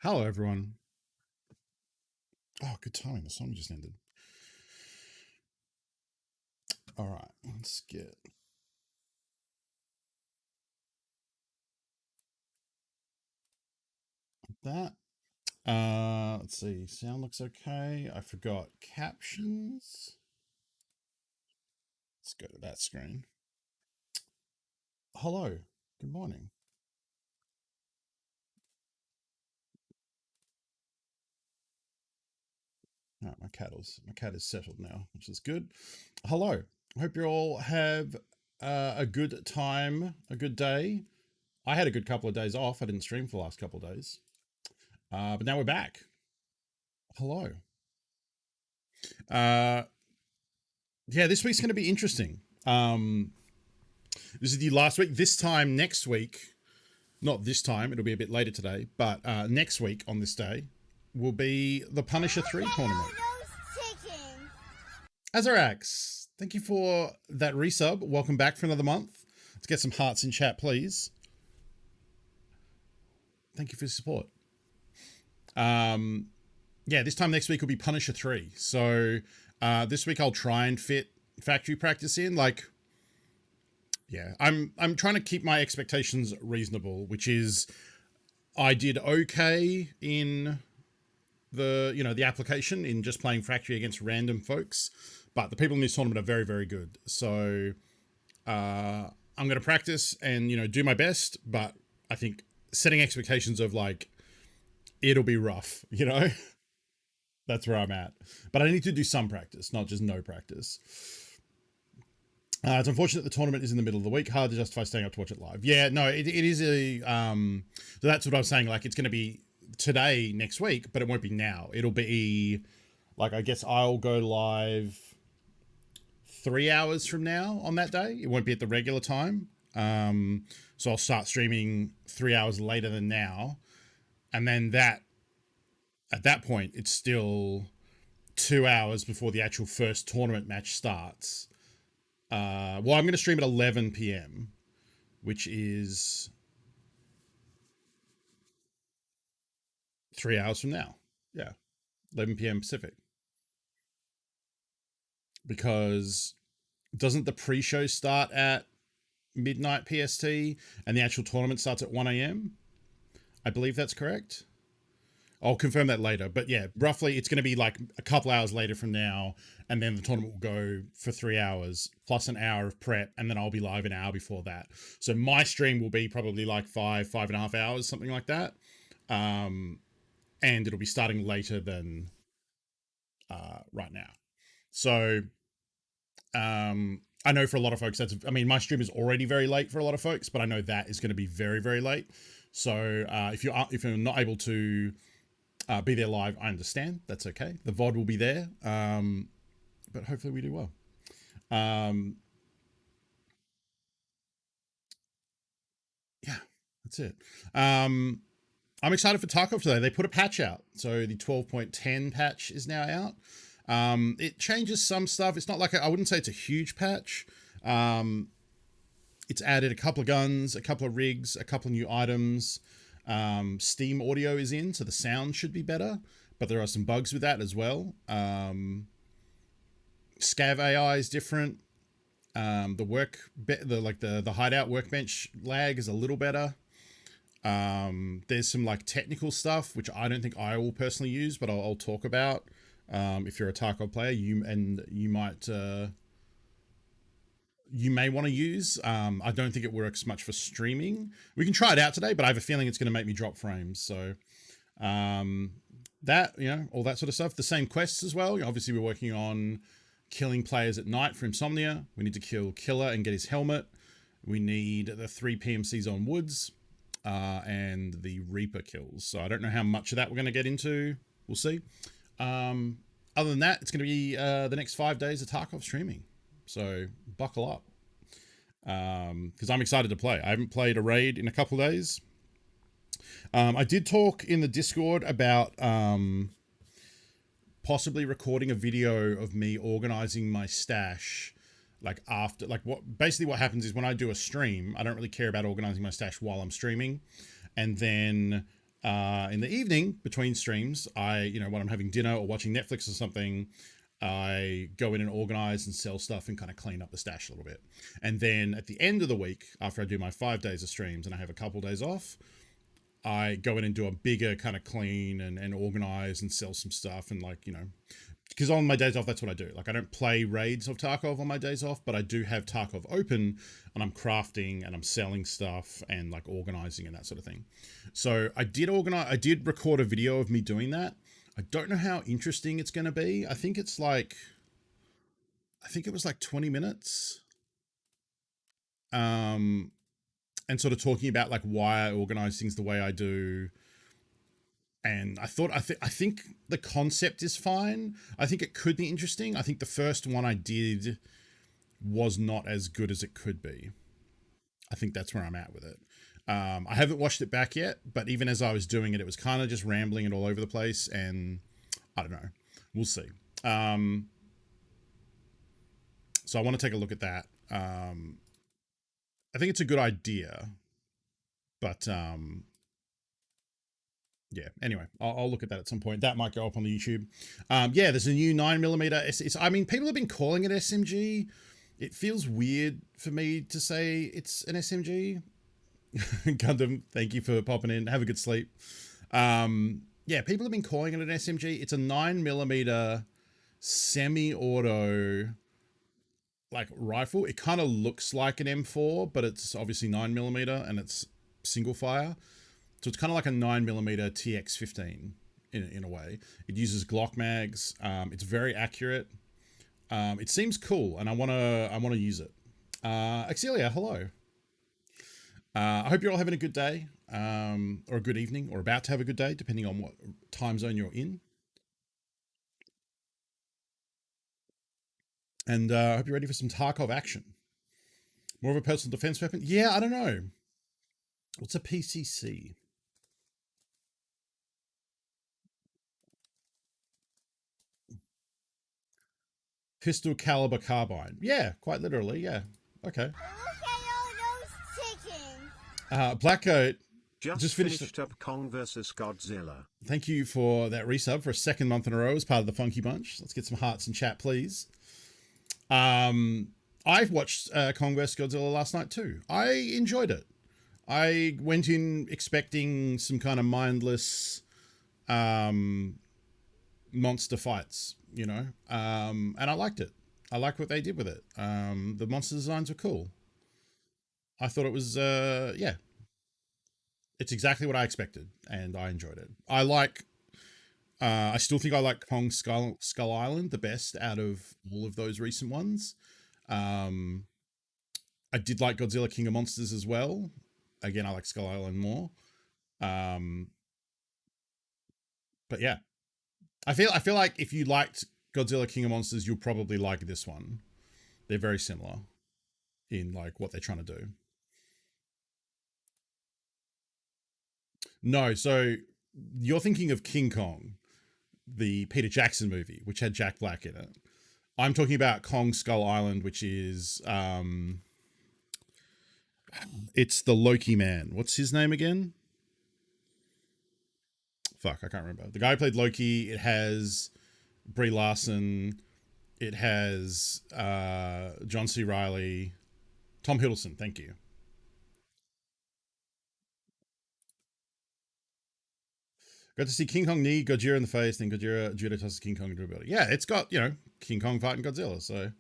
Hello, everyone. Oh, good timing. The song just ended. All right, let's get that. Let's see. Sound looks okay. I forgot captions. Let's go to that screen. Hello. Good morning. Oh, my cat is settled now, which is good. Hello. Hope you all have a good time, a good day. I had a good couple of days off. I didn't stream for the last couple of days, but now we're back. Hello. Uh, yeah, this week's going to be interesting. This is the last week. This time next week, not this time, it'll be a bit later today, but next week on this day will be the Punisher 3 tournament. Azarax, thank you for that resub. Welcome back for another month. Let's get some hearts in chat, please. Thank you for your support. Yeah, this time next week will be Punisher 3. So this week I'll try and fit factory practice in. Yeah, I'm trying to keep my expectations reasonable, which is I did okay in the application in just playing factory against random folks, but the people in this tournament are very, very good. So I'm going to practice and do my best, but I think setting expectations of it'll be rough, That's where I'm at. But I need to do some practice, not just no practice. It's unfortunate the tournament is in the middle of the week. Hard to justify staying up to watch it live. Yeah, no, it is a. So that's what I was saying. It's going to be today, next week, but it won't be now. It'll be I guess I'll go live 3 hours from now on that day. It won't be at the regular time. So I'll start streaming 3 hours later than now, and then at that point it's still 2 hours before the actual first tournament match starts. Well, I'm going to stream at 11 p.m., which is 3 hours from now. Yeah, 11 p.m. Pacific. Because doesn't the pre-show start at midnight PST and the actual tournament starts at 1 a.m.? I believe that's correct. I'll confirm that later. But yeah, roughly it's going to be a couple hours later from now, and then the tournament will go for 3 hours plus an hour of prep, and then I'll be live an hour before that. So my stream will be probably 5.5 hours, something like that. And it'll be starting later than right now. So I know for a lot of folks my stream is already very late for a lot of folks, but I know that is going to be very, very late. So if you're not able to be there live, I understand. That's okay. The VOD will be there. But hopefully we do well. Yeah, that's it. I'm excited for Tarkov today. They put a patch out. So the 12.10 patch is now out. It changes some stuff. It's not I wouldn't say it's a huge patch. It's added a couple of guns, a couple of rigs, a couple of new items. Steam audio is in, so the sound should be better, but there are some bugs with that as well. Scav AI is different. The hideout workbench lag is a little better. There's some technical stuff which I don't think I will personally use, but I'll talk about. If you're a Tarkov player, you may want to use. I don't think it works much for streaming. We can try it out today, but I have a feeling it's going to make me drop frames. So that, all that sort of stuff. The same quests as well. Obviously, we're working on killing players at night for Insomnia. We need to kill Killer and get his helmet. We need the 3 PMCs on Woods and the Reaper kills. So I don't know how much of that we're going to get into. We'll see. Other than that, it's going to be the next 5 days of Tarkov streaming. So buckle up, because I'm excited to play. I haven't played a raid in a couple of days. I did talk in the Discord about possibly recording a video of me organizing my stash. What happens is when I do a stream, I don't really care about organizing my stash while I'm streaming, and then In the evening between streams, when I'm having dinner or watching Netflix or something, I go in and organize and sell stuff and kind of clean up the stash a little bit. And then at the end of the week, after I do my 5 days of streams and I have a couple days off, I go in and do a bigger kind of clean and organize and sell some stuff. And because on my days off, that's what I do. Like, I don't play raids of Tarkov on my days off, but I do have Tarkov open and I'm crafting and I'm selling stuff and like organizing and that sort of thing. So I did record a video of me doing that. I don't know how interesting it's going to be. I think it was like 20 minutes. And sort of talking about like why I organize things the way I do. And I think the concept is fine. I think it could be interesting. I think the first one I did was not as good as it could be. I think that's where I'm at with it. I haven't watched it back yet, but even as I was doing it, it was kind of just rambling and all over the place. And I don't know. We'll see. So I want to take a look at that. I think it's a good idea, but yeah. Anyway, I'll look at that at some point. That might go up on the YouTube. Yeah, there's a new 9mm. I mean, people have been calling it SMG. It feels weird for me to say it's an SMG. Gundam, thank you for popping in. Have a good sleep. Yeah, people have been calling it an SMG. It's a 9mm semi-auto like rifle. It kind of looks like an M4, but it's obviously 9mm and it's single fire. So it's kind of like a 9mm TX15 in a way. It uses Glock mags. It's very accurate. It seems cool, and I wanna use it. Axelia, hello. I hope you're all having a good day, or a good evening, or about to have a good day, depending on what time zone you're in. And I hope you're ready for some Tarkov action. More of a personal defense weapon? Yeah, I don't know. What's a PCC? Pistol caliber carbine. Yeah, quite literally, yeah. Okay. Look at all those chickens. Blackcoat just finished up Kong versus Godzilla. Thank you for that resub for a second month in a row as part of the Funky Bunch. Let's get some hearts in chat, please. I've watched Kong vs. Godzilla last night too. I enjoyed it. I went in expecting some kind of mindless monster fights, and I liked it. I liked what they did with it. The monster designs were cool. I thought it was, yeah, it's exactly what I expected, and I enjoyed it. I still think I like Kong Skull Island the best out of all of those recent ones. I did like Godzilla King of Monsters as well. Again, I like Skull Island more. But yeah, I feel like if you liked Godzilla King of Monsters, you'll probably like this one. They're very similar in like what they're trying to do. No, so you're thinking of King Kong, the Peter Jackson movie, which had Jack Black in it. I'm talking about Kong Skull Island, which is it's the Loki man. What's his name again? Fuck, I can't remember. The guy who played Loki. It has Brie Larson. It has John C. Reilly, Tom Hiddleston. Thank you. Got to see King Kong knee Godzilla in the face, then Godzilla judo tosses King Kong into a building. Yeah, it's got, King Kong fighting Godzilla, so.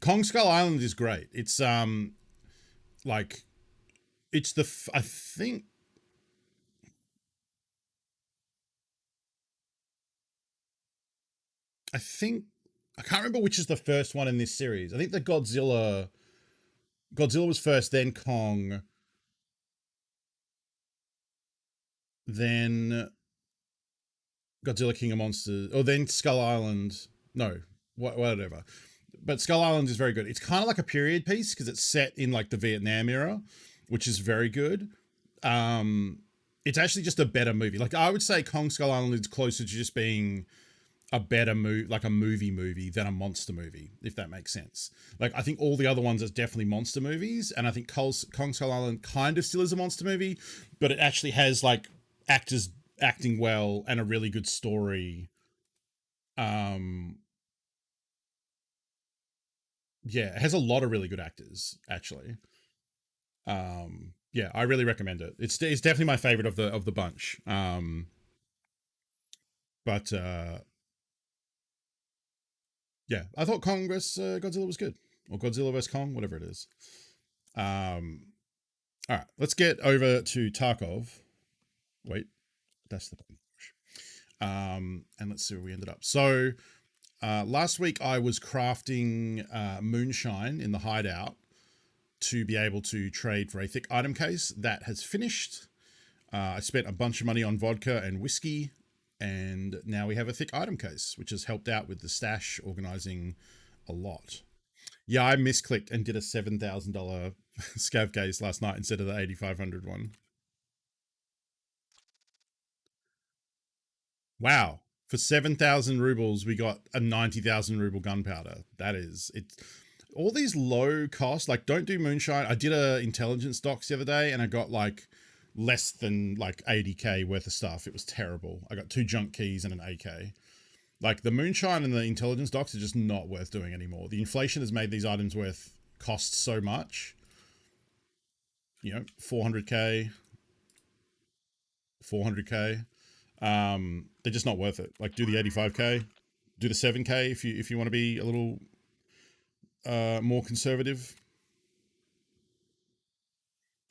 Kong Skull Island is great. It's, like, it's I can't remember which is the first one in this series. I think the Godzilla was first, then Kong, then Godzilla King of Monsters, or then Skull Island. No, whatever. But Skull Island is very good. It's kind of like a period piece because it's set in like the Vietnam era, which is very good. It's actually just a better movie. Like I would say Kong Skull Island is closer to just being a better like a movie than a monster movie, if that makes sense. Like, I think all the other ones are definitely monster movies, and I think Kong Skull Island kind of still is a monster movie, but it actually has like actors acting well and a really good story. Yeah, it has a lot of really good actors, actually. Yeah, I really recommend it. It's definitely my favorite of the bunch. But yeah, I thought Kong vs Godzilla was good, or Godzilla vs Kong, whatever it is. All right, let's get over to Tarkov. Wait, that's the button. And let's see where we ended up. So last week I was crafting moonshine in the hideout to be able to trade for a thick item case. That has finished. I spent a bunch of money on vodka and whiskey, and now we have a thick item case, which has helped out with the stash organizing a lot. Yeah, I misclicked and did a $7,000 scav case last night instead of the 8,500 one. Wow. For 7,000 rubles, we got a 90,000 ruble gunpowder. That is, it's all these low cost, like, don't do moonshine. I did a intelligence docs the other day and I got like less than like 80k worth of stuff. It was terrible. I got 2 junk keys and an AK. Like, the moonshine and the intelligence docs are just not worth doing anymore. The inflation has made these items worth cost so much. You know, 400k, 400k. They're just not worth it. Like, do the 85k, do the 7k if you want to be a little more conservative.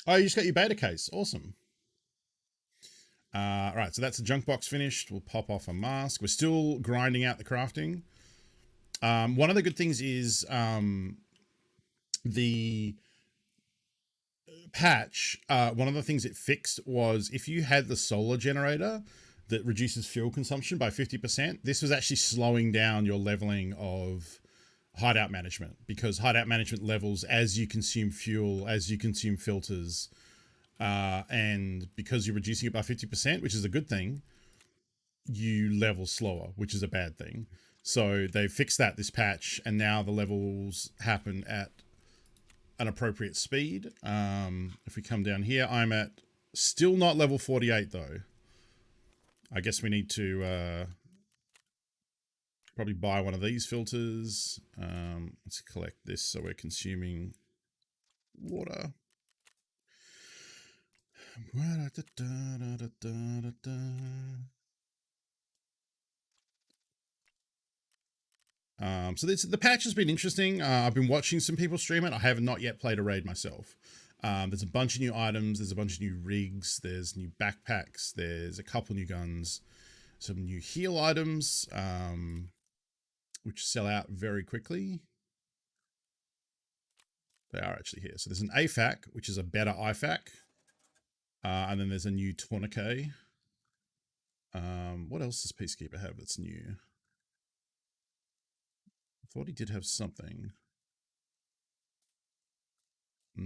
Oh, you just got your beta case. Awesome. All right, so that's the junk box finished. We'll pop off a mask. We're still grinding out the crafting. One of the good things is the patch. One of the things it fixed was if you had the solar generator that reduces fuel consumption by 50%, this was actually slowing down your leveling of hideout management, because hideout management levels as you consume fuel, as you consume filters, and because you're reducing it by 50%, which is a good thing, you level slower, which is a bad thing. So they fixed that this patch, and now the levels happen at an appropriate speed. If we come down here, I'm at still not level 48 though. I guess we need to probably buy one of these filters. Let's collect this so we're consuming water. So the patch has been interesting. I've been watching some people stream it. I have not yet played a raid myself. There's a bunch of new items. There's a bunch of new rigs. There's new backpacks. There's a couple new guns. Some new heal items, which sell out very quickly. They are actually here. So there's an AFAC, which is a better IFAC. And then there's a new tourniquet. What else does Peacekeeper have that's new? I thought he did have something. I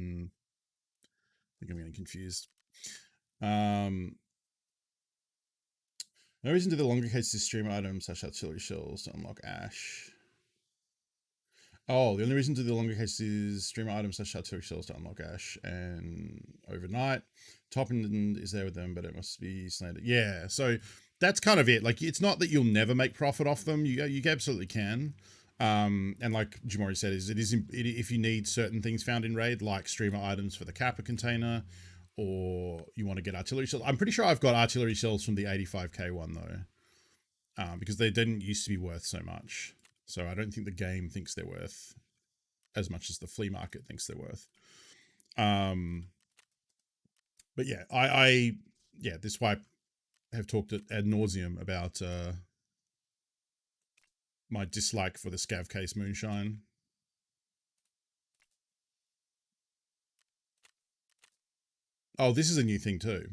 think I'm getting confused. No reason to do the longer case to stream items such artillery shells to unlock Ash. Oh, the only reason to do the longer case is stream items such artillery shells to unlock Ash and overnight. Top-end is there with them, but it must be slanted. Yeah, so that's kind of it. Like, it's not that you'll never make profit off them. You absolutely can. And like Jamori said, if you need certain things found in raid, like streamer items for the Kappa container, or you want to get artillery shells. I'm pretty sure I've got artillery shells from the 85k one though, because they didn't used to be worth so much. So I don't think the game thinks they're worth as much as the flea market thinks they're worth. But yeah, this is why I have talked ad nauseum about my dislike for the scav case moonshine. Oh, this is a new thing too.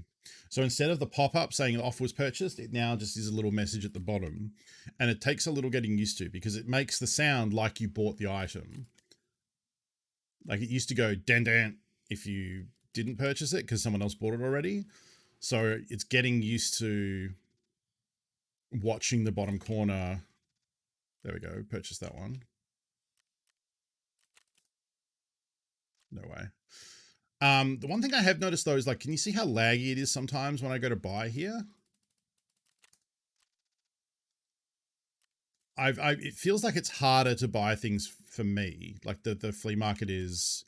So instead of the pop-up saying an offer was purchased, it now just is a little message at the bottom. And it takes a little getting used to, because it makes the sound like you bought the item. Like, it used to go dan if you didn't purchase it because someone else bought it already. So it's getting used to watching the bottom corner There we go. Purchase that one. No way. The one thing I have noticed though is like, can you see how laggy it is sometimes when I go to buy here? It feels like it's harder to buy things for me. Like the flea market is,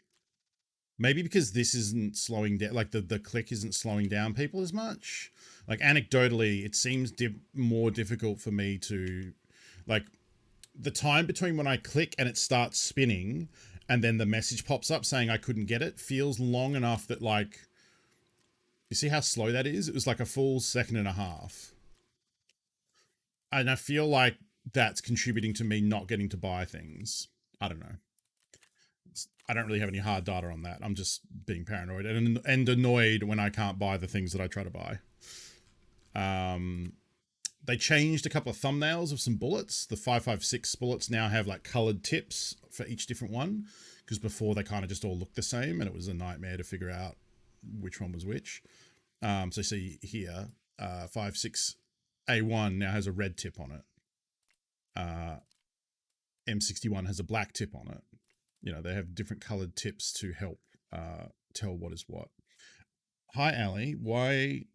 maybe because this isn't slowing down, like the click isn't slowing down people as much. Like anecdotally, it seems more difficult for me to, like, the time between when I click and it starts spinning and then the message pops up saying I couldn't get it feels long enough that, like, you see how slow that is? It was like a full second and a half. And I feel like that's contributing to me not getting to buy things. I don't know. I don't really have any hard data on that. I'm just being paranoid and annoyed when I can't buy the things that I try to buy. They changed a couple of thumbnails of some bullets. The 5.56 bullets now have like colored tips for each different one, because before they kind of just all looked the same and it was a nightmare to figure out which one was which. So see here, 5.6A1 now has a red tip on it. M61 has a black tip on it. You know, they have different colored tips to help tell what is what. Hi, Ali. Why?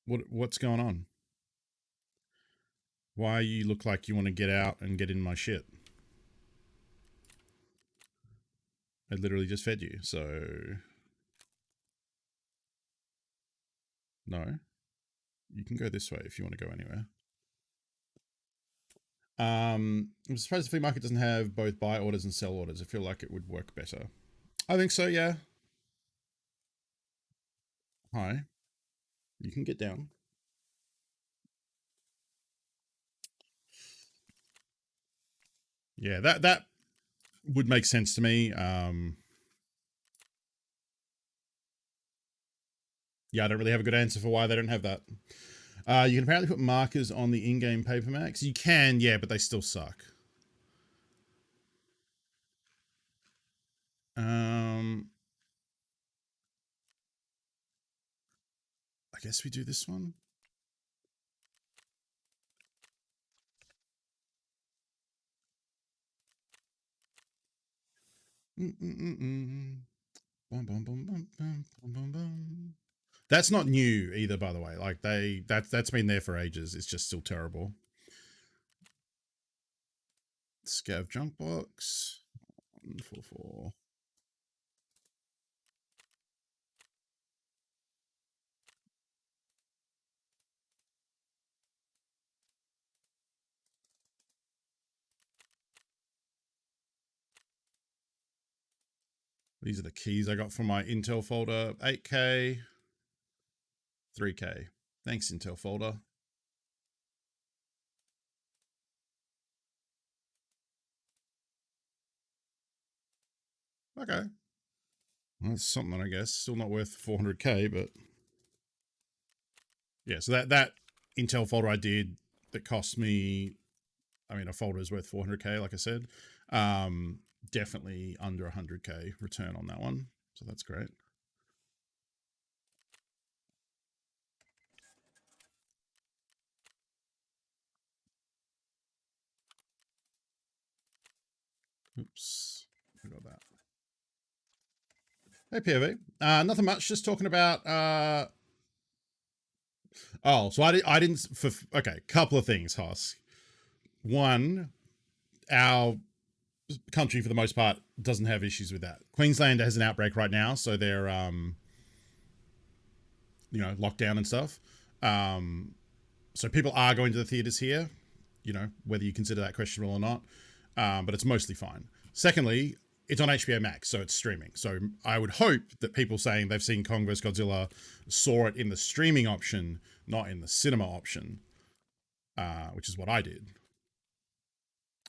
What's going on? Why you look like you want to get out and get in my shit? I literally just fed you, so no. You can go this way if you want to go anywhere. I'm surprised the flea market doesn't have both buy orders and sell orders. I feel like it would work better. I think so, yeah. Hi. You can get down. Yeah, that would make sense to me. Yeah, I don't really have a good answer for why they don't have that. You can apparently put markers on the in-game paper max. You can, yeah, but they still suck. I guess we do this one. That's not new either, by the way. Like that's been there for ages. It's just still terrible. Scav junk box 144. These are the keys I got from my Intel folder. 8K, 3K. Thanks, Intel folder. Okay. Well, that's something, I guess. Still not worth 400K, but yeah. So that Intel folder I did that cost me, I mean, a folder is worth 400K, like I said. Definitely under 100K return on that one. So that's great. Oops, I got that. Hey, POV. Nothing much. Just talking about. Oh, so I didn't. Okay, couple of things, Hoss. One, our country for the most part doesn't have issues with that. Queensland has an outbreak right now, so they're locked down and stuff. So people are going to the theaters here. You know, whether you consider that questionable or not, but it's mostly fine. Secondly, it's on HBO Max, so it's streaming. So I would hope that people saying they've seen Kong vs. Godzilla saw it in the streaming option, not in the cinema option, which is what I did.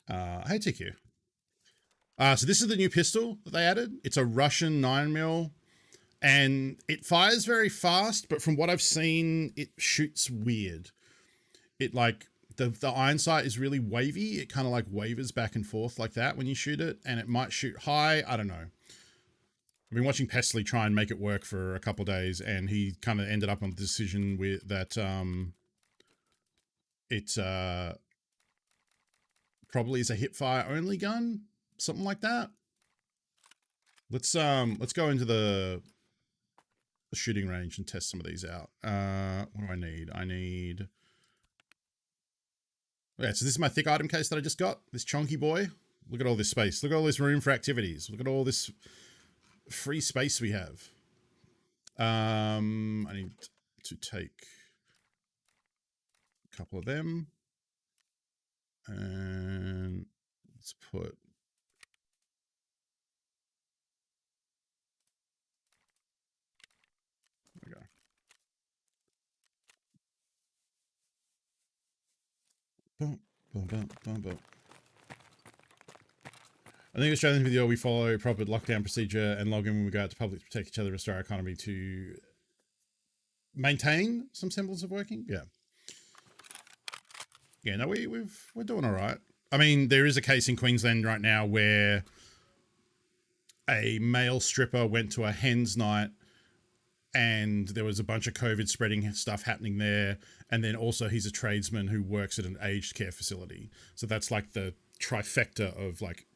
Hey, TQ. So this is the new pistol that they added. It's a Russian 9mm, and it fires very fast, but from what I've seen, it shoots weird. It like... The iron sight is really wavy. It kind of like wavers back and forth like that when you shoot it, and it might shoot high. I don't know. I've been watching Pesley try and make it work for a couple of days, and he kind of ended up on the decision with that it probably is a hipfire only gun, something like that. Let's go into the shooting range and test some of these out. What do I need? I need... Yeah, so this is my thick item case that I just got. This chunky boy. Look at all this space. Look at all this room for activities. Look at all this free space we have. I need to take a couple of them. And let's put... There we go. Boom, boom, boom, boom, boom. I think Australian video, we follow proper lockdown procedure and log in when we go out to public to protect each other, restore our economy to maintain some semblance of working. Yeah. Yeah, no, we're doing all right. I mean, there is a case in Queensland right now where a male stripper went to a hen's night and there was a bunch of COVID spreading stuff happening there. And then also he's a tradesman who works at an aged care facility. So that's like the trifecta of like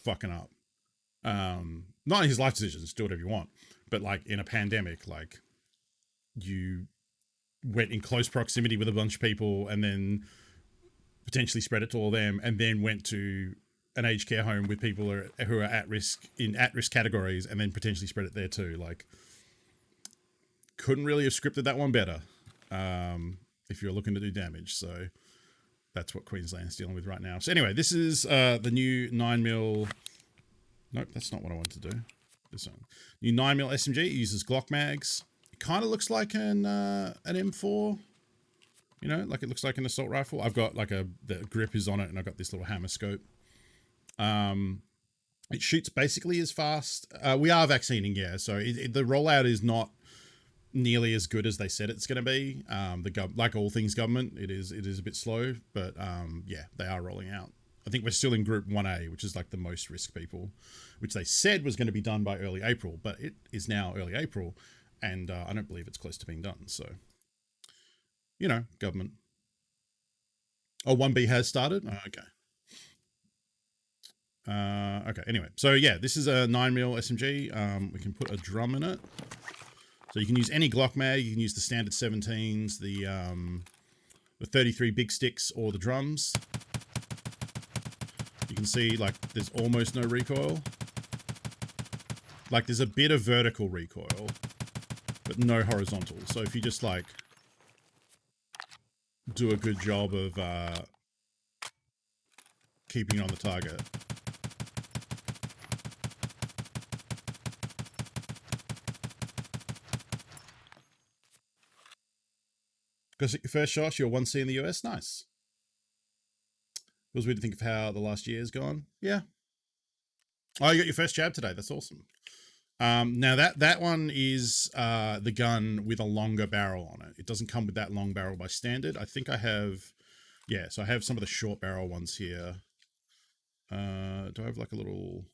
fucking up. Not in his life decisions, do whatever you want. But like in a pandemic, like you went in close proximity with a bunch of people and then potentially spread it to all them and then went to an aged care home with people who are at risk in at-risk categories and then potentially spread it there too. Like, couldn't really have scripted that one better if you're looking to do damage. So that's what Queensland's dealing with right now. So anyway, this is the new 9mm... Nope, that's not what I want to do. This one. New 9mm SMG. It uses Glock mags. It kind of looks like an M4. You know, like it looks like an assault rifle. I've got like the grip is on it and I've got this little hammer scope. It shoots basically as fast. We are vaccinating, yeah. So the rollout is not nearly as good as they said it's going to be. Like all things government, it is a bit slow, but yeah, they are rolling out. I think we're still in group 1A, which is like the most risk people, which they said was going to be done by early April, but it is now early April, and I don't believe it's close to being done. So, you know, government. Oh, 1B has started? Oh, okay. Okay, anyway. So, yeah, this is a 9mm SMG. We can put a drum in it. So you can use any Glock mag. You can use the standard 17s, the 33 big sticks, or the drums. You can see, like, there's almost no recoil. Like, there's a bit of vertical recoil, but no horizontal. So if you just, like, do a good job of keeping on the target. Because your first shot, you're 1C in the US. Nice. It was weird to think of how the last year has gone. Yeah. Oh, you got your first jab today. That's awesome. Now that one is the gun with a longer barrel on it. It doesn't come with that long barrel by standard. I think I have, yeah, so I have some of the short barrel ones here. Do I have like a little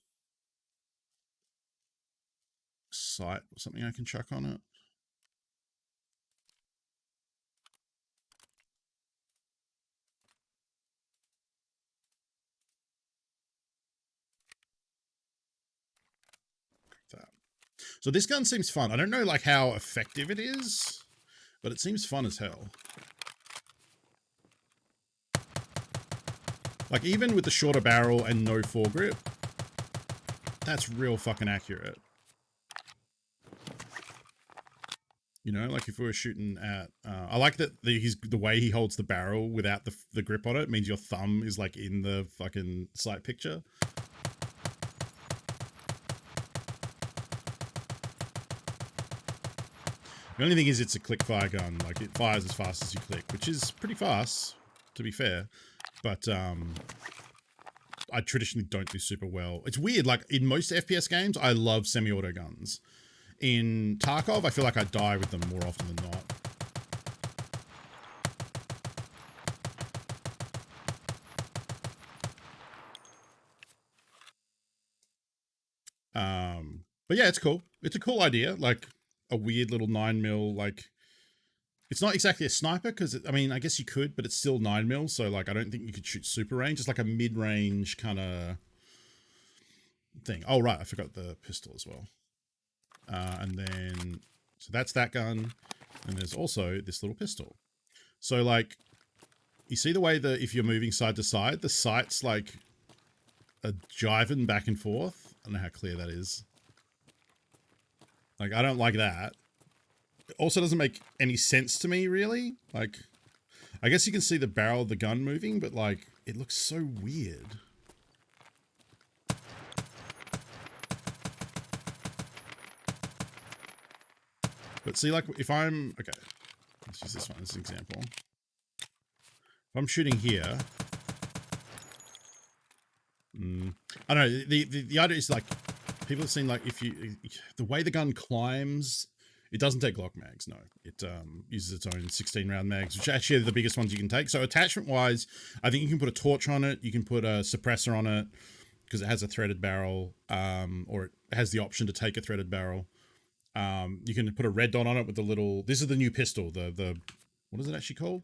sight or something I can chuck on it? So this gun seems fun. I don't know like how effective it is, but it seems fun as hell. Like even with the shorter barrel and no foregrip, that's real fucking accurate. You know, like if we were shooting at, I like that the way he holds the barrel without the grip on it means your thumb is like in the fucking sight picture. The only thing is it's a click fire gun. Like it fires as fast as you click, which is pretty fast, to be fair. But I traditionally don't do super well. It's weird. Like in most FPS games, I love semi-auto guns. In Tarkov, I feel like I die with them more often than not. But yeah, it's cool. It's a cool idea. Like a weird little 9mm, like It's not exactly a sniper because, I mean, I guess you could, but it's still 9mm. So, like, I don't think you could shoot super range. It's like a mid-range kind of thing. Oh, right. I forgot the pistol as well. And then, so that's that gun. And there's also this little pistol. So, like, you see the way that if you're moving side to side, the sight's like a jiving back and forth. I don't know how clear that is. Like, I don't like that. It also doesn't make any sense to me, really. Like, I guess you can see the barrel of the gun moving, but, like, it looks so weird. But see, like, if I'm... Okay, let's use this one as an example. If I'm shooting here... I don't know, the idea is, like, people have seen, like, if you... The way the gun climbs... It doesn't take Glock mags, no. It uses its own 16-round mags, which actually are the biggest ones you can take. So attachment-wise, I think you can put a torch on it. You can put a suppressor on it because it has a threaded barrel, or it has the option to take a threaded barrel. You can put a red dot on it with the little... This is the new pistol, the what is it actually called?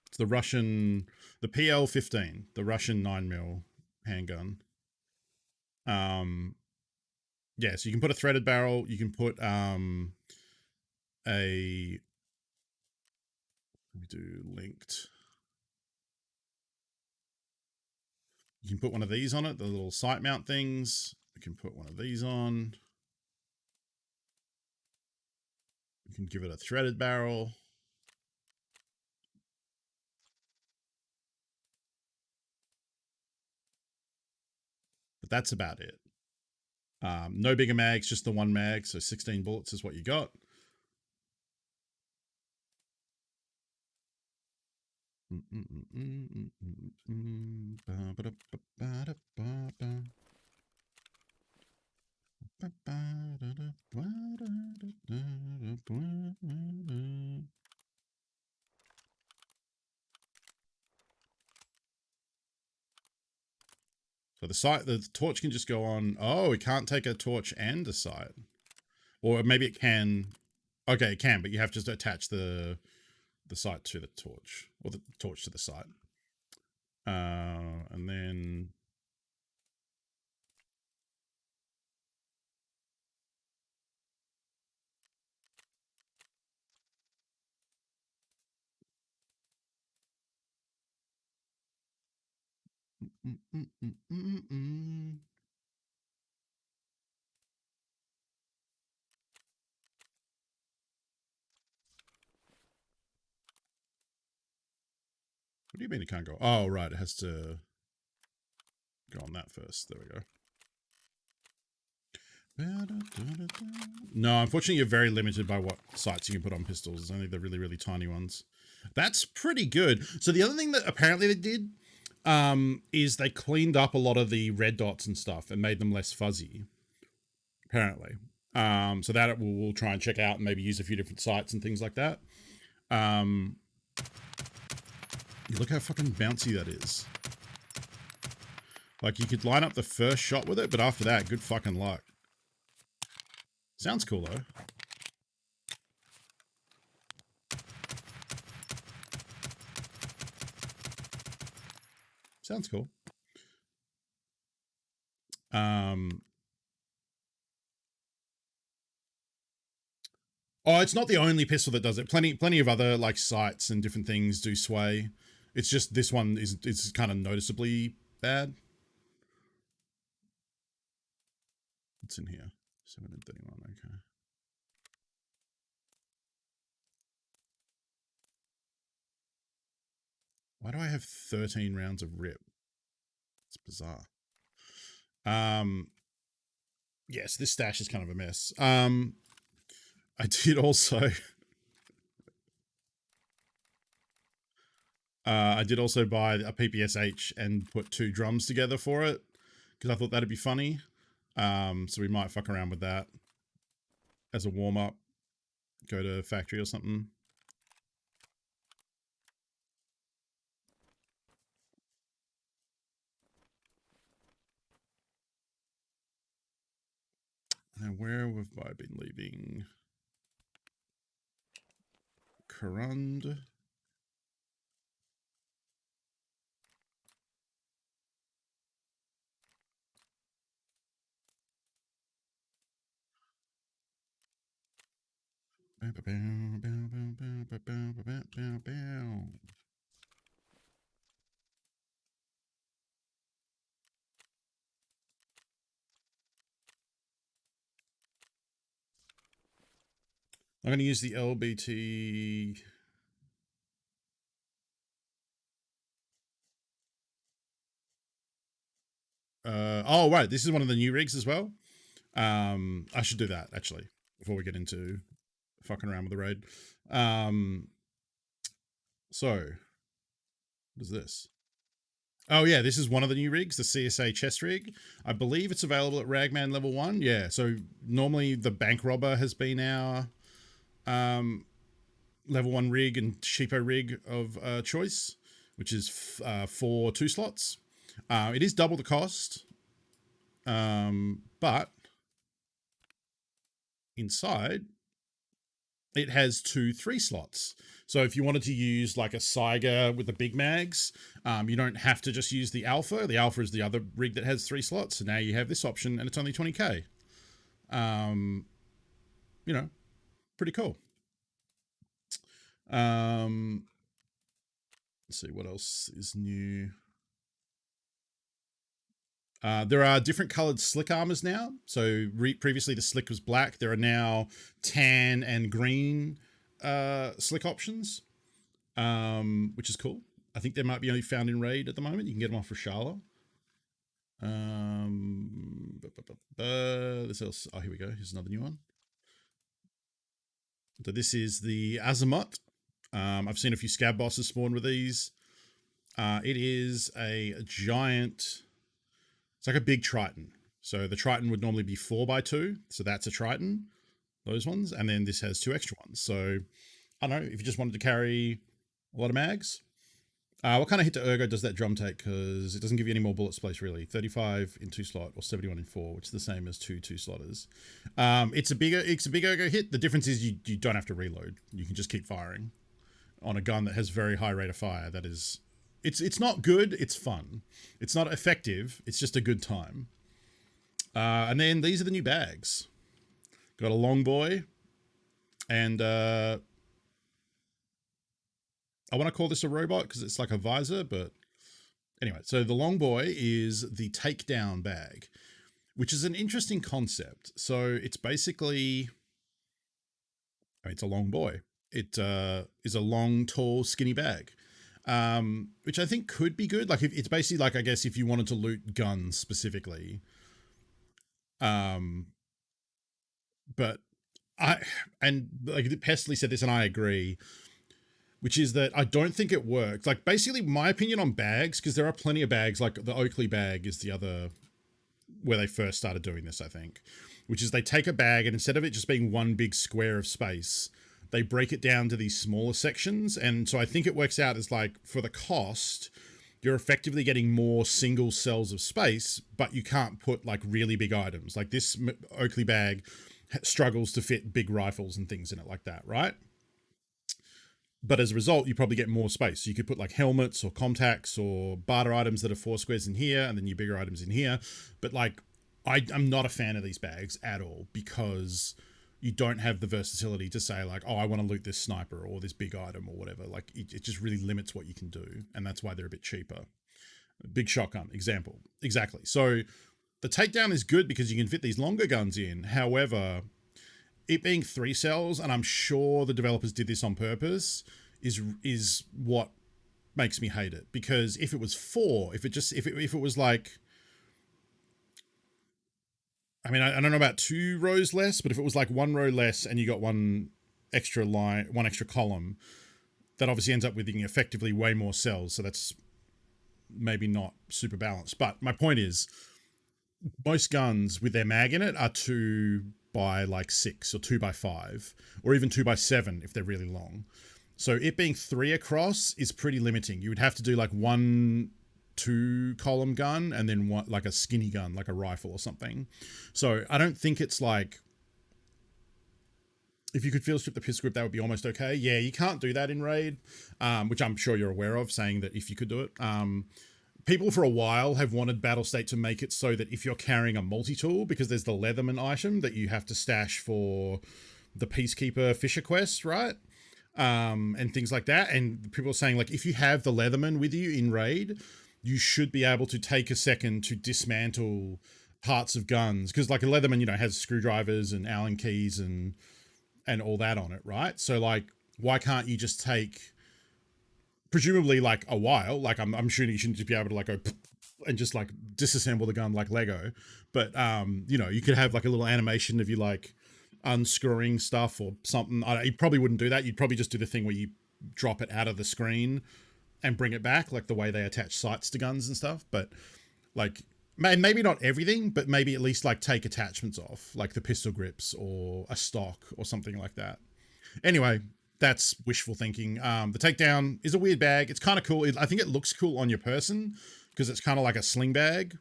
It's the Russian... The PL-15, the Russian 9mm handgun. Yeah, so you can put a threaded barrel. You can put a... Let me do linked. You can put one of these on it, the little sight mount things. You can put one of these on. You can give it a threaded barrel. But that's about it. No bigger mags, just the one mag. So 16 bullets is what you got. So the torch can just go on. Oh, it can't take a torch and a sight. Or maybe it can. Okay, it can, but you have to just attach the sight to the torch, or the torch to the sight. And then... What do you mean it can't go? Oh, right. It has to go on that first. There we go. No, unfortunately, you're very limited by what sights you can put on pistols. It's only the really, really tiny ones. That's pretty good. So the other thing that apparently they did is they cleaned up a lot of the red dots and stuff and made them less fuzzy, apparently. So that we'll try and check out and maybe use a few different sights and things like that. Look how fucking bouncy that is. Like, you could line up the first shot with it, but after that, good fucking luck. Sounds cool, though. Sounds cool. Oh, it's not the only pistol that does it. Plenty of other, like, sights and different things do sway. It's just this one is kind of noticeably bad. What's in here? 731, okay. Why do I have 13 rounds of rip? It's bizarre. Yes, this stash is kind of a mess. I did also... I did also buy a PPSH and put 2 drums together for it because I thought that'd be funny. So we might fuck around with that as a warm-up. Go to factory or something. Now, where have I been leaving? Corund. I'm going to use the LBT. Oh, right. This is one of the new rigs as well. I should do that, actually, before we get into fucking around with the raid. So, what is this? Oh, yeah, this is one of the new rigs, the CSA chest rig. I believe it's available at Ragman level 1. Yeah, so normally the Bank Robber has been our level 1 rig and cheapo rig of choice, which is for 2 slots. It is double the cost, but inside it has 2 3 slots. So if you wanted to use like a Saiga with the big mags, you don't have to just use the Alpha. The Alpha is the other rig that has 3 slots. So now you have this option and it's only 20k. You know, pretty cool. Let's see what else is new. There are different colored slick armors now. So previously the slick was black. There are now tan and green slick options, which is cool. I think they might be only found in Raid at the moment. You can get them off for Shala. This else. Oh, here we go. Here's another new one. So this is the Azimuth. I've seen a few scab bosses spawn with these. It is a giant. It's like a big Triton. So the Triton would normally be 4x2. So that's a Triton, those ones. And then this has 2 extra ones. So I don't know, if you just wanted to carry a lot of mags. What kind of hit to ergo does that drum take? Because it doesn't give you any more bullet space, really. 35 in 2 slot or 71 in 4, which is the same as 2 2-slotters. It's a big ergo hit. The difference is you don't have to reload. You can just keep firing on a gun that has very high rate of fire. That is... It's not good, it's fun. It's not effective, it's just a good time. And then these are the new bags. Got a long boy. And I want to call this a robot because it's like a visor, but anyway. So the long boy is the takedown bag, which is an interesting concept. So it's basically... it's a long boy. It is a long, tall, skinny bag. Which I think could be good. Like it's basically like, I guess if you wanted to loot guns specifically. But Pestily said this and I agree, which is that I don't think it works. Like basically my opinion on bags, because there are plenty of bags, like the Oakley bag is the other where they first started doing this, I think, which is they take a bag and instead of it just being one big square of space, they break it down to these smaller sections. And so I think it works out as like, for the cost, you're effectively getting more single cells of space, but you can't put like really big items. Like this Oakley bag struggles to fit big rifles and things in it like that, right? But as a result, you probably get more space. So you could put like helmets or Comtacs or barter items that are 4 squares in here and then your bigger items in here. But like, I'm not a fan of these bags at all because... you don't have the versatility to say like, oh, I want to loot this sniper or this big item or whatever. Like it just really limits what you can do. And that's why they're a bit cheaper. Big shotgun example. Exactly. So the takedown is good because you can fit these longer guns in. However, it being 3 cells, and I'm sure the developers did this on purpose, is what makes me hate it. Because if it was 4, if it was like, I mean, I don't know about 2 rows less, but if it was like 1 row less and you got 1 extra line, 1 extra column, that obviously ends up with effectively way more cells. So that's maybe not super balanced. But my point is, most guns with their mag in it are 2x6 or 2x5, or even 2x7 if they're really long. So it being 3 across is pretty limiting. You would have to do like 1 2-column gun and then one like a skinny gun, like a rifle or something. So I don't think it's like if you could field strip the pistol grip, that would be almost okay. Yeah, you can't do that in Raid, which I'm sure you're aware of, saying that if you could do it. People for a while have wanted Battlestate to make it so that if you're carrying a multi-tool, because there's the Leatherman item that you have to stash for the Peacekeeper Fisher quest, right? And things like that. And people are saying, like, if you have the Leatherman with you in Raid, you should be able to take a second to dismantle parts of guns. Because, like, a Leatherman, you know, has screwdrivers and Allen keys and all that on it, right? So, like, why can't you just take, presumably, like, a while, like, I'm sure you shouldn't just be able to, like, go and just, like, disassemble the gun like Lego. But, you know, you could have, like, a little animation of you, like, unscrewing stuff or something. You probably wouldn't do that. You'd probably just do the thing where you drop it out of the screen and bring it back, like the way they attach sights to guns and stuff. But, like, maybe not everything, but maybe at least, like, take attachments off, like the pistol grips or a stock or something like that. Anyway, that's wishful thinking. The takedown is a weird bag. It's kind of cool. I think it looks cool on your person because it's kind of like a sling bag.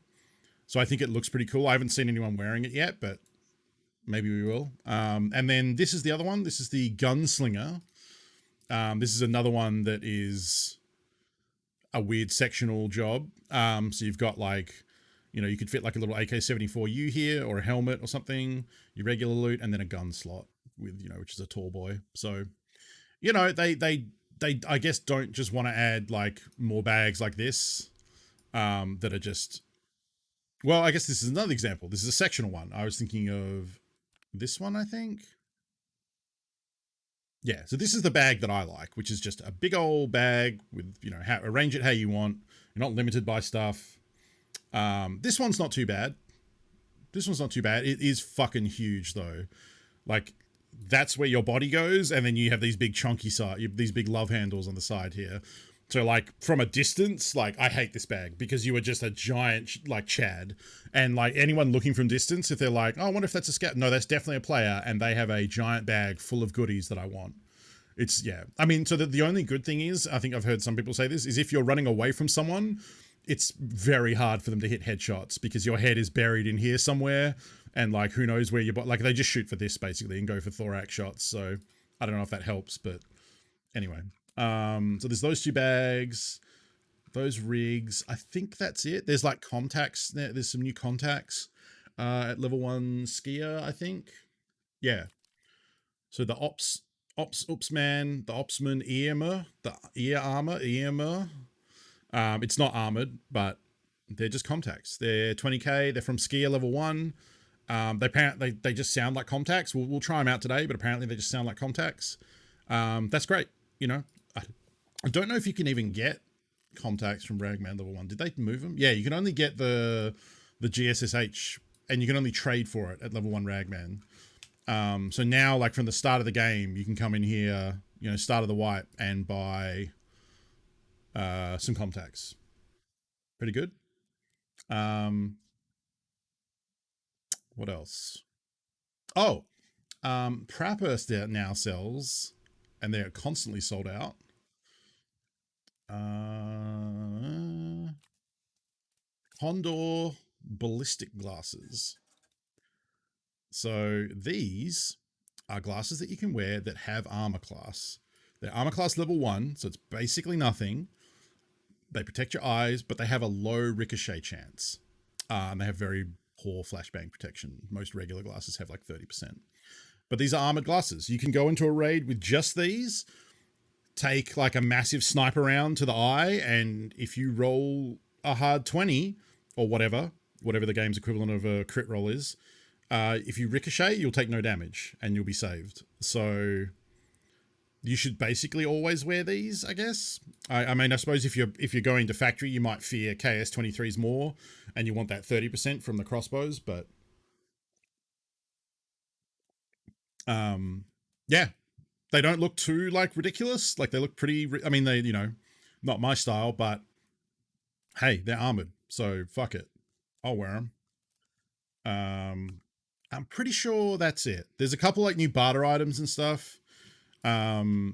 So I think it looks pretty cool. I haven't seen anyone wearing it yet, but maybe we will. And then this is the other one. This is the Gunslinger. This is another one that is a weird sectional job. So you've got, like, you know, you could fit like a little AK-74U here or a helmet or something, your regular loot, and then a gun slot with, you know, which is a tall boy. So, you know, they I guess don't just want to add like more bags like this that are just, well, I guess this is another example. This is a sectional one. I was thinking of this one, I think. Yeah, so this is the bag that I like, which is just a big old bag with, you know, arrange it how you want. You're not limited by stuff. This one's not too bad. This one's not too bad. It is fucking huge though. Like, that's where your body goes, and then you have these big chunky these big love handles on the side here. So, like, from a distance, like, I hate this bag because you are just a giant, like, Chad. And, like, anyone looking from distance, if they're like, oh, I wonder if that's a scout. No, that's definitely a player, and they have a giant bag full of goodies that I want. It's, yeah. I mean, so the only good thing is, I think I've heard some people say this, is if you're running away from someone, it's very hard for them to hit headshots because your head is buried in here somewhere, and, like, who knows where like, they just shoot for this basically and go for thorax shots. So I don't know if that helps, but anyway. So there's those two bags, those rigs. I think that's it. There's like contacts. There's some new contacts at level 1 skier, I think. Yeah. So the Opsman, the Opsman ear armor. It's not armored, but they're just contacts. They're 20k. They're from skier level 1. They just sound like contacts. We'll try them out today, but apparently they just sound like contacts. That's great. You know, I don't know if you can even get contacts from Ragman level 1. Did they move them? Yeah, you can only get the GSSH, and you can only trade for it at level 1 Ragman. So now, like, from the start of the game, you can come in here, you know, start of the wipe, and buy some contacts. Pretty good. What else? Oh, Prapper now sells, and they're constantly sold out. Condor ballistic glasses. So these are glasses that you can wear that have armor class. They're armor class level 1, so it's basically nothing. They protect your eyes, but they have a low ricochet chance. And they have very poor flashbang protection. Most regular glasses have like 30%. But these are armored glasses. You can go into a raid with just these, take like a massive sniper round to the eye, and if you roll a hard 20 or whatever the game's equivalent of a crit roll is, if you ricochet, you'll take no damage and you'll be saved. So you should basically always wear these, I guess. I mean, I suppose if you're going to factory, you might fear KS-23s more, and you want that 30% from the crossbows. But yeah, they don't look too like ridiculous. Like, they look pretty. I mean, they, you know, not my style, but hey, they're armored, so fuck it, I'll wear them. I'm pretty sure that's it. There's a couple like new barter items and stuff. So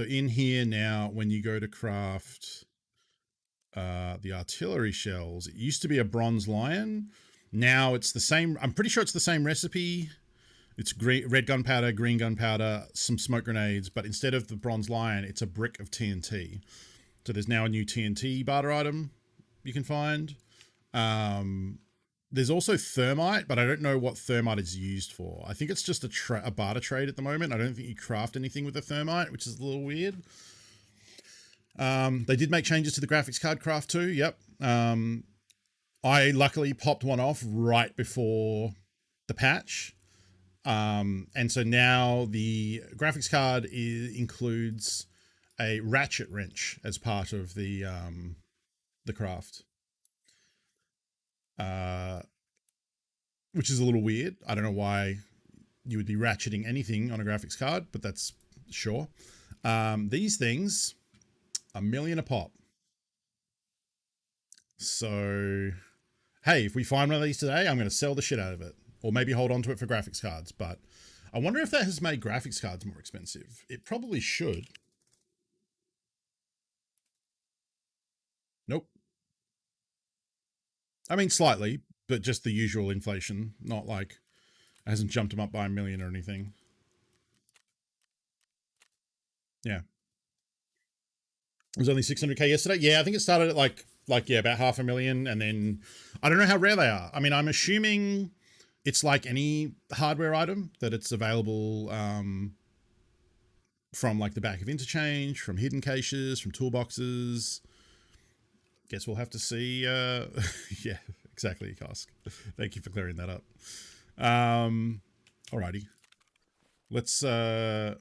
in here now, when you go to craft the artillery shells, it used to be a bronze lion. Now it's the same. I'm pretty sure it's the same recipe It's red gunpowder, green gunpowder, some smoke grenades, but instead of the bronze lion, it's a brick of TNT. So there's now a new TNT barter item you can find. There's also thermite, but I don't know what thermite is used for. I think it's just a barter trade at the moment. I don't think you craft anything with the thermite, which is a little weird. They did make changes to the graphics card craft too. Yep. I luckily popped one off right before the patch. And so now the graphics card includes a ratchet wrench as part of the craft. Which is a little weird. I don't know why you would be ratcheting anything on a graphics card, but that's sure. These things, $1 million a pop. So, hey, if we find one of these today, I'm going to sell the shit out of it. Or maybe hold on to it for graphics cards. But I wonder if that has made graphics cards more expensive. It probably should. Nope. I mean, slightly, but just the usual inflation. Not like it hasn't jumped them up by $1 million or anything. Yeah. It was only 600k yesterday. Yeah, I think it started at like about 500,000, and then I don't know how rare they are. I mean, I'm assuming it's like any hardware item that it's available from like the back of interchange, from hidden caches, from toolboxes. Guess we'll have to see. Yeah, exactly, Cask. Thank you for clearing that up. Alrighty. Let's right,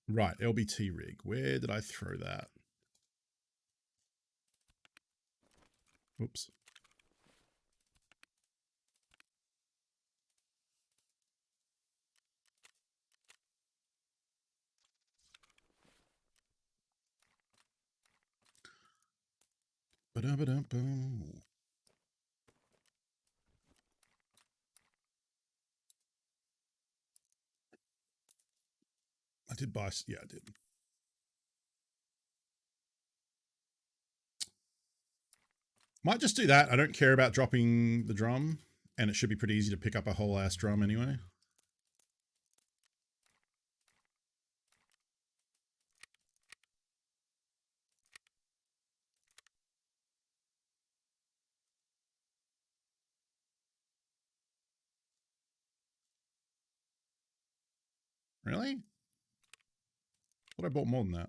LBT rig. Where did I throw that? Oops. Ba-da-ba-da-boom. I did buy, yeah, I did. Might just do that. I don't care about dropping the drum, and it should be pretty easy to pick up a whole ass drum anyway. Really? Thought I bought more than that.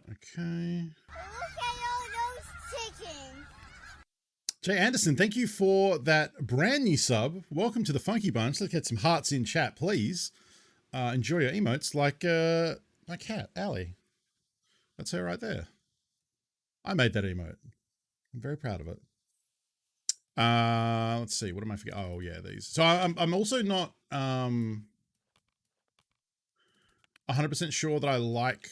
Okay. Look at all those chickens. Jay Anderson, thank you for that brand new sub. Welcome to the Funky Bunch. Let's get some hearts in chat, please. Enjoy your emotes like my cat, Allie. That's her right there. I made that emote. I'm very proud of it. Let's see. What am I forgetting? Oh yeah, these. So I'm also not 100% sure that I like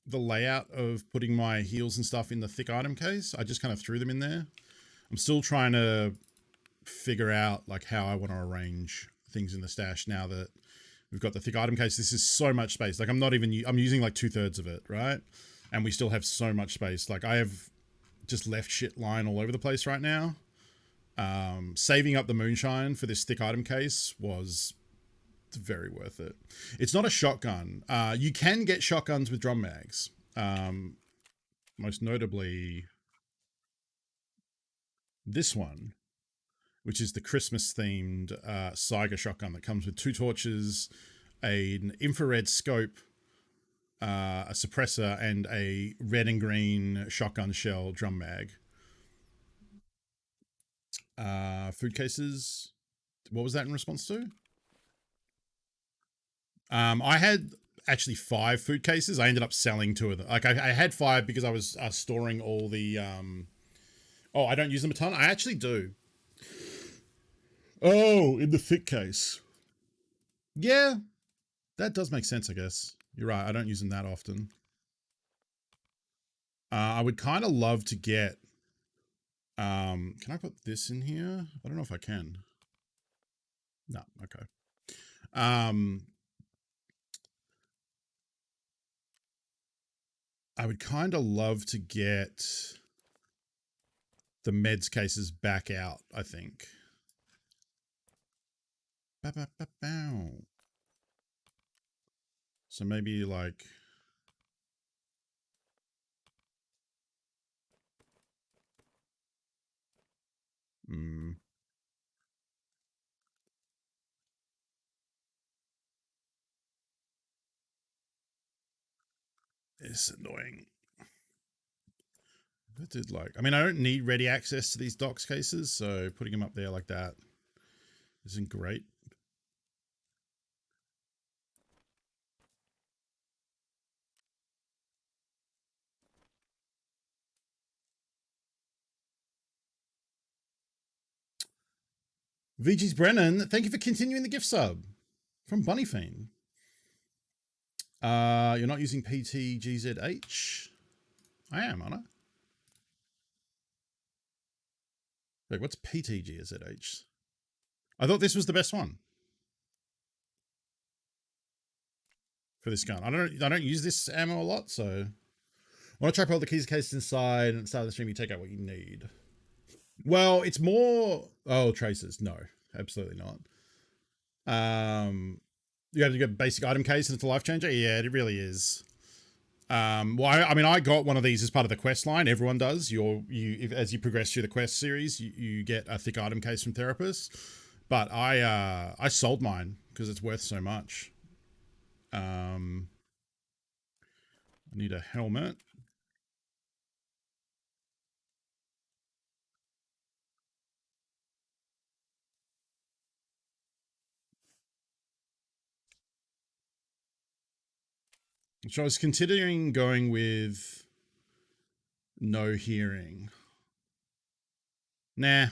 the layout of putting my heals and stuff in the thick item case. I just kind of threw them in there. I'm still trying to figure out like how I want to arrange things in the stash now that we've got the thick item case. This is so much space. Like I'm using like 2/3 of it, right? And we still have so much space. Like I have just left shit lying all over the place right now. Saving up the moonshine for this thick item case was very worth it. It's not a shotgun. You can get shotguns with drum mags. Most notably this one, which is the Christmas themed Saiga shotgun that comes with 2 torches, an infrared scope, a suppressor, and a red and green shotgun shell drum mag. Food cases. What was that in response to? I had actually 5 food cases. I ended up selling 2 of them. Like I had 5 because I was storing all the. Oh, I don't use them a ton. I actually do. Oh, in the thick case. Yeah, that does make sense, I guess. You're right. I don't use them that often. I would kind of love to get. Can I put this in here? I don't know if I can. No, okay. I would kind of love to get the meds cases back out, I think. Ba-ba-ba-bow. So maybe like... It's annoying. That did like... I mean, I don't need ready access to these docs cases, so putting them up there like that isn't great. VG's Brennan, thank you for continuing the gift sub from Bunny Fiend. You're not using PTGZH? I am, aren't I? Wait, what's PTGZH? I thought this was the best one for this gun. I don't use this ammo a lot, so when I try to put all the keys case inside and start the stream, you take out what you need. Well, it's more... Oh, traces. No, absolutely not. You have to get basic item case and it's a life changer. Yeah, it really is. Well, I mean, I got one of these as part of the quest line. Everyone does. As you progress through the quest series, you get a thick item case from therapists. But I sold mine because it's worth so much. I need a helmet. So I was considering going with no hearing. Nah.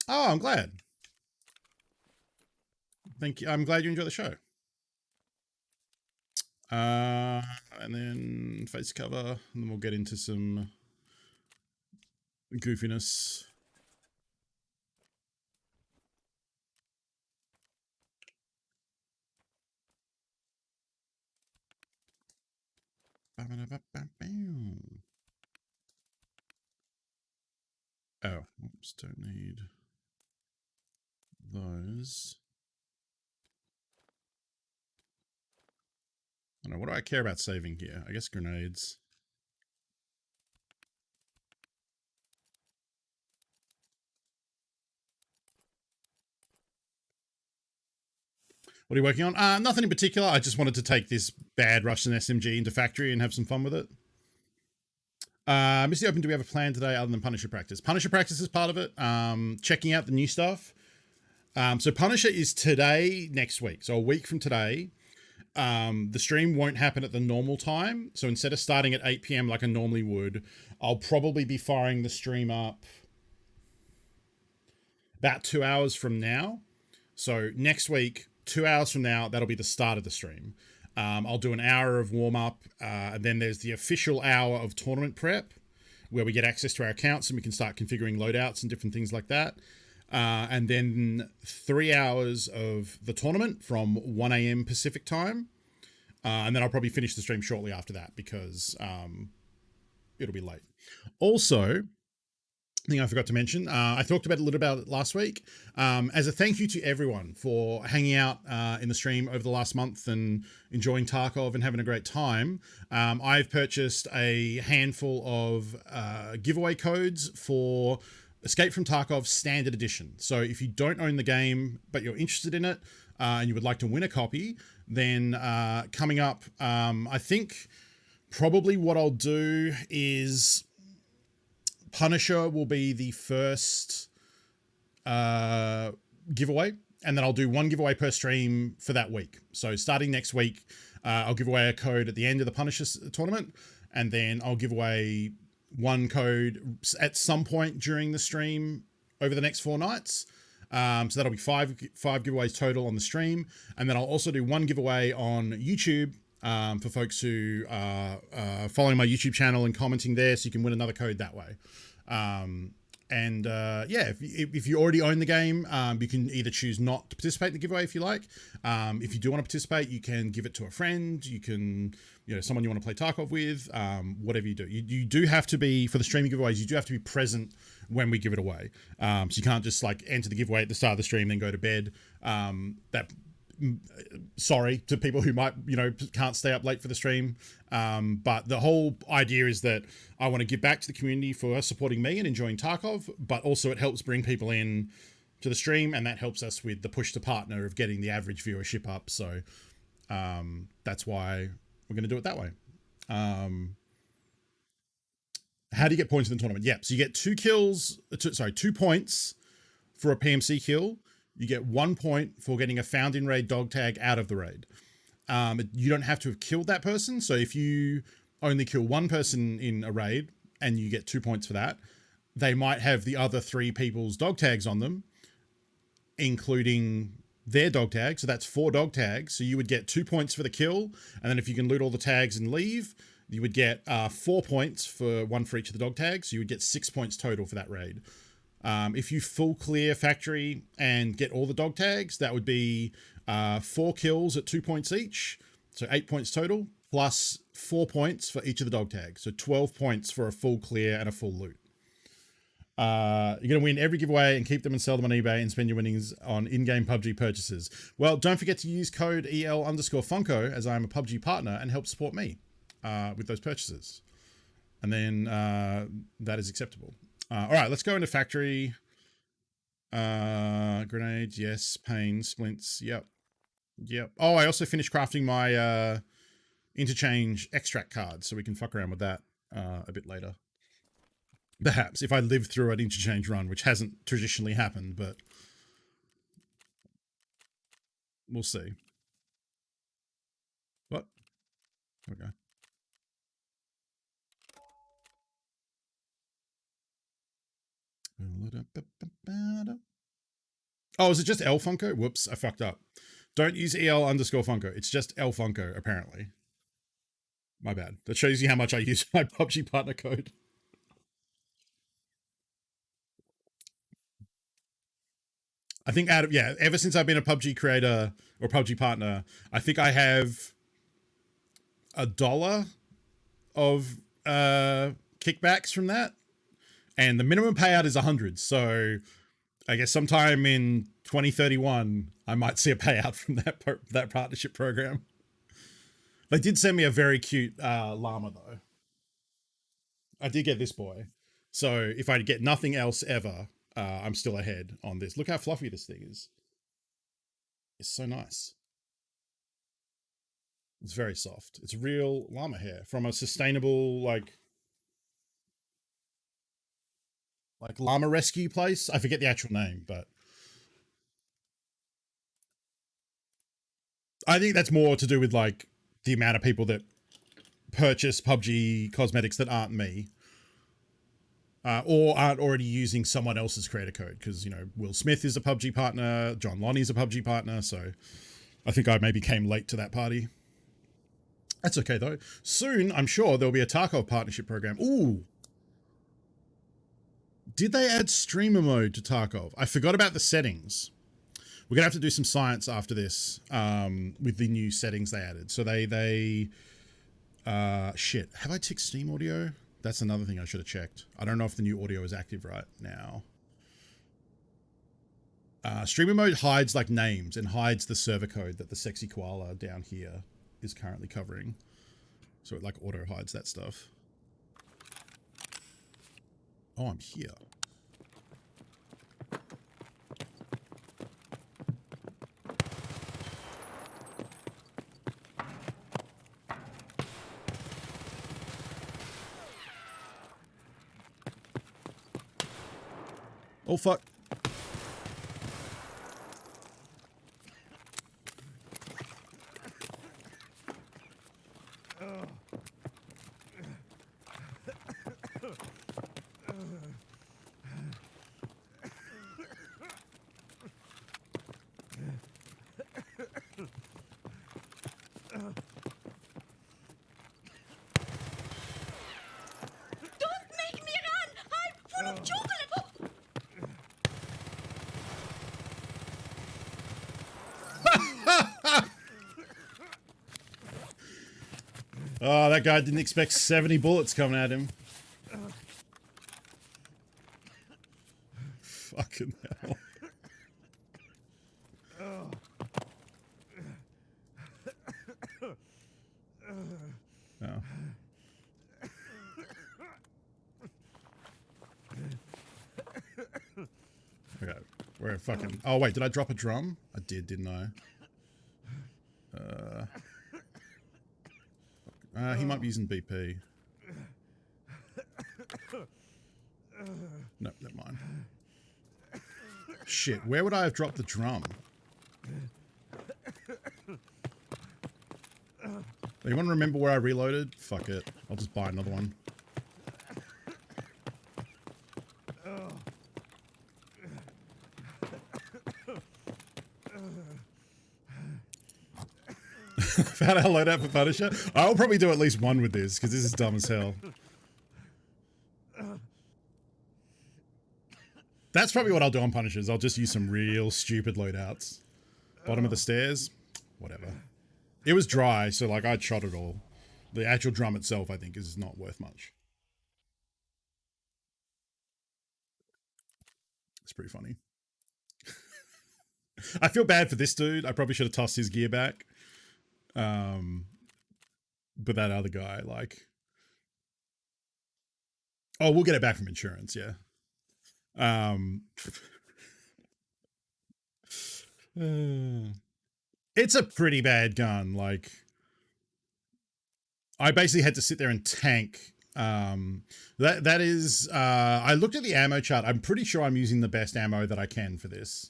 Oh, I'm glad. Thank you. I'm glad you enjoy the show. And then face cover, and then we'll get into some goofiness. Oh, oops, don't need those. I don't know, what do I care about saving here? I guess grenades. What are you working on? Nothing in particular. I just wanted to take this bad Russian SMG into factory and have some fun with it. Misty Open, do we have a plan today other than Punisher practice? Punisher practice is part of it. Checking out the new stuff. So Punisher is today, next week. So a week from today. The stream won't happen at the normal time. So instead of starting at 8 PM like I normally would, I'll probably be firing the stream up about 2 hours from now. So next week, 2 hours from now, that'll be the start of the stream. I'll do an hour of warm-up, and then there's the official hour of tournament prep, where we get access to our accounts and we can start configuring loadouts and different things like that. And then 3 hours of the tournament from 1 AM Pacific time. And then I'll probably finish the stream shortly after that because it'll be late. Also, thing I forgot to mention, I talked about a little about it last week. As a thank you to everyone for hanging out in the stream over the last month and enjoying Tarkov and having a great time, I've purchased a handful of giveaway codes for Escape from Tarkov Standard Edition. So if you don't own the game, but you're interested in it and you would like to win a copy, then coming up, I think probably what I'll do is Punisher will be the first giveaway, and then I'll do one giveaway per stream for that week. So starting next week, I'll give away a code at the end of the Punisher tournament, and then I'll give away one code at some point during the stream over the next 4 nights. So that'll be five giveaways total on the stream. And then I'll also do one giveaway on YouTube for folks who are following my YouTube channel and commenting there, so you can win another code that way. And yeah, if you already own the game, you can either choose not to participate in the giveaway if you like. If you do want to participate, you can give it to a friend. You can, someone you want to play Tarkov with, whatever you do. You do have to be, for the streaming giveaways, you do have to be present when we give it away. So you can't just like enter the giveaway at the start of the stream, then go to bed. Sorry to people who might, can't stay up late for the stream. But the whole idea is that I want to give back to the community for supporting me and enjoying Tarkov, but also it helps bring people in to the stream, and that helps us with the push to partner of getting the average viewership up. So that's why we're going to do it that way. How do you get points in the tournament? Yeah, so you get 2 points for a PMC kill. You get 1 point for getting a found in raid dog tag out of the raid. You don't have to have killed that person. So if you only kill one person in a raid and you get 2 points for that, they might have the other 3 people's dog tags on them, including their dog tag. So that's 4 dog tags. So you would get 2 points for the kill. And then if you can loot all the tags and leave, you would get 4 points for one for each of the dog tags. So you would get 6 points total for that raid. If you full clear factory and get all the dog tags, that would be 4 kills at 2 points each. So 8 points total, plus 4 points for each of the dog tags. So 12 points for a full clear and a full loot. You're going to win every giveaway and keep them and sell them on eBay and spend your winnings on in-game PUBG purchases. Well, don't forget to use code EL_Funko as I am a PUBG partner and help support me with those purchases. And then that is acceptable. All right, let's go into factory. Grenades, yes. Pain, splints, yep. Oh, I also finished crafting my interchange extract card, so we can fuck around with that a bit later. Perhaps, if I live through an interchange run, which hasn't traditionally happened, but we'll see. What? Okay. Oh, is it just L Funko? Whoops, I fucked up. Don't use EL_Funko. It's just L Funko, apparently. My bad. That shows you how much I use my PUBG partner code. I think ever since I've been a PUBG creator or PUBG partner, I think I have $1 of kickbacks from that. And the minimum payout is 100. So I guess sometime in 2031, I might see a payout from that partnership program. They did send me a very cute llama, though. I did get this boy. So if I get nothing else ever, I'm still ahead on this. Look how fluffy this thing is. It's so nice. It's very soft. It's real llama hair from a sustainable, like llama rescue place. I forget the actual name, but I think that's more to do with like the amount of people that purchase PUBG cosmetics that aren't me. Or aren't already using someone else's creator code. Because, Will Smith is a PUBG partner. John Lonnie's a PUBG partner. So I think I maybe came late to that party. That's okay, though. Soon, I'm sure there'll be a Tarkov partnership program. Ooh. Did they add streamer mode to Tarkov? I forgot about the settings. We're going to have to do some science after this with the new settings they added. So shit. Have I ticked Steam audio? That's another thing I should have checked. I don't know if the new audio is active right now. Streamer mode hides like names and hides the server code that the sexy koala down here is currently covering. So it like auto hides that stuff. Oh, I'm here. Oh, fuck. Don't make me run! I'm full of chocolate! Oh, that guy didn't expect 70 bullets coming at him. Fucking hell. Oh. Okay, we're fucking... Oh, wait, did I drop a drum? I did, didn't I? He might be using BP. No, never mind. Shit, where would I have dropped the drum? Anyone remember where I reloaded? Fuck it. I'll just buy another one. Found our loadout for Punisher. I'll probably do at least one with this, because this is dumb as hell. That's probably what I'll do on Punishers. I'll just use some real stupid loadouts. Bottom of the stairs. Whatever. It was dry, so like I'd shot it all. The actual drum itself, I think, is not worth much. It's pretty funny. I feel bad for this dude. I probably should have tossed his gear back. But that other guy, like... Oh, we'll get it back from insurance, yeah. It's a pretty bad gun. Like, I basically had to sit there and tank. That is, I looked at the ammo chart. I'm pretty sure I'm using the best ammo that I can for this.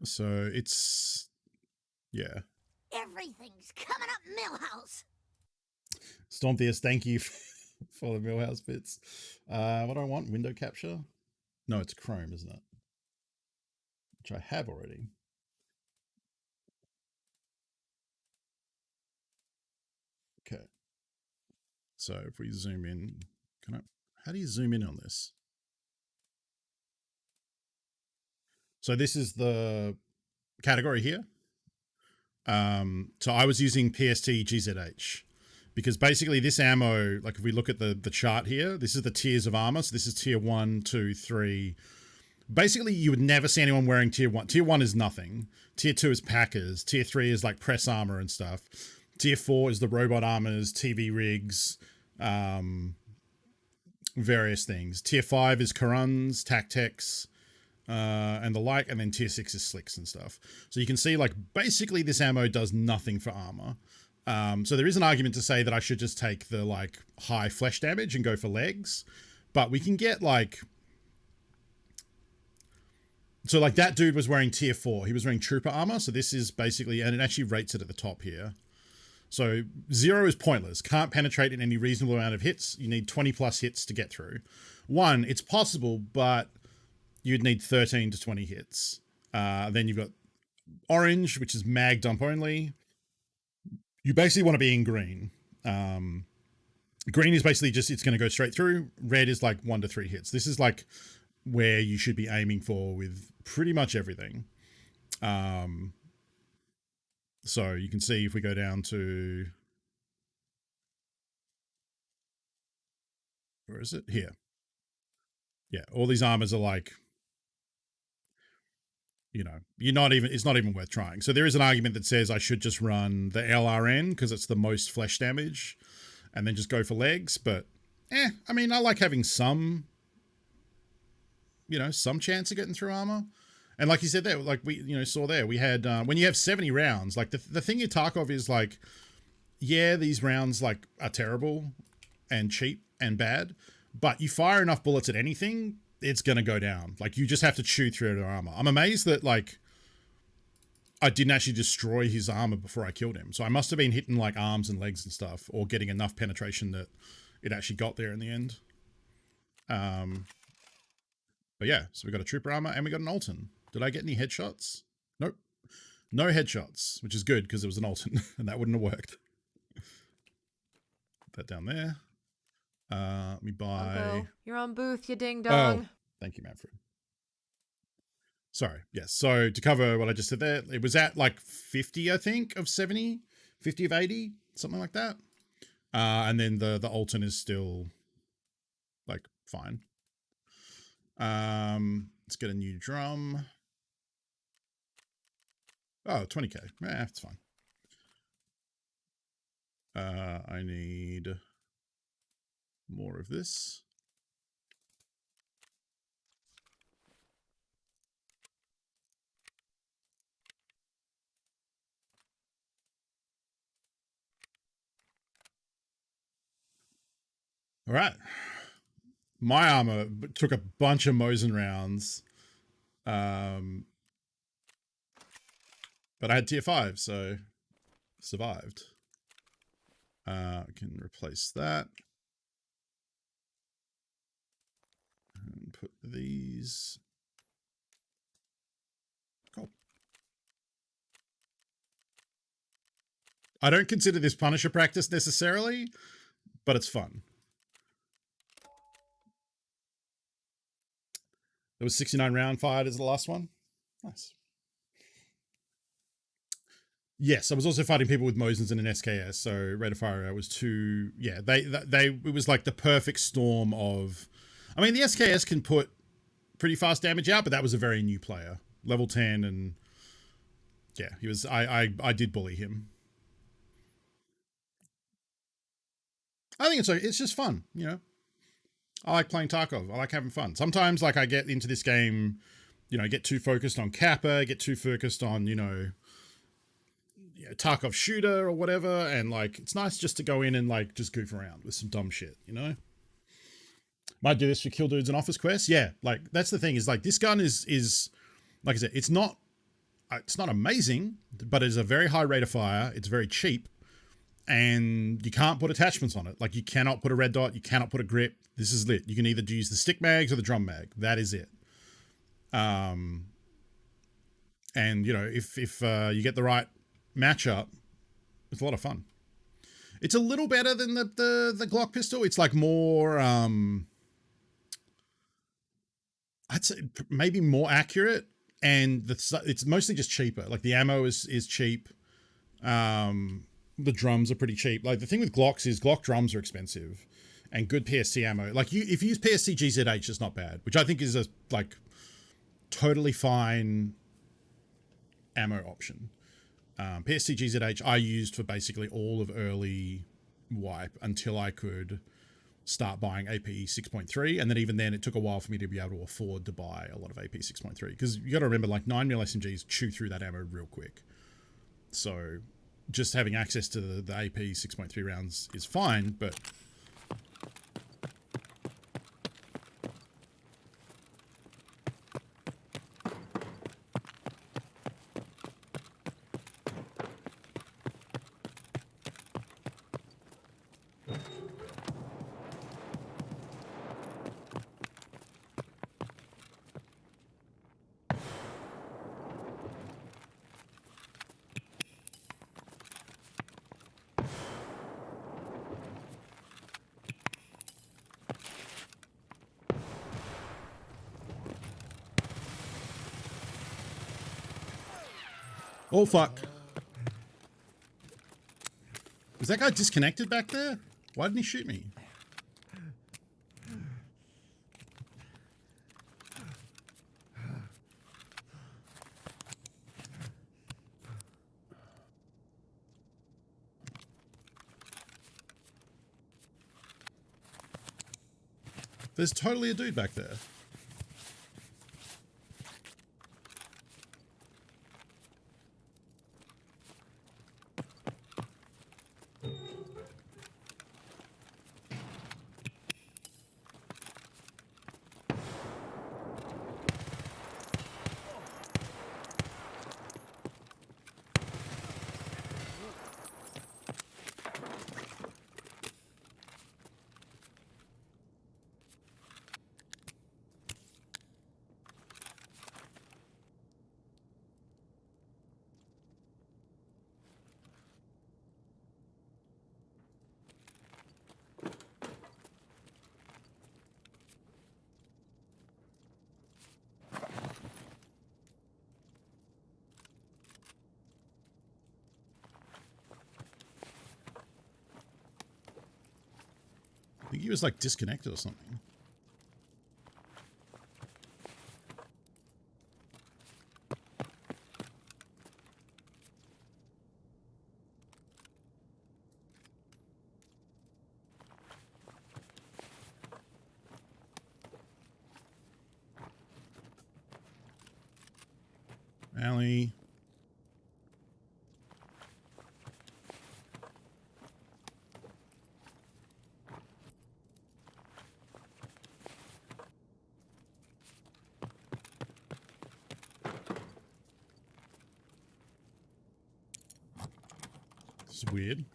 So it's, yeah. Everything's coming up Millhouse. Stomphius, thank you for the Millhouse bits. What do I want? Window capture? No, it's Chrome, isn't it? Which I have already. Okay. So if we zoom in, how do you zoom in on this? So this is the category here. So I was using PST GZH because basically this ammo, like if we look at the chart here, this is the tiers of armor. So this is tier 1, 2, 3. Basically, you would never see anyone wearing tier 1. Tier 1 is nothing. Tier 2 is packers. Tier 3 is like press armor and stuff. Tier 4 is the robot armors, TV rigs, various things. Tier 5 is Karuns, Tactecs, and the like, and then tier 6 is slicks and stuff. So you can see, like, basically this ammo does nothing for armor. So there is an argument to say that I should just take the, like, high flesh damage and go for legs. But we can get, like... So, like, that dude was wearing tier 4. He was wearing trooper armor. So this is basically... And it actually rates it at the top here. So 0 is pointless. Can't penetrate in any reasonable amount of hits. You need 20 plus hits to get through. 1, it's possible, but you'd need 13 to 20 hits. Then you've got orange, which is mag dump only. You basically want to be in green. Green is basically just, it's going to go straight through. Red is like 1 to 3 hits. This is like where you should be aiming for with pretty much everything. So you can see if we go down to, where is it? Here. Yeah, all these armors are like, you know, it's not even worth trying. So there is an argument that says I should just run the LRN because it's the most flesh damage and then just go for legs. But, I mean, I like having some, some chance of getting through armor. And like you said there, like we, saw there, we had, when you have 70 rounds, like the thing in Tarkov is like, yeah, these rounds like are terrible and cheap and bad, but you fire enough bullets at anything, it's going to go down. Like you just have to chew through their armor. I'm amazed that like I didn't actually destroy his armor before I killed him. So I must have been hitting like arms and legs and stuff or getting enough penetration that it actually got there in the end. But yeah, so we got a trooper armor and we got an Alton. Did I get any headshots? Nope. No headshots, which is good because it was an Alton and that wouldn't have worked. Put that down there. Let me buy... Uncle, you're on booth, you ding dong. Oh, thank you, Manfred. Sorry. Yes. So to cover what I just said there, it was at like 50, I think, of 70, 50 of 80, something like that. And then the Alton is still like fine. Let's get a new drum. Oh, 20k. Yeah, it's fine. I need more of this. All right. My armor took a bunch of Mosin rounds. But I had tier 5, so survived. I can replace that. And put these. Cool. I don't consider this Punisher practice necessarily, but it's fun. There was 69 round fired as the last one. Nice. Yes, I was also fighting people with Mosins and an SKS, so rate of fire was too. Yeah, they it was like the perfect storm of. I mean, the SKS can put pretty fast damage out, but that was a very new player, level 10, and yeah, he was. I did bully him. I think it's just fun, you know. I like playing Tarkov. I like having fun. Sometimes, like, I get into this game, you know, get too focused on Kappa, get too focused on, you know, Tarkov shooter or whatever, and, like, it's nice just to go in and, like, just goof around with some dumb shit, you know? Might do this for kill dudes and office quests. Yeah, like, that's the thing, is, like, this gun is like I said, it's not amazing, but it's a very high rate of fire. It's very cheap. And you can't put attachments on it. Like, you cannot put a red dot. You cannot put a grip. This is lit. You can either use the stick mags or the drum mag. That is it. And, you know, if you get the right matchup, it's a lot of fun. It's a little better than the Glock pistol. It's like more, I'd say maybe more accurate. And it's mostly just cheaper. Like, the ammo is cheap. The drums are pretty cheap. Like, the thing with Glocks is Glock drums are expensive, and good PSC ammo. Like, if you use PSC GZH, it's not bad, which I think is a like totally fine ammo option. PSC GZH I used for basically all of early wipe until I could start buying AP 6.3, and then even then it took a while for me to be able to afford to buy a lot of AP 6.3, because you got to remember, like, 9mm SMGs chew through that ammo real quick. So just having access to the AP 6.3 rounds is fine, but oh fuck. Was that guy disconnected back there? Why didn't he shoot me? There's totally a dude back there. think he was like disconnected or something. Alley. This is weird.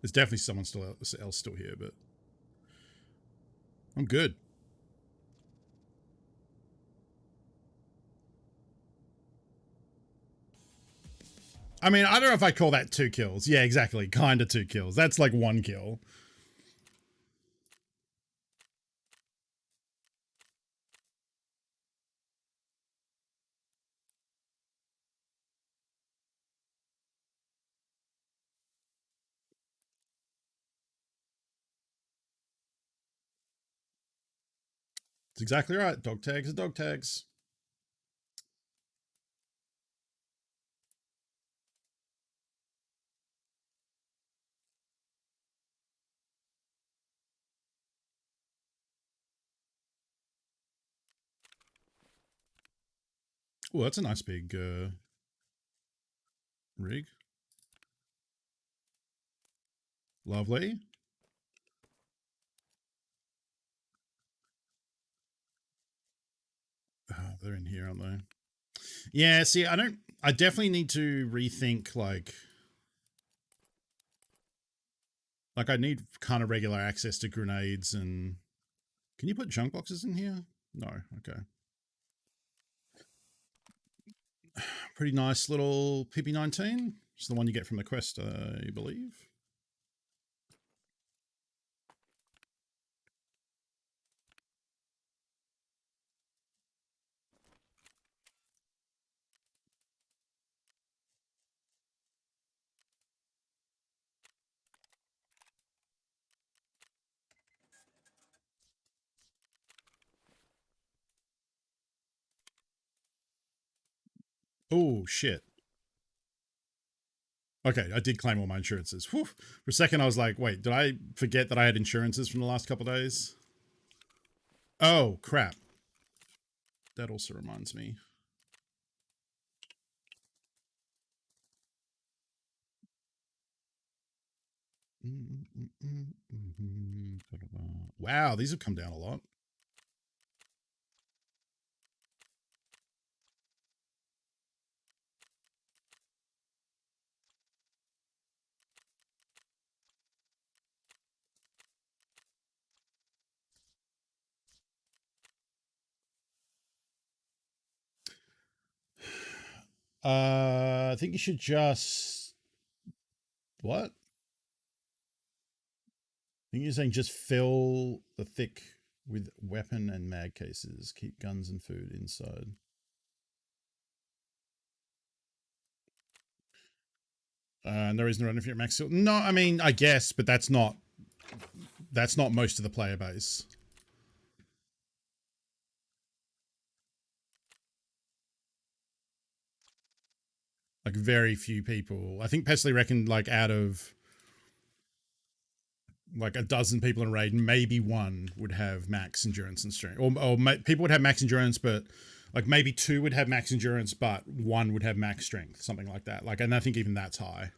There's definitely someone else still here, but I'm good. I mean, I don't know if I call that 2 kills. Yeah, exactly. Kind of 2 kills. That's like 1 kill. That's exactly right. Dog tags are dog tags. Oh, that's a nice big rig. Lovely. Oh, they're in here, aren't they? Yeah, see, I definitely need to rethink, like I need kind of regular access to grenades and... Can you put junk boxes in here? No, okay. Pretty nice little PP19. It's the one you get from the quest, I believe. Oh, shit. Okay, I did claim all my insurances. Whew. For a second, I was like, wait, did I forget that I had insurances from the last couple of days? Oh, crap. That also reminds me. Wow, these have come down a lot. I think you should just... What? I think you're saying just fill the thick with weapon and mag cases. Keep guns and food inside. And there isn't a run if you're max. No, I mean, I guess, but that's not most of the player base. Like very few people. I think Pesley reckoned like out of like a dozen people in a raid, maybe one would have max endurance and strength, or people would have max endurance, but like maybe 2 would have max endurance, but 1 would have max strength, something like that. Like, and I think even that's high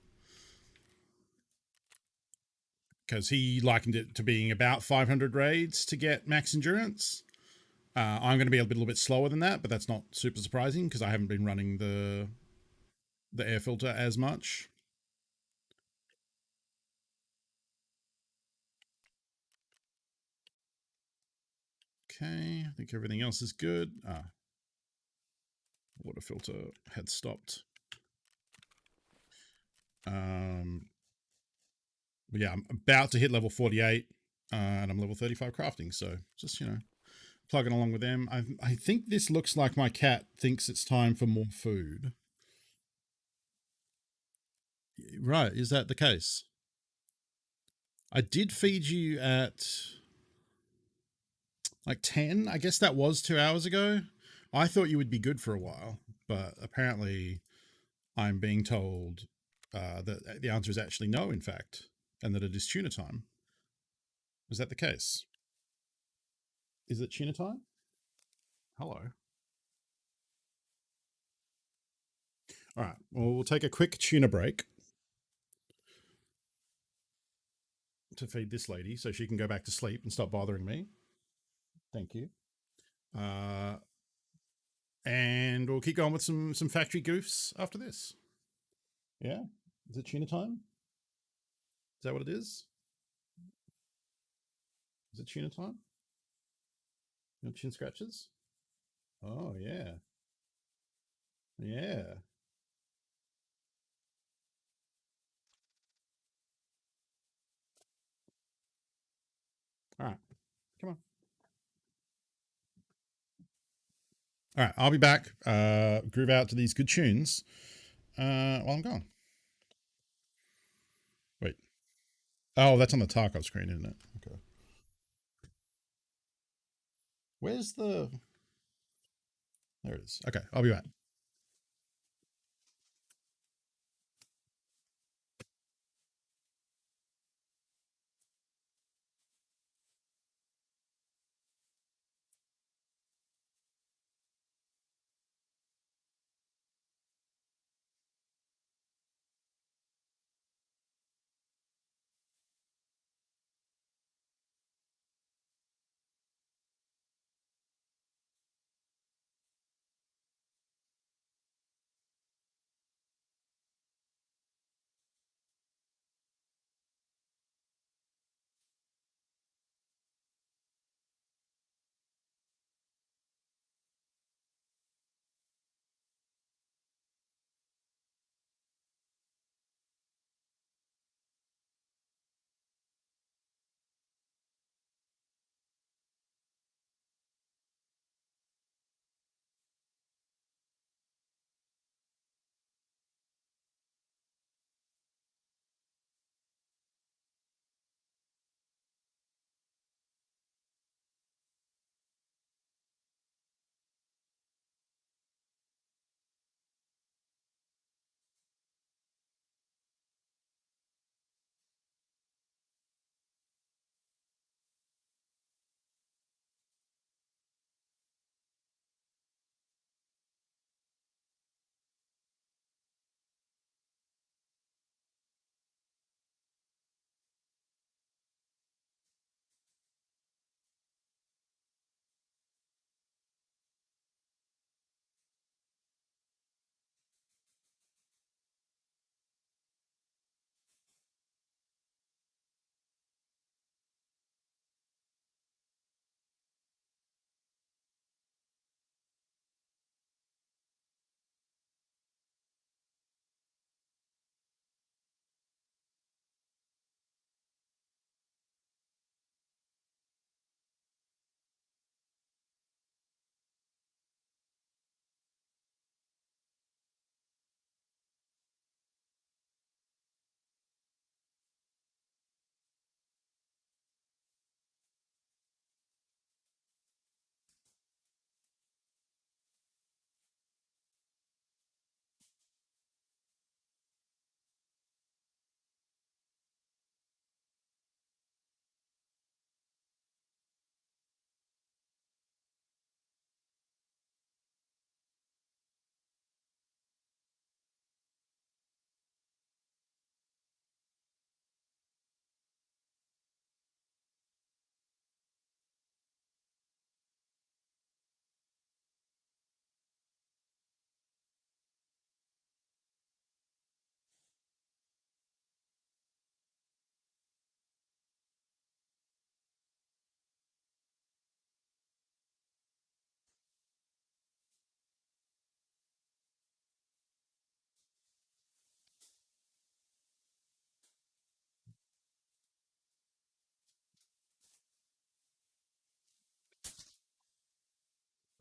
because he likened it to being about 500 raids to get max endurance. I'm going to be a little bit slower than that, but that's not super surprising because I haven't been running the air filter as much. Okay, I think everything else is good. Water filter had stopped. Yeah, I'm about to hit level 48, and I'm level 35 crafting, so just, you know, plugging along with them. I think this looks like my cat thinks it's time for more food. Right, is that the case? I did feed you at like 10. I guess that was 2 hours ago. I thought you would be good for a while, but apparently I'm being told that the answer is actually no, in fact, and that it is tuna time. Is that the case? Is it tuna time? Hello. All right. Well, we'll take a quick tuna break to feed this lady so she can go back to sleep and stop bothering me. Thank you. And we'll keep going with some factory goofs after this. Yeah? Is it tuna time? Is that what it is? Is it tuna time? Your chin scratches? Oh, yeah. Yeah. All right. Come on. All right. I'll be back. Groove out to these good tunes while I'm gone. Wait. Oh, that's on the Tarkov screen, isn't it? Okay. Where's the. There it is. Okay. I'll be back.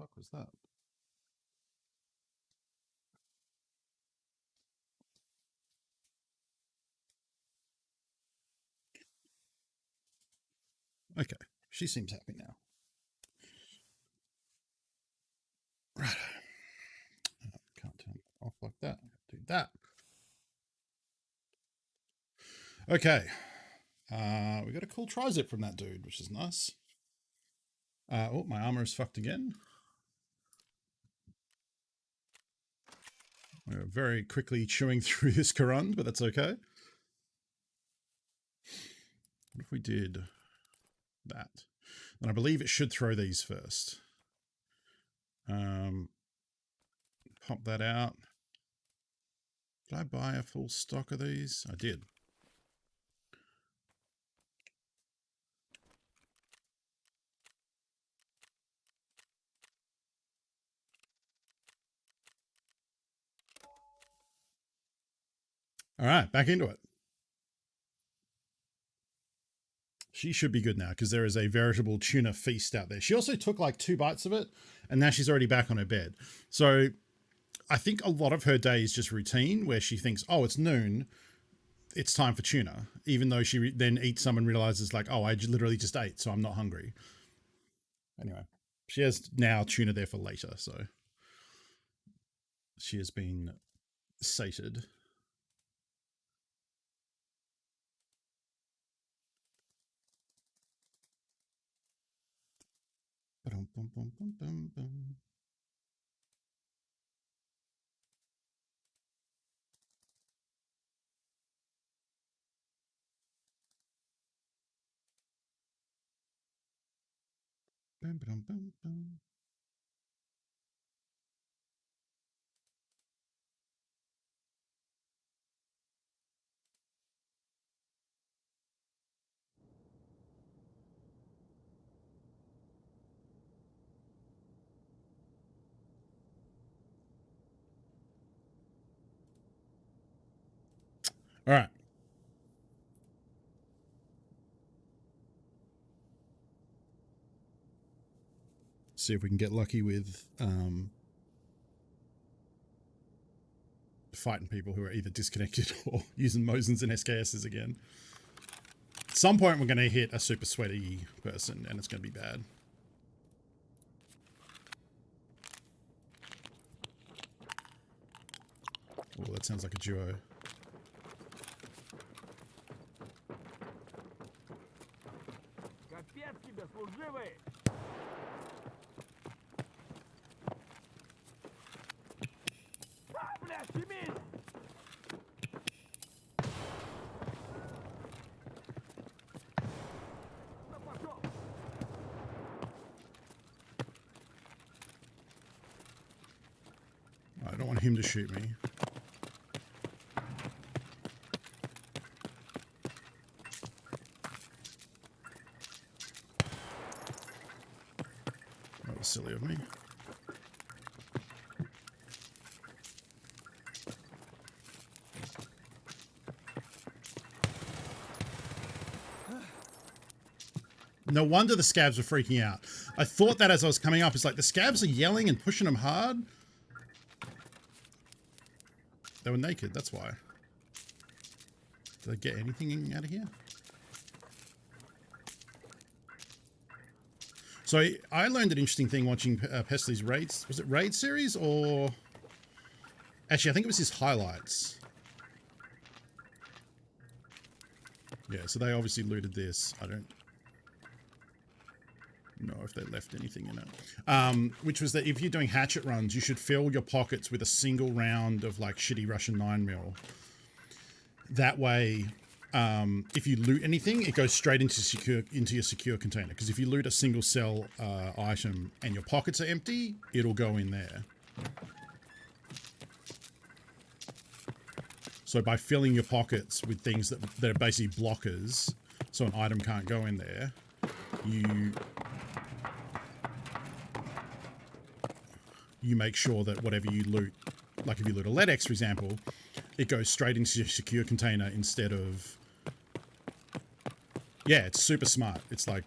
What the fuck was that? Okay, she seems happy now. Right. Can't turn it off like that. Do that. Okay. We got a cool tri-zip from that dude, which is nice. Oh, my armor is fucked again. We're very quickly chewing through this Karund, but that's okay. What if we did that? And I believe it should throw these first. Pop that out. Did I buy a full stock of these? I did. All right, back into it. She should be good now because there is a veritable tuna feast out there. She also took like 2 bites of it and now she's already back on her bed. So I think a lot of her day is just routine where she thinks, oh, it's noon, it's time for tuna, even though she then eats some and realizes like, oh, I literally just ate, so I'm not hungry. Anyway, she has now tuna there for later, so she has been sated. All right. See if we can get lucky with fighting people who are either disconnected or using Mosins and SKSs again. At some point we're going to hit a super sweaty person and it's going to be bad. Oh, that sounds like a duo. I don't want him to shoot me. That was silly of me. No wonder the scabs were freaking out. I thought that as I was coming up. It's like the scabs are yelling and pushing them hard. They were naked, that's why. Did I get anything out of here? So I learned an interesting thing watching Pesley's raids. Was it raid series or... Actually, I think it was his highlights. Yeah, so they obviously looted this. I don't know if they left anything in it. Which was that if you're doing hatchet runs, you should fill your pockets with a single round of like shitty Russian 9mm. That way, if you loot anything, it goes straight into your secure container. Because if you loot a single cell item and your pockets are empty, it'll go in there. So by filling your pockets with things that are basically blockers, so an item can't go in there, you make sure that whatever you loot, like if you loot a LEDX, for example, it goes straight into your secure container instead of... Yeah, it's super smart. It's like...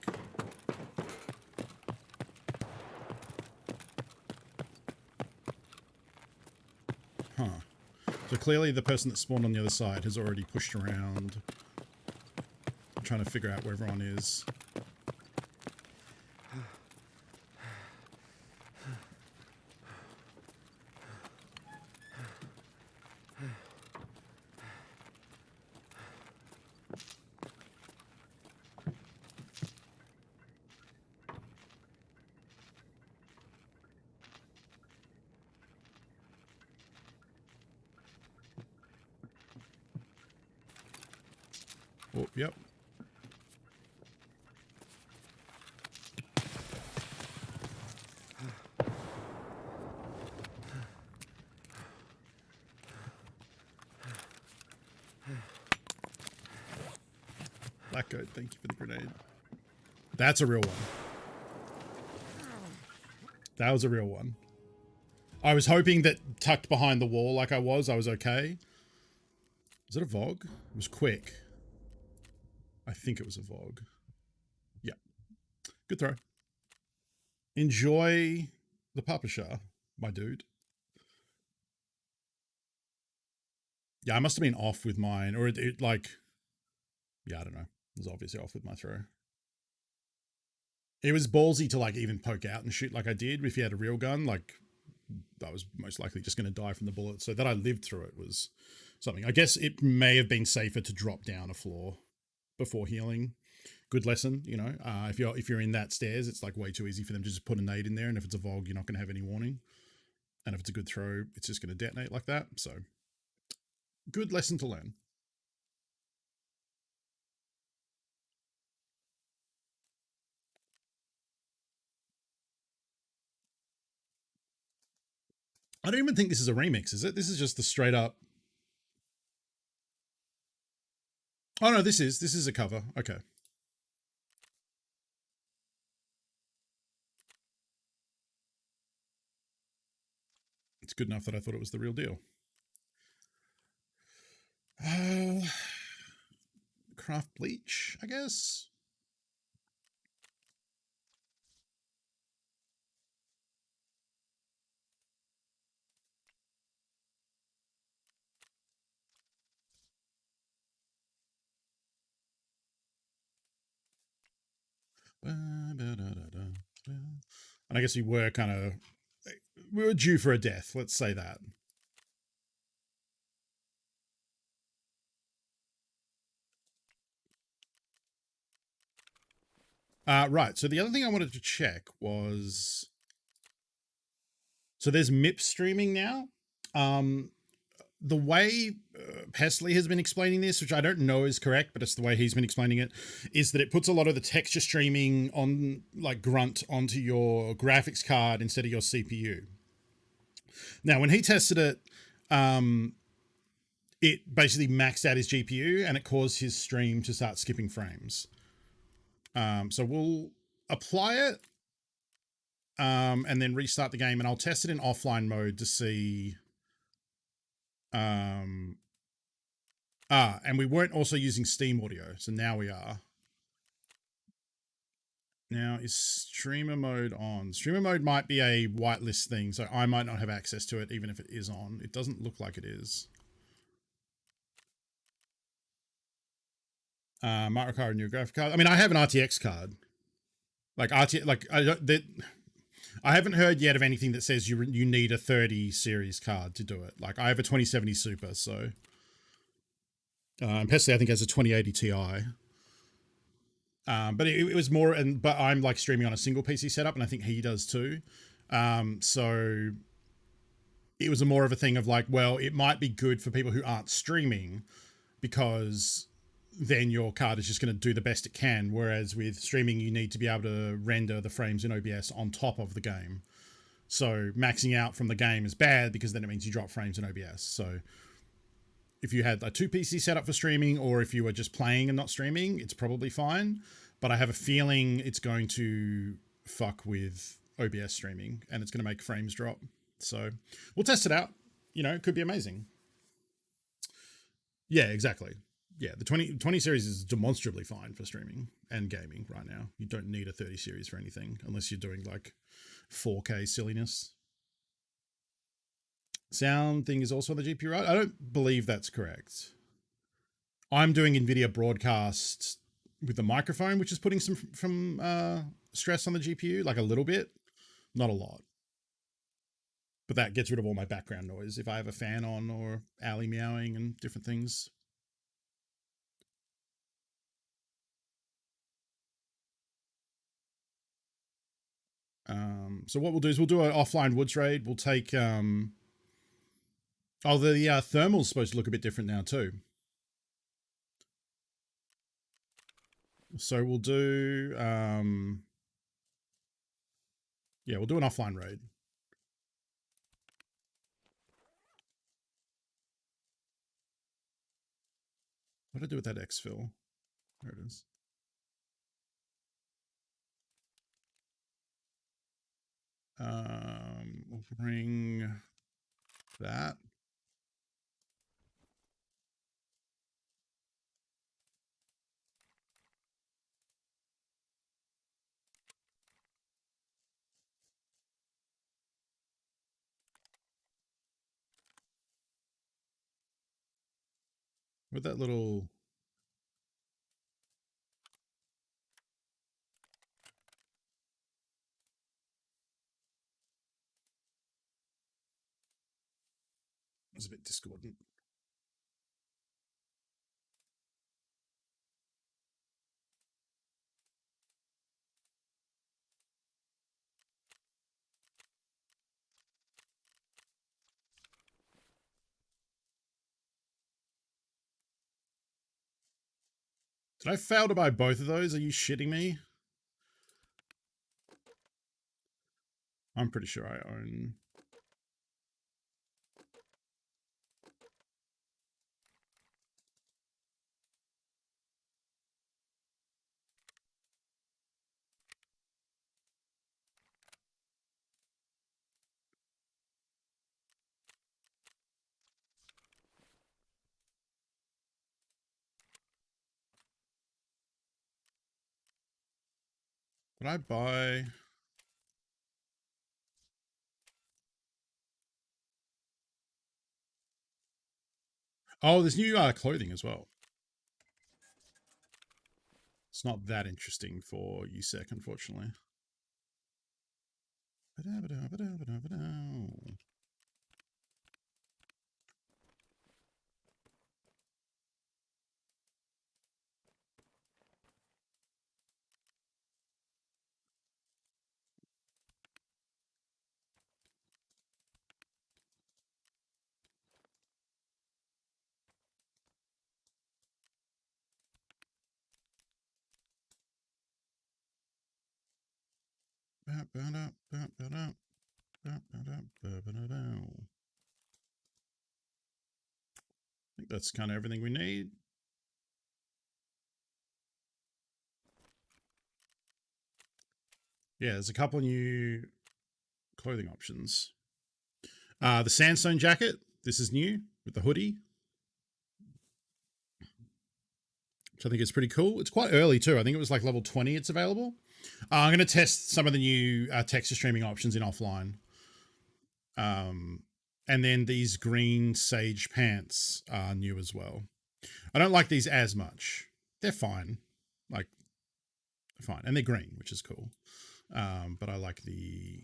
Huh. So clearly the person that spawned on the other side has already pushed around. I'm trying to figure out where everyone is. Oh, yep. Black goat, thank you for the grenade. That's a real one. That was a real one. I was hoping that tucked behind the wall like I was okay. Was it a Vogue? It was quick. I think it was a Vogue. Yeah. Good throw. Enjoy the Papasha, my dude. Yeah, I must have been off with mine. Or it like... Yeah, I don't know. It was obviously off with my throw. It was ballsy to like even poke out and shoot like I did. If you had a real gun, like I was most likely just going to die from the bullet. So that I lived through it was something. I guess it may have been safer to drop down a floor before healing. Good lesson, you know. If you're in that stairs, it's like way too easy for them to just put a nade in there, and if it's a Vogue, you're not going to have any warning. And if it's a good throw, it's just going to detonate like that. So good lesson to learn. I don't even think this is a remix, is it? This is just the straight up... Oh no, this is a cover. Okay. It's good enough that I thought it was the real deal. Craft bleach, I guess. And I guess we were due for a death. Let's say that. Right. So the other thing I wanted to check was, so there's MIP streaming now. The way Pesley has been explaining this, which I don't know is correct, but it's the way he's been explaining it, is that it puts a lot of the texture streaming on like grunt onto your graphics card instead of your CPU. Now, when he tested it, it basically maxed out his GPU and it caused his stream to start skipping frames. So we'll apply it and then restart the game, and I'll test it in offline mode to see... and we weren't also using Steam audio, so now we are. Now, is streamer mode on? Streamer mode might be a whitelist thing, so I might not have access to it even if it is on. It doesn't look like it is. Might require a new graphic card. I mean, I have an RTX card. Like I haven't heard yet of anything that says you need a 30 series card to do it. Like I have a 2070 Super, so Pesley I think has a 2080 Ti. But it was more, but I'm like streaming on a single PC setup, and I think he does too. So it was more of a thing of like, well, it might be good for people who aren't streaming because then your card is just going to do the best it can. Whereas with streaming, you need to be able to render the frames in OBS on top of the game. So maxing out from the game is bad because then it means you drop frames in OBS. So if you had a 2 PC setup for streaming, or if you were just playing and not streaming, it's probably fine. But I have a feeling it's going to fuck with OBS streaming and it's going to make frames drop. So we'll test it out. You know, it could be amazing. Yeah, exactly. Yeah, the 20 series is demonstrably fine for streaming and gaming right now. You don't need a 30 series for anything unless you're doing like 4K silliness. Sound thing is also on the GPU, right? I don't believe that's correct. I'm doing NVIDIA broadcast with the microphone, which is putting some stress on the GPU, like a little bit, not a lot. But that gets rid of all my background noise if I have a fan on or Ally meowing and different things. So what we'll do is we'll do an offline woods raid. We'll take... the thermal's supposed to look a bit different now too. So we'll do, yeah, we'll do an offline raid. What did I do with that exfil? There it is. We'll bring that. With that little... It was a bit discordant. Did I fail to buy both of those? Are you shitting me? I'm pretty sure I own... Did I buy... Oh, there's new clothing as well. It's not that interesting for USEC, unfortunately. I think that's kind of everything we need. Yeah, there's a couple of new clothing options. The sandstone jacket, this is new with the hoodie, which I think is pretty cool. It's quite early too. I think it was like level 20 it's available. I'm going to test some of the new texture streaming options in offline. And then these green sage pants are new as well. I don't like these as much. They're fine. Like, fine. And they're green, which is cool. But I like the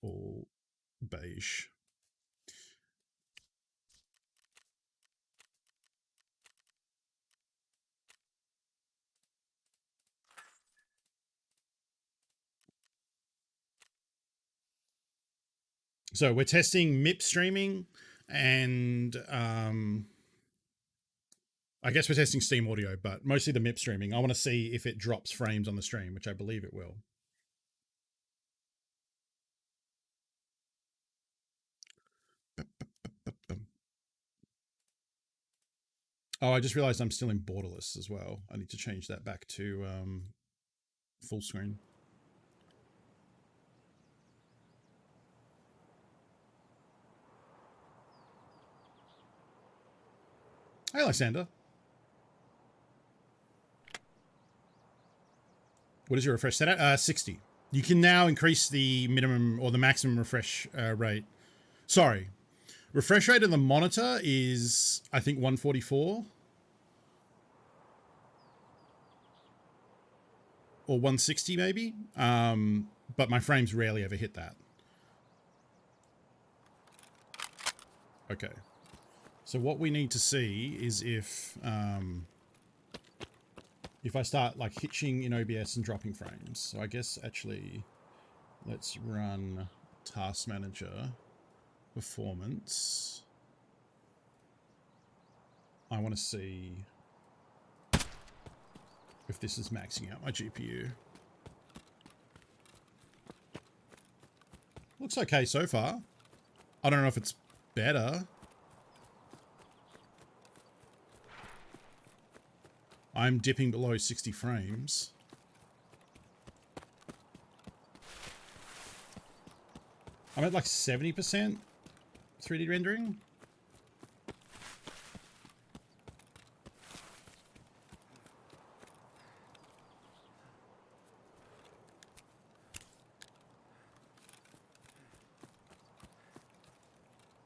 all beige. So we're testing MIP streaming and I guess we're testing Steam audio, but mostly the MIP streaming. I want to see if it drops frames on the stream, which I believe it will. Oh, I just realized I'm still in borderless as well. I need to change that back to full screen. Hey, Lysander. What is your refresh set at? 60. You can now increase the minimum or the maximum refresh rate. Sorry. Refresh rate of the monitor is, I think, 144. Or 160 maybe. But my frames rarely ever hit that. Okay. So what we need to see is if I start like hitching in OBS and dropping frames. So I guess actually let's run Task Manager Performance. I want to see if this is maxing out my GPU. Looks okay so far. I don't know if it's better. I'm dipping below 60 frames. I'm at like 70% 3D rendering.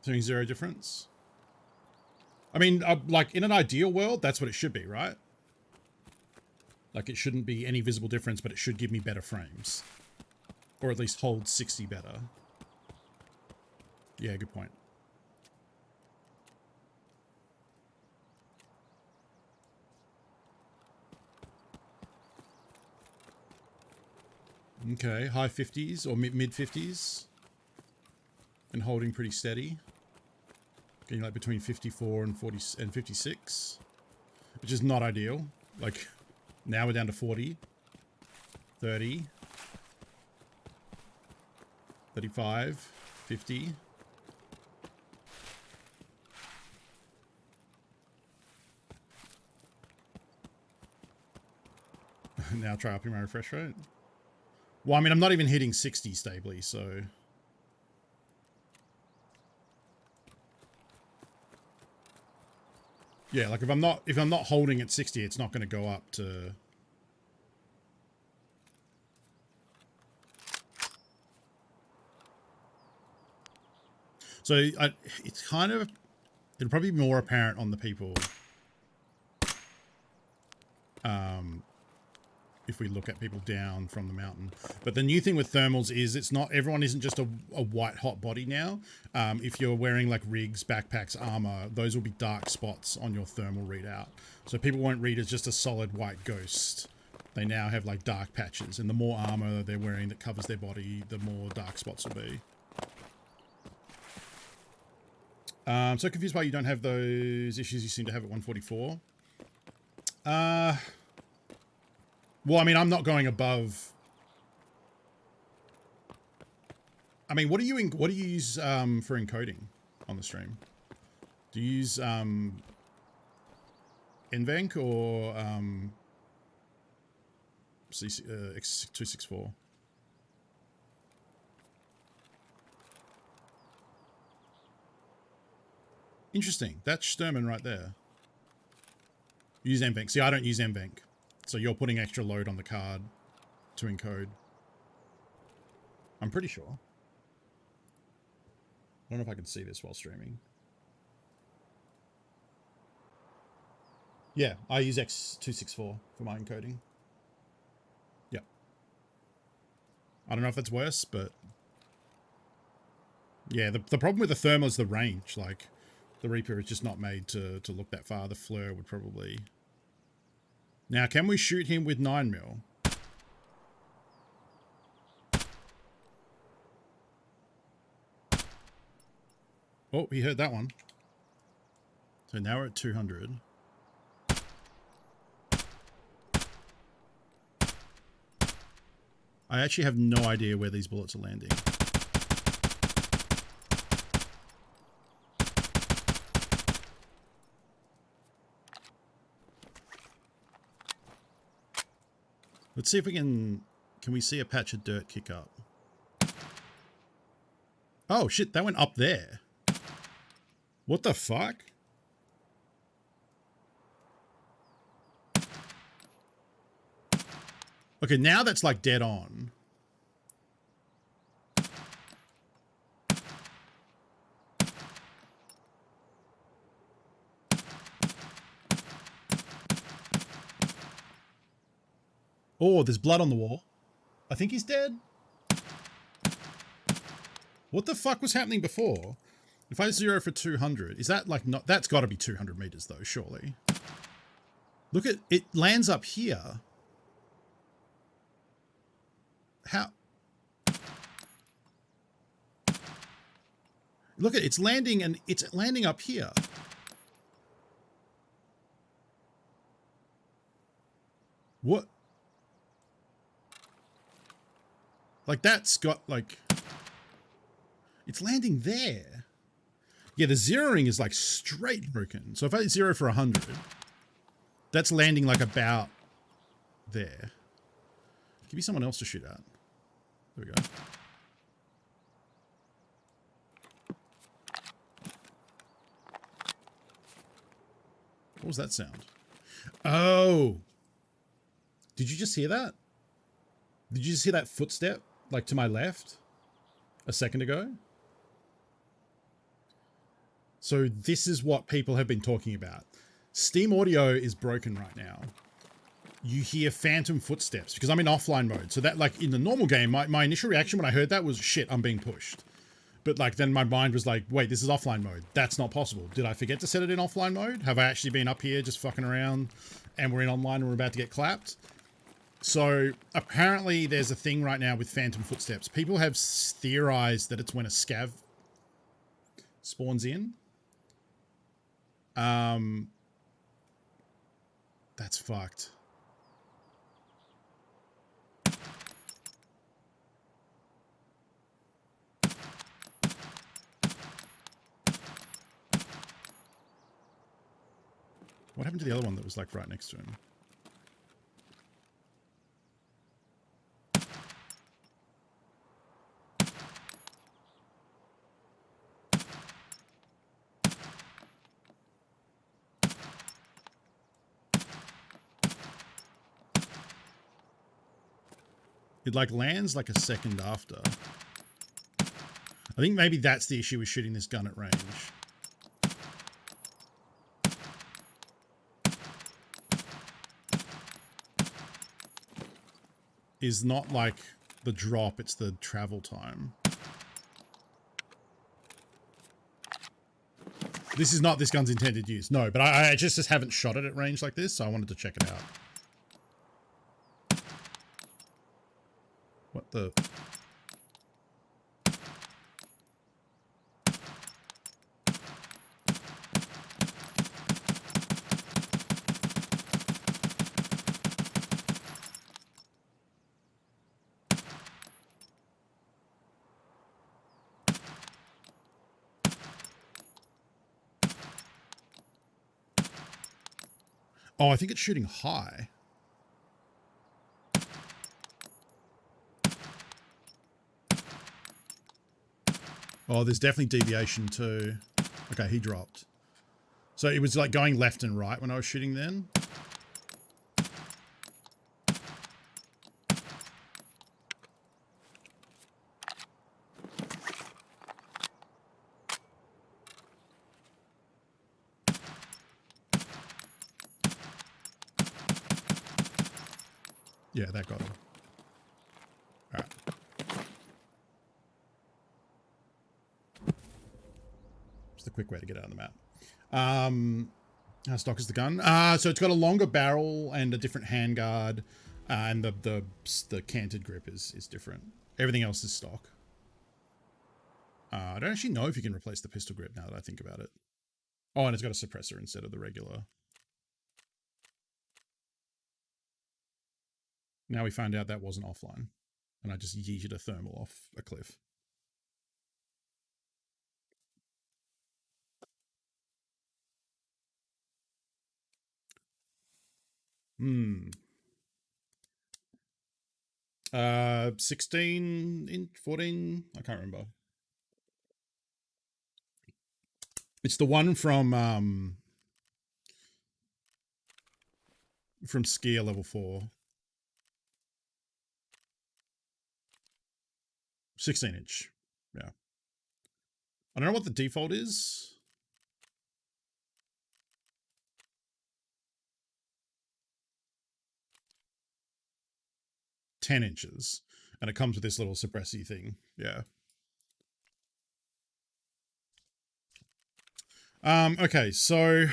Doing zero difference. I mean, like in an ideal world, that's what it should be, right? Like it shouldn't be any visible difference, but it should give me better frames. Or at least hold 60 better. Yeah, good point. Okay, high 50s or mid 50s. And holding pretty steady. Getting like between 54 and 40 and 56. Which is not ideal. Like now we're down to 40. 30. 35. 50. Now try upping my refresh rate. Well, I mean, I'm not even hitting 60 stably, so... Yeah, like if I'm not holding at 60, it's not going to go up to... So it's kind of... It'll probably be more apparent on the people... if we look at people down from the mountain. But the new thing with thermals is it's not, everyone isn't just a white hot body now. If you're wearing like rigs, backpacks, armor, those will be dark spots on your thermal readout. So people won't read as just a solid white ghost. They now have like dark patches, and the more armor they're wearing that covers their body, the more dark spots will be. So confused why you don't have those issues you seem to have at 144. Well, I mean, I'm not going above. I mean, what do you use for encoding on the stream? Do you use NVENC or X264? Interesting. That's Sturman right there. Use NVENC. See, I don't use NVENC. So you're putting extra load on the card to encode. I'm pretty sure. I don't know if I can see this while streaming. Yeah, I use X264 for my encoding. Yeah. I don't know if that's worse, but... Yeah, the problem with the thermal is the range. Like, the Reaper is just not made to look that far. The Fleur would probably... Now, can we shoot him with 9mm? Oh, he heard that one. So now we're at 200. I actually have no idea where these bullets are landing. Let's see if we can we see a patch of dirt kick up? Oh shit, that went up there. What the fuck? Okay, now that's like dead on. Oh, there's blood on the wall. I think he's dead. What the fuck was happening before? If I zero for 200, is that like not... That's got to be 200 meters though, surely. Look at... It lands up here. How... Look at... It's landing and it's landing up here. What? Like, that's got, like... It's landing there. Yeah, the zeroing is, like, straight broken. So if I zero for 100, that's landing, like, about there. Give me someone else to shoot at. There we go. What was that sound? Oh! Did you just hear that? Did you just hear that footstep, like, to my left a second ago? So this is what people have been talking about. Steam audio is broken right now. You hear phantom footsteps because I'm in offline mode. So that, like, in the normal game, my initial reaction when I heard that was, shit, I'm being pushed. But, like, then my mind was like, wait, this is offline mode. That's not possible. Did I forget to set it in offline mode? Have I actually been up here just fucking around and we're in online and we're about to get clapped? So apparently there's a thing right now with phantom footsteps. People have theorized that it's when a scav spawns in. That's fucked. What happened to the other one that was, like, right next to him? It, like, lands, like, a second after. I think maybe that's the issue with shooting this gun at range. Is not, like, the drop, it's the travel time. This is not this gun's intended use. No, but I just haven't shot it at range like this, so I wanted to check it out. What the... Oh, I think it's shooting high. Oh, there's definitely deviation too. Okay, he dropped. So it was like going left and right when I was shooting then. Yeah, that got him. All right. Just a quick way to get out of the map. How stock is the gun? So it's got a longer barrel and a different handguard, and the canted grip is different. Everything else is stock. I don't actually know if you can replace the pistol grip now that I think about it. Oh, and it's got a suppressor instead of the regular. Now we find out that wasn't offline, and I just yeeted a thermal off a cliff. Hmm. 16 in 14. I can't remember. It's the one from skier level 4. 16-inch. Yeah. I don't know what the default is. $10, and it comes with this little suppressy thing. Yeah. Okay, so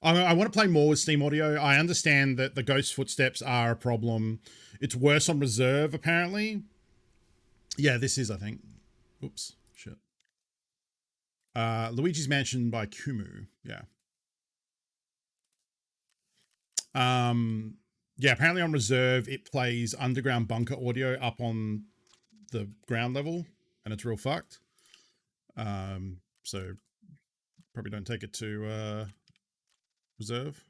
I want to play more with Steam Audio. I understand that the ghost footsteps are a problem. It's worse on reserve, apparently. Yeah, this is, I think. Oops, shit. Luigi's Mansion by Kumu. Yeah. Yeah, apparently on reserve, it plays underground bunker audio up on the ground level, and it's real fucked. So probably don't take it to reserve.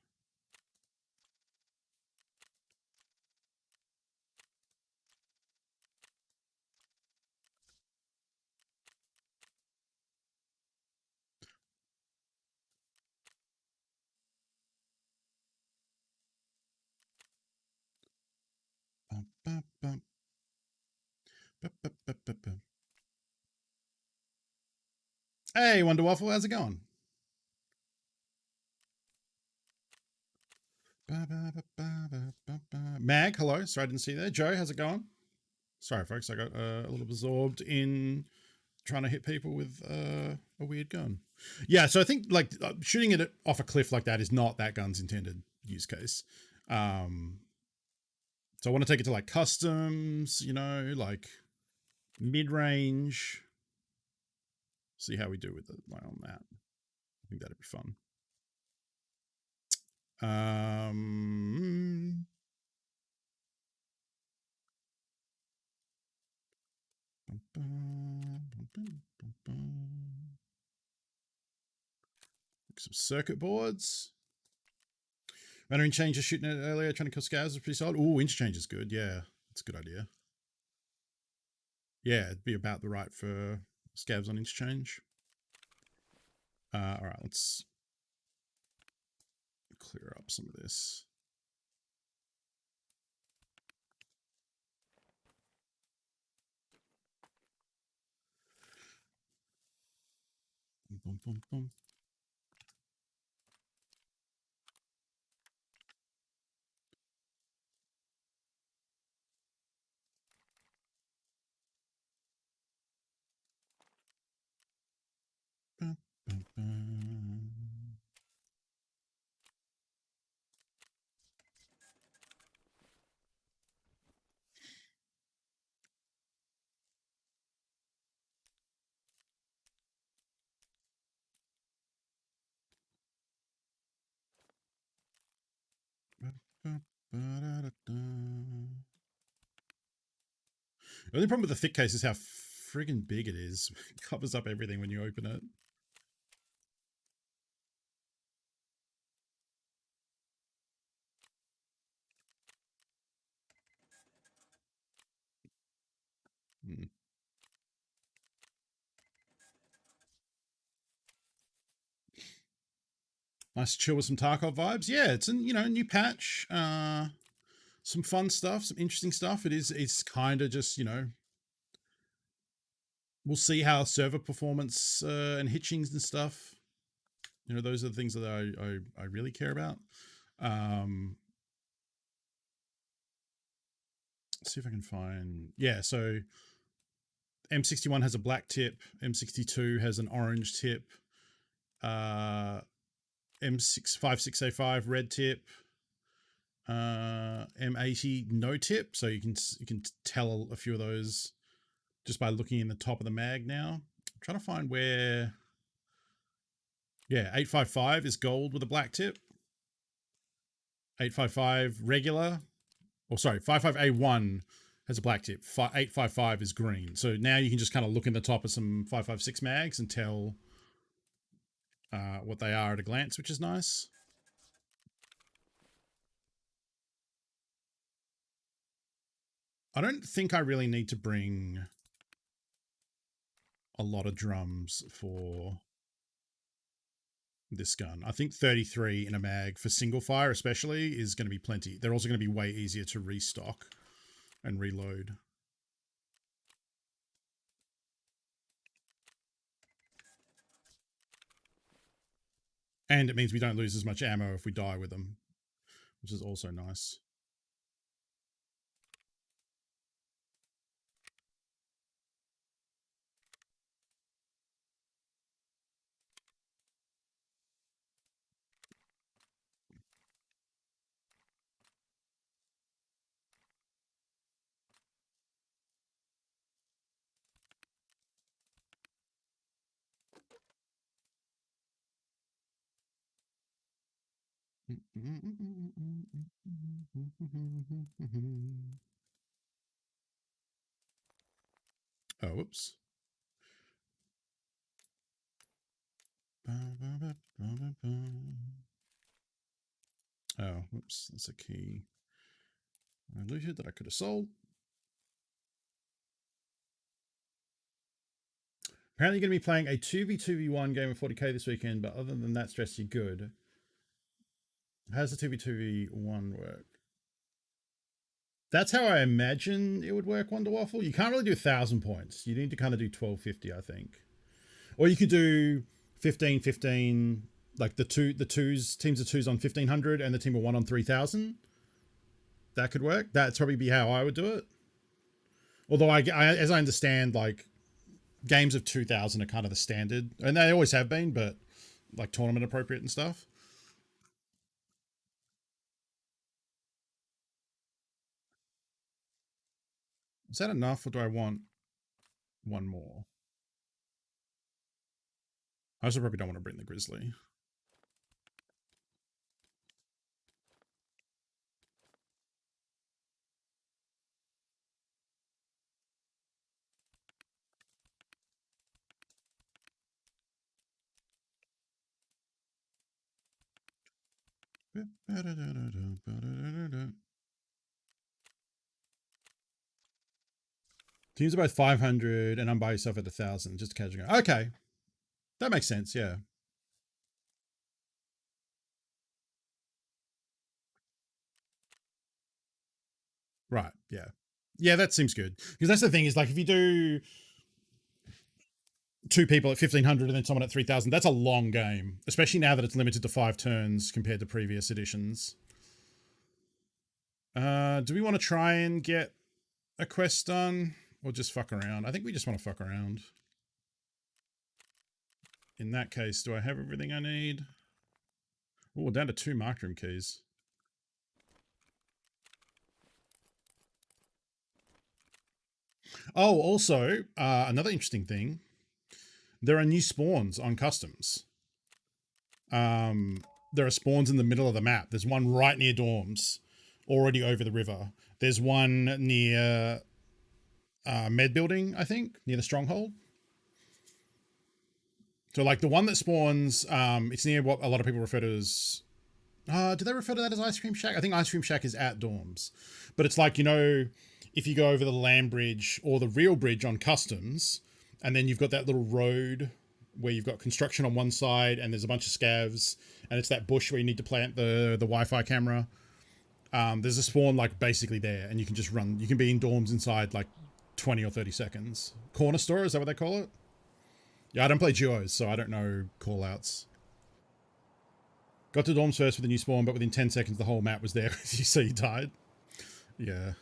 Hey, Wonder Waffle, how's it going? Mag, hello. Sorry I didn't see you there. Joe, how's it going? Sorry, folks, I got a little absorbed in trying to hit people with a weird gun. Yeah, so I think like shooting it off a cliff like that is not that gun's intended use case. So I want to take it to like customs, you know, like mid range. See how we do with it like, on that. I think that'd be fun. Some circuit boards. Runner Interchange just shooting it earlier, trying to kill scavs is pretty solid. Oh, Interchange is good. Yeah, that's a good idea. Yeah, it'd be about the right for scavs on Interchange. All right, let's clear up some of this. Boom, boom, boom. Bum, bum, bum. The only problem with the thick case is how friggin' big it is. It covers up everything when you open it. Nice to chill with some Tarkov vibes. Yeah, it's a new patch. Some fun stuff, some interesting stuff. It's kind of just, we'll see how server performance and hitchings and stuff. Those are the things that I really care about. Let's see if I can find. Yeah, so M61 has a black tip. M62 has an orange tip. M656A5 red tip. M80 no tip. So you can tell a few of those just by looking in the top of the mag now. I'm trying to find where. Yeah, 855 is gold with a black tip. 855 regular. 55A1 has a black tip. 855 is green. So now you can just kind of look in the top of some 556 mags and tell what they are at a glance, which is nice. I don't think I really need to bring a lot of drums for this gun. I think 33 in a mag for single fire especially is going to be plenty. They're also going to be way easier to restock and reload. And it means we don't lose as much ammo if we die with them, which is also nice. Oh, whoops. Oh, whoops. That's a key I looted that I could have sold. Apparently, you're going to be playing a 2v2v1 game of 40k this weekend, but other than that stress, you're good. How does the 2v2v1 work? That's how I imagine it would work, Wonder Waffle. You can't really do 1,000 points. You need to kind of do 1,250, I think. Or you could do 15, 15, like the twos, teams of twos on 1,500 and the team of one on 3,000. That could work. That's probably be how I would do it. Although, as I understand, like, games of 2,000 are kind of the standard. And they always have been, but, like, tournament appropriate and stuff. Is that enough, or do I want one more? I also probably don't want to bring the Grizzly. Teams are both 500 and I'm by yourself at 1,000. Just a casual game. Okay. That makes sense, yeah. Right, yeah. Yeah, that seems good. Because that's the thing is, like, if you do two people at 1,500 and then someone at 3,000, that's a long game. Especially now that it's limited to 5 turns compared to previous editions. Do we want to try and get a quest done? Or just fuck around? I think we just want to fuck around. In that case, do I have everything I need? Oh, we're down to 2 mark room keys. Oh, also, another interesting thing. There are new spawns on customs. There are spawns in the middle of the map. There's one right near dorms, already over the river. There's one near med building, I think, near the stronghold. So, like, the one that spawns, it's near what a lot of people refer to as... do they refer to that as Ice Cream Shack? I think Ice Cream Shack is at dorms. But it's like, you know, if you go over the land bridge or the real bridge on customs, and then you've got that little road where you've got construction on one side and there's a bunch of scavs, and it's that bush where you need to plant the Wi-Fi camera. There's a spawn, like, basically there, and you can just run. You can be in dorms inside, like, 20 or 30 seconds. Corner store, is that what they call it? Yeah, I don't play duos, so I don't know call-outs. Got to dorms first with the new spawn, but within 10 seconds the whole map was there, so you died. Yeah.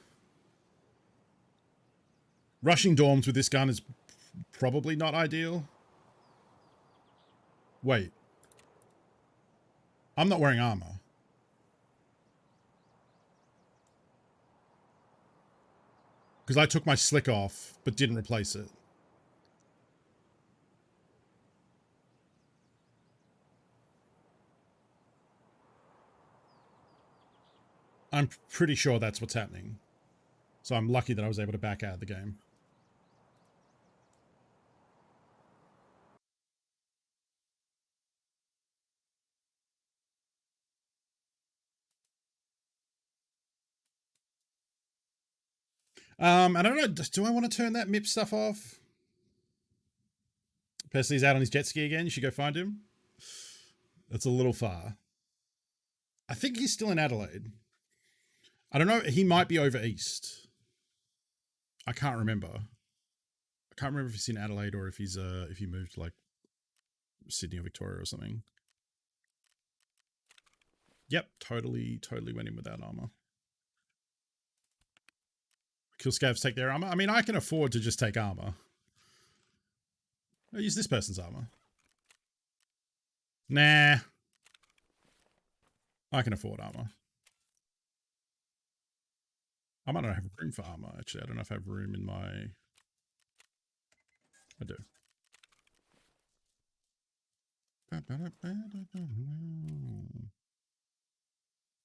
Rushing dorms with this gun is probably not ideal. Wait. I'm not wearing armor. Because I took my slick off, but didn't replace it. I'm pretty sure that's what's happening. So I'm lucky that I was able to back out of the game. I don't know. Do I want to turn that MIP stuff off? Percy's out on his jet ski again. You should go find him. That's a little far. I think he's still in Adelaide. I don't know. He might be over east. I can't remember. I can't remember if he's in Adelaide or if he's if he moved to, like, Sydney or Victoria or something. Yep, totally went in without armor. Kill scavs take their armor. I mean, I can afford to just take armor. I'll use this person's armor. Nah. I can afford armor. I might not have room for armor, actually. I don't know if I have room in my... I do.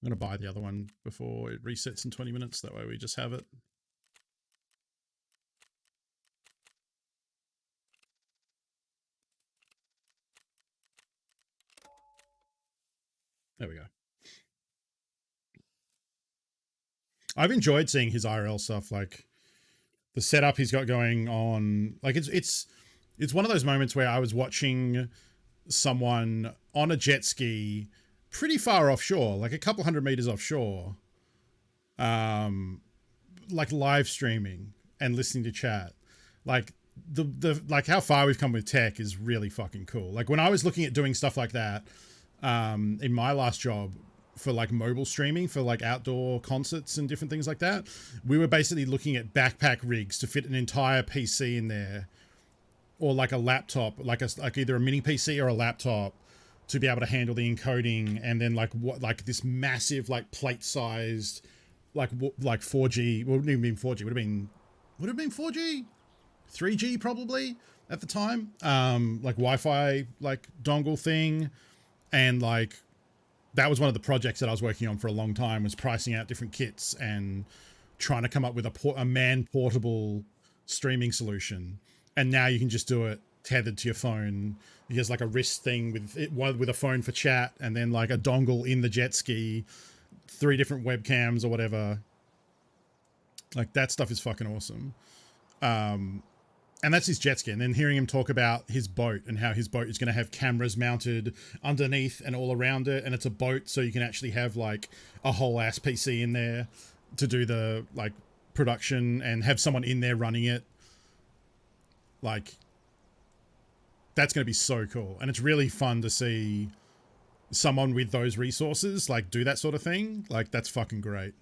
I'm going to buy the other one before it resets in 20 minutes. That way we just have it. There we go. I've enjoyed seeing his IRL stuff, like the setup he's got going on. Like it's one of those moments where I was watching someone on a jet ski pretty far offshore, like a couple hundred meters offshore, like live streaming and listening to chat. Like the like how far we've come with tech is really fucking cool. Like when I was looking at doing stuff like that in my last job for like mobile streaming for like outdoor concerts and different things like that, we were basically looking at backpack rigs to fit an entire PC in there, or like a laptop, like either a mini PC or a laptop, to be able to handle the encoding, and then like this massive like plate sized like 4G, well, it wouldn't even been 4G, would have been 4G, 3G probably at the time, like Wi-Fi like dongle thing. And like that was one of the projects that I was working on for a long time, was pricing out different kits and trying to come up with a man portable streaming solution. And now you can just do it tethered to your phone. There's like a wrist thing with a phone for chat, and then like a dongle in the jet ski, 3 different webcams or whatever. Like that stuff is fucking awesome. And that's his jet ski. And then hearing him talk about his boat and how his boat is going to have cameras mounted underneath and all around it. And it's a boat, so you can actually have like a whole ass PC in there to do the like production and have someone in there running it. Like that's going to be so cool. And it's really fun to see someone with those resources like do that sort of thing. Like that's fucking great.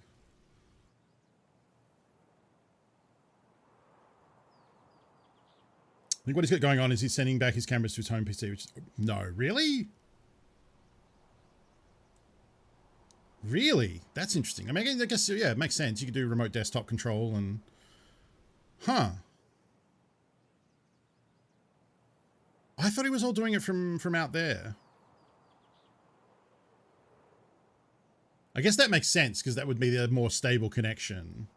I think what he's got going on is he's sending back his cameras to his home PC, which no, really? Really? That's interesting. I mean, I guess, yeah, it makes sense. You could do remote desktop control and... Huh. I thought he was all doing it from out there. I guess that makes sense, because that would be the more stable connection.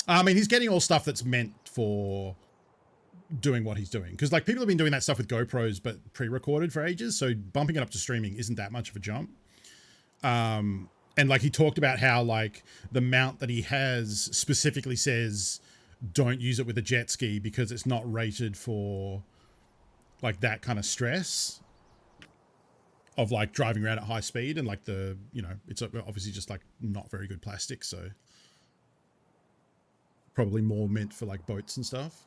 I mean, he's getting all stuff that's meant for doing what he's doing. Because, like, people have been doing that stuff with GoPros, but pre-recorded for ages. So bumping it up to streaming isn't that much of a jump. And, like, he talked about how, like, the mount that he has specifically says don't use it with a jet ski because it's not rated for, like, that kind of stress of, like, driving around at high speed. And, like, the, you know, it's obviously just, like, not very good plastic. So probably more meant for, like, boats and stuff.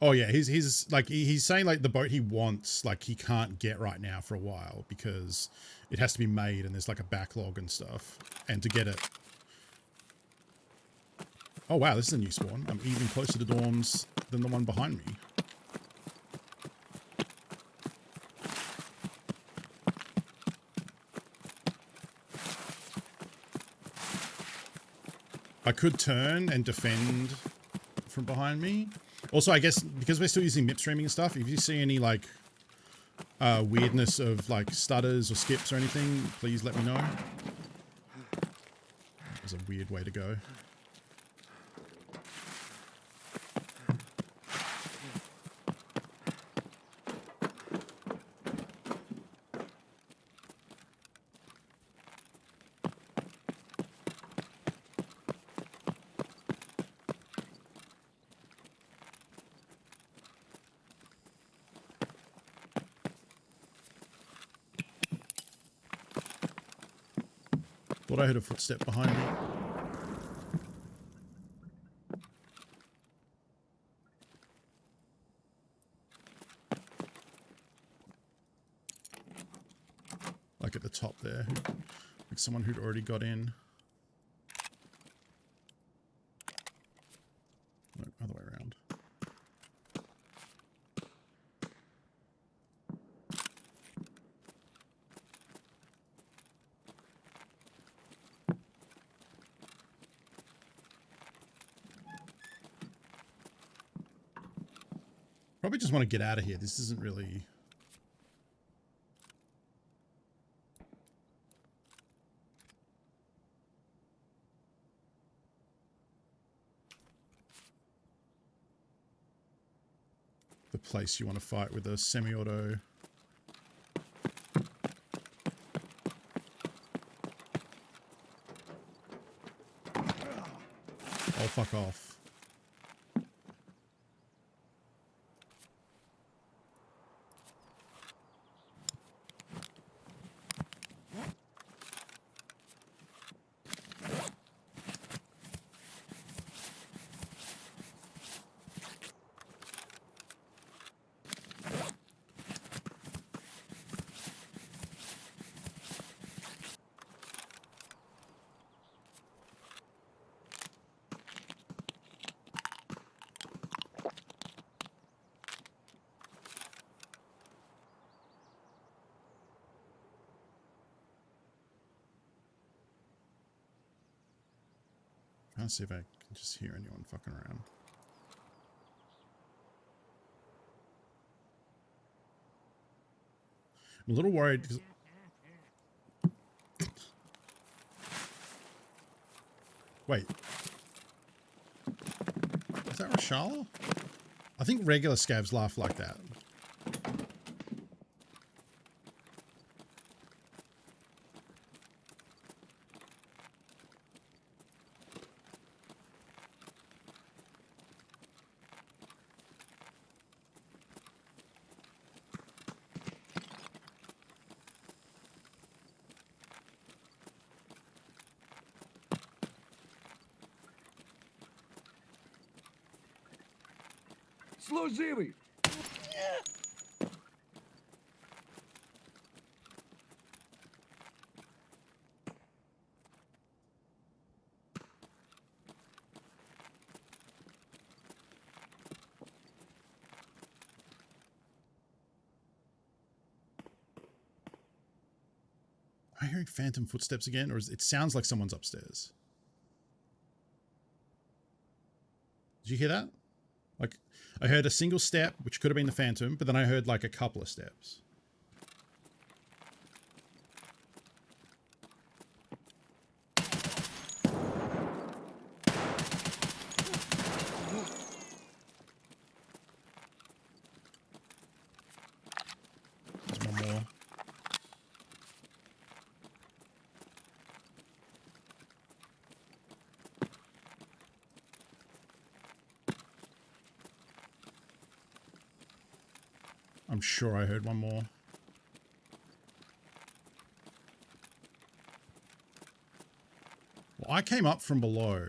Oh yeah, he's like he's saying like the boat he wants, like he can't get right now for a while because it has to be made and there's like a backlog and stuff. And to get it. Oh wow, this is a new spawn. I'm even closer to dorms than the one behind me. I could turn and defend from behind me. Also, I guess because we're still using MIP streaming and stuff, if you see any like weirdness of like stutters or skips or anything, please let me know. That was a weird way to go. Thought I heard a footstep behind me. Like at the top there. Like someone who'd already got in. No, other way around. Probably just want to get out of here. This isn't really... the place you want to fight with a semi-auto. Oh, fuck off. Trying to see if I can just hear anyone fucking around. I'm a little worried because... Wait. Is that Rashala? I think regular scavs laugh like that. Служивый! Am I hearing phantom footsteps again, or it sounds like someone's upstairs? Did you hear that? Like, I heard a single step, which could have been the phantom, but then I heard like a couple of steps. There's one more. I'm sure I heard one more. Well, I came up from below.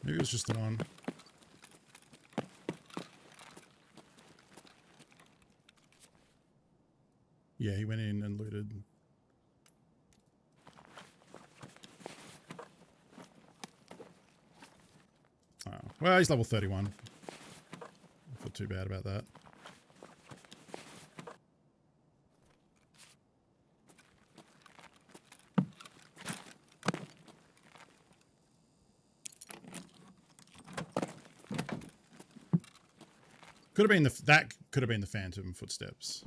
Maybe it was just the one. Yeah, he went in and looted. Oh, well, he's level 31. I feel too bad about that. Could have been that could have been the phantom footsteps.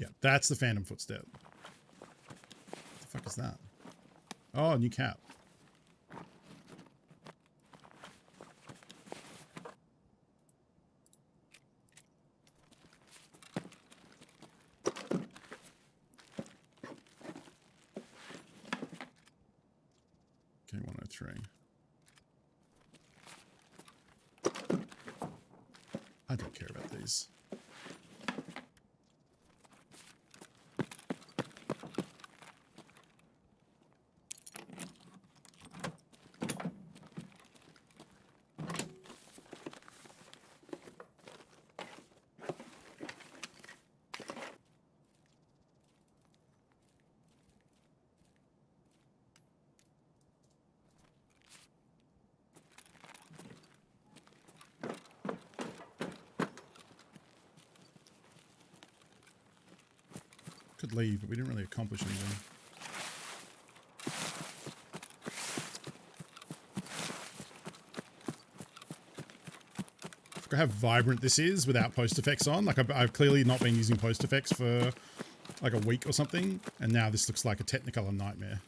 Yeah, that's the phantom footstep. What the fuck is that? Oh, new cap. Okay, 103. I don't care about these. Could leave, but we didn't really accomplish anything. Look how vibrant this is without post effects on. Like I've clearly not been using post effects for like a week or something, and now this looks like a Technicolor nightmare.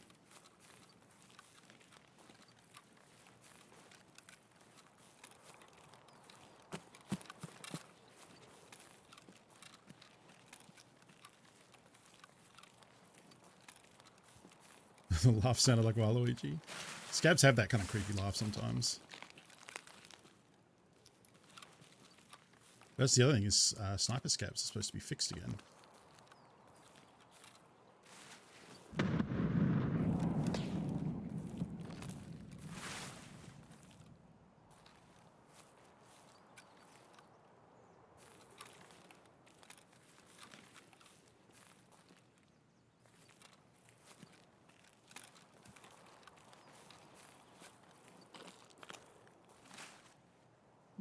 The laugh sounded like Waluigi. Scabs have that kind of creepy laugh sometimes. That's the other thing is sniper scabs are supposed to be fixed again.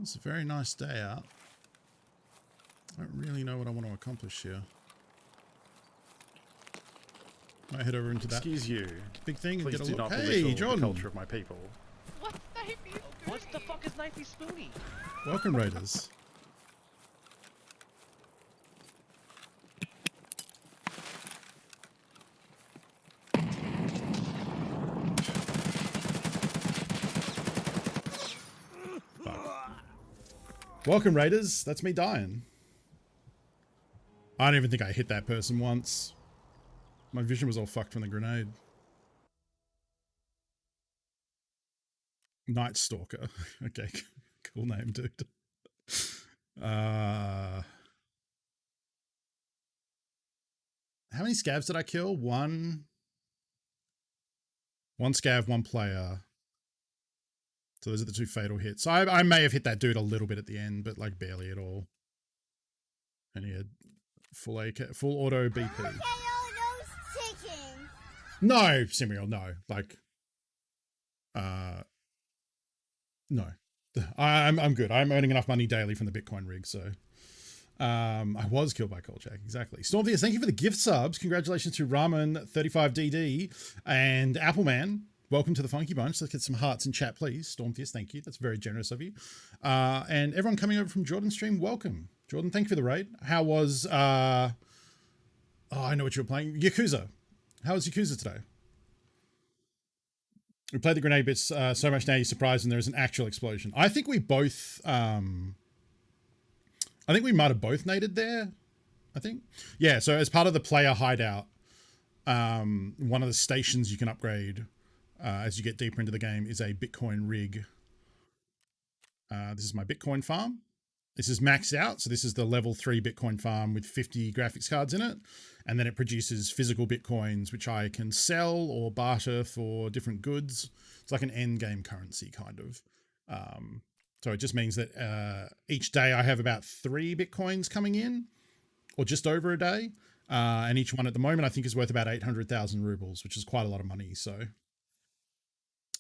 It's a very nice day out. I don't really know what I want to accomplish here. Might head over into that. Excuse you. Big thing. Please and get a do look. not Hey, belittle John. the culture of my people. What the fuck is Knifey Spoony? Welcome, Raiders. Welcome, Raiders. That's me dying. I don't even think I hit that person once. My vision was all fucked from the grenade. Night Stalker. Okay, cool name, dude. How many scavs did I kill? One scav, one player. So those are the two fatal hits. So I may have hit that dude a little bit at the end, but like barely at all. And he had full AK, full auto BP. Look at all those chickens. No, Simriel, no. Like, no. I'm good. I'm earning enough money daily from the Bitcoin rig, so. I was killed by Kolchak, exactly. Stormtheus, thank you for the gift subs. Congratulations to Ramen35DD and Appleman. Welcome to the Funky Bunch. Let's get some hearts in chat, please. Stormtheus, thank you. That's very generous of you. And everyone coming over from Jordan's stream, welcome. Jordan, thank you for the raid. How was, oh, I know what you were playing. Yakuza. How was Yakuza today? We played the grenade bits so much now you're surprised when there is an actual explosion. I think we both, I think we might have both naded there, I think. Yeah, so as part of the player hideout, one of the stations you can upgrade as you get deeper into the game is a Bitcoin rig. This is my Bitcoin farm. This is maxed out. So this is the level 3 Bitcoin farm with 50 graphics cards in it. And then it produces physical Bitcoins, which I can sell or barter for different goods. It's like an end game currency kind of. So it just means that each day I have about 3 Bitcoins coming in, or just over a day. And each one at the moment I think is worth about 800,000 rubles, which is quite a lot of money. So,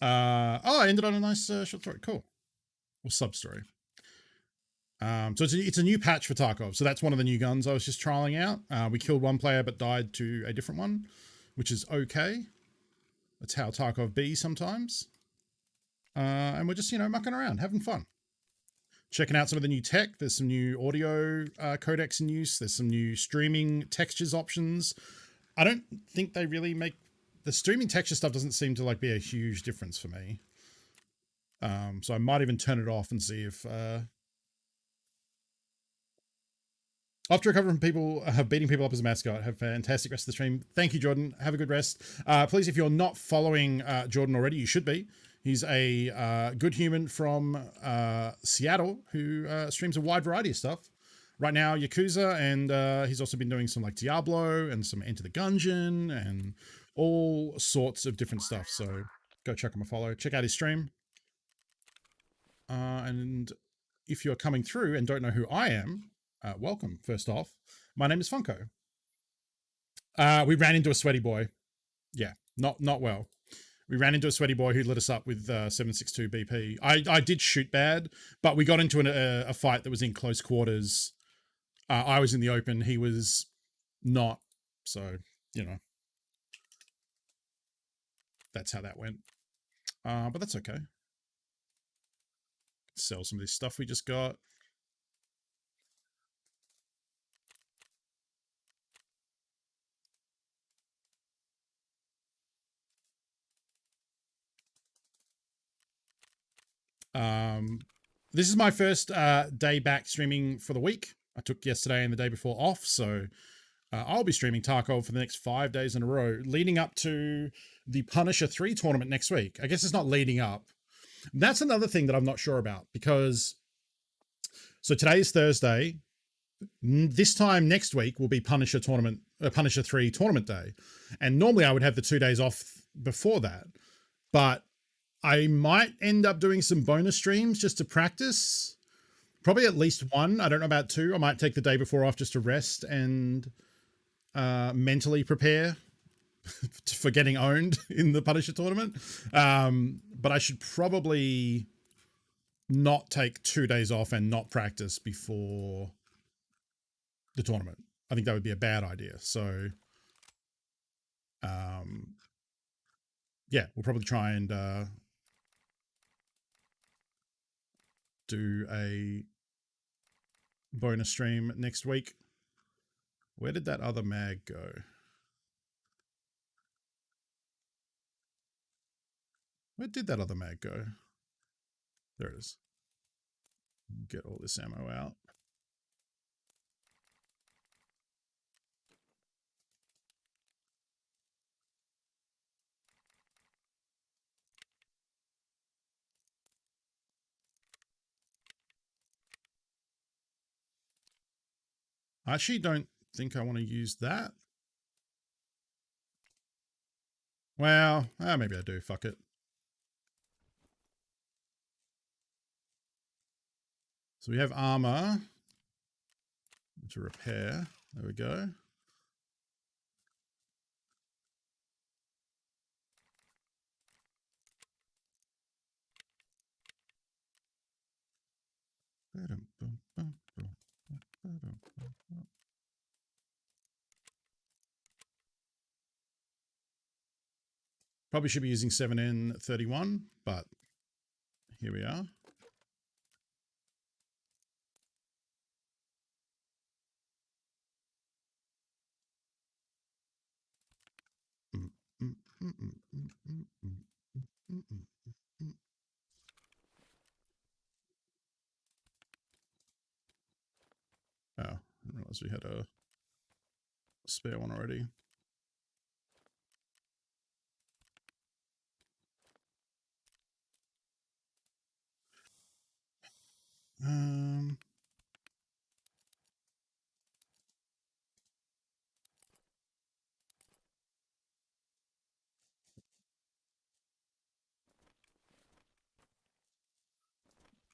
I ended on a nice short story. Cool. Or sub story. So it's a new patch for Tarkov. So that's one of the new guns I was just trialing out. We killed one player but died to a different one, which is okay. That's how Tarkov be sometimes. And we're just, mucking around, having fun. Checking out some of the new tech. There's some new audio codecs in use. There's some new streaming textures options. I don't think they really make... The streaming texture stuff doesn't seem to be a huge difference for me. So I might even turn it off and see if... After recovering from people, beating people up as a mascot, have a fantastic rest of the stream. Thank you, Jordan. Have a good rest. Please, if you're not following Jordan already, you should be. He's a good human from Seattle who streams a wide variety of stuff. Right now, Yakuza, and he's also been doing some like Diablo and some Enter the Gungeon and all sorts of different stuff. So go check him a follow. Check out his stream. And if you're coming through and don't know who I am, welcome, first off. My name is Funko. We ran into a sweaty boy. Yeah, not well. We ran into a sweaty boy who lit us up with 7.62 BP. I did shoot bad, but we got into a fight that was in close quarters. I was in the open. He was not. So, you know, that's how that went. But that's okay. Sell some of this stuff we just got. This is my first day back streaming for the week. I took yesterday and the day before off, so I'll be streaming Tarkov for the next 5 days in a row, leading up to the Punisher 3 tournament next week. I guess it's not leading up. That's another thing that I'm not sure about, because so today's Thursday. This time next week will be Punisher 3 tournament day, and normally I would have the 2 days off before that, but I might end up doing some bonus streams just to practice. Probably at least one. I don't know about two. I might take the day before off just to rest and mentally prepare for getting owned in the Punisher tournament. But I should probably not take 2 days off and not practice before the tournament. I think that would be a bad idea. So, yeah, we'll probably try and do a bonus stream next week. Where did that other mag go? Where did that other mag go? There it is. Get all this ammo out. I actually don't think I want to use that. Well, maybe I do. Fuck it. So we have armor to repair. There we go. Probably should be using 7N31, but here we are. Oh, I didn't realize we had a spare one already.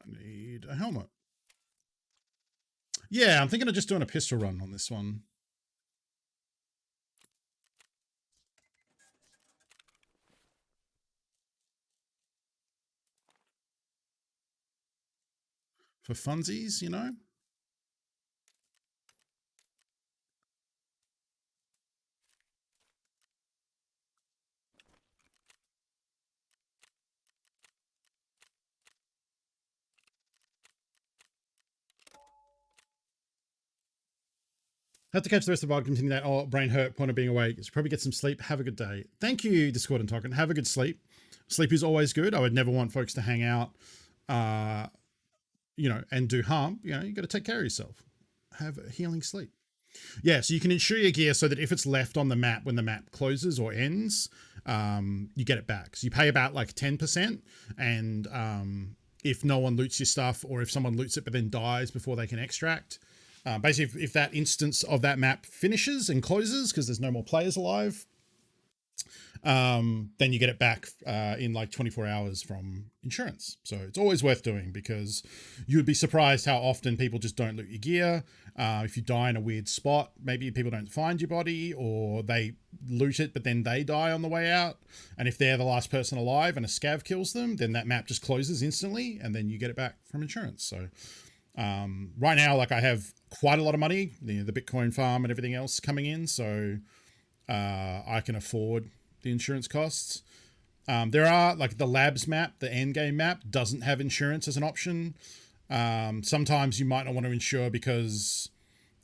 I need a helmet. Yeah, I'm thinking of just doing a pistol run on this one. For funsies, you know? Have to catch the rest of the VOD, continue that. Oh, brain hurt, point of being awake. Should probably get some sleep. Have a good day. Thank you, Discord and Token. Have a good sleep. Sleep is always good. I would never want folks to hang out, you know, and do harm. You know, you got to take care of yourself. Have a healing sleep. Yeah, so you can insure your gear so that if it's left on the map when the map closes or ends, you get it back. So you pay about like 10%, and if no one loots your stuff, or if someone loots it but then dies before they can extract, basically if that instance of that map finishes and closes because there's no more players alive, then you get it back in like 24 hours from insurance. So it's always worth doing, because you would be surprised how often people just don't loot your gear. If you die in a weird spot, maybe people don't find your body, or they loot it but then they die on the way out. And if they're the last person alive and a scav kills them, then that map just closes instantly, and then you get it back from insurance. So right now, like, I have quite a lot of money, the Bitcoin farm and everything else coming in, so I can afford the insurance costs. There are, like, the labs map, the end game map doesn't have insurance as an option. Sometimes you might not want to insure because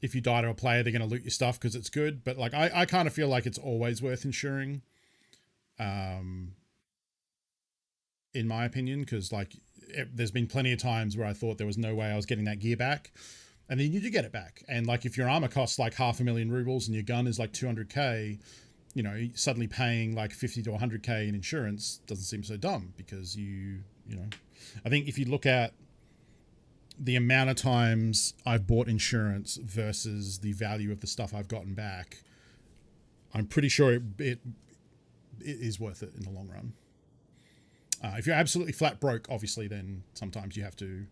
if you die to a player, they're going to loot your stuff because it's good. But like, I kind of feel like it's always worth insuring, in my opinion, because like there's been plenty of times where I thought there was no way I was getting that gear back, and then you do get it back. And like, if your armor costs like 500,000 rubles and your gun is like 200k, you know, suddenly paying like 50 to 100k in insurance doesn't seem so dumb, because you know, I think if you look at the amount of times I've bought insurance versus the value of the stuff I've gotten back, I'm pretty sure it is worth it in the long run. If you're absolutely flat broke, obviously, then sometimes you have to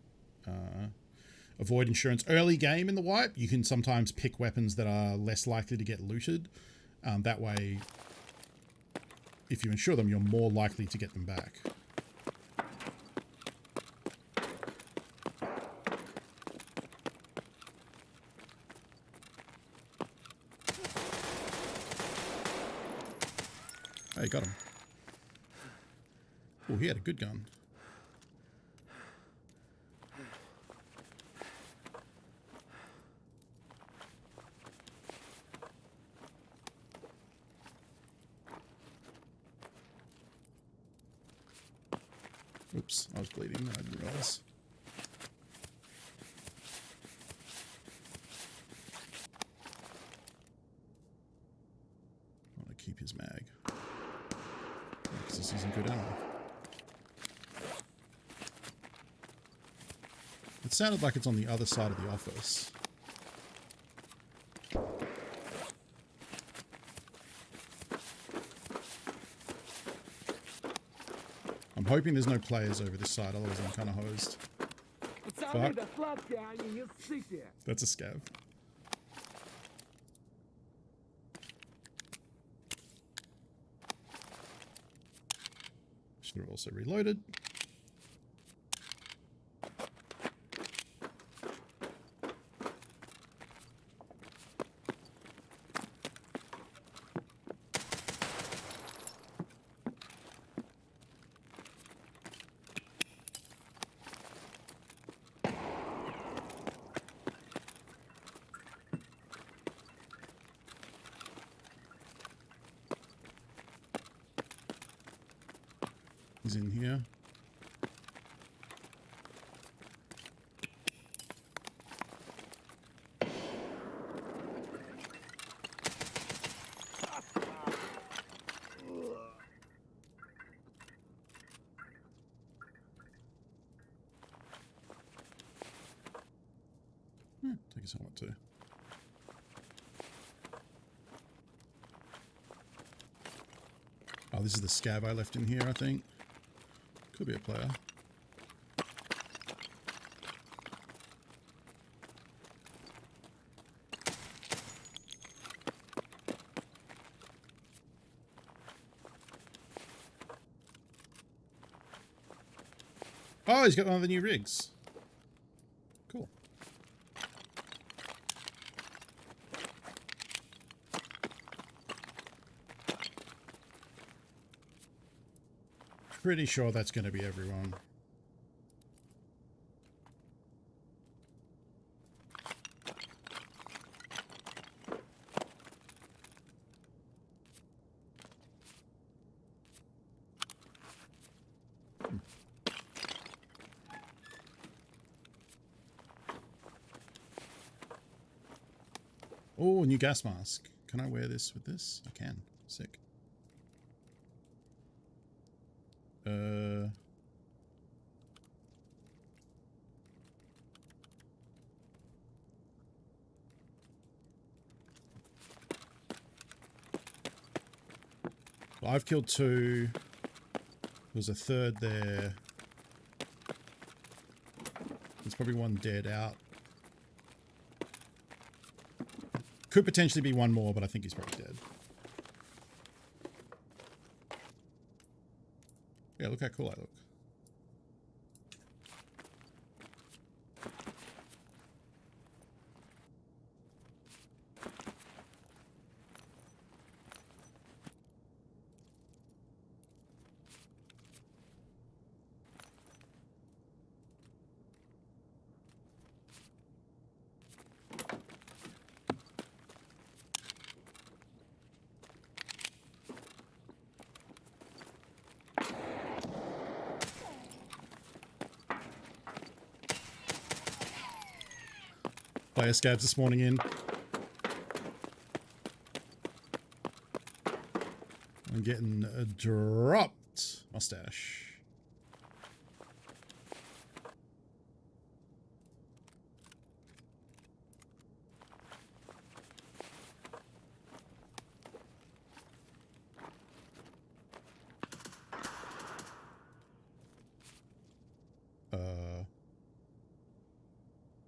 avoid insurance. Early game in the wipe, you can sometimes pick weapons that are less likely to get looted. That way, if you insure them, you're more likely to get them back. Hey, got him. Oh, he had a good gun. Oops, I was bleeding. I didn't realize. I want to keep his mag, because this isn't good ammo. It sounded like it's on the other side of the office. I'm hoping there's no players over this side, otherwise I'm kind of hosed. Fuck. That's a scav. Should have also reloaded. He's in here. Take his helmet too. Oh, this is the scav I left in here, I think. Could be a player. Oh, he's got one of the new rigs. Cool. Pretty sure that's going to be everyone. Oh, new gas mask. Can I wear this with this? I can. Sick. Well, I've killed 2. There's a third there. There's probably one dead out. Could potentially be one more, but I think he's probably dead. Yeah, look how cool I look. Player scabs this morning in. I'm getting a dropped mustache.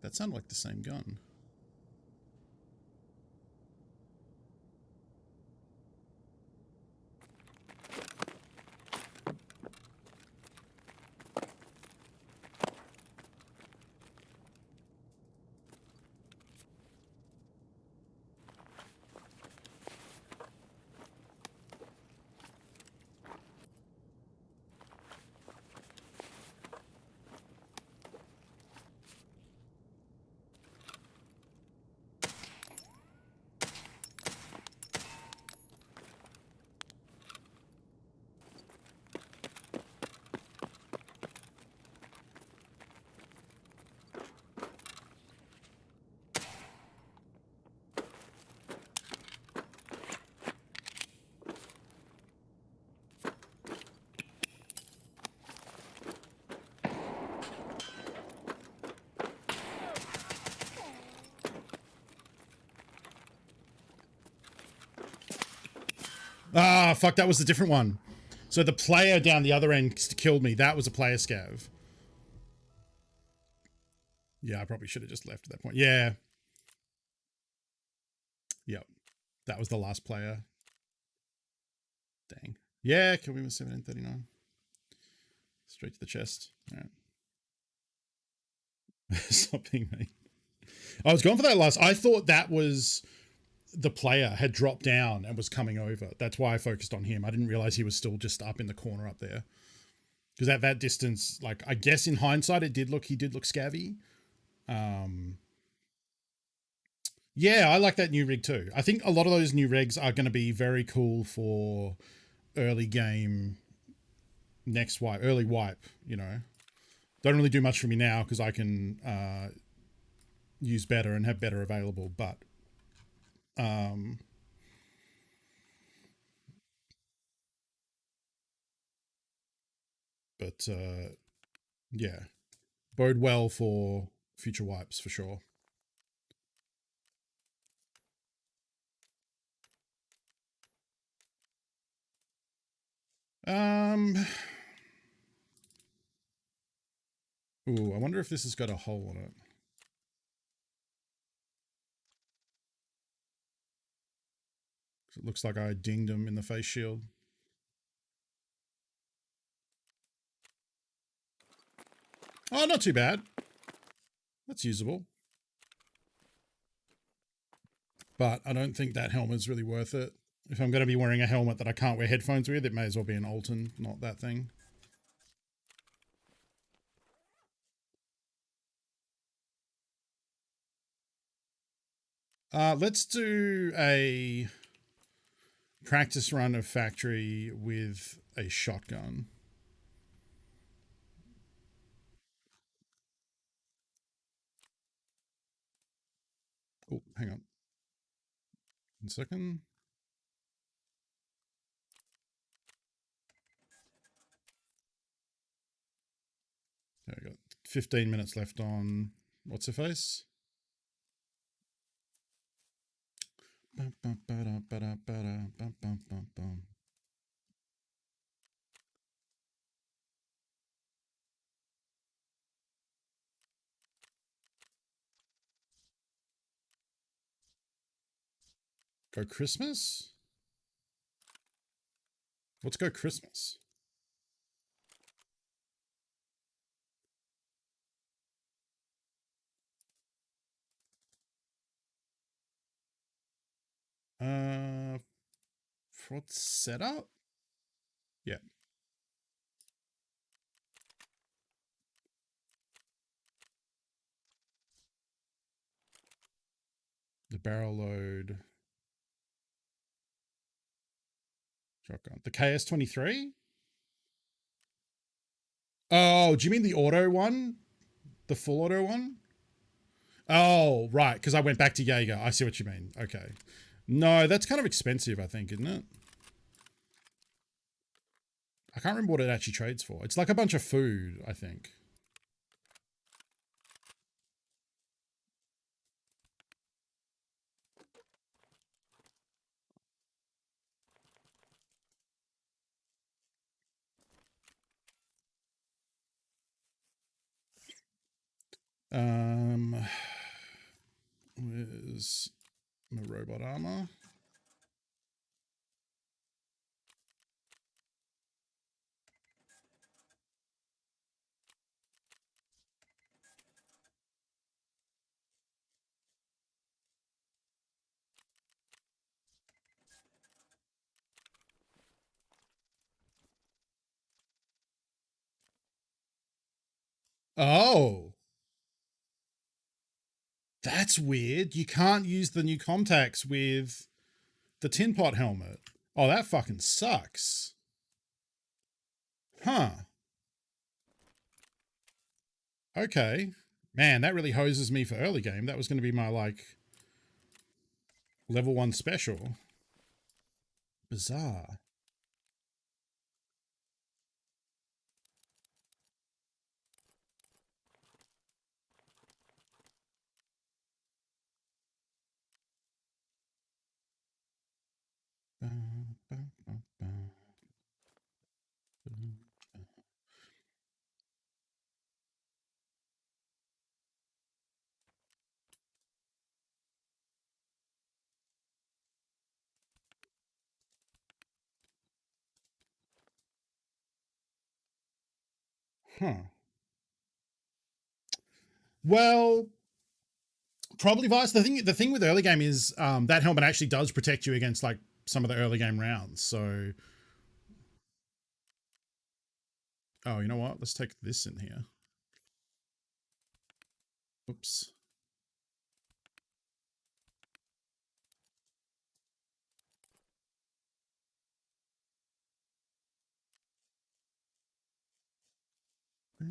That sounded like the same gun. Ah, fuck, that was a different one. So the player down the other end killed me. That was a player scav. Yeah, I probably should have just left at that point. Yeah. Yep. That was the last player. Dang. Yeah, kill me with 1739. Straight to the chest. All right. Stop being me. I was going for that last. I thought that was the player had dropped down and was coming over. That's why I focused on him. I didn't realize he was still just up in the corner up there. Because at that distance, like, I guess in hindsight, he did look scabby. Yeah, I like that new rig too. I think a lot of those new rigs are going to be very cool for early game, early wipe, you know. Don't really do much for me now because I can use better and have better available, but yeah, bode well for future wipes for sure. Ooh, I wonder if this has got a hole on it. It looks like I dinged him in the face shield. Oh, not too bad. That's usable. But I don't think that helmet's really worth it. If I'm going to be wearing a helmet that I can't wear headphones with, it may as well be an Alton, not that thing. Let's do a practice run of factory with a shotgun. Oh, hang on. 1 second. Okay, I got 15 minutes left on what's her face? Go Christmas? Let's go Christmas. What setup? Yeah. The barrel load. Shotgun. The KS-23? Oh, do you mean the auto one? The full auto one? Oh, right, because I went back to Jaeger. I see what you mean. Okay. No, that's kind of expensive, I think, isn't it? I can't remember what it actually trades for. It's like a bunch of food, I think. Where's my robot armor? Oh, that's weird. You can't use the new contacts with the tin pot helmet. Oh, that fucking sucks. Huh. Okay. Man, that really hoses me for early game. That was going to be my, like, level 1 special. Bizarre. Huh. Well, probably Vice. The thing with early game is that helmet actually does protect you against like some of the early game rounds. So, oh, you know what? Let's take this in here. Oops. Do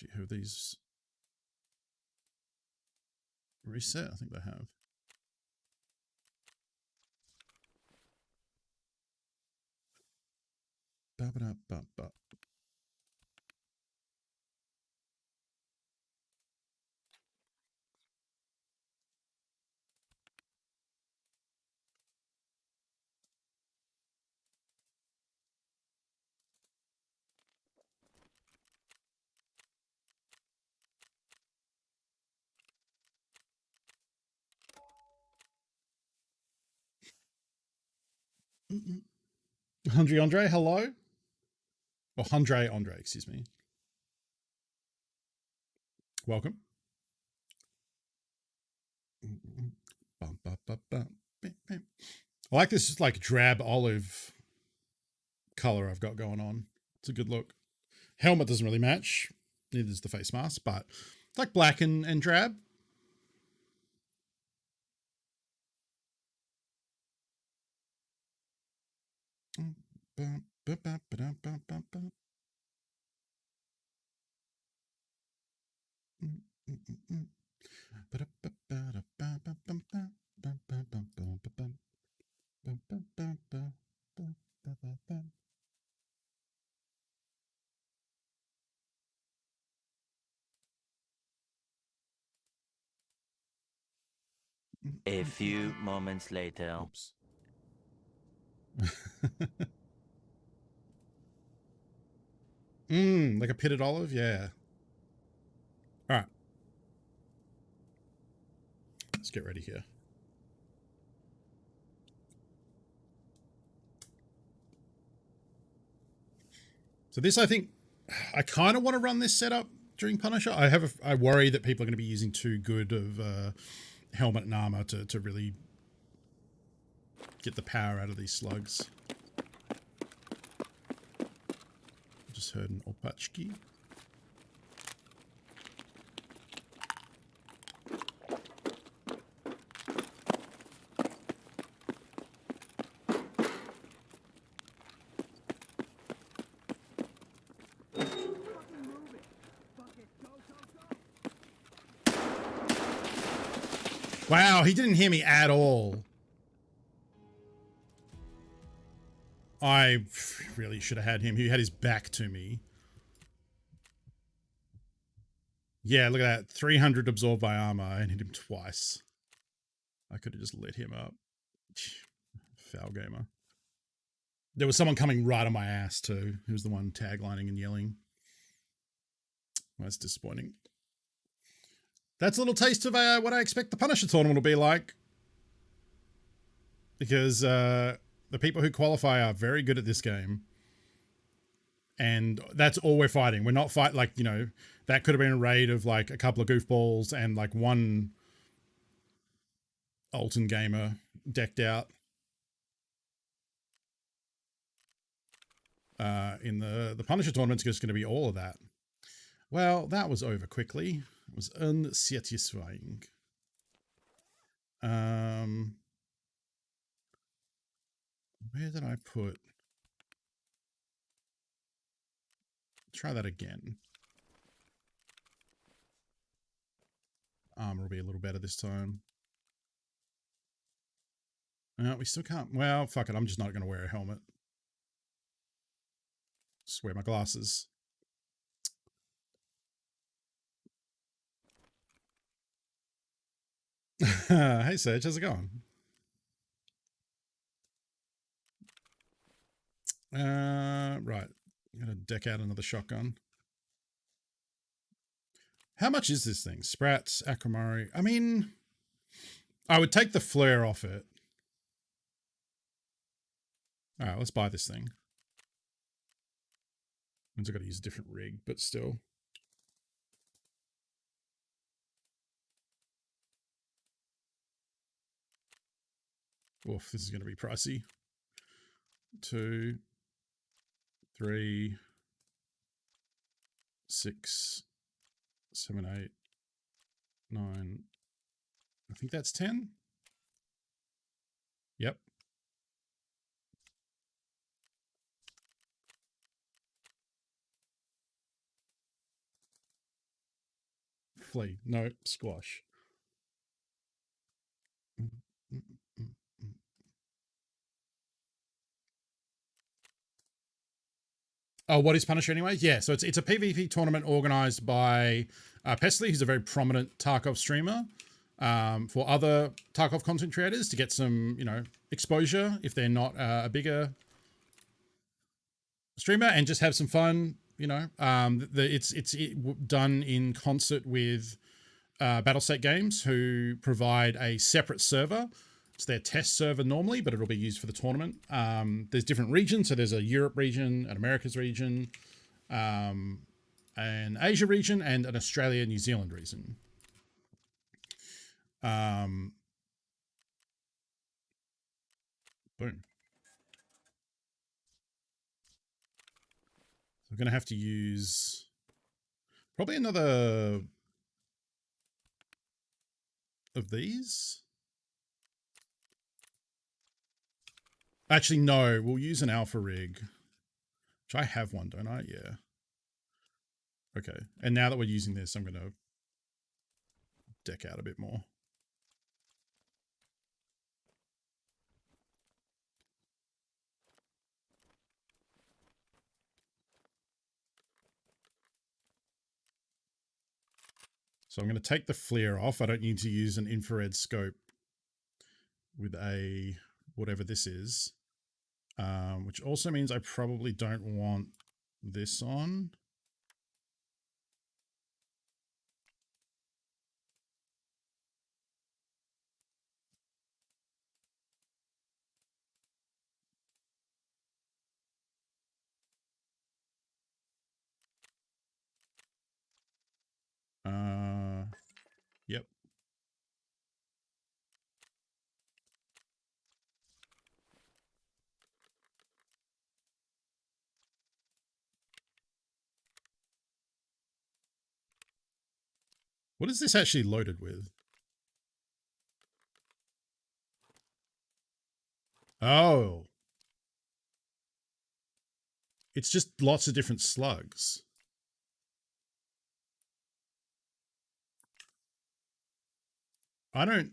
you have these reset? I think they have. Ba-ba-da-ba-ba. Andre, hello? Or Andre, excuse me. Welcome. I like this like drab olive color I've got going on. It's a good look. Helmet doesn't really match. Neither does the face mask, but it's like black and drab. A few moments later. Oops. Like a pitted olive? Yeah. All right. Let's get ready here. So this, I think, I kind of want to run this setup during Punisher. I worry that people are going to be using too good of helmet and armor to really get the power out of these slugs. Just heard an opachki. Wow, he didn't hear me at all. I really should have had him. He had his back to me. Yeah, look at that. 300 absorbed by armor and hit him twice. I could have just lit him up. Foul gamer. There was someone coming right on my ass too. Who was the one taglining and yelling. Well, that's disappointing. That's a little taste of what I expect the Punisher tournament will be like. Because the people who qualify are very good at this game. And that's all we're fighting. We're not fighting, like, you know, that could have been a raid of like a couple of goofballs and like one Alton gamer decked out. In the Punisher tournament's just going to be all of that. Well, that was over quickly. It was unsatisfying. Where did I put? Try that again. Armor will be a little better this time. We still can't. Well, fuck it. I'm just not going to wear a helmet. Just wear my glasses. Hey, Serge. How's it going? Right. I'm going to deck out another shotgun. How much is this thing? Sprats, Acromari. I mean, I would take the flare off it. All right, let's buy this thing. Means I've got to use a different rig, but still. Oof, this is going to be pricey. 2, 3, 6, 7, 8, 9. I think that's 10. Yep. Flee. No, squash. Oh, what is Punisher anyway? Yeah, so it's a PvP tournament organized by Pesley, who's a very prominent Tarkov streamer, for other Tarkov content creators to get some, you know, exposure if they're not a bigger streamer, and just have some fun. You know, it's done in concert with Battlestate Games, who provide a separate server. It's their test server normally, but it'll be used for the tournament. There's different regions. So there's a Europe region, an Americas region, an Asia region, and an Australia, New Zealand region. Boom. So we're going to have to use probably another of these. Actually, no, we'll use an alpha rig, which I have one, don't I? Yeah. Okay. And now that we're using this, I'm going to deck out a bit more. So I'm going to take the flare off. I don't need to use an infrared scope with a whatever this is, which also means I probably don't want this on. Yep. What is this actually loaded with? Oh. It's just lots of different slugs. I don't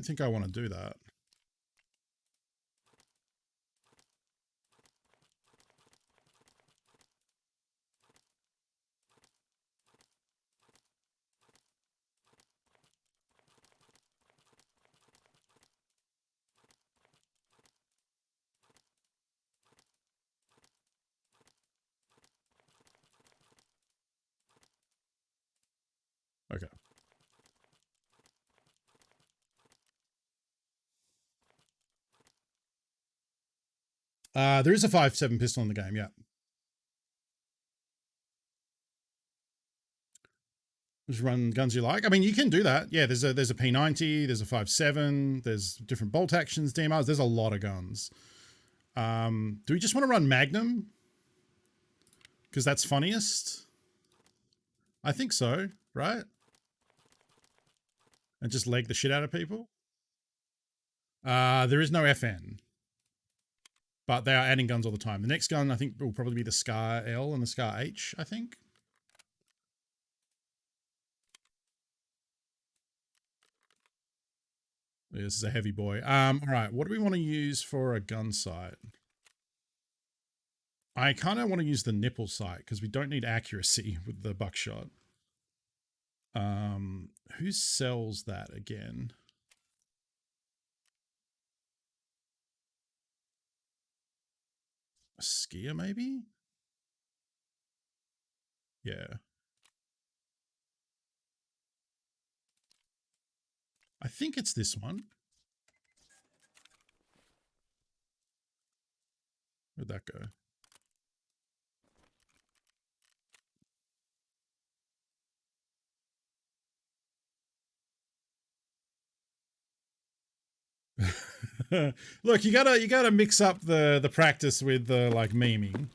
think I want to do that. Okay. There is a 5.7 pistol in the game, yeah. Just run guns you like. I mean, you can do that. Yeah, there's a P90, there's a 5.7, there's different bolt actions, DMRs. There's a lot of guns. Do we just want to run Magnum? Because that's funniest? I think so, right? And just leg the shit out of people? There is no FN. But they are adding guns all the time. The next gun, I think, will probably be the Scar L and the Scar H, I think. This is a heavy boy. All right, what do we want to use for a gun sight? I kind of want to use the nipple sight because we don't need accuracy with the buckshot. Who sells that again? A skier, maybe? Yeah. I think it's this one. Where'd that go? Look, you gotta mix up the practice with the like memeing.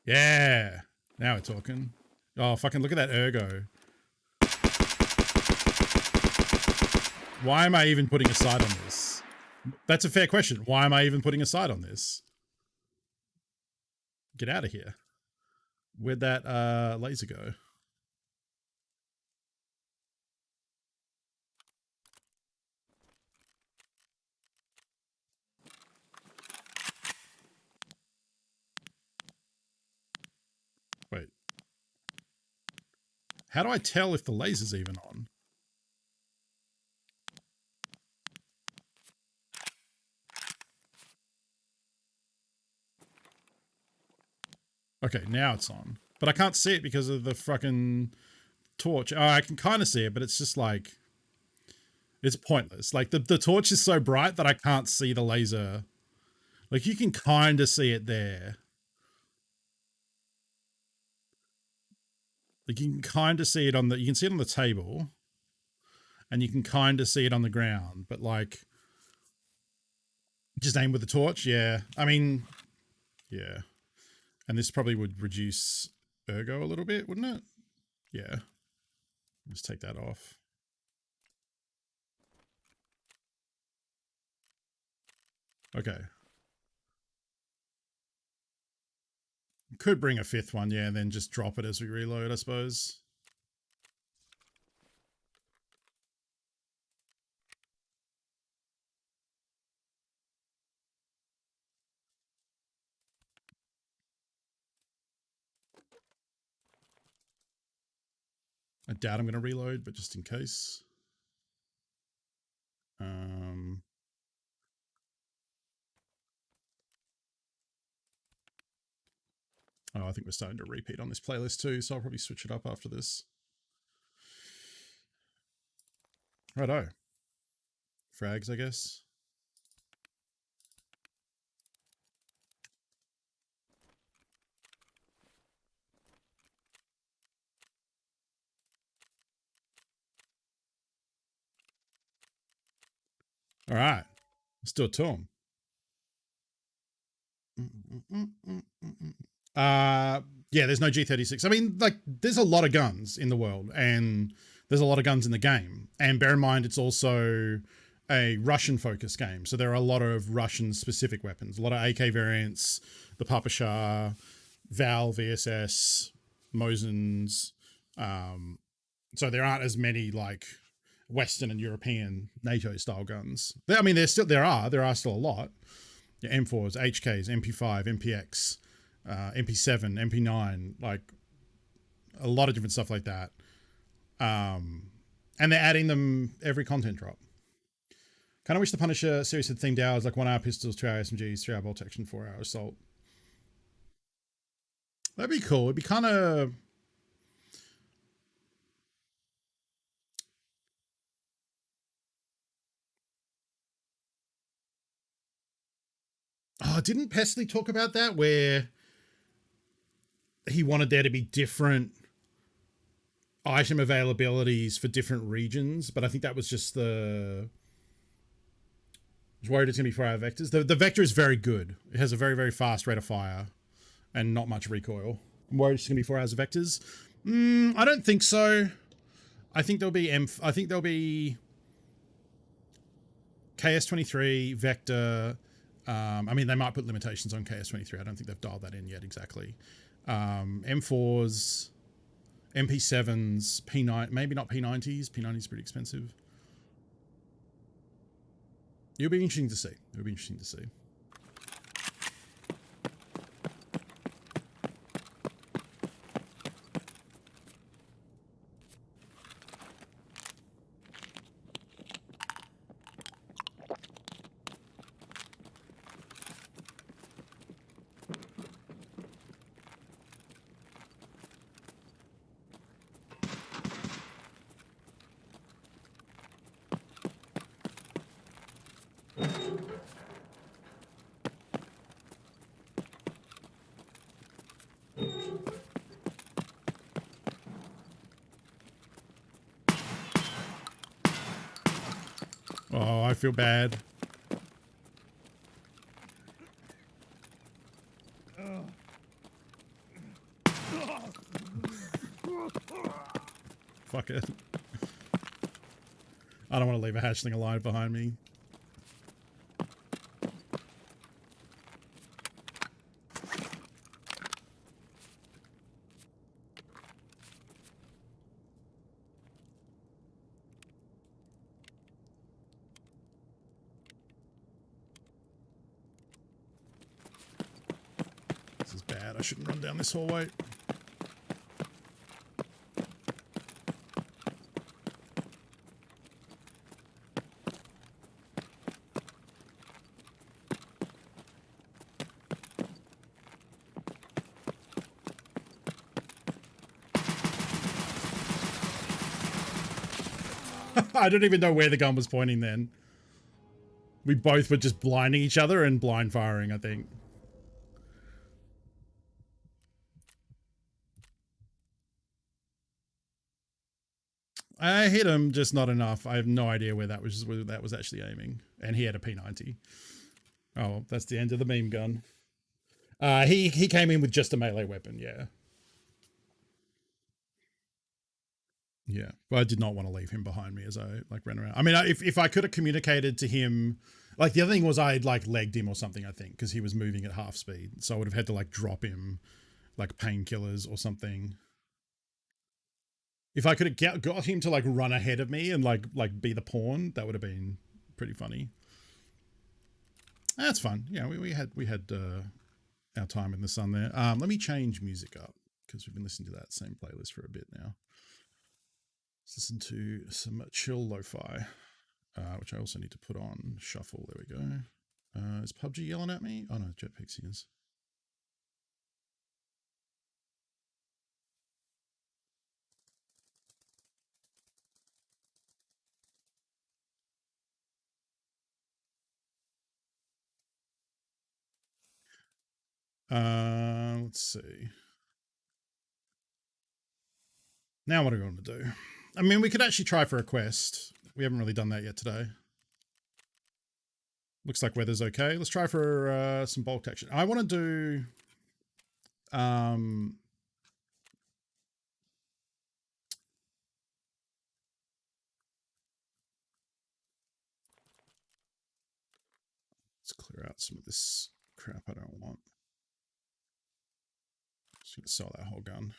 Yeah, now we're talking. Oh, fucking look at that ergo. Why am I even putting a sight on this? That's a fair question. Why am I even putting a sight on this? Get out of here. Where'd that laser go? Wait. How do I tell if the laser's even on? Okay, now it's on. But I can't see it because of the fucking torch. Oh, I can kind of see it, but it's just like... It's pointless. Like, the torch is so bright that I can't see the laser. Like, you can kind of see it there. Like, you can kind of see it on the... You can see it on the table. And you can kind of see it on the ground. But, like... Just aim with the torch? Yeah. I mean... Yeah. And this probably would reduce ergo a little bit, wouldn't it? Yeah. Just take that off. Okay. Could bring a 5th one, yeah, and then just drop it as we reload, I suppose. I doubt I'm going to reload, but just in case. Oh, I think we're starting to repeat on this playlist too, so I'll probably switch it up after this. Righto. Frags, I guess. All right. Let's do it to him. Yeah, there's no G36. I mean, like, there's a lot of guns in the world, and there's a lot of guns in the game. And bear in mind, it's also a Russian-focused game, so there are a lot of Russian-specific weapons, a lot of AK variants, the Papasha, Val, VSS, Mosins. So there aren't as many, like, Western and European NATO-style guns. I mean, there are still a lot. Yeah, M4s, HKs, MP5, MPX, MP7, MP9, like a lot of different stuff like that. And they're adding them every content drop. Kind of wish the Punisher series had themed hours like 1 hour pistols, 2 hour SMGs, 3 hour bolt action, 4 hour assault. That'd be cool. It'd be kind of... Oh, didn't Pesley talk about that where he wanted there to be different item availabilities for different regions? But I think that was just the... I was worried it's going to be 4 hour vectors. The vector is very good. It has a very, very fast rate of fire and not much recoil. I'm worried it's going to be 4 hours of vectors. I don't think so. I think there'll be KS23, Vector. I mean, they might put limitations on KS23. I don't think they've dialed that in yet exactly. M4s, MP7s, P9, maybe not P90s. P90s pretty expensive. It'll be interesting to see. It'll be interesting to see. Oh, I feel bad. Fuck it. I don't want to leave a hatchling alive behind me. This is bad. I shouldn't run down this hallway. I don't even know where the gun was pointing then. We both were just blinding each other and blind firing, I think. I hit him, just not enough. I have no idea where that was actually aiming. And he had a P90. Oh, that's the end of the meme gun. He came in with just a melee weapon, yeah. Yeah, but I did not want to leave him behind me as I like ran around. I mean, if I could have communicated to him, like the other thing was I'd like legged him or something, I think, because he was moving at half speed. So I would have had to like drop him like painkillers or something. If I could have got him to like run ahead of me and like be the pawn, that would have been pretty funny. That's fun. Yeah, we had our time in the sun there. Let me change music up because we've been listening to that same playlist for a bit now. Let's listen to some chill lo-fi, which I also need to put on shuffle. There we go. Is PUBG yelling at me? Oh no, Jet Pixie is. Let's see. Now what do we want to do? I mean, we could actually try for a quest. We haven't really done that yet today. Looks like weather's okay. Let's try for some bulk action. I want to do... let's clear out some of this crap I don't want. Just going to sell that whole gun.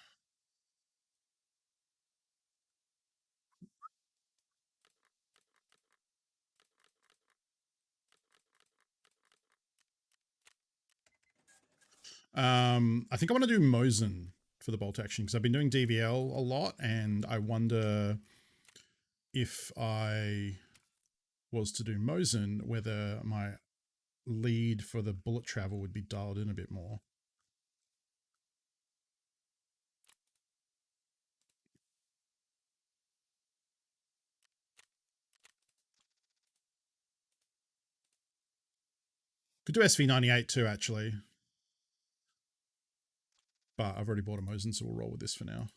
I think I want to do Mosin for the bolt action because I've been doing DVL a lot and I wonder if I was to do Mosin whether my lead for the bullet travel would be dialed in a bit more. Could do SV98 too, actually. But I've already bought a Mosin, so we'll roll with this for now.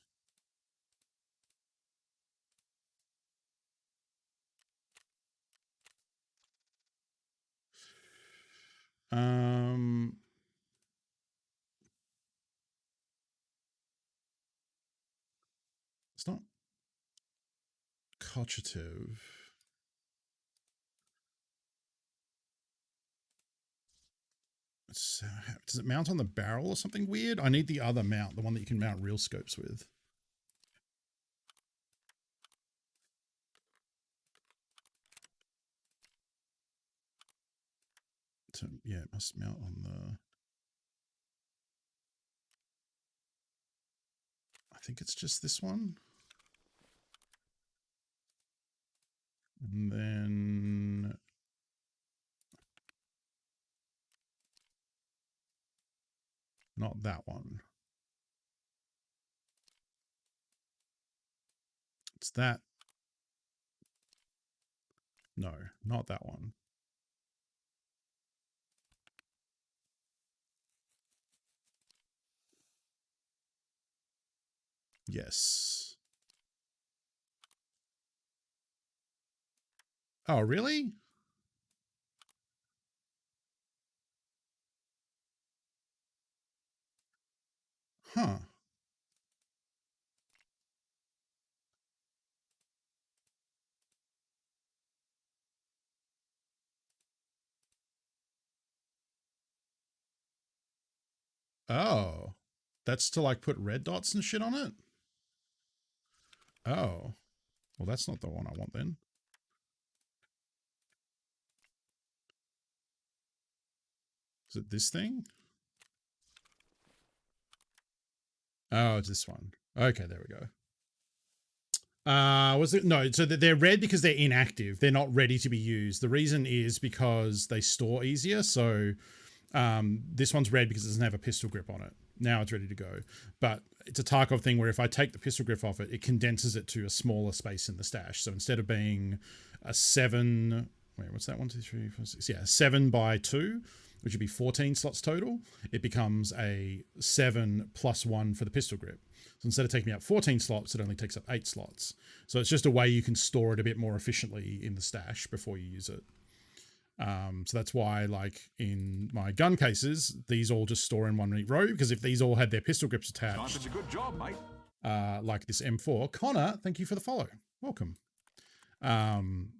It's not cochative. Does it mount on the barrel or something weird? I need the other mount, the one that you can mount real scopes with. Yeah, it must mount on the... I think it's just this one. And then... not that one. It's that. No, not that one. Yes. Oh, really? Huh. Oh. That's to like put red dots and shit on it? Oh. Well, that's not the one I want then. Is it this thing? Oh, it's this one. Okay, there we go. Was it? No, so they're red because they're inactive. They're not ready to be used. The reason is because they store easier. So this one's red because it doesn't have a pistol grip on it. Now it's ready to go. But it's a Tarkov thing where if I take the pistol grip off it, it condenses it to a smaller space in the stash. So instead of being a 7... wait, what's that? 1, 2, 3, 4, 6. Yeah, 7 by 2, which would be 14 slots total. It becomes a 7 plus 1 for the pistol grip. So instead of taking out 14 slots, it only takes up 8 slots. So it's just a way you can store it a bit more efficiently in the stash before you use it. So that's why, like, in my gun cases, these all just store in one neat row, because if these all had their pistol grips attached... It's a good job, mate. Like this M4. Connor, thank you for the follow. Welcome. I'm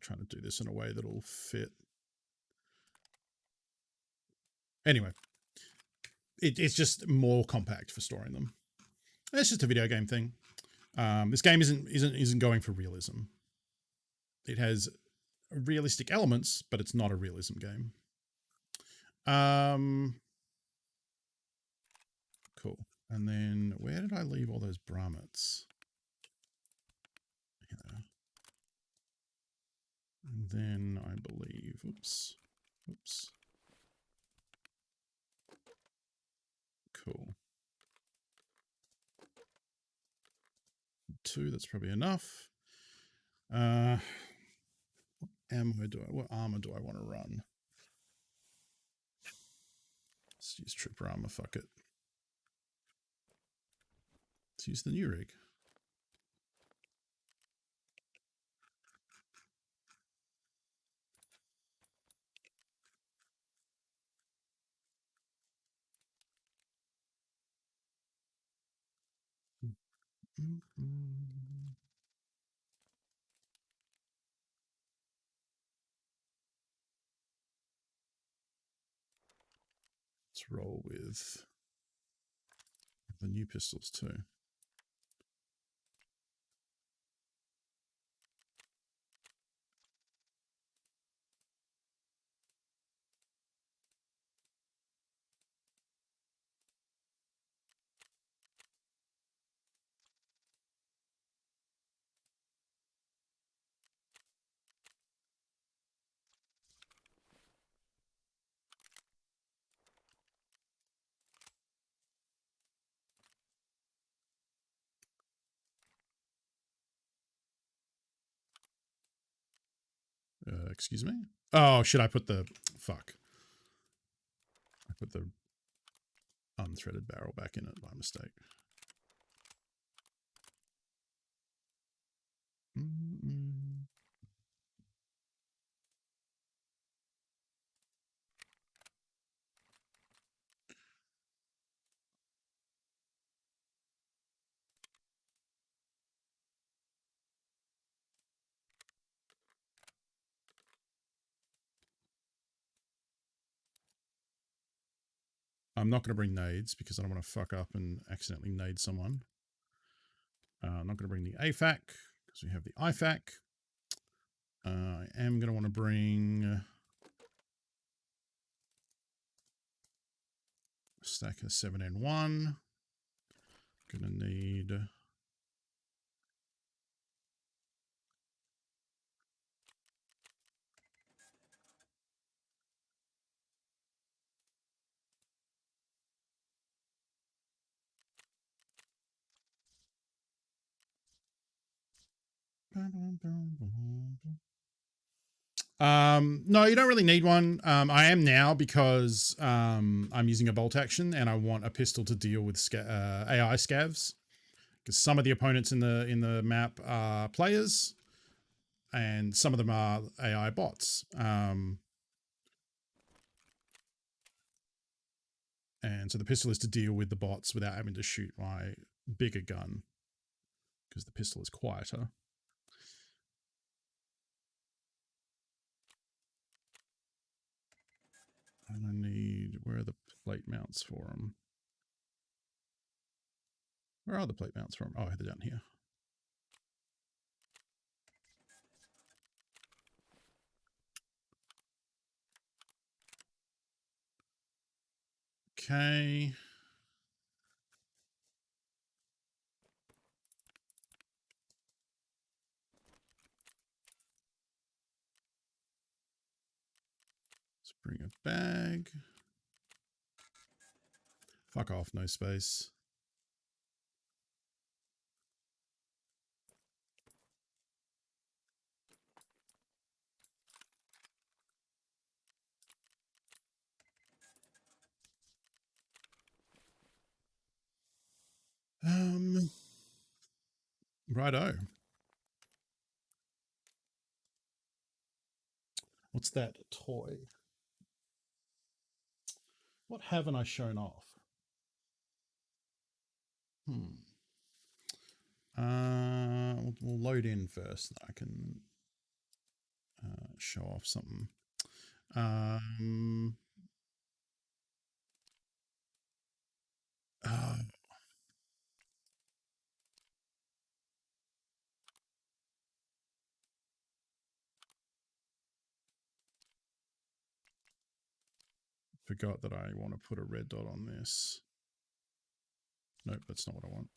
trying to do this in a way that'll fit. Anyway, it's just more compact for storing them. It's just a video game thing. This game isn't going for realism. It has realistic elements, but it's not a realism game. Cool. And then where did I leave all those Brahmits? Yeah. And then I believe, oops. Cool. 2, that's probably enough. What armor do I want to run? Let's use trooper armor, fuck it. Let's use the new rig. Let's roll with the new pistols too. Excuse me? Oh, should I put the... Fuck. I put the unthreaded barrel back in it by mistake. I'm not going to bring nades because I don't want to fuck up and accidentally nade someone. I'm not going to bring the AFAC because we have the IFAC. I am going to want to bring a stack of 7N1. Going to need... No, you don't really need one. I am now because I'm using a bolt action and I want a pistol to deal with AI scavs, because some of the opponents in the map are players and some of them are AI bots. And so the pistol is to deal with the bots without having to shoot my bigger gun, because the pistol is quieter. And I need... Where are the plate mounts for them? Where are the plate mounts for them? Oh, they're down here. Okay. Let's bring a bag. Fuck off, no space. Righto. What's that toy? What haven't I shown off? We'll load in first. I can show off something. Forgot that I want to put a red dot on this. Nope, that's not what I want.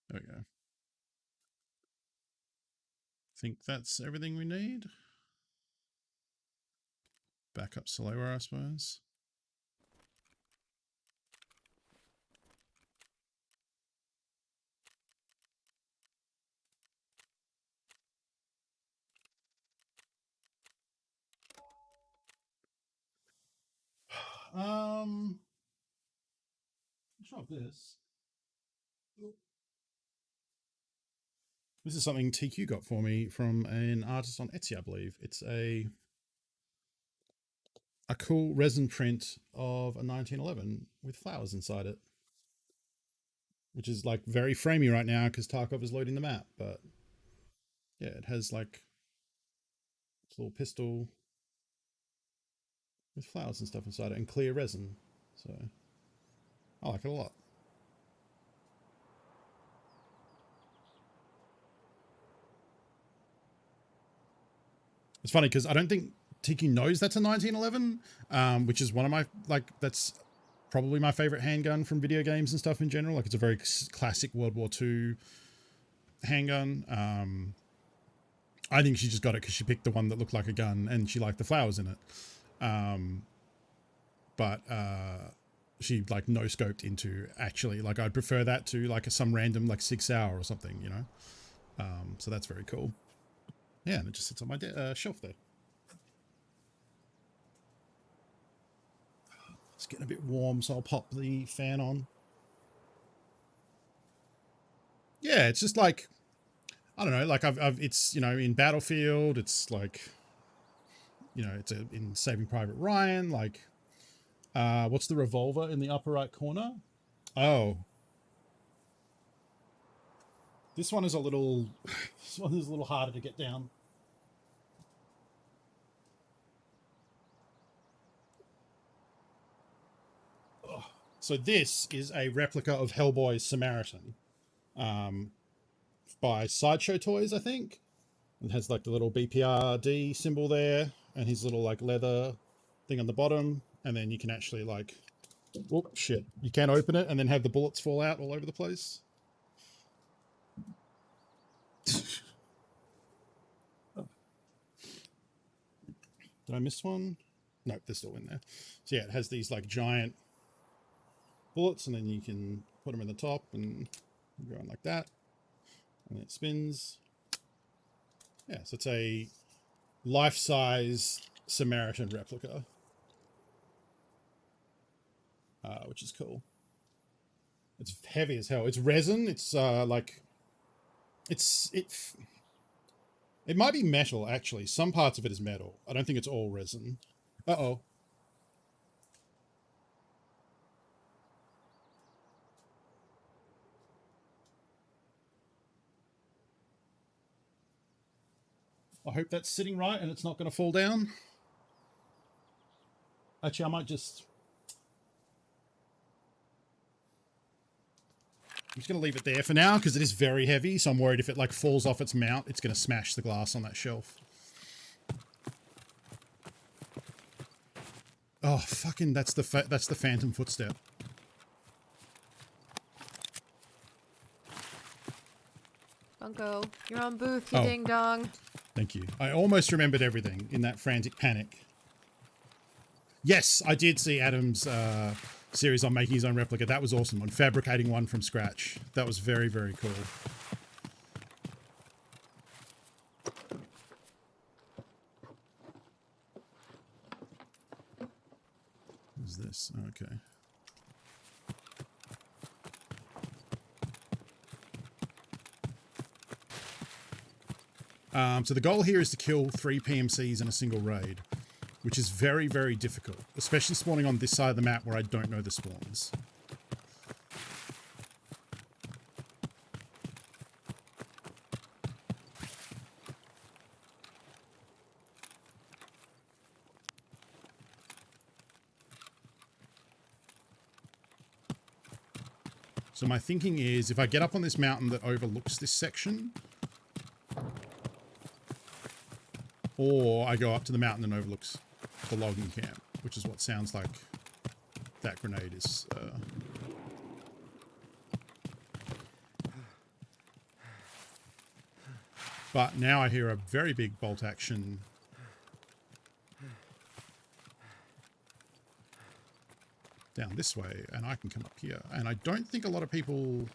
There we go. Think that's everything we need. Back up slower, I suppose. Let's try this. This is something TQ got for me from an artist on Etsy, I believe. It's a cool resin print of a 1911 with flowers inside it, which is like very framey right now because Tarkov is loading the map. But yeah, it has like this little pistol with flowers and stuff inside it and clear resin. So I like it a lot. It's funny because I don't think Tiki knows that's a 1911, which is one of my, like, that's probably my favorite handgun from video games and stuff in general. Like, it's a very classic World War II handgun. I think she just got it because she picked the one that looked like a gun and she liked the flowers in it. But she, like, no-scoped into actually, like, I'd prefer that to, like, some random, like, 6 Hour or something, you know? So that's very cool. Yeah, and it just sits on my shelf there. It's getting a bit warm, so I'll pop the fan on. Yeah, it's just like, I don't know, like it's, you know, in Battlefield, it's like, you know, it's in Saving Private Ryan, like, what's the revolver in the upper right corner? Oh. This one is a little, this one is a little harder to get down. So this is a replica of Hellboy's Samaritan by Sideshow Toys, I think. It has like the little BPRD symbol there and his little like leather thing on the bottom. And then you can actually like, whoop, shit. You can open it and then have the bullets fall out all over the place. Did I miss one? Nope, they're still in there. So yeah, it has these like giant bullets and then you can put them in the top and go on like that. And it spins. Yeah, so it's a life-size Samaritan replica. Which is cool. It's heavy as hell. It's resin. It's like... It might be metal, actually. Some parts of it is metal. I don't think it's all resin. Uh-oh. I hope that's sitting right and it's not going to fall down. Actually, I might just... I'm just going to leave it there for now because it is very heavy, so I'm worried if it like falls off its mount, it's going to smash the glass on that shelf. Oh, fucking, that's the phantom footstep. Bunko, you're on booth, you ding dong. Thank you. I almost remembered everything in that frantic panic. Yes, I did see Adam's series on making his own replica. That was awesome. On fabricating one from scratch. That was very, very cool. What is this? Okay. So the goal here is to kill 3 PMCs in a single raid, which is very, very difficult, especially spawning on this side of the map where I don't know the spawns. So my thinking is if I get up on this mountain that overlooks this section, or I go up to the mountain and overlooks the logging camp, which is what sounds like that grenade is. But now I hear a very big bolt action down this way, and I can come up here. And I don't think a lot of people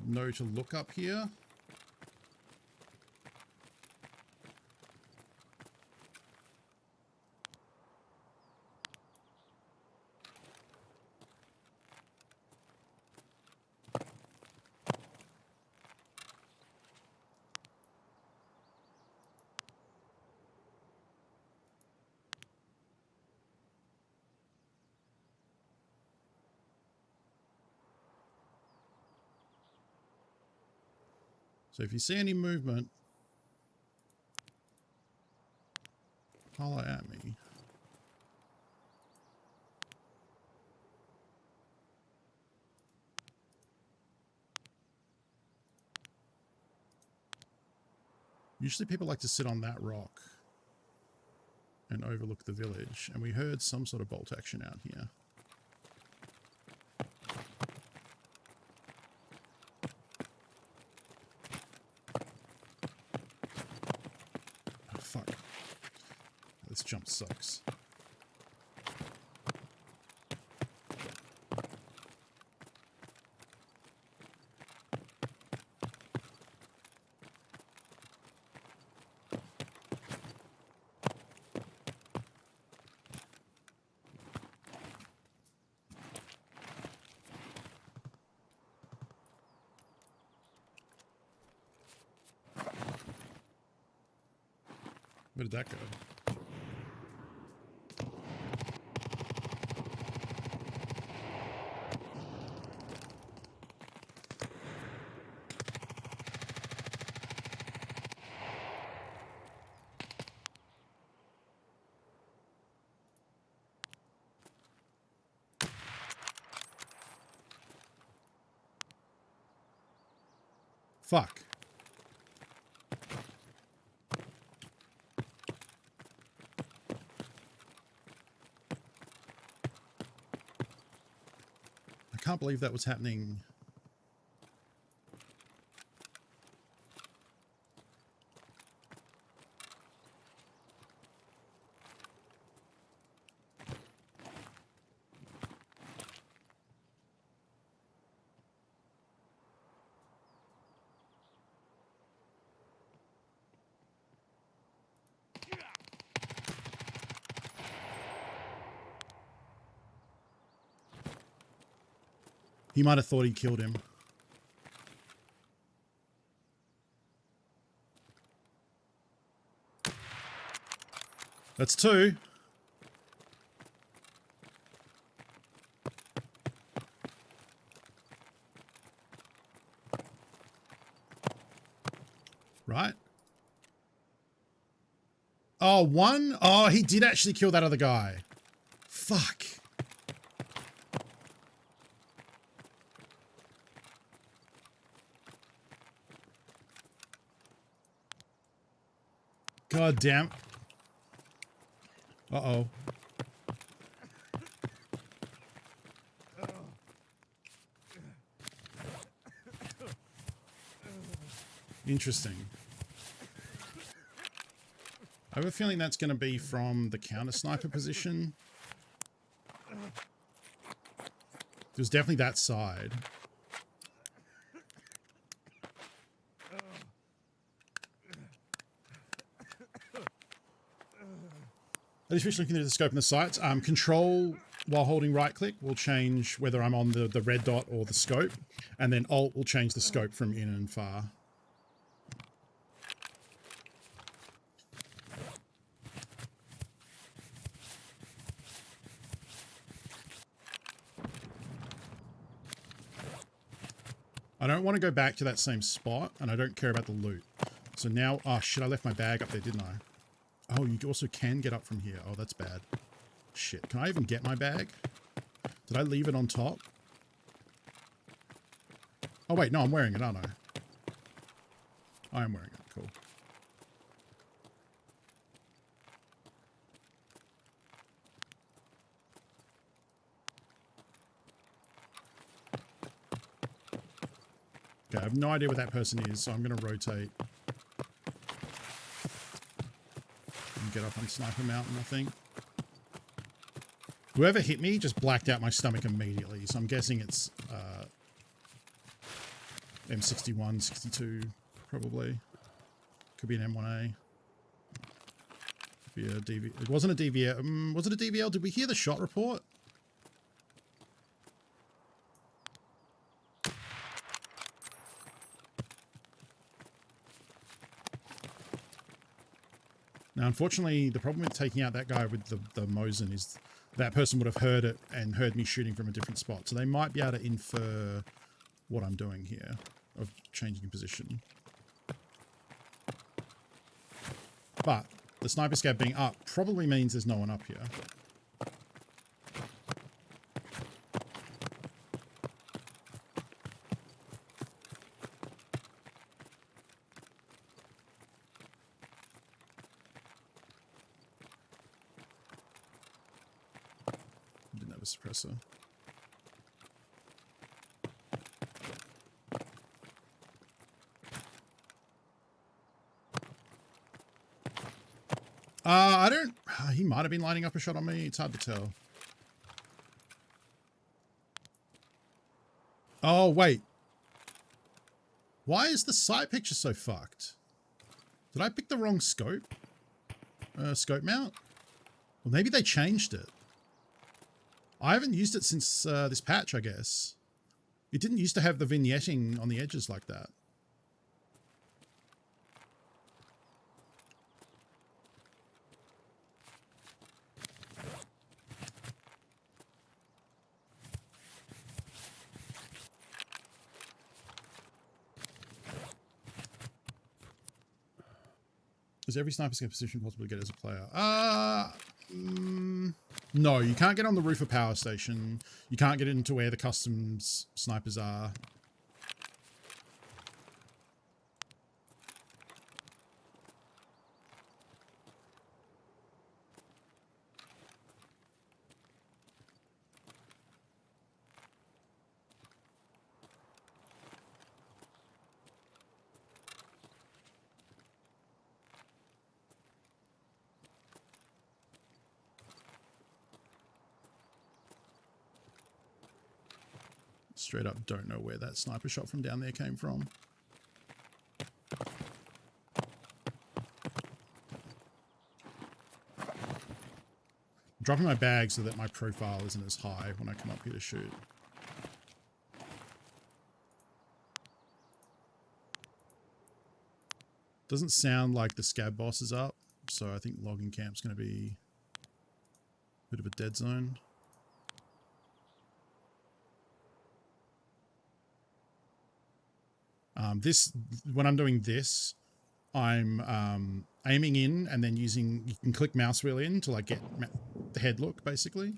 know to look up here. So if you see any movement, holler at me. Usually people like to sit on that rock and overlook the village, and we heard some sort of bolt action out here. Oh, fuck. This jump sucks. Where did that go? Fuck. I can't believe that was happening. He might have thought he killed him. That's two. Right? Oh, one? Oh, he did actually kill that other guy. Fuck. God damn. Uh-oh. Interesting. I have a feeling that's going to be from the counter sniper position. It was definitely that side. I just finished looking at the scope and the sights. Control while holding right click will change whether I'm on the red dot or the scope, and then Alt will change the scope from in and far. I don't want to go back to that same spot, and I don't care about the loot. So now, oh shit, I left my bag up there, didn't I? Oh, you also can get up from here. Oh, that's bad. Shit, can I even get my bag? Did I leave it on top? Oh, wait. No, I'm wearing it, aren't I? I am wearing it. Cool. Okay, I have no idea what that person is, so I'm going to rotate. And get up on Sniper Mountain, I think. Whoever hit me just blacked out my stomach immediately, so I'm guessing it's M61, 62, probably. Could be an M1A. Could be a DV. It wasn't a DVL. Was it a DVL? Did we hear the shot report? Now, unfortunately, the problem with taking out that guy with the Mosin is that person would have heard it and heard me shooting from a different spot. So they might be able to infer what I'm doing here of changing position. But the sniper scab being up probably means there's no one up here. Didn't have a suppressor. I don't... He might have been lining up a shot on me. It's hard to tell. Oh, wait. Why is the sight picture so fucked? Did I pick the wrong scope? Scope mount? Well, maybe they changed it. I haven't used it since this patch, I guess. It didn't used to have the vignetting on the edges like that. Is every sniper scan position possible to get as a player? No, you can't get on the roof of power station. You can't get into where the customs snipers are. Straight up don't know where that sniper shot from down there came from. I'm dropping my bag so that my profile isn't as high when I come up here to shoot. Doesn't sound like the scab boss is up, so I think logging camp's going to be a bit of a dead zone. When I'm doing this, I'm aiming in and then you can click mouse wheel in to like get the head look basically.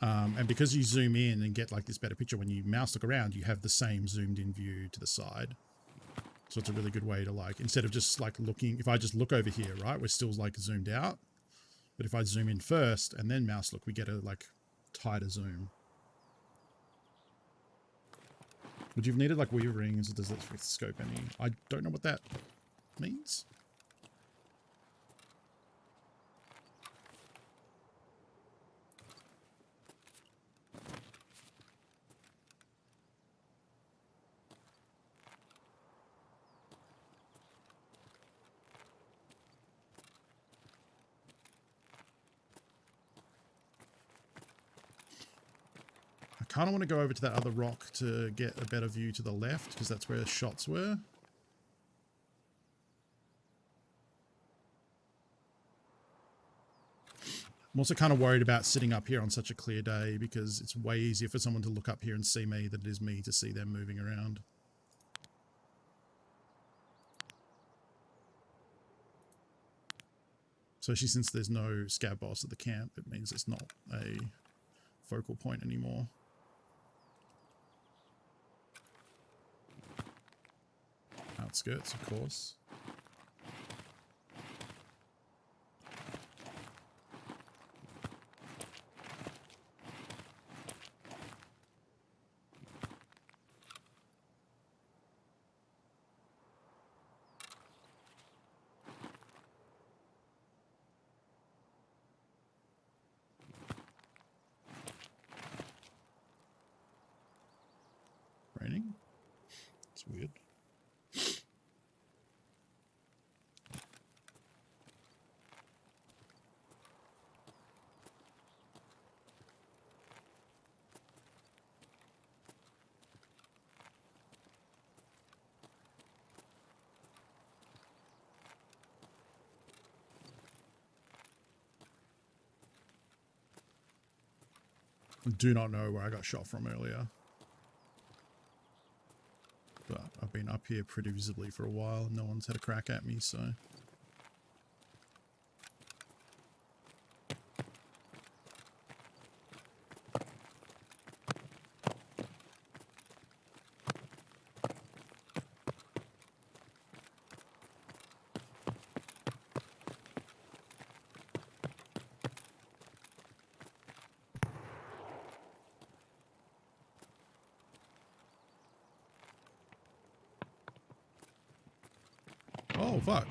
And because you zoom in and get like this better picture, when you mouse look around, you have the same zoomed in view to the side. So it's a really good way to like, instead of just like looking, if I just look over here, right, we're still like zoomed out. But if I zoom in first and then mouse look, we get a like tighter zoom. Would you have needed like weaver rings, or does that with scope any? I don't know what that means. I kind of want to go over to that other rock to get a better view to the left, because that's where shots were. I'm also kind of worried about sitting up here on such a clear day, because it's way easier for someone to look up here and see me than it is me to see them moving around. Especially since there's no scab boss at the camp, it means it's not a focal point anymore. Outskirts, of course. Raining? It's weird. I do not know where I got shot from earlier. But I've been up here pretty visibly for a while and no one's had a crack at me, so... Oh, fuck.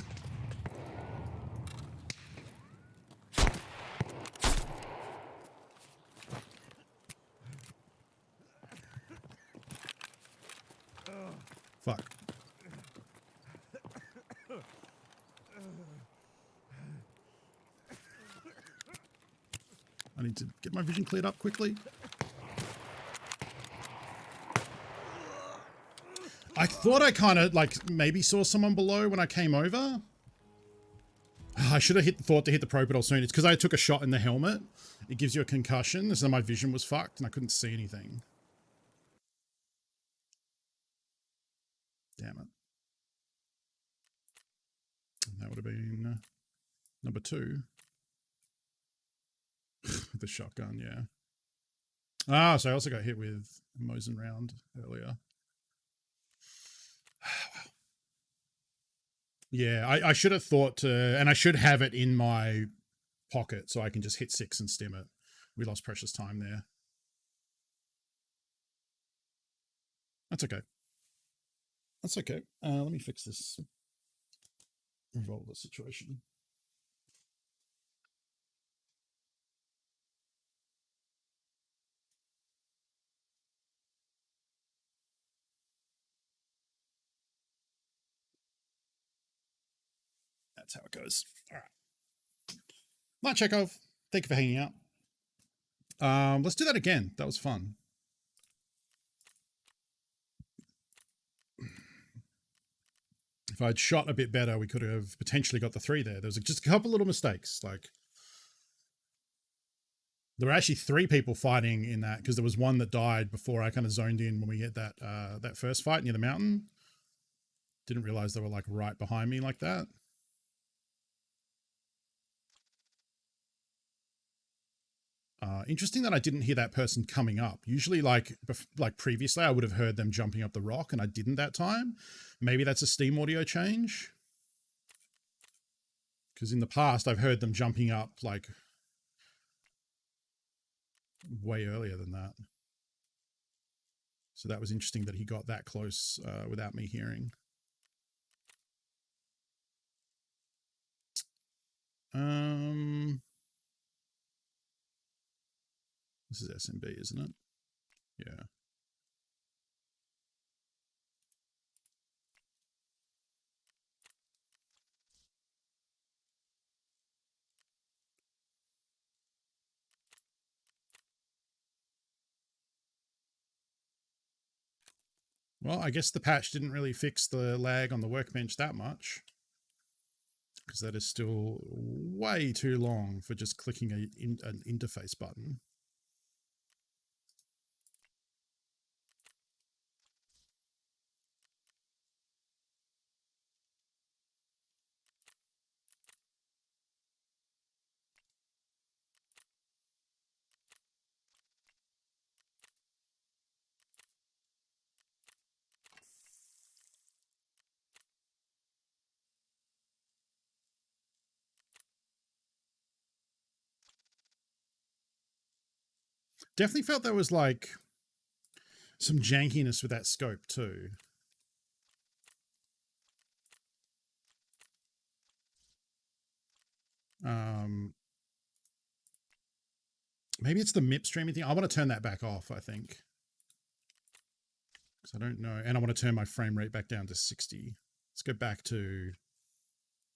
Fuck. I need to get my vision cleared up quickly. I thought I kind of like maybe saw someone below when I came over. I should have thought to hit the propedal soon. It's because I took a shot in the helmet. It gives you a concussion, so my vision was fucked and I couldn't see anything. Damn it. That would have been number 2. The shotgun, yeah. Ah, so I also got hit with a Mosin round earlier. Yeah, I should have thought to, and I should have it in my pocket so I can just hit 6 and stim it. We lost precious time there. That's okay. That's okay. Let me fix this revolver situation. That's how it goes. All right. Night Chekhov. Thank you for hanging out. Let's do that again. That was fun. If I'd shot a bit better, we could have potentially got the 3 there. There was just a couple little mistakes. Like, there were actually 3 people fighting in that because there was one that died before I kind of zoned in when we hit that that first fight near the mountain. Didn't realize they were like right behind me like that. Interesting that I didn't hear that person coming up. Usually, like previously, I would have heard them jumping up the rock, and I didn't that time. Maybe that's a Steam audio change. Because in the past, I've heard them jumping up like way earlier than that. So that was interesting that he got that close without me hearing. This is SMB, isn't it? Yeah. Well, I guess the patch didn't really fix the lag on the workbench that much, because that is still way too long for just clicking an interface button. definitely felt there was like some jankiness with that scope too. Maybe it's the MIP streaming thing. I want to turn that back off, I think. Because I don't know. And I want to turn my frame rate back down to 60. Let's go back to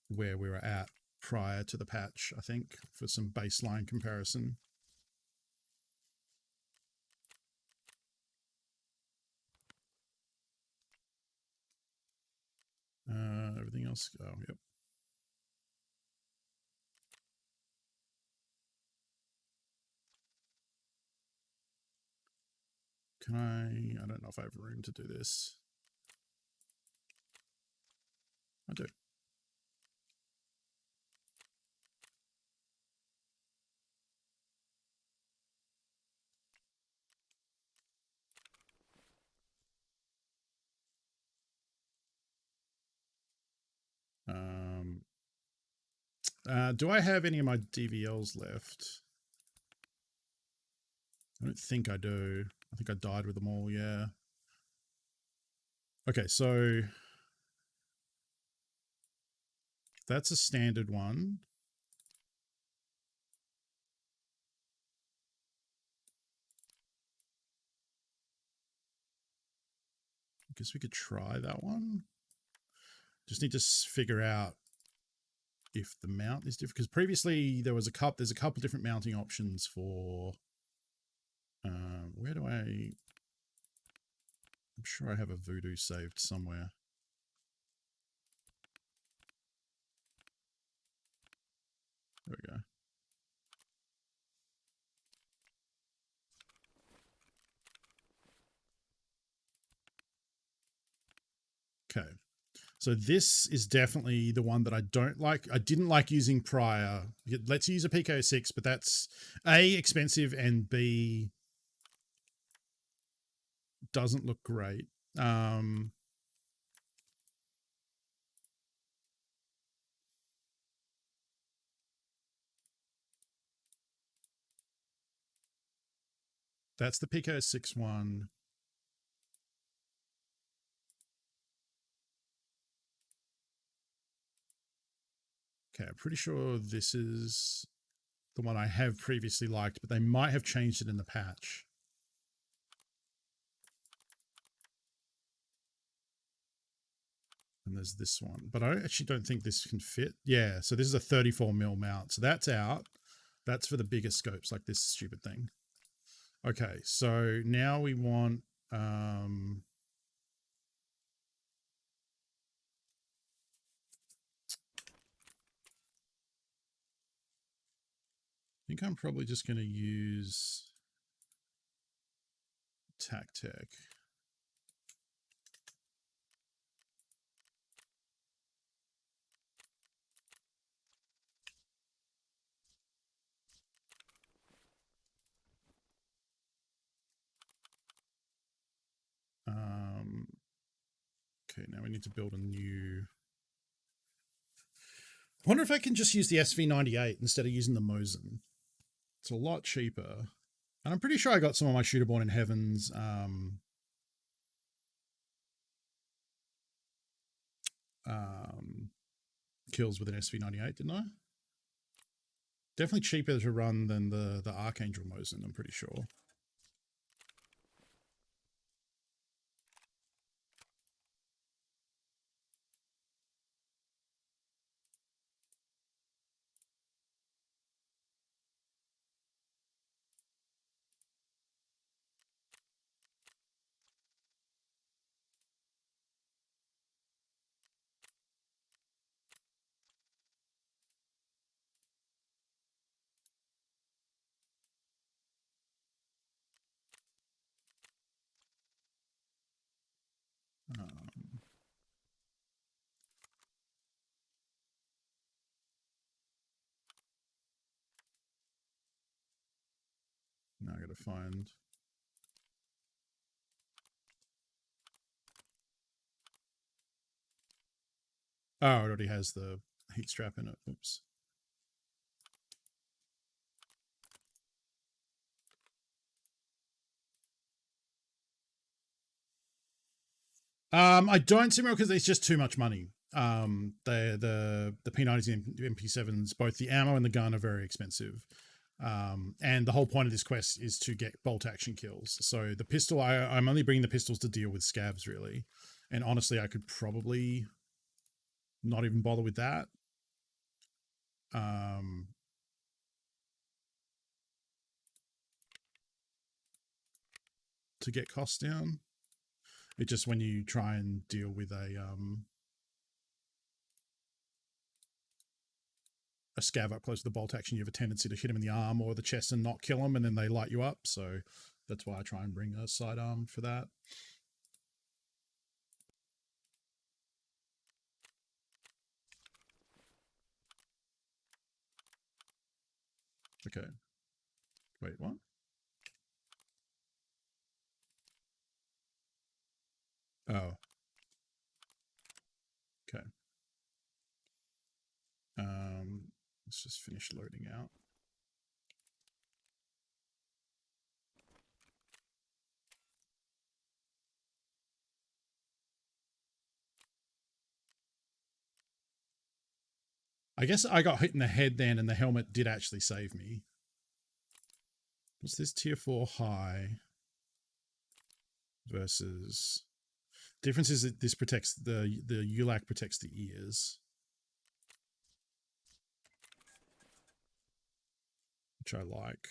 where we were at prior to the patch, I think, for some baseline comparison. Everything else. Oh, yep. Can I don't know if I have room to do this. I do. Do I have any of my DVLs left? I don't think I do. I think I died with them all, yeah. Okay, so that's a standard one. I guess we could try that one. Just need to figure out if the mount is different, because previously there's a couple different mounting options for where do I'm sure I have a voodoo saved somewhere. There we go. Okay, so this is definitely the one that I don't like. I didn't like using prior. Let's use a PK06, but that's A, expensive, and B, doesn't look great. That's the PK06 one. Okay, I'm pretty sure this is the one I have previously liked, but they might have changed it in the patch. And there's this one, but I actually don't think this can fit. Yeah, so this is a 34mm mount, so that's out. That's for the bigger scopes, like this stupid thing. Okay, so now we want I think I'm probably just going to use Tactec. Okay, now we need to build a new. I wonder if I can just use the SV98 instead of using the Mosin. It's a lot cheaper. And I'm pretty sure I got some of my Shooter Born in Heavens kills with an SV98, didn't I? Definitely cheaper to run than the Archangel Mosin, I'm pretty sure. Now I gotta find. Oh, it already has the heat strap in it. Oops. I don't see more because it's just too much money. The P90s and MP7s, both the ammo and the gun are very expensive. And the whole point of this quest is to get bolt action kills. So the pistol, I'm only bringing the pistols to deal with scabs, really. And honestly, I could probably not even bother with that. To get costs down. It just when you try and deal with a scav up close to the bolt action, you have a tendency to hit him in the arm or the chest and not kill him, and then they light you up. So that's why I try and bring a sidearm for that. Okay. Wait, what? Oh. Okay. Let's just finish loading out. I guess I got hit in the head then, and the helmet did actually save me. What's this tier 4 high versus... Difference is that this protects the ULAC protects the ears, which I like.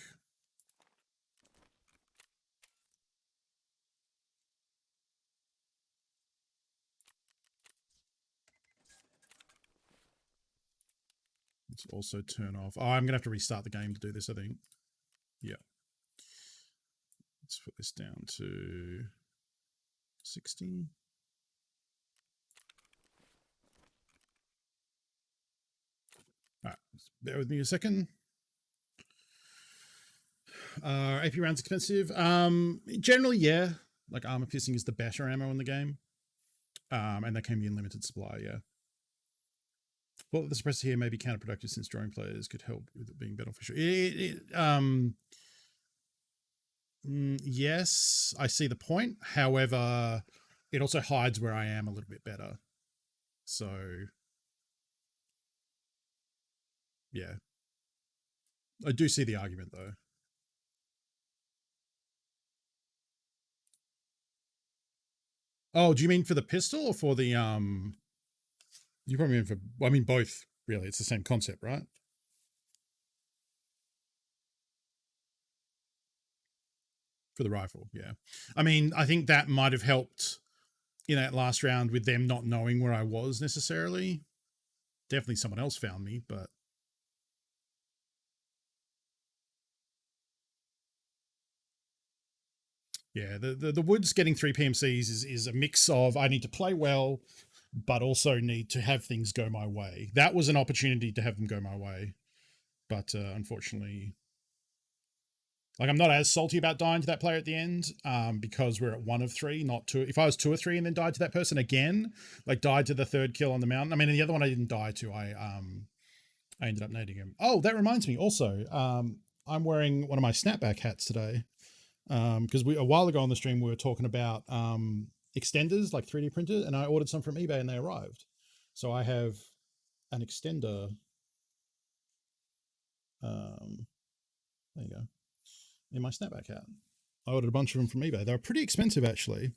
Let's also turn off. Oh, I'm gonna have to restart the game to do this, I think. Yeah. Let's put this down to 60. All right, bear with me a second. AP rounds expensive. Generally, yeah. Like armor piercing is the better ammo in the game. And that can be in limited supply, yeah. Well, the suppressor here may be counterproductive since drawing players could help with it being beneficial. Yes, I see the point. However, it also hides where I am a little bit better. So, yeah. I do see the argument, though. Oh, do you mean for the pistol or for the, you probably mean for, well, I mean both, really. It's the same concept, right? For the rifle, yeah. I mean, I think that might have helped in that last round with them not knowing where I was necessarily. Definitely someone else found me, but... Yeah, the Woods getting 3 PMCs is a mix of I need to play well, but also need to have things go my way. That was an opportunity to have them go my way. But unfortunately, like I'm not as salty about dying to that player at the end because we're at 1 of 3, not 2. If I was 2 or 3 and then died to that person again, like died to the 3rd kill on the mountain. I mean, the other one I didn't die to. I ended up nading him. Oh, that reminds me also, I'm wearing one of my snapback hats today. Because a while ago on the stream we were talking about extenders like 3D printed, and I ordered some from eBay and they arrived. So I have an extender. There you go. In my snapback hat. I ordered a bunch of them from eBay. They were pretty expensive actually,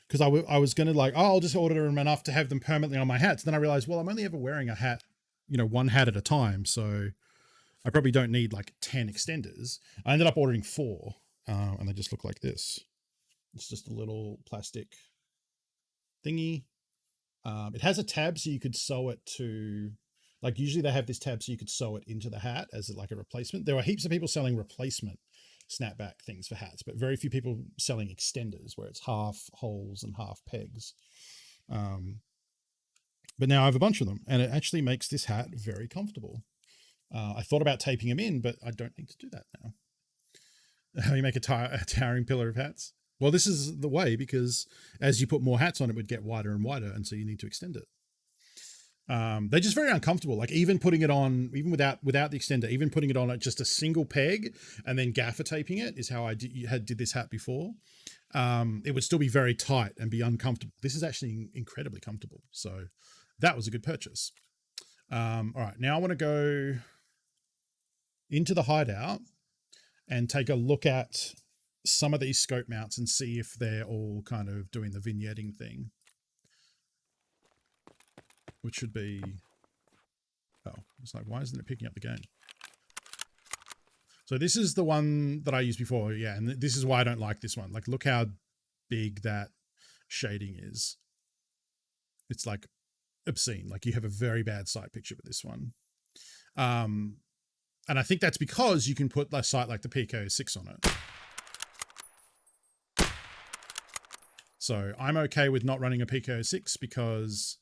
because I was going to like, oh, I'll just order them enough to have them permanently on my hats. Then I realized, well, I'm only ever wearing a hat, you know, one hat at a time. So I probably don't need like 10 extenders. I ended up ordering 4. And they just look like this. It's just a little plastic thingy. It has a tab so you could sew it to, like usually they have this tab so you could sew it into the hat as like a replacement. There are heaps of people selling replacement snapback things for hats, but very few people selling extenders where it's half holes and half pegs. But now I have a bunch of them and it actually makes this hat very comfortable. I thought about taping them in, but I don't need to do that now. How you make a towering pillar of hats? Well, this is the way, because as you put more hats on, it would get wider and wider, and so you need to extend it. They're just very uncomfortable. Like even putting it on, even without the extender, even putting it on at just a single peg and then gaffer taping it is how I did this hat before. It would still be very tight and be uncomfortable. This is actually incredibly comfortable. So that was a good purchase. All right, now I want to go into the hideout and take a look at some of these scope mounts and see if they're all kind of doing the vignetting thing, which should be, oh, it's like, why isn't it picking up the game? So this is the one that I used before. Yeah. And this is why I don't like this one. Like, look how big that shading is. It's like obscene. Like you have a very bad sight picture with this one. And I think that's because you can put a sight like the PK06 on it. So I'm okay with not running a PK06 because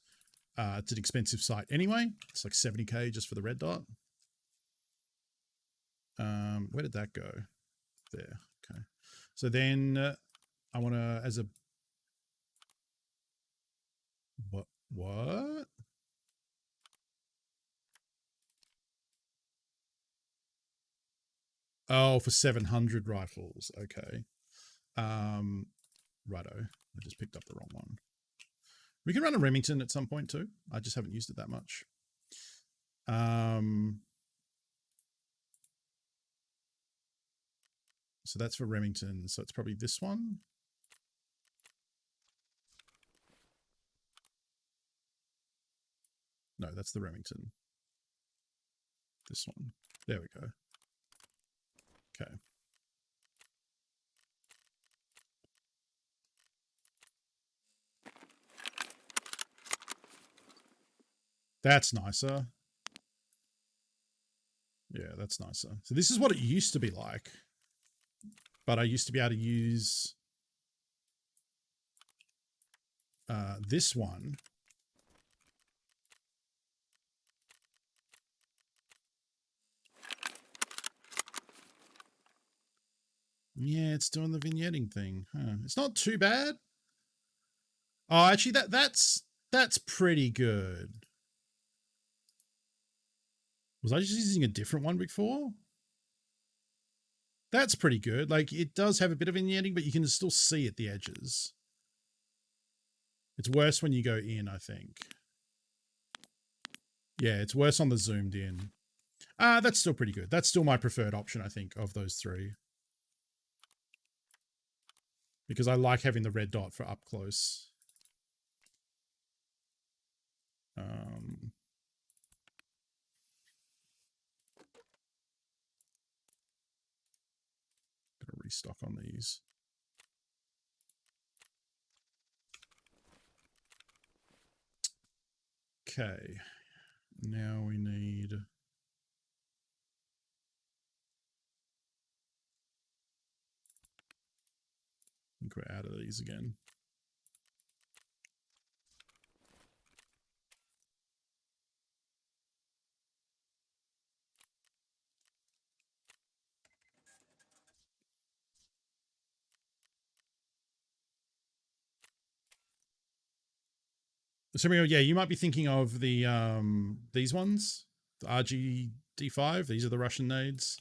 it's an expensive sight anyway. It's like 70K just for the red dot. Where did that go? There. Okay. So then I want to, as a, what? Oh, for 700 rifles. Okay. Righto. I just picked up the wrong one. We can run a Remington at some point too. I just haven't used it that much. So that's for Remington. So it's probably this one. No, that's the Remington. This one. There we go. Okay. That's nicer. Yeah, that's nicer. So this is what it used to be like. But I used to be able to use this one. Yeah, it's doing the vignetting thing. Huh. It's not too bad. Oh, actually, that's pretty good. Was I just using a different one before? That's pretty good. Like, it does have a bit of vignetting, but you can still see at the edges. It's worse when you go in, I think. Yeah, it's worse on the zoomed in. That's still pretty good. That's still my preferred option, I think, of those three. Because I like having the red dot for up close. Gonna restock on these. Okay. Now we need... I think we're out of these again. So yeah, you might be thinking of the these ones, the RGD5. These are the Russian nades,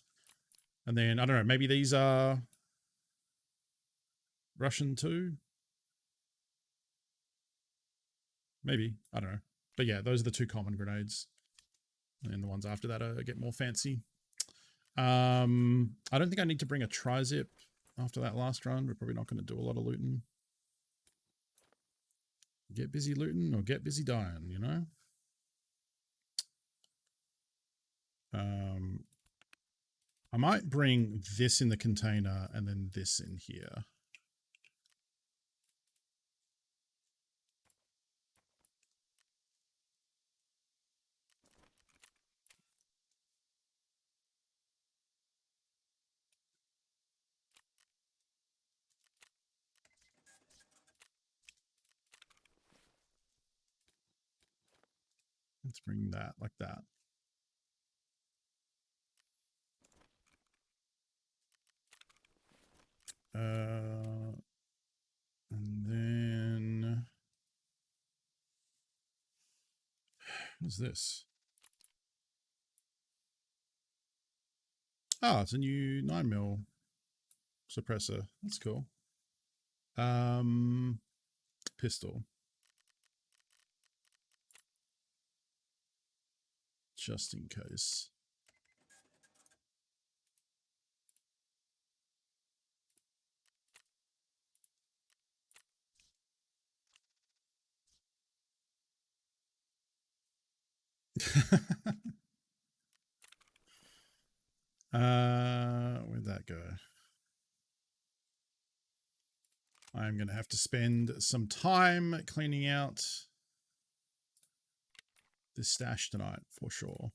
and then I don't know, maybe these are Russian too. Maybe, I don't know, but yeah, those are the two common grenades, and the ones after that are get more fancy. I don't think I need to bring a tri-zip after that last run. We're probably not going to do a lot of looting. Get busy looting or get busy dying, you know? I might bring this in the container and then this in here. Let's bring that like that. And then What's this? Oh, it's a new 9mm suppressor. That's cool. Pistol. Just in case. Where'd that go? I'm going to have to spend some time cleaning out this stash tonight for sure.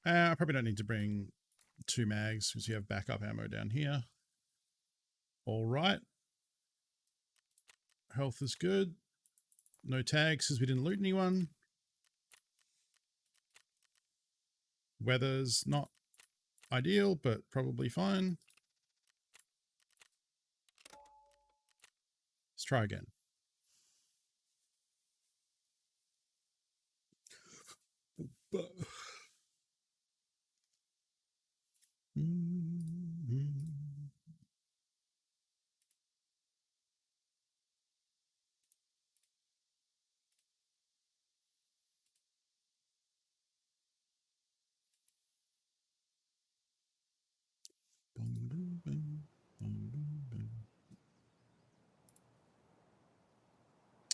I probably don't need to bring 2 mags because we have backup ammo down here. All right. Health is good. No tags because we didn't loot anyone. Weather's not ideal, but probably fine. Let's try again.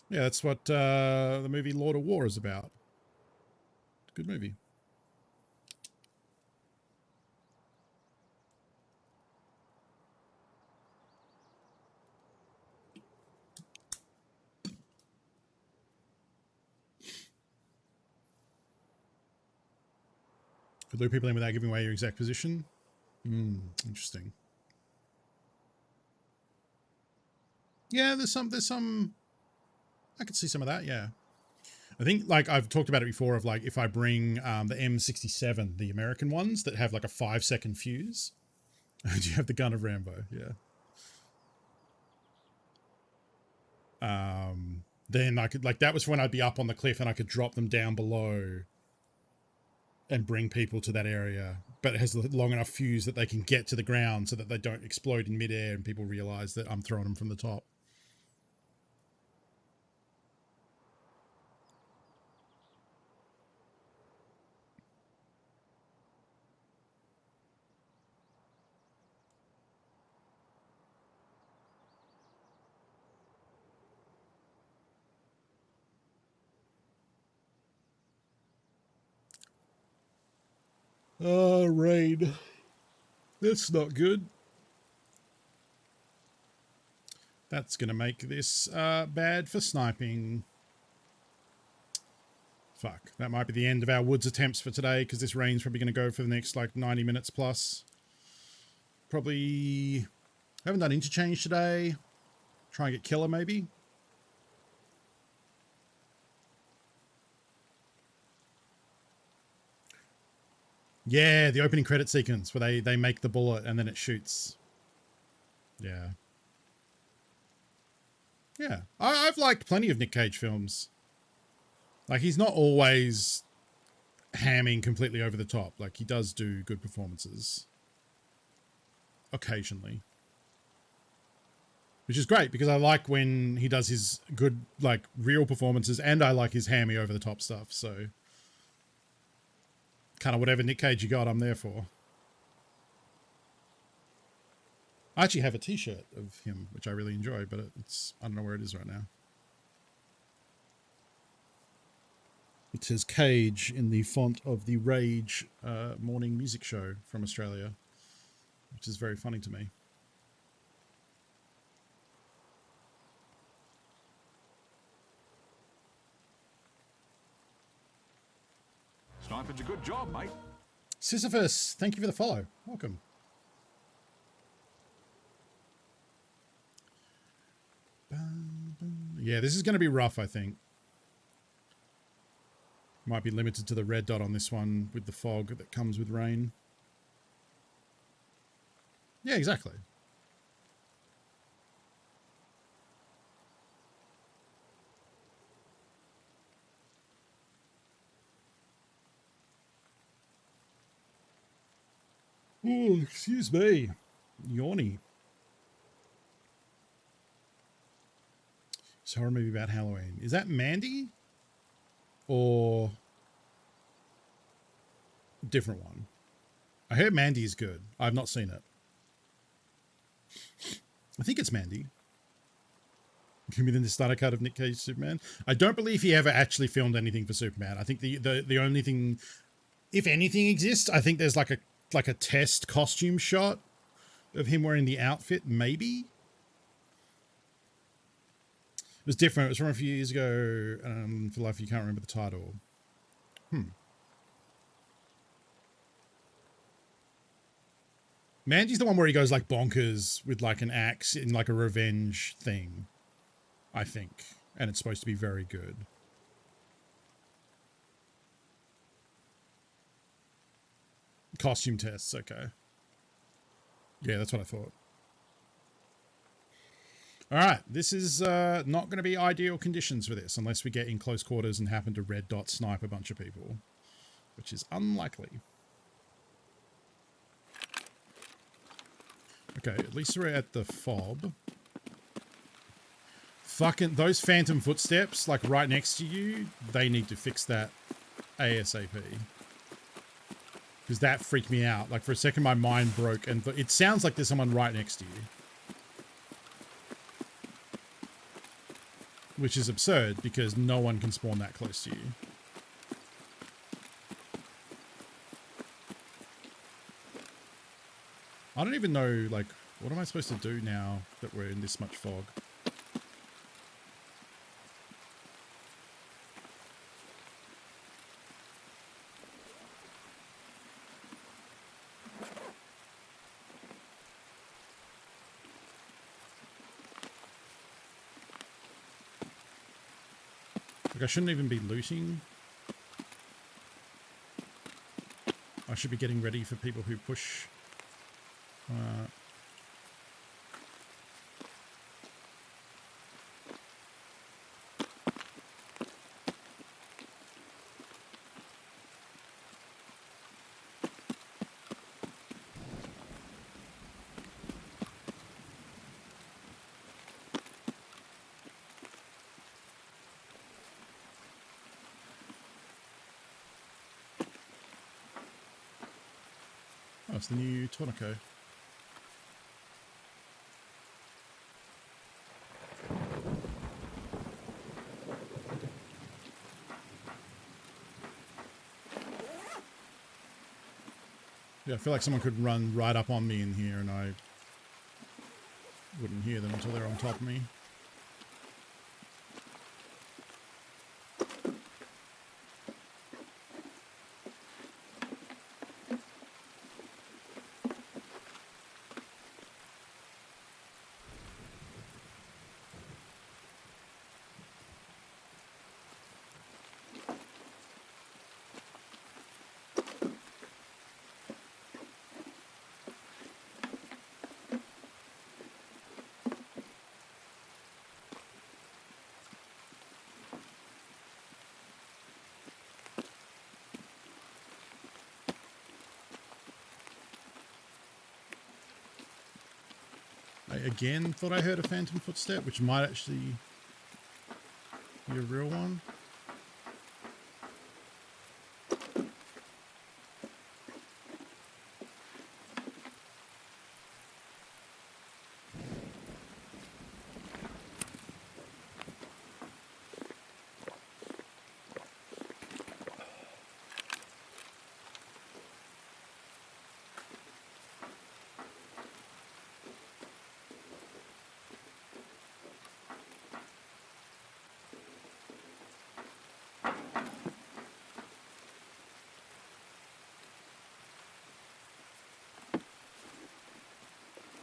Yeah, that's what the movie Lord of War is about. Good movie. Could lure people in without giving away your exact position. Interesting. Yeah, there's some. I could see some of that. Yeah, I think like I've talked about it before. Of like if I bring the M67, the American ones that have like a 5-second fuse. Do you have the gun of Rambo? Yeah. Then I could like that was when I'd be up on the cliff and I could drop them down below and bring people to that area, but it has a long enough fuse that they can get to the ground so that they don't explode in midair and people realize that I'm throwing them from the top. Oh, rain. That's not good. That's going to make this bad for sniping. Fuck. That might be the end of our woods attempts for today because this rain's probably going to go for the next like 90 minutes plus. Probably haven't done interchange today. Try and get killer maybe. Yeah, the opening credit sequence where they make the bullet and then it shoots. Yeah. Yeah. I've liked plenty of Nick Cage films. Like, he's not always hamming completely over the top. Like, he does do good performances. Occasionally. Which is great, because I like when he does his good, like, real performances, and I like his hammy over the top stuff, so... kind of whatever Nick Cage you got, I'm there for. I actually have a t-shirt of him, which I really enjoy, but it's I don't know where it is right now. It says Cage in the font of the Rage morning music show from Australia, which is very funny to me. Sniping's a good job, mate. Sisyphus, thank you for the follow. Welcome. Yeah, this is going to be rough, I think. Might be limited to the red dot on this one with the fog that comes with rain. Yeah, exactly. Oh, excuse me. Yawny. It's a horror movie about Halloween. Is that Mandy? Or a different one? I heard Mandy is good. I've not seen it. I think it's Mandy. Give me the starter cut of Nick Cage's Superman. I don't believe he ever actually filmed anything for Superman. I think the only thing, if anything exists, I think there's like a test costume shot of him wearing the outfit, maybe. It was different. It was from a few years ago. For life, you can't remember the title. Mandy's the one where he goes like bonkers with like an axe in like a revenge thing, I think. And it's supposed to be very good. Costume tests, okay. Yeah, that's what I thought. All right, this is not going to be ideal conditions for this unless we get in close quarters and happen to red dot snipe a bunch of people, which is unlikely. Okay, at least we're at the fob. Fucking those phantom footsteps, like right next to you, they need to fix that ASAP. Because that freaked me out. Like for a second, my mind broke, and it sounds like there's someone right next to you. Which is absurd, because no one can spawn that close to you. I don't even know, like, what am I supposed to do now that we're in this much fog? Like, I shouldn't even be looting. I should be getting ready for people who push. Oh, it's the new Tornaco. Yeah, I feel like someone could run right up on me in here and I wouldn't hear them until they're on top of me. I again thought I heard a phantom footstep, which might actually be a real one.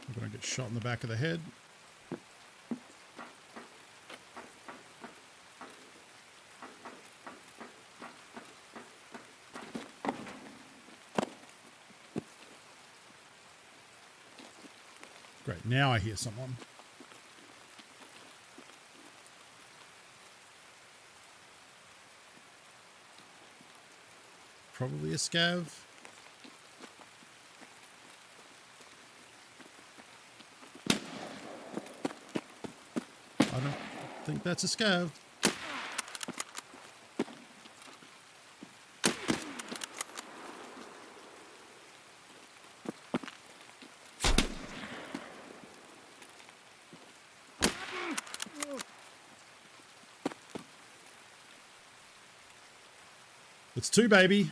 I'm gonna get shot in the back of the head. now I hear someone. Probably a scav. I don't think that's a scav. It's two, baby.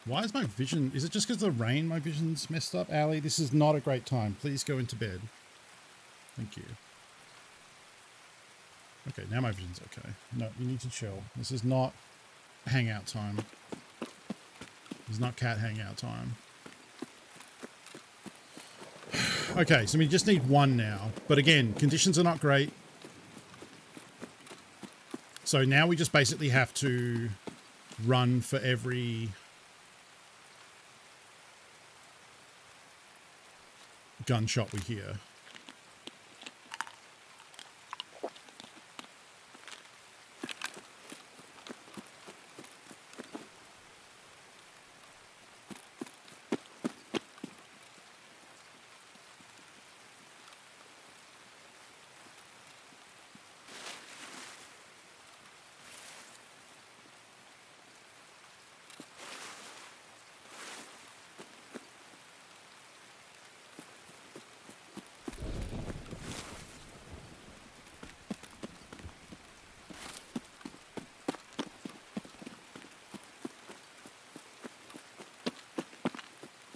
Why is my vision... Is it just because of the rain my vision's messed up? Allie, this is not a great time. Please go into bed. Thank you. Okay, now my vision's okay. No, you need to chill. This is not hangout time. This is not cat hangout time. Okay, so we just need one now. But again, conditions are not great. So now we just basically have to run for every... gunshot we hear.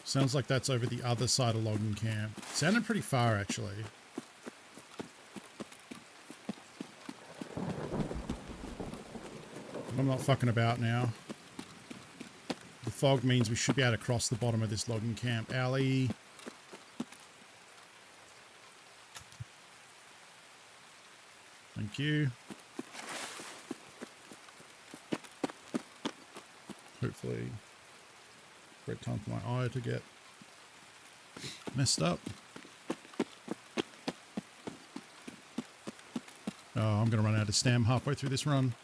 Sounds like that's over the other side of logging camp. Sounded pretty far, actually. I'm not fucking about now. The fog means we should be able to cross the bottom of this logging camp alley. Thank you. Hopefully... great time for my eye to get messed up. Oh, I'm going to run out of stam halfway through this run.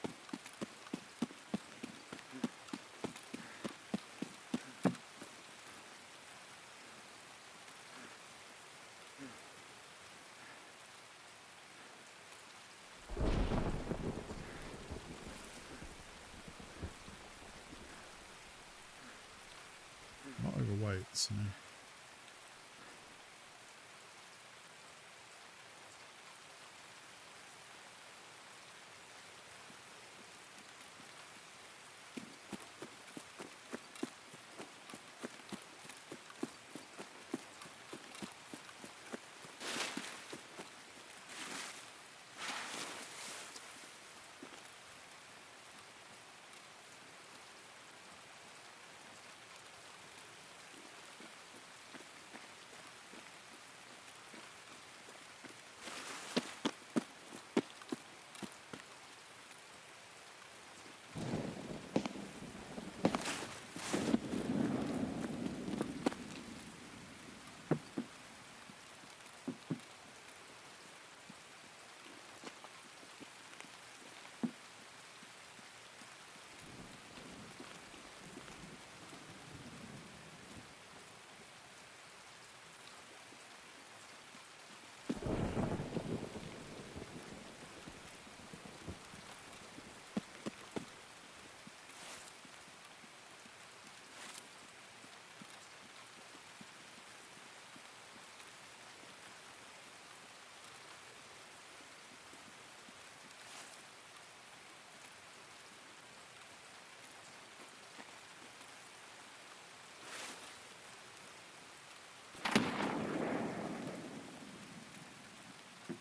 Not overweight, so...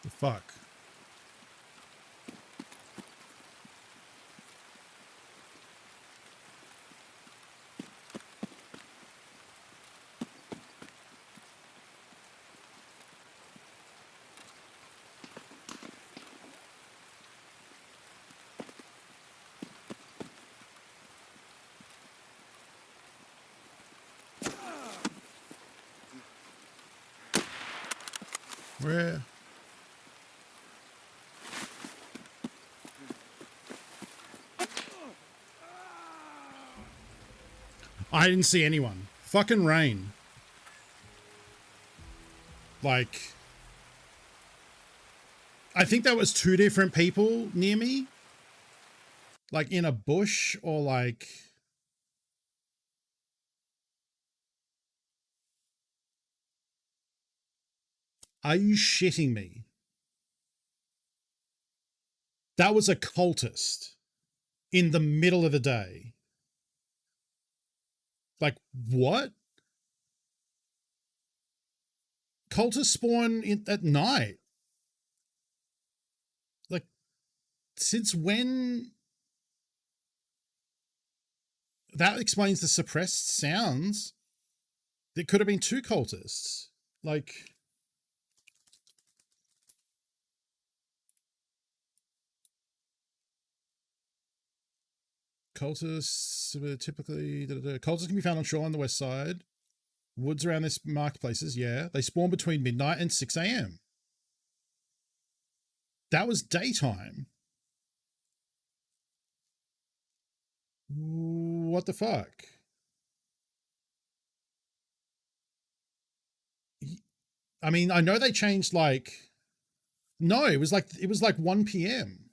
The fuck? Where? I didn't see anyone. Fucking rain. Like, I think that was 2 different people near me. Like in a bush or like... Are you shitting me? That was a cultist in the middle of the day. Like, what? Cultists spawn at night. Like, since when? That explains the suppressed sounds. There could have been 2 cultists. Like... Cultists typically... Cultists can be found on shore on the west side. Woods around this marketplaces, yeah. They spawn between midnight and 6 a.m. That was daytime. What the fuck? I mean, I know they changed like... No, it was like 1 p.m.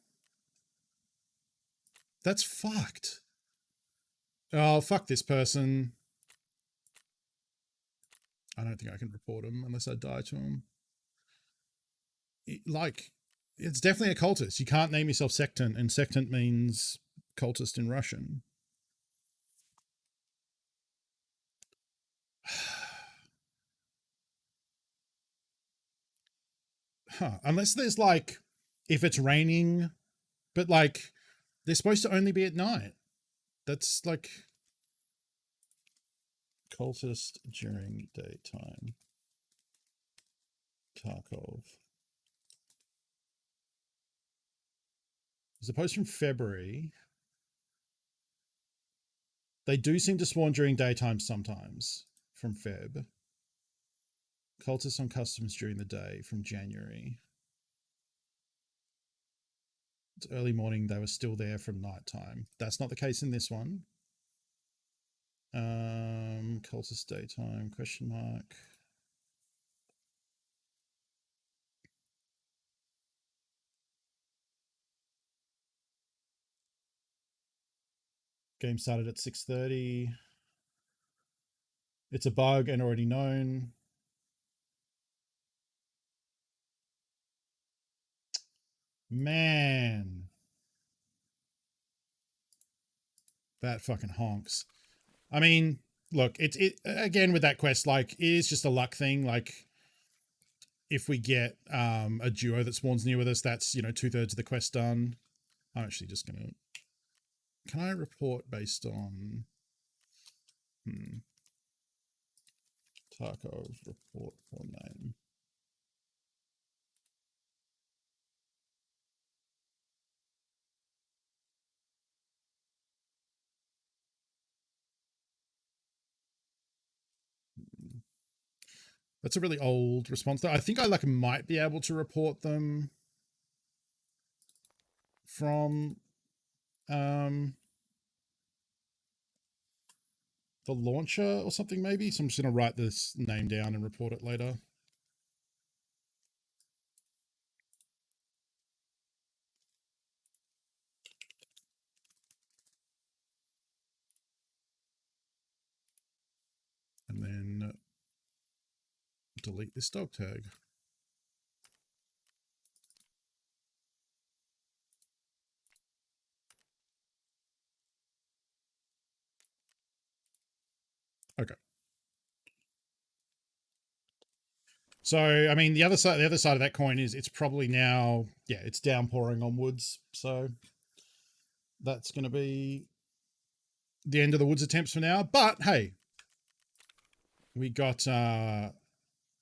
That's fucked. Oh, fuck this person. I don't think I can report him unless I die to him. Like, it's definitely a cultist. You can't name yourself sectant, and sectant means cultist in Russian. Huh. Unless there's like, if it's raining, but like, they're supposed to only be at night. That's like... Cultist during daytime. Tarkov. There's a post from February. They do seem to spawn during daytime sometimes, from Feb. Cultists on customs during the day, from January. It's early morning, they were still there from nighttime. That's not the case in this one. Cultist daytime, question mark. Game started at 6:30. It's a bug and already known. Man. That fucking honks. I mean, look, it again with that quest, like, it is just a luck thing. Like, if we get a duo that spawns near with us, that's, you know, 2/3 of the quest done. I'm actually just gonna... Can I report based on... Tarkov report for name. That's a really old response though. I think I like might be able to report them from the launcher or something maybe. So I'm just going to write this name down and report it later. And then delete this dog tag. Okay. So, I mean, the other side of that coin is it's probably now, yeah, it's downpouring on woods. So that's going to be the end of the woods attempts for now. But hey, we got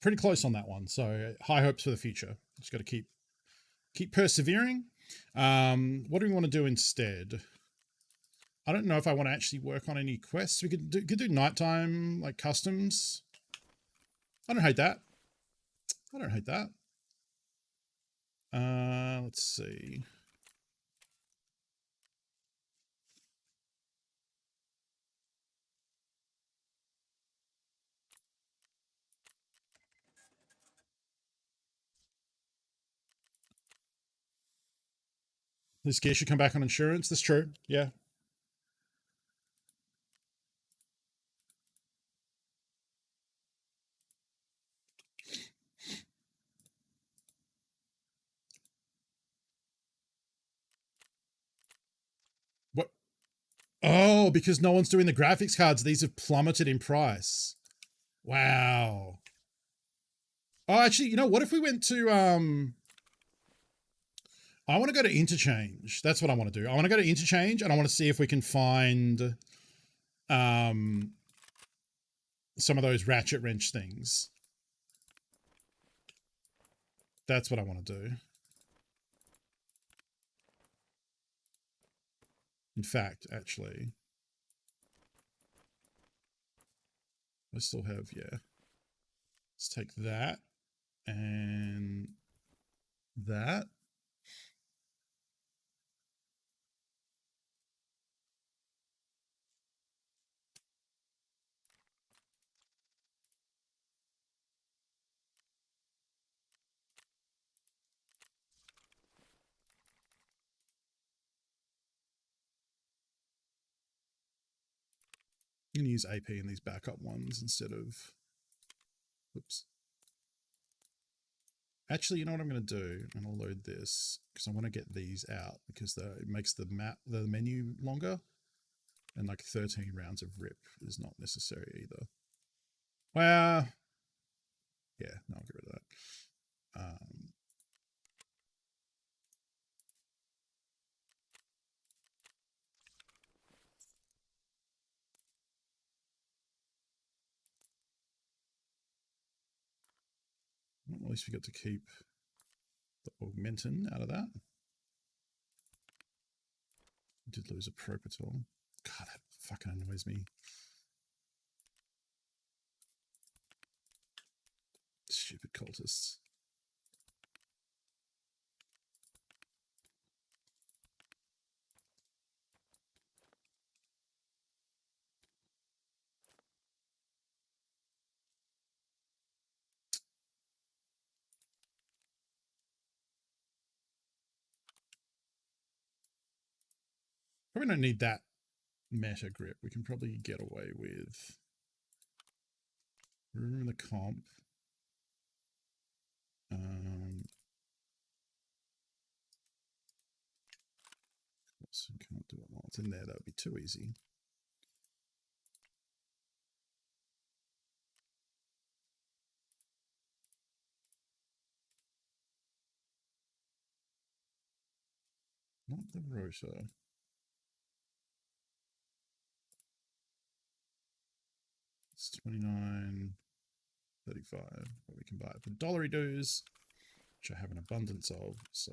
pretty close on that one. So high hopes for the future. Just got to keep persevering. What do we want to do instead? I don't know if I want to actually work on any quests. We could do nighttime, like customs. I don't hate that. I don't hate that. Let's see. This gear should come back on insurance. That's true. Yeah. What? Oh, because no one's doing the graphics cards. These have plummeted in price. Wow. Oh, actually, you know, what if we went to, I want to go to Interchange. That's what I want to do. I want to go to Interchange and I want to see if we can find, some of those ratchet wrench things. That's what I want to do. In fact, actually, I still have, yeah. Let's take that and that. I'm going to use AP in these backup ones instead of, oops. Actually, you know what I'm going to do? I'm going to load this because I want to get these out because it makes the menu longer, and like 13 rounds of rip is not necessary either. Well, yeah, no, I'll get rid of that. At least we got to keep the augmentin out of that. I did lose a Propital. God, that fucking annoys me. Stupid cultists. Probably don't need that meta grip. We can probably get away with. Remember the comp. Can't do it while it's in there. That would be too easy. Not the rotor. It's 29.35, but we can buy it for dollary doos, which I have an abundance of, so.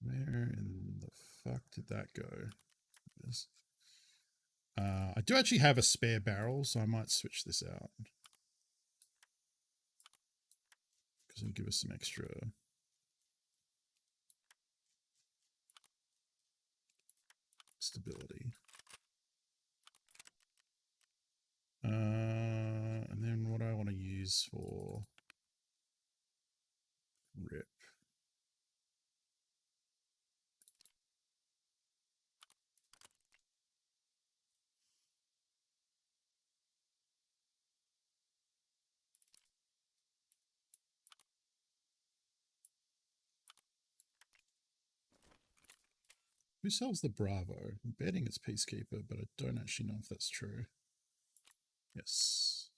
Where in the fuck did that go? Yes. I do actually have a spare barrel, so I might switch this out. Because it'll give us some extra stability. And then what do I want to use for rip? Who sells the Bravo? I'm betting it's Peacekeeper, but I don't actually know if that's true. Yes.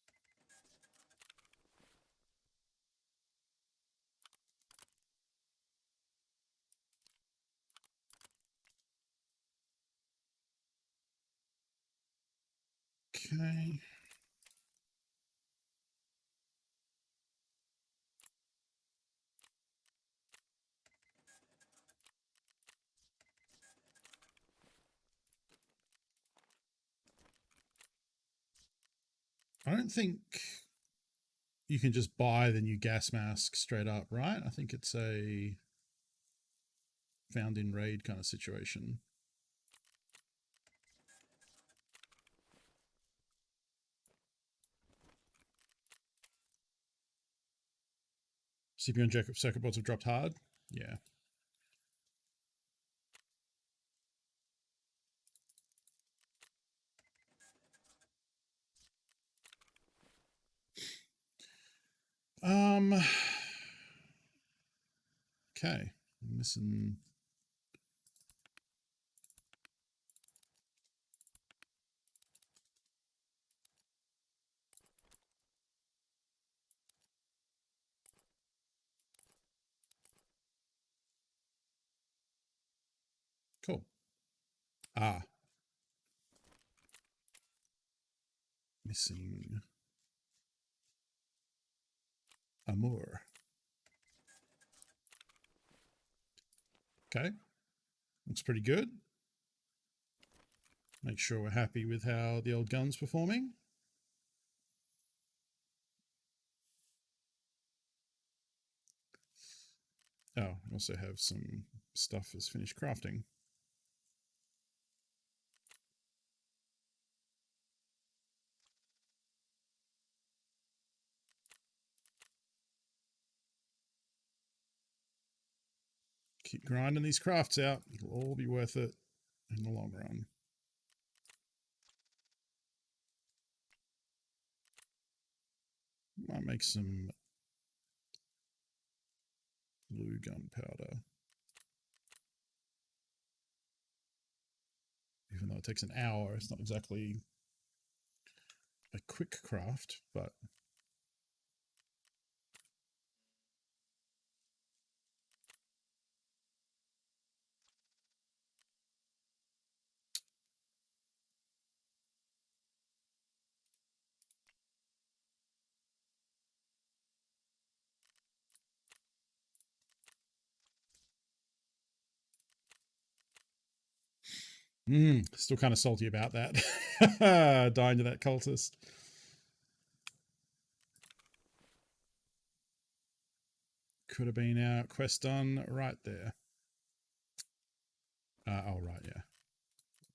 Okay. I don't think you can just buy the new gas mask straight up, right? I think it's a found in raid kind of situation. CPU and circuit boards have dropped hard. Yeah. Okay. I'm missing. Cool. Ah. Missing. Amour. Okay. Looks pretty good. Make sure we're happy with how the old gun's performing. Oh, I also have some stuff as finished crafting. Keep grinding these crafts out. It'll all be worth it in the long run. Might make some blue gunpowder. Even though it takes an hour, it's not exactly a quick craft, but still kind of salty about that. Dying to that cultist. Could have been our quest done right there. Oh, right, yeah.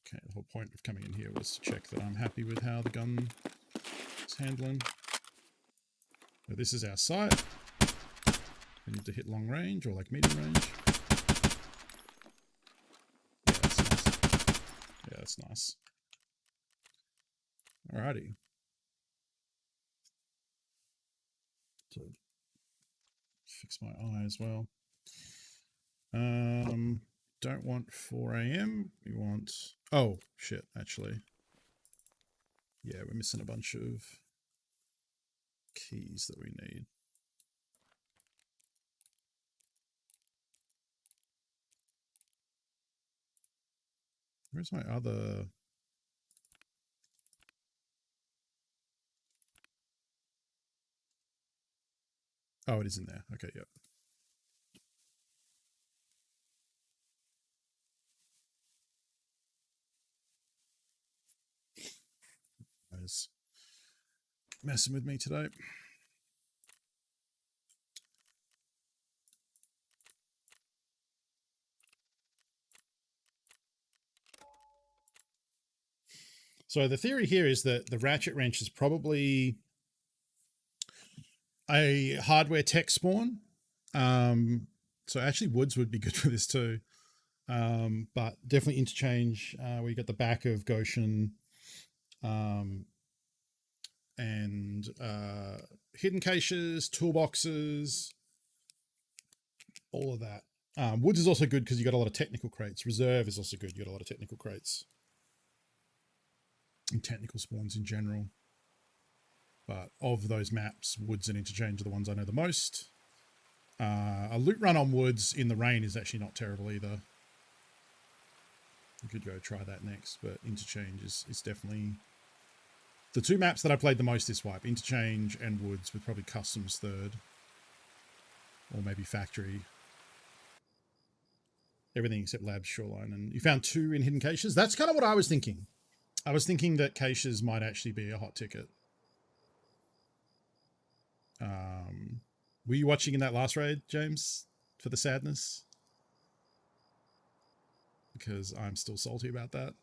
Okay, the whole point of coming in here was to check that I'm happy with how the gun is handling. So this is our sight. We need to hit long range or like medium range. Yeah, that's nice. Yeah, that's nice. Alrighty. So fix my eye as well. Don't want 4 AM. We want... Oh, shit, actually. Yeah, we're missing a bunch of keys that we need. Where's my other... Oh, it is in there. Okay, yep. Guys, messing with me today. So the theory here is that the ratchet wrench is probably a hardware tech spawn. So actually woods would be good for this too. But definitely interchange. We got the back of Goshen, and hidden caches, toolboxes, all of that. Woods is also good because you got a lot of technical crates. Reserve is also good. You got a lot of technical crates and technical spawns in general. But of those maps, Woods and Interchange are the ones I know the most. A loot run on Woods in the rain is actually not terrible either. You could go try that next, but Interchange is definitely... The two maps that I played the most this wipe, Interchange and Woods, with probably Customs third. Or maybe Factory. Everything except Labs, Shoreline. And you found 2 in hidden caches? That's kind of what I was thinking. I was thinking that caches might actually be a hot ticket. Were you watching in that last raid, James, for the sadness? Because I'm still salty about that.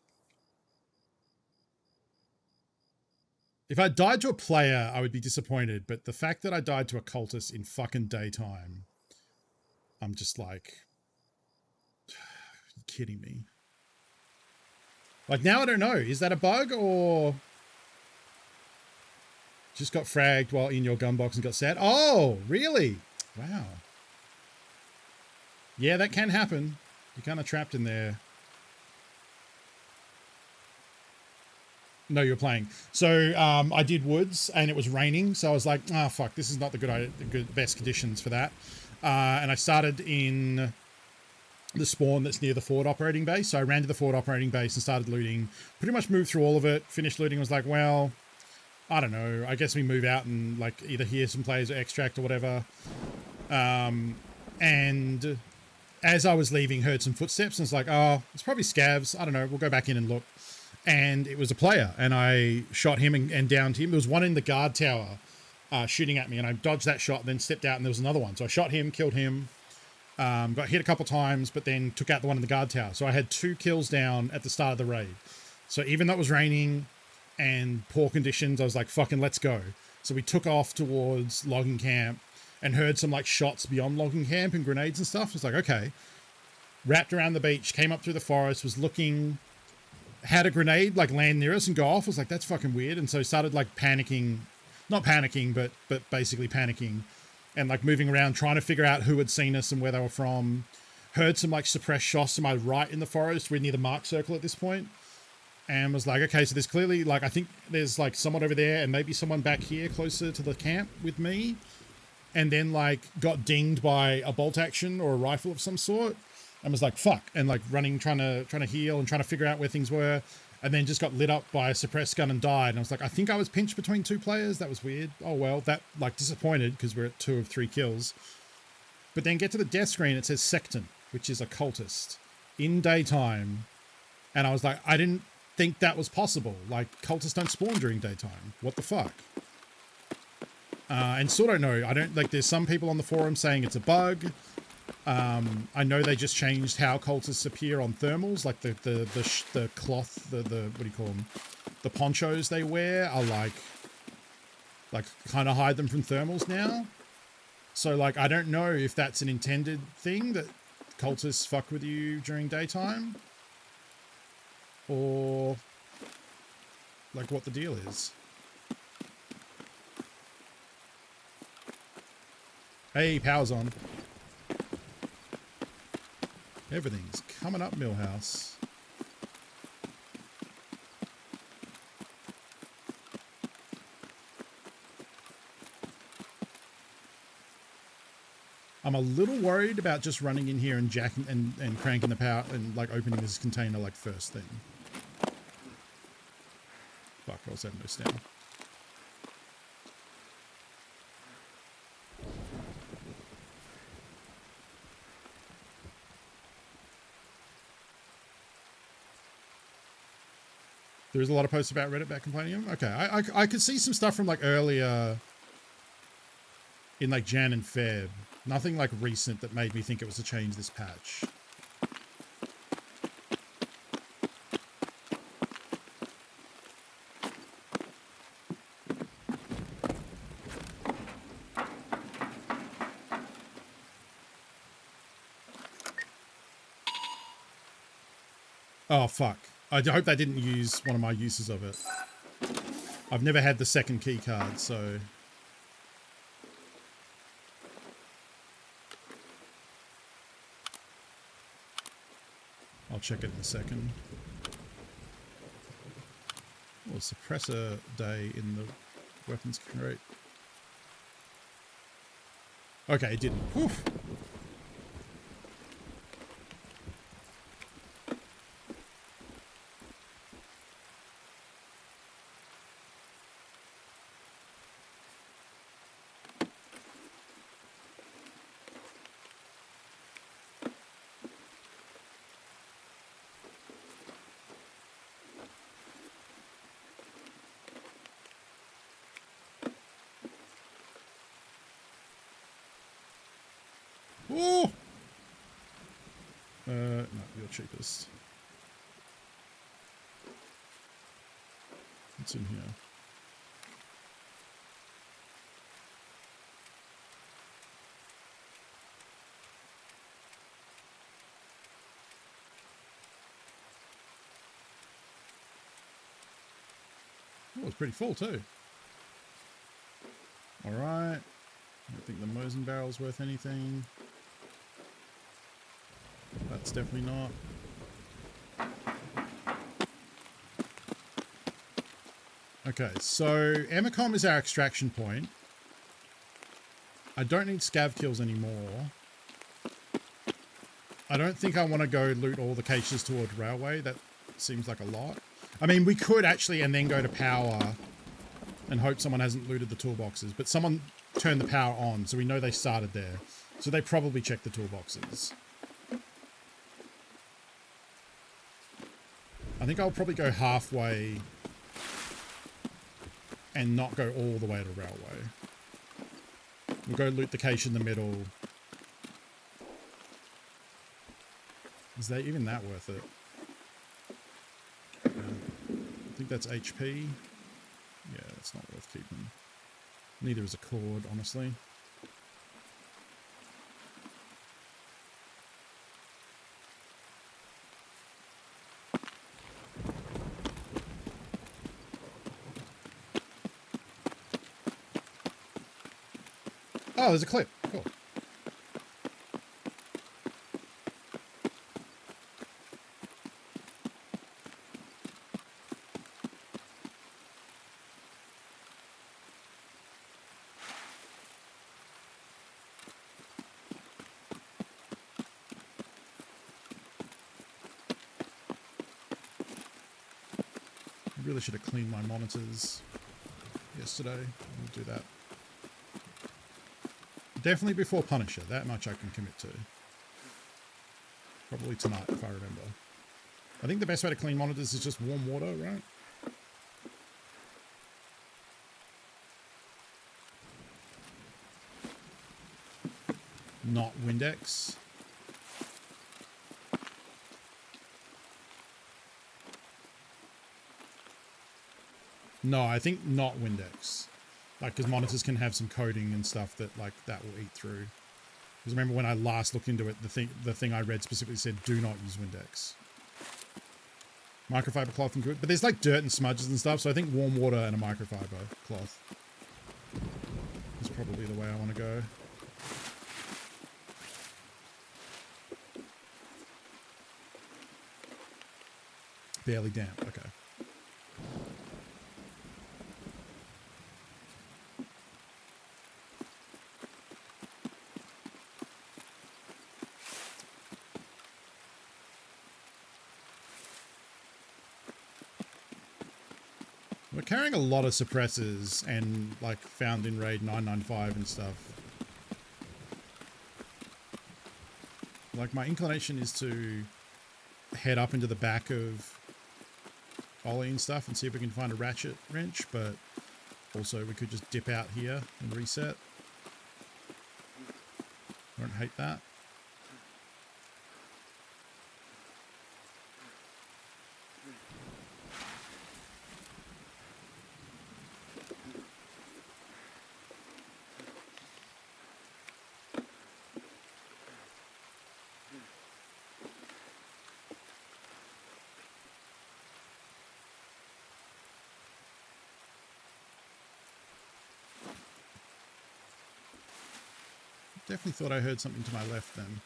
If I died to a player, I would be disappointed, but the fact that I died to a cultist in fucking daytime, I'm just like, you're kidding me. Like, now I don't know. Is that a bug or just got fragged while in your gun box and got sad? Oh, really? Wow. Yeah, that can happen. You're kind of trapped in there. No, you're playing. So I did woods and it was raining. So I was like, oh, fuck, this is not the best conditions for that. And I started in the spawn that's near the forward operating base. So I ran to the forward operating base and started looting. Pretty much moved through all of it. Finished looting. Was like, well, I don't know. I guess we move out and like either hear some players or extract or whatever. And as I was leaving, heard some footsteps and was like, oh, it's probably scavs. I don't know. We'll go back in and look. And it was a player, and I shot him and downed him. There was one in the guard tower shooting at me, and I dodged that shot, then stepped out, and there was another one. So I shot him, killed him, got hit a couple times, but then took out the one in the guard tower. So I had 2 kills down at the start of the raid. So even though it was raining and poor conditions, I was like, fucking let's go. So we took off towards logging camp and heard some like shots beyond logging camp and grenades and stuff. I was like, okay. Wrapped around the beach, came up through the forest, was looking... had a grenade like land near us and go off. I was like, that's fucking weird. And so started like panicking, not panicking, but basically panicking and like moving around, trying to figure out who had seen us and where they were from. Heard some like suppressed shots to my right in the forest. We're near the mark circle at this point. And was like, okay, so there's clearly like, I think there's like someone over there and maybe someone back here closer to the camp with me. And then like got dinged by a bolt action or a rifle of some sort. And was like, fuck, and like running, trying to heal and trying to figure out where things were, and then just got lit up by a suppressed gun and died. And I was like, I think I was pinched between 2 players. That was weird. Oh well, that like disappointed because we're at 2 of 3 kills. But then get to the death screen, it says Secton, which is a cultist in daytime, and I was like, I didn't think that was possible. Like cultists don't spawn during daytime. What the fuck? And still don't know. I don't like. There's some people on the forum saying it's a bug. I know they just changed how cultists appear on thermals, like the cloth, the what do you call them? The ponchos they wear are like kind of hide them from thermals now. So like I don't know if that's an intended thing that cultists fuck with you during daytime, or like what the deal is. Hey, power's on. Everything's coming up, Millhouse. I'm a little worried about just running in here and jacking and cranking the power and like opening this container like first thing. Fuck, I was having no stamina. There's a lot of posts about Reddit about complaining of them. Okay, I could see some stuff from like earlier in like Jan and Feb. Nothing like recent that made me think it was a change this patch. Oh, fuck. I hope they didn't use one of my uses of it. I've never had the second key card, so... I'll check it in a second. Oh, suppressor day in the weapons crate. Okay, it didn't. Whew. Oh! No, you're cheapest. What's in here? Oh, it's pretty full too. Alright. I don't think the Mosin barrel's worth anything. That's definitely not. Okay, so Emicom is our extraction point. I don't need scav kills anymore. I don't think I want to go loot all the caches toward railway. That seems like a lot. I mean, we could actually and then go to power and hope someone hasn't looted the toolboxes, but someone turned the power on, so we know they started there. So they probably checked the toolboxes. I think I'll probably go halfway and not go all the way to railway. We'll go loot the cache in the middle. Is that even that worth it? I think that's HP. Yeah, it's not worth keeping. Neither is a cord, honestly. Oh, there's a clip. Cool. I really should have cleaned my monitors yesterday. I'll do that. Definitely before Punisher. That much I can commit to. Probably tonight, if I remember. I think the best way to clean monitors is just warm water, right? Not Windex. No, I think not Windex. Like, because monitors can have some coating and stuff that, like, that will eat through. Because remember when I last looked into it, the thing I read specifically said, do not use Windex. Microfiber cloth and good. But there's, like, dirt and smudges and stuff, so I think warm water and a microfiber cloth is probably the way I want to go. Barely damp, okay. We're carrying a lot of suppressors and like found in raid 995 and stuff. Like my inclination is to head up into the back of Ollie and stuff and see if we can find a ratchet wrench, but also we could just dip out here and reset. I don't hate that. Definitely thought I heard something to my left then.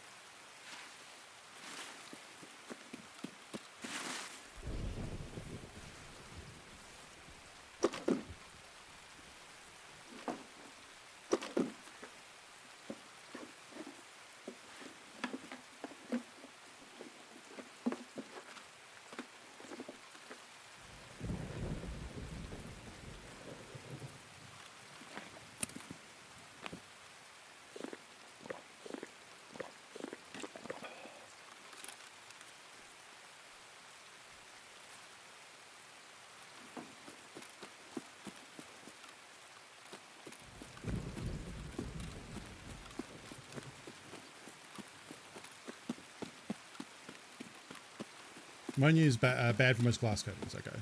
Ammonia is bad for most glass coatings. Okay.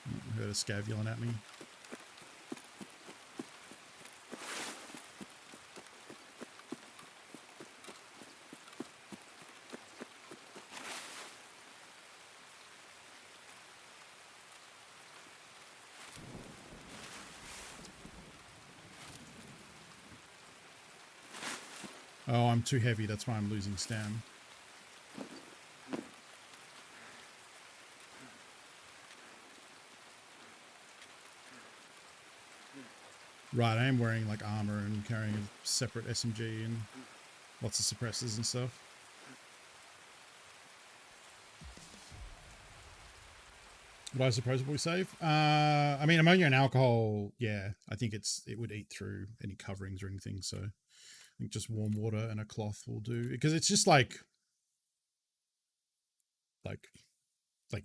I heard a scav yelling at me. Oh, I'm too heavy. That's why I'm losing stam. Right, I am wearing like armor and carrying a separate SMG and lots of suppressors and stuff. Would I supposedly save? I mean, ammonia and alcohol, yeah, I think it would eat through any coverings or anything. So I think just warm water and a cloth will do, because it's just like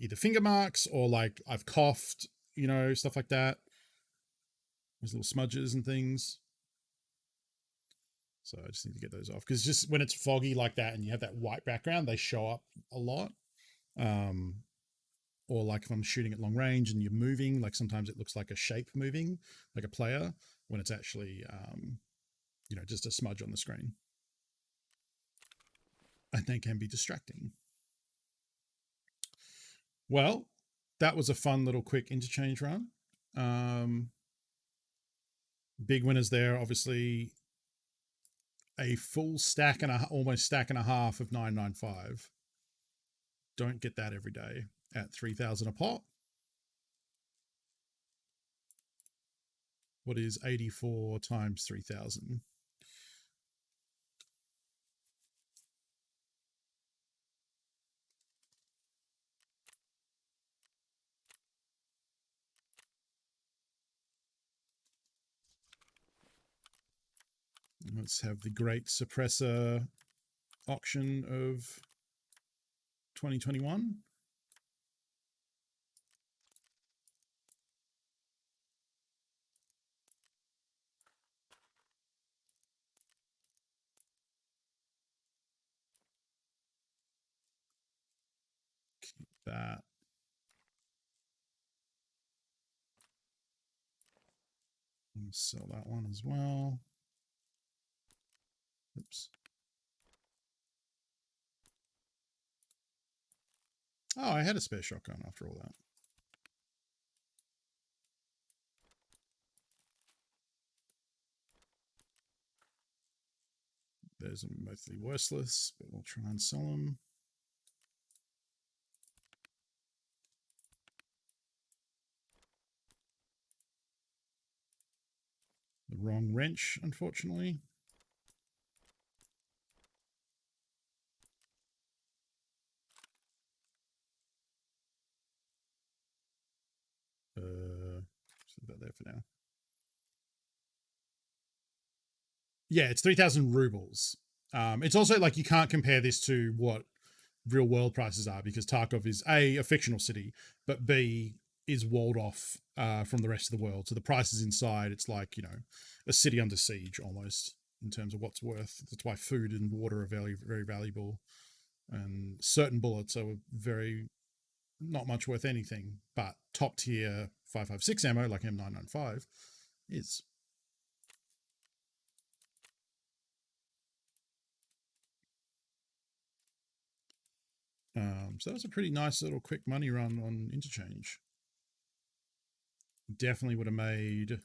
either finger marks or like I've coughed, you know, stuff like that. There's little smudges and things. So I just need to get those off, because just when it's foggy like that and you have that white background, they show up a lot. Or like if I'm shooting at long range and you're moving, like sometimes it looks like a shape moving, like a player, when it's actually, you know, just a smudge on the screen. And they can be distracting. Well, that was a fun little quick interchange run. Big winners there, obviously. A full stack and almost stack and a half of 995. Don't get that every day at 3,000 a pop. What is 84 times 3,000? Let's have the great suppressor auction of 2021. Keep that. And sell that one as well. Oops. Oh, I had a spare shotgun after all that. There's a mostly worthless, but we'll try and sell them. The wrong wrench, unfortunately. Leave that there for now. Yeah, it's 3,000 rubles. It's also like you can't compare this to what real world prices are, because Tarkov is a fictional city, but B is walled off from the rest of the world. So the prices inside, it's like, you know, a city under siege almost in terms of what's worth. That's why food and water are very, very valuable. And certain bullets are very not much worth anything, but top tier 5.56 ammo like M995 is. So that was a pretty nice little quick money run on interchange. Definitely would have made.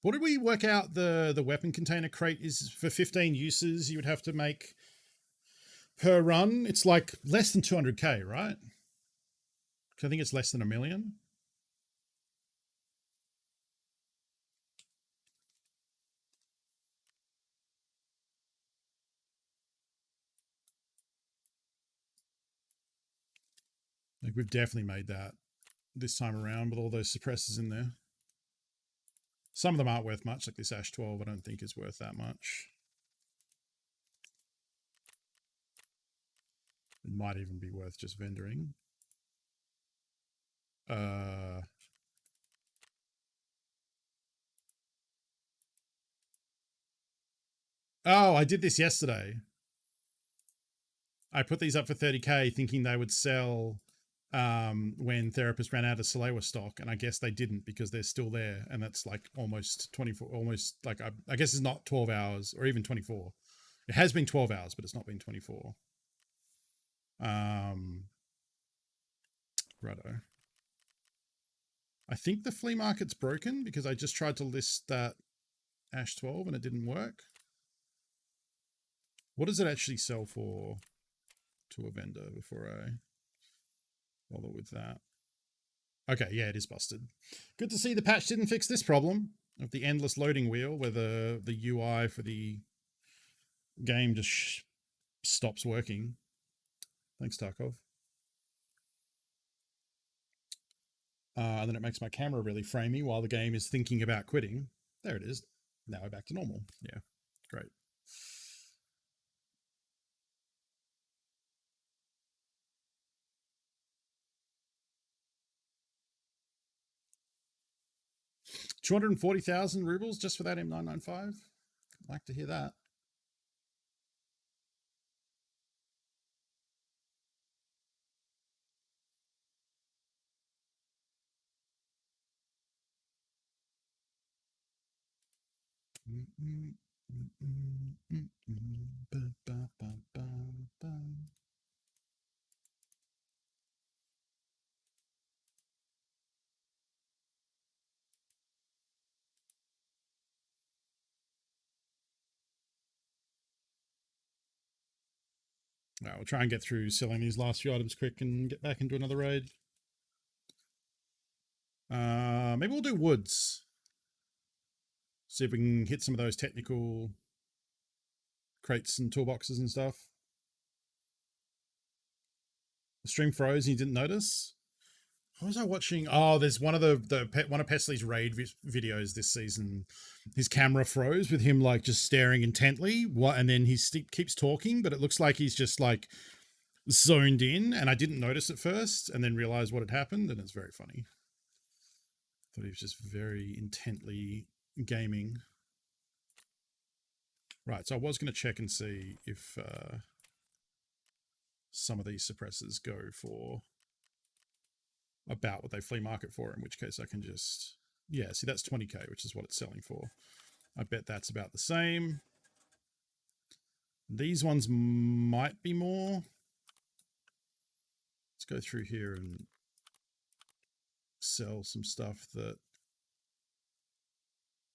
What did we work out the weapon container crate is for 15 uses you would have to make per run? It's like less than 200k, right? I think it's less than 1 million. Like we've definitely made that this time around with all those suppressors in there. Some of them aren't worth much, like this Ash 12 I don't think is worth that much. It might even be worth just vendoring. I did this yesterday. I put these up for 30k thinking they would sell when Therapist ran out of Salewa stock, and I guess they didn't because they're still there, and that's like almost 24, almost like I guess it's not 12 hours or even 24. It has been 12 hours, but it's not been 24. Righto. I think the flea market's broken because I just tried to list that Ash 12 and it didn't work. What does it actually sell for to a vendor before I bother with that? Okay, yeah, it is busted. Good to see the patch didn't fix this problem of the endless loading wheel where the UI for the game just stops working. Thanks, Tarkov. And then it makes my camera really framey while the game is thinking about quitting. There it is. Now we're back to normal. Yeah, great. $240,000 just for that M995. I'd like to hear that. We'll try and get through selling these last few items quick and get back into another raid. Maybe we'll do woods. See if we can hit some of those technical crates and toolboxes and stuff. The stream froze and you didn't notice. What was I watching? Oh, there's one of one of Pesley's raid videos this season. His camera froze with him like just staring intently. And then he keeps talking, but it looks like he's just like zoned in. And I didn't notice at first, and then realized what had happened, and it's very funny. Thought he was just very intently gaming. Right, so I was going to check and see if some of these suppressors go for about what they flea market for, in which case I can just, yeah, see that's 20k, which is what it's selling for. I bet that's about the same. These ones might be more. Let's go through here and sell some stuff that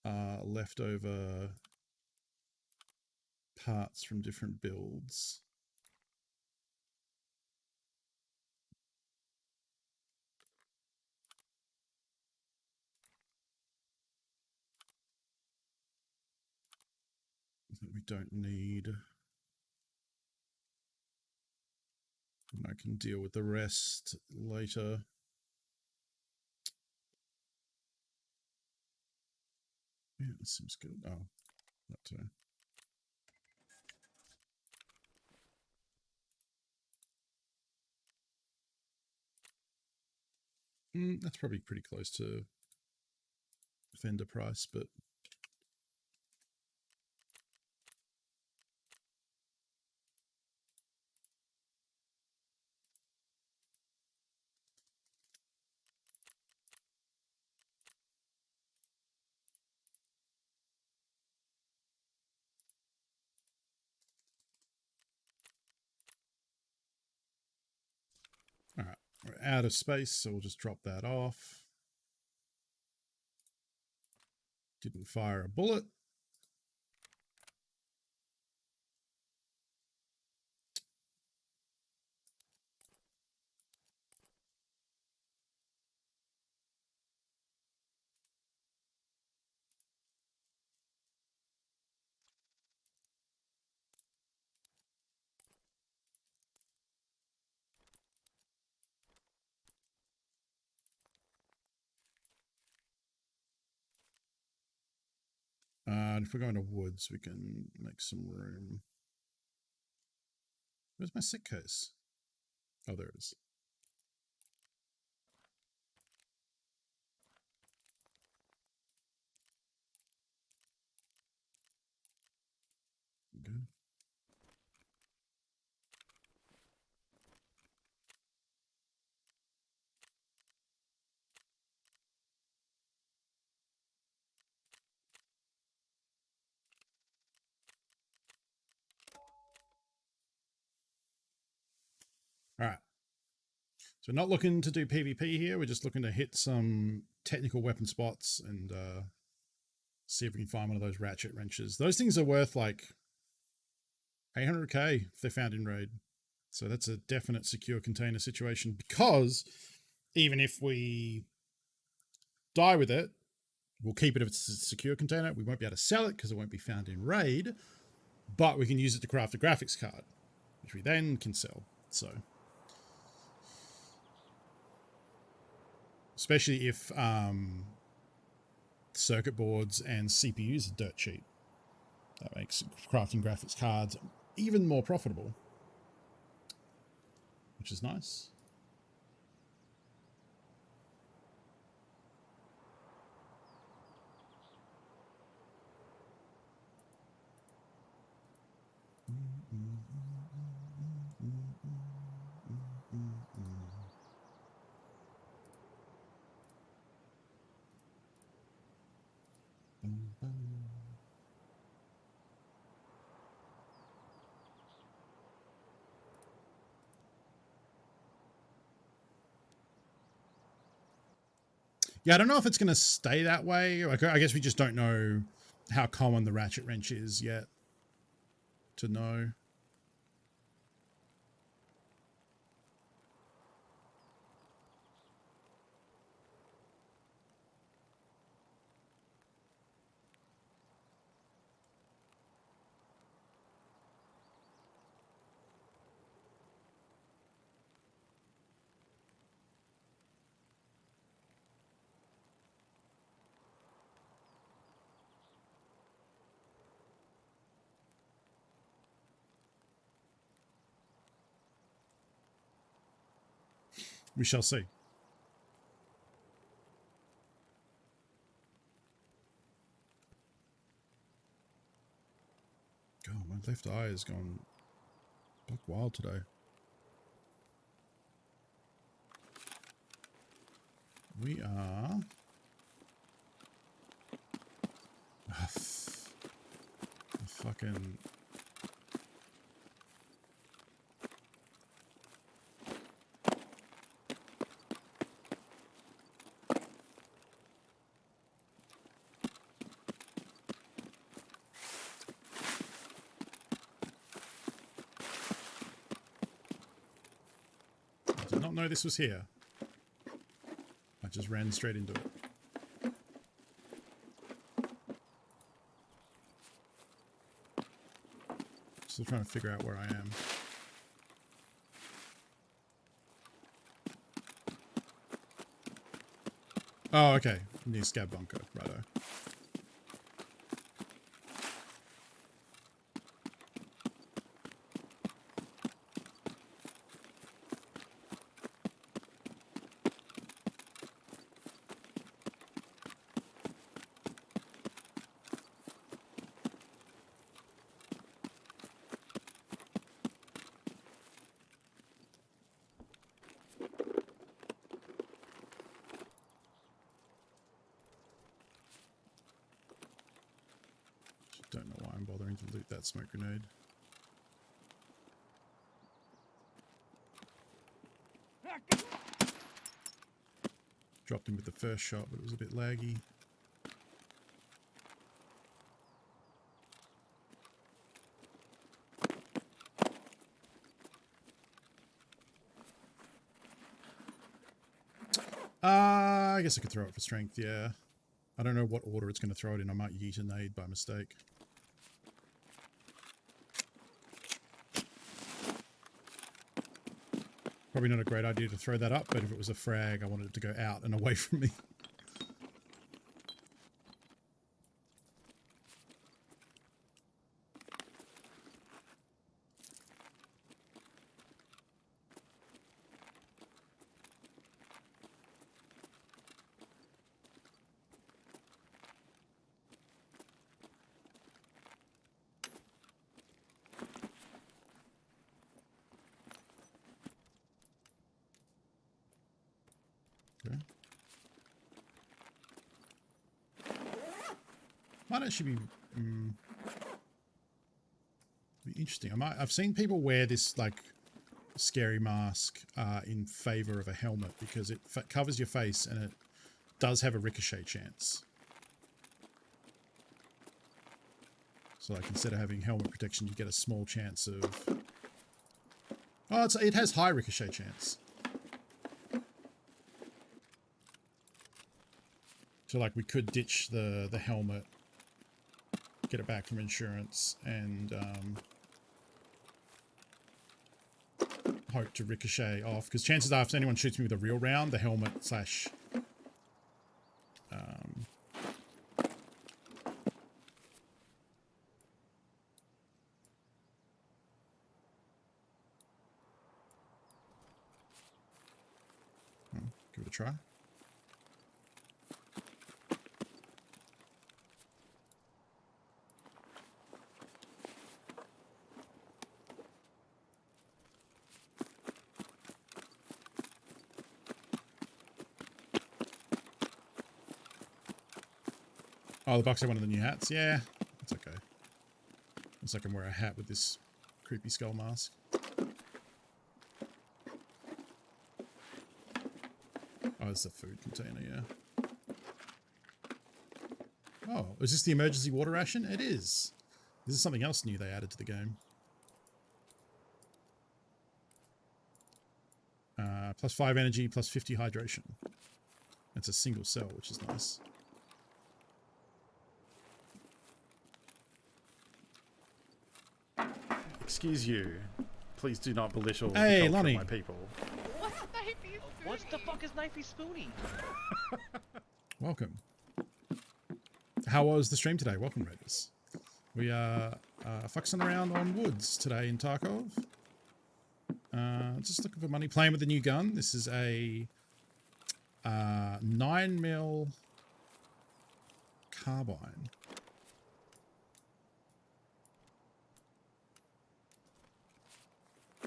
are leftover parts from different builds. That we don't need. And I can deal with the rest later. Yeah, that seems good. Oh, that too. That's probably pretty close to vendor price, but all right, we're out of space, so we'll just drop that off. Didn't fire a bullet. And if we're going to woods, we can make some room. Where's my sick case? Oh, there it is. Go. So not looking to do PvP here. We're just looking to hit some technical weapon spots and see if we can find one of those ratchet wrenches. Those things are worth like 800k if they're found in raid. So that's a definite secure container situation, because even if we die with it, we'll keep it if it's a secure container. We won't be able to sell it because it won't be found in raid, but we can use it to craft a graphics card, which we then can sell. So especially if circuit boards and CPUs are dirt cheap, that makes crafting graphics cards even more profitable, which is nice. Yeah, I don't know if it's going to stay that way. Like, I guess we just don't know how common the ratchet wrench is yet to know. We shall see. God, my left eye has gone buck wild today. We are... fucking... I did not know this was here. I just ran straight into it. Still trying to figure out where I am. Oh, okay. Near Scab Bunker. Righto. Don't know why I'm bothering to loot that smoke grenade. Dropped him with the first shot, but it was a bit laggy. I guess I could throw it for strength, yeah. I don't know what order it's going to throw it in. I might yeet a nade by mistake. Probably not a great idea to throw that up, but if it was a frag, I wanted it to go out and away from me. Okay. Might actually be interesting. I've seen people wear this like scary mask in favor of a helmet because it covers your face and it does have a ricochet chance. So like instead of having helmet protection, you get a small chance of... Oh, it has high ricochet chance. So like we could ditch the helmet, get it back from insurance, and hope to ricochet off. Because chances are if anyone shoots me with a real round, the helmet slash... give it a try. Oh, the box had one of the new hats. Yeah, it's okay. Looks like I can wear a hat with this creepy skull mask. Oh, it's the food container, yeah. Oh, is this the emergency water ration? It is. This is something else new they added to the game. Plus 5 energy, plus 50 hydration. It's a single cell, which is nice. Excuse you. Please do not belittle hey, the culture Lonnie. of my people. What the fuck is Knifey Spoony? Welcome. How was the stream today? Welcome, Raiders. We are fuxing around on woods today in Tarkov. Just looking for money, playing with the new gun. This is a 9mm carbine.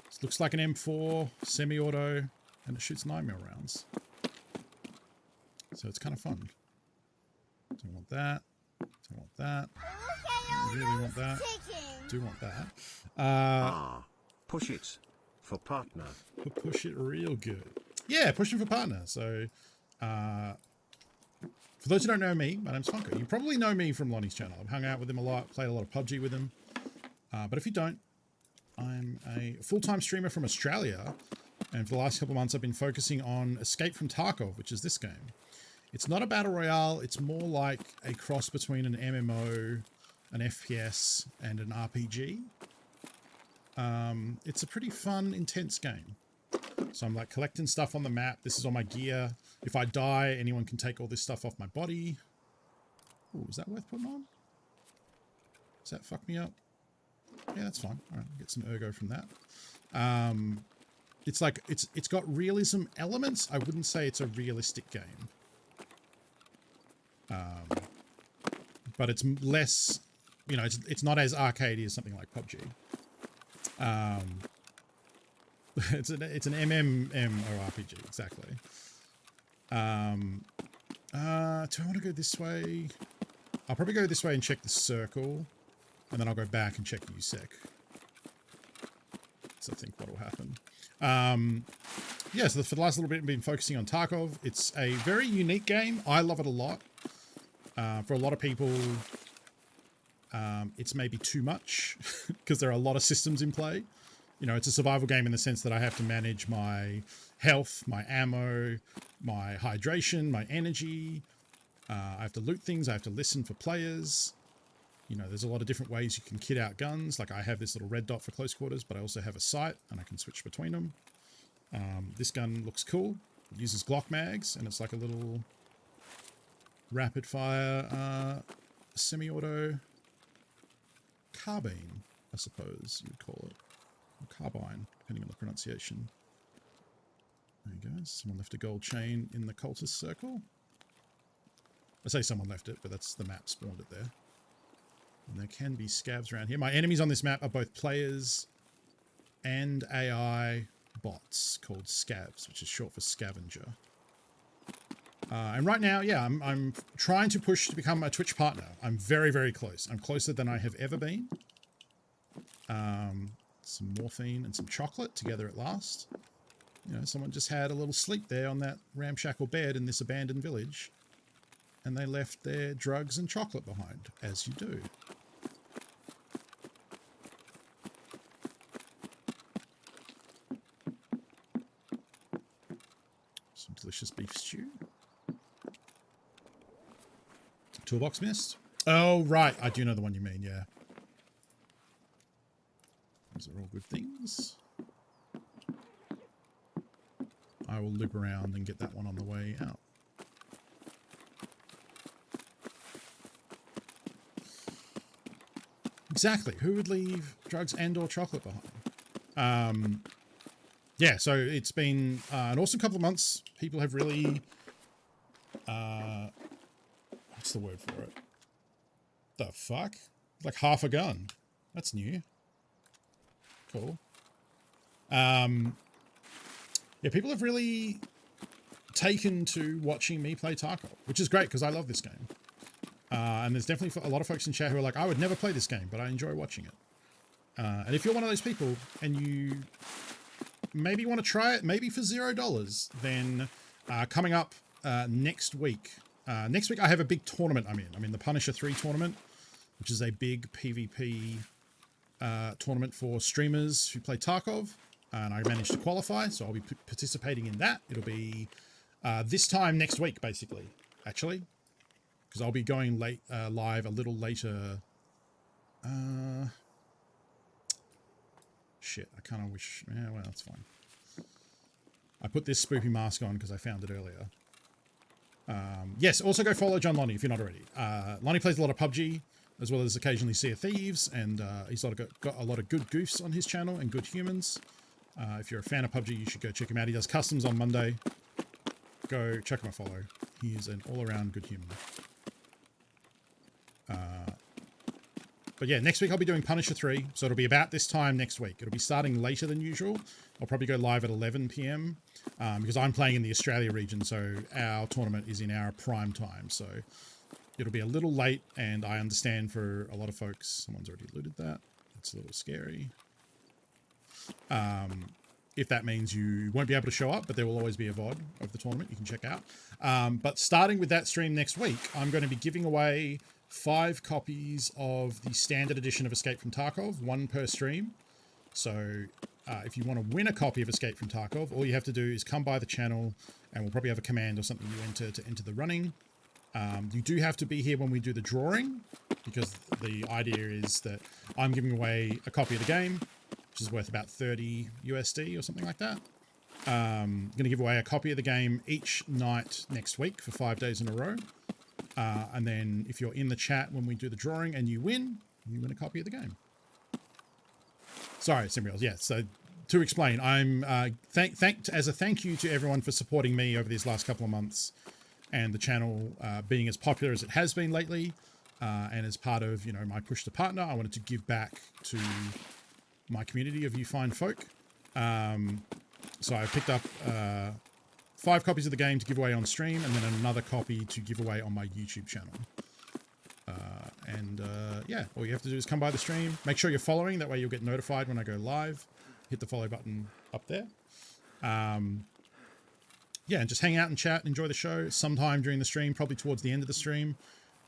This looks like an M4 semi-auto, and it shoots 9mm rounds. So it's kind of fun. Don't want that. Don't want that. Really want that. Do want that. Push it for partner. Push it real good. Yeah, pushing for partner. So, for those who don't know me, my name's Funko. You probably know me from Lonnie's channel. I've hung out with him a lot, played a lot of PUBG with him. But if you don't, I'm a full-time streamer from Australia. And for the last couple of months, I've been focusing on Escape from Tarkov, which is this game. It's not a battle royale. It's more like a cross between an MMO, an FPS, and an RPG. It's a pretty fun, intense game. So I'm like collecting stuff on the map. This is all my gear. If I die, anyone can take all this stuff off my body. Ooh, is that worth putting on? Does that fuck me up? Yeah, that's fine. All right, get some ergo from that. It's like, it's got realism elements. I wouldn't say it's a realistic game. But it's less, you know, it's not as arcadey as something like PUBG. It's an MMORPG, exactly. Do I want to go this way? I'll probably go this way and check the circle, and then I'll go back and check USEC. So I think what will happen. Yeah, so for the last little bit, I've been focusing on Tarkov. It's a very unique game. I love it a lot. For a lot of people, it's maybe too much because there are a lot of systems in play. You know, it's a survival game in the sense that I have to manage my health, my ammo, my hydration, my energy. I have to loot things. I have to listen for players. You know, there's a lot of different ways you can kit out guns. Like I have this little red dot for close quarters, but I also have a sight and I can switch between them. This gun looks cool. It uses Glock mags and it's like a little rapid fire semi-auto carbine, I suppose you'd call it. Or carbine, depending on the pronunciation. There you go. Someone left a gold chain in the cultist circle. I say someone left it, but that's the map spawned it there. And there can be scavs around here. My enemies on this map are both players and AI bots called scavs, which is short for scavenger. And right now, yeah, I'm trying to push to become a Twitch partner. I'm very, very close. I'm closer than I have ever been. some morphine and some chocolate together at last. You know, someone just had a little sleep there on that ramshackle bed in this abandoned village, and they left their drugs and chocolate behind, as you do. Some delicious beef stew. Toolbox mist. Oh, right. I do know the one you mean, yeah. These are all good things. I will loop around and get that one on the way out. Exactly. Who would leave drugs and or chocolate behind? Yeah, so it's been an awesome couple of months. People have really... what's the word for it? The fuck? Like half a gun. That's new. Cool. Yeah, people have really taken to watching me play Tarkov, which is great because I love this game. And there's definitely a lot of folks in chat who are like, I would never play this game, but I enjoy watching it. And if you're one of those people and you maybe want to try it, maybe for $0, then coming up next week I have a big tournament I'm in. I'm in the Punisher 3 tournament, which is a big PvP tournament for streamers who play Tarkov. And I managed to qualify, so I'll be participating in that. It'll be this time next week, basically, actually. Because I'll be going live a little later. Shit, I kind of wish... Yeah, well, that's fine. I put this spoopy mask on because I found it earlier. Yes, also go follow John Lonnie if you're not already. Lonnie plays a lot of PUBG, as well as occasionally Sea of Thieves, and he's got a lot of good goofs on his channel and good humans. If you're a fan of PUBG, you should go check him out. He does customs on Monday. Go check him a follow. He is an all-around good human. But yeah, next week I'll be doing Punisher 3, so it'll be about this time next week. It'll be starting later than usual. I'll probably go live at 11 p.m. Because I'm playing in the Australia region, so our tournament is in our prime time. So it'll be a little late, and I understand for a lot of folks. Someone's already looted that. That's a little scary. If that means you won't be able to show up, but there will always be a VOD of the tournament you can check out. But starting with that stream next week, I'm going to be giving away 5 copies of the standard edition of Escape from Tarkov, 1 per stream. So if you want to win a copy of Escape from Tarkov, all you have to do is come by the channel, and we'll probably have a command or something you enter to enter the running. You do have to be here when we do the drawing, because the idea is that I'm giving away a copy of the game, which is worth about 30 USD or something like that. I'm going to give away a copy of the game each night next week for 5 days in a row. And then if you're in the chat when we do the drawing and you win a copy of the game. Sorry, Simriels. Yeah, so to explain, I'm as a thank you to everyone for supporting me over these last couple of months and the channel being as popular as it has been lately. And as part of, my push to partner, I wanted to give back to my community of you fine folk. So I picked up 5 copies of the game to give away on stream, and then another copy to give away on my YouTube channel. Yeah, all you have to do is come by the stream. Make sure you're following. That way you'll get notified when I go live. Hit the follow button up there. Yeah, and just hang out and chat and enjoy the show. Sometime during the stream, probably towards the end of the stream,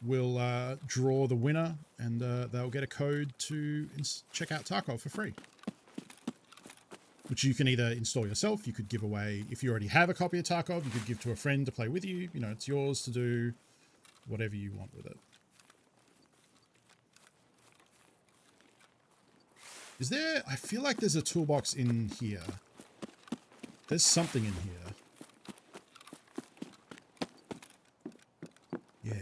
we'll draw the winner, and they'll get a code to check out Tarkov for free. Which you can either install yourself, you could give away, if you already have a copy of Tarkov, you could give to a friend to play with you. It's yours to do whatever you want with it. Is there... I feel like there's a toolbox in here. There's something in here. Yeah.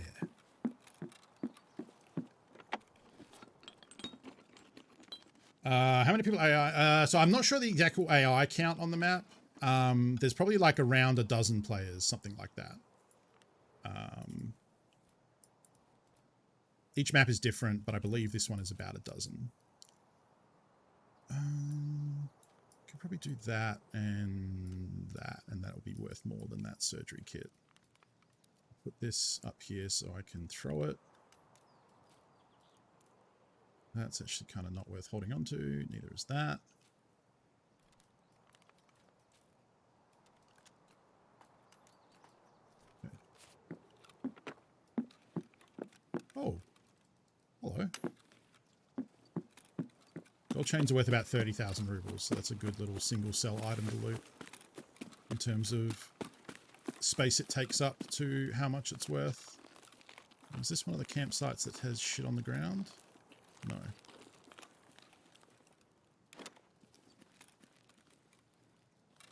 How many people AI? So I'm not sure the exact AI count on the map. There's probably like around a dozen players, something like that. Each map is different, but I believe this one is about a dozen. Could probably do that, and that will be worth more than that surgery kit. Put this up here so I can throw it. That's actually kind of not worth holding on to. Neither is that. Oh, hello. Gold chains are worth about 30,000 rubles, so that's a good little single sell item to loot in terms of space it takes up to how much it's worth. Is this one of the campsites that has shit on the ground? No.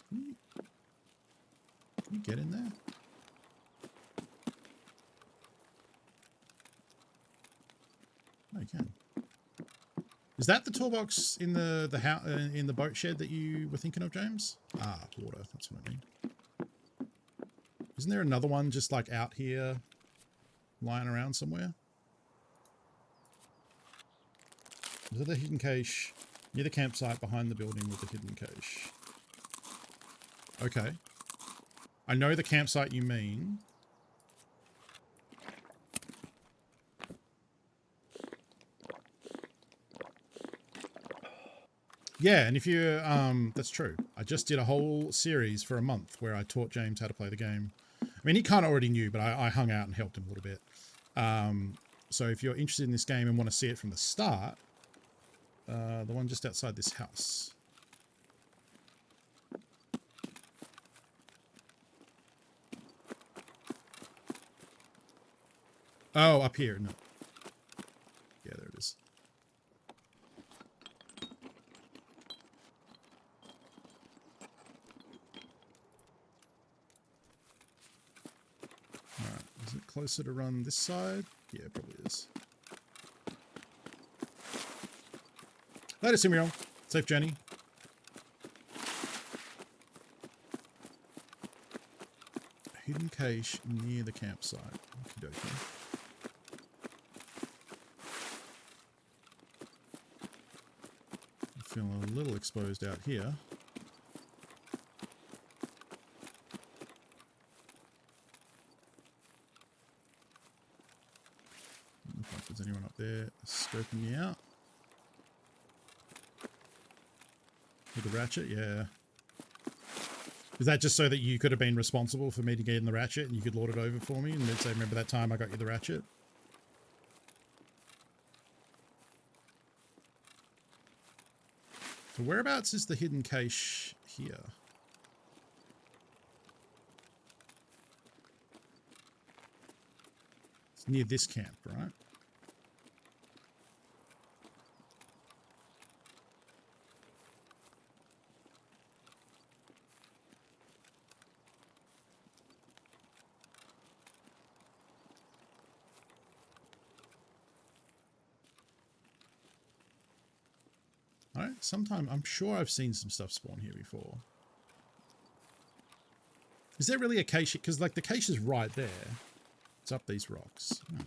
Can you get in there? No, you can. Is that the toolbox in the house in the boat shed that you were thinking of, James? Ah, water. That's what I mean. Isn't there another one just like out here, lying around somewhere? Is that the hidden cache near the campsite behind the building with the hidden cache? Okay. I know the campsite you mean. Yeah, and if you, that's true. I just did a whole series for a month where I taught James how to play the game. I mean, he kind of already knew, but I hung out and helped him a little bit. So if you're interested in this game and want to see it from the start, the one just outside this house. Oh, up here. No. Yeah, there it is. Alright, is it closer to run this side? Yeah, it probably is. Later, Simriel. Safe journey. Hidden cache near the campsite. Okie dokie. Feeling a little exposed out here. Look like there's anyone up there scoping me out. With the ratchet, yeah. Is that just so that you could have been responsible for me to get in the ratchet and you could lord it over for me and then say, remember that time I got you the ratchet? So whereabouts is the hidden cache here? It's near this camp, right? Alright, sometime, I'm sure I've seen some stuff spawn here before. Is there really a cache? Because, like, the cache is right there. It's up these rocks. Oh.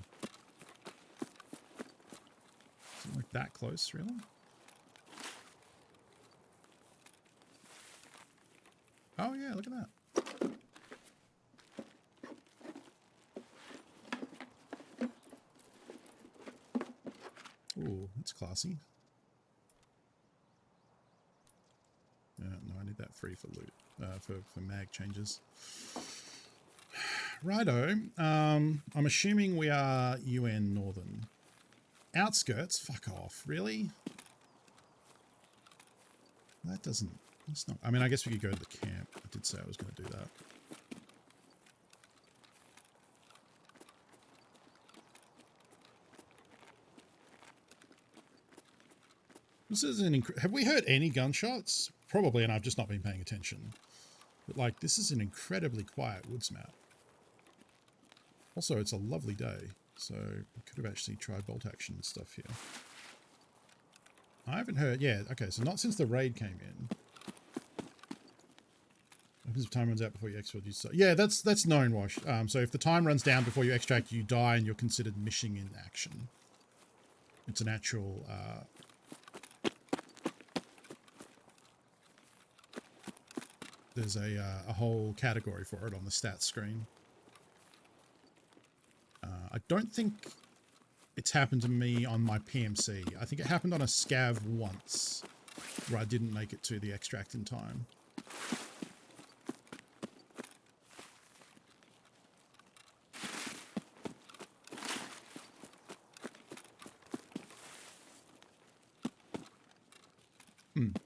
Is it, like, that close, really? Oh, yeah, look at that. Ooh, that's classy. No, I need that free for loot, for mag changes. Righto. I'm assuming we are UN Northern. Outskirts? Fuck off. Really? That doesn't... That's not... I mean, I guess we could go to the camp. I did say I was going to do that. This is an... Have we heard any gunshots? Probably, and I've just not been paying attention. But, like, this is an incredibly quiet woods map. Also, it's a lovely day, so we could have actually tried bolt action and stuff here. I haven't heard... Yeah, okay, so not since the raid came in. Because if time runs out before you extract, you... Yeah, that's known, Wash. So if the time runs down before you extract, you die and you're considered missing in action. It's an actual... There's a whole category for it on the stats screen. I don't think it's happened to me on my PMC. I think it happened on a scav once, where I didn't make it to the extract in time.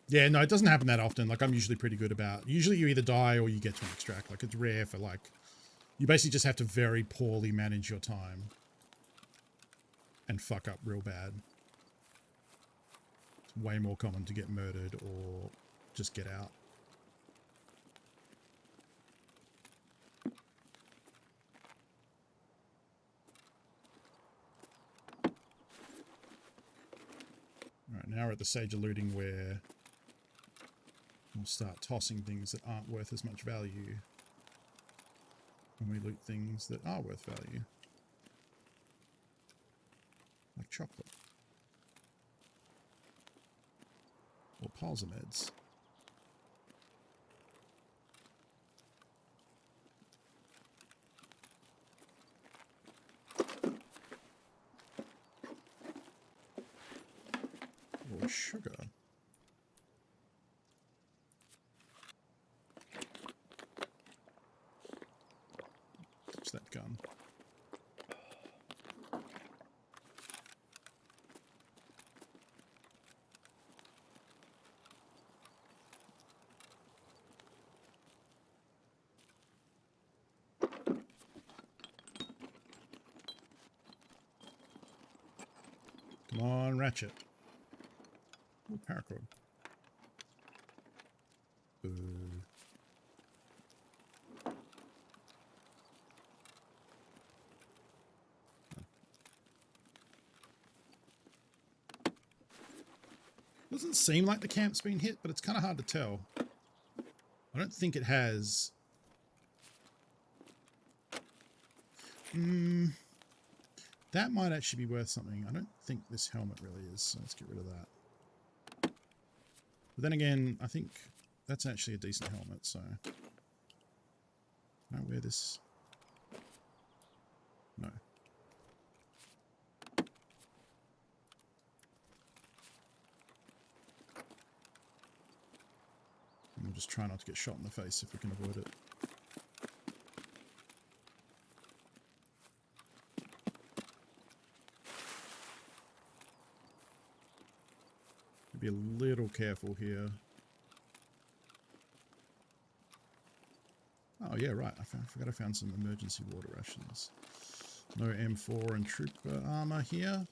Yeah, no, it doesn't happen that often. Like, I'm usually pretty good about... Usually you either die or you get to an extract. Like, it's rare for, like... You basically just have to very poorly manage your time. And fuck up real bad. It's way more common to get murdered or just get out. Alright, now we're at the stage of looting where... We'll start tossing things that aren't worth as much value when we loot things that are worth value. Like chocolate. Or piles of meds. Or sugar. That gun. Come on, Ratchet. Oh, paracord. Boo. Doesn't seem like the camp's been hit, but it's kind of hard to tell. I don't think it has. That might actually be worth something. I don't think this helmet really is, so let's get rid of that. But then again, I think that's actually a decent helmet, so... Can I wear this? No. We'll just try not to get shot in the face if we can avoid it. Be a little careful here. Oh yeah, right. I forgot I found some emergency water rations. No M4 and trooper armor here.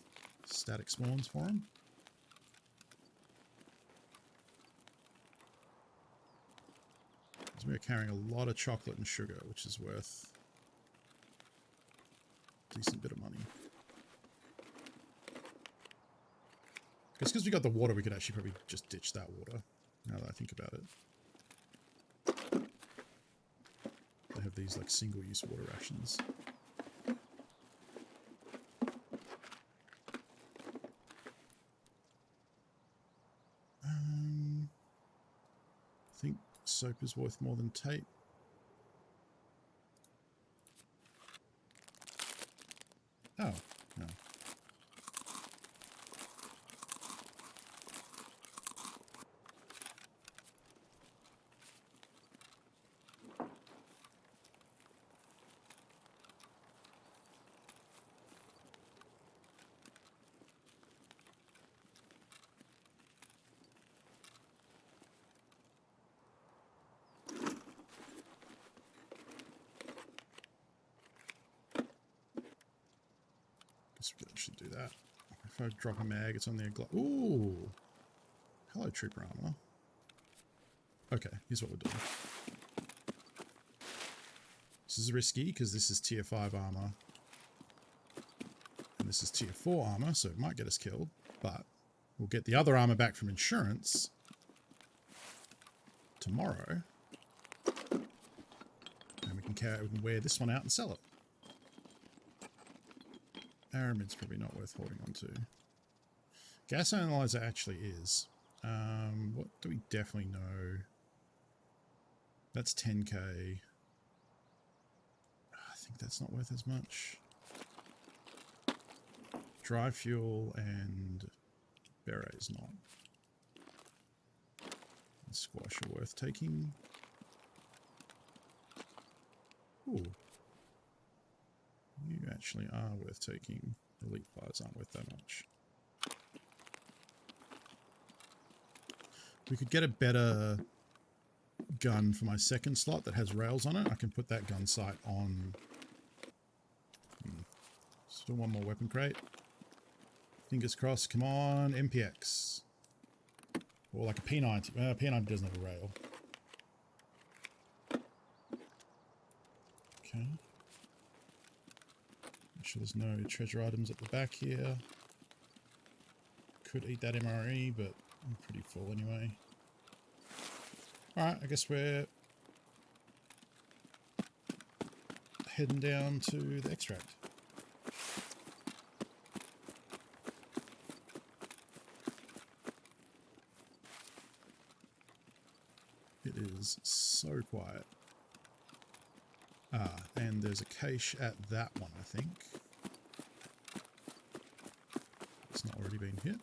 Static spawns for them. We're carrying a lot of chocolate and sugar, which is worth a decent bit of money. I guess because we got the water, we could actually probably just ditch that water, now that I think about it. They have these like single-use water rations. I think soap is worth more than tape. Oh, no. Guess we could actually do that. If I drop a mag, it's on their Ooh! Hello, trooper armor. Okay, here's what we're doing. This is risky because this is tier 5 armor. And this is tier 4 armor, so it might get us killed. But we'll get the other armor back from insurance tomorrow. And we can wear this one out and sell it. Aramid's probably not worth holding on to. Gas analyzer actually is. What do we definitely know? That's 10k. I think that's not worth as much. dry fuel and berets not. And squash are worth taking. Ooh. You actually are worth taking. Elite pliers aren't worth that much. We could get a better gun for my second slot that has rails on it. I can put that gun sight on. Still one more weapon crate. Fingers crossed. Come on, MPX. Or like a P90. P90 doesn't have a rail. Okay. Make sure there's no treasure items at the back here. Could eat that MRE, but I'm pretty full anyway. Alright, I guess we're heading down to the extract. It is so quiet. Ah, and there's a cache at that one, I think. It's not already been hit.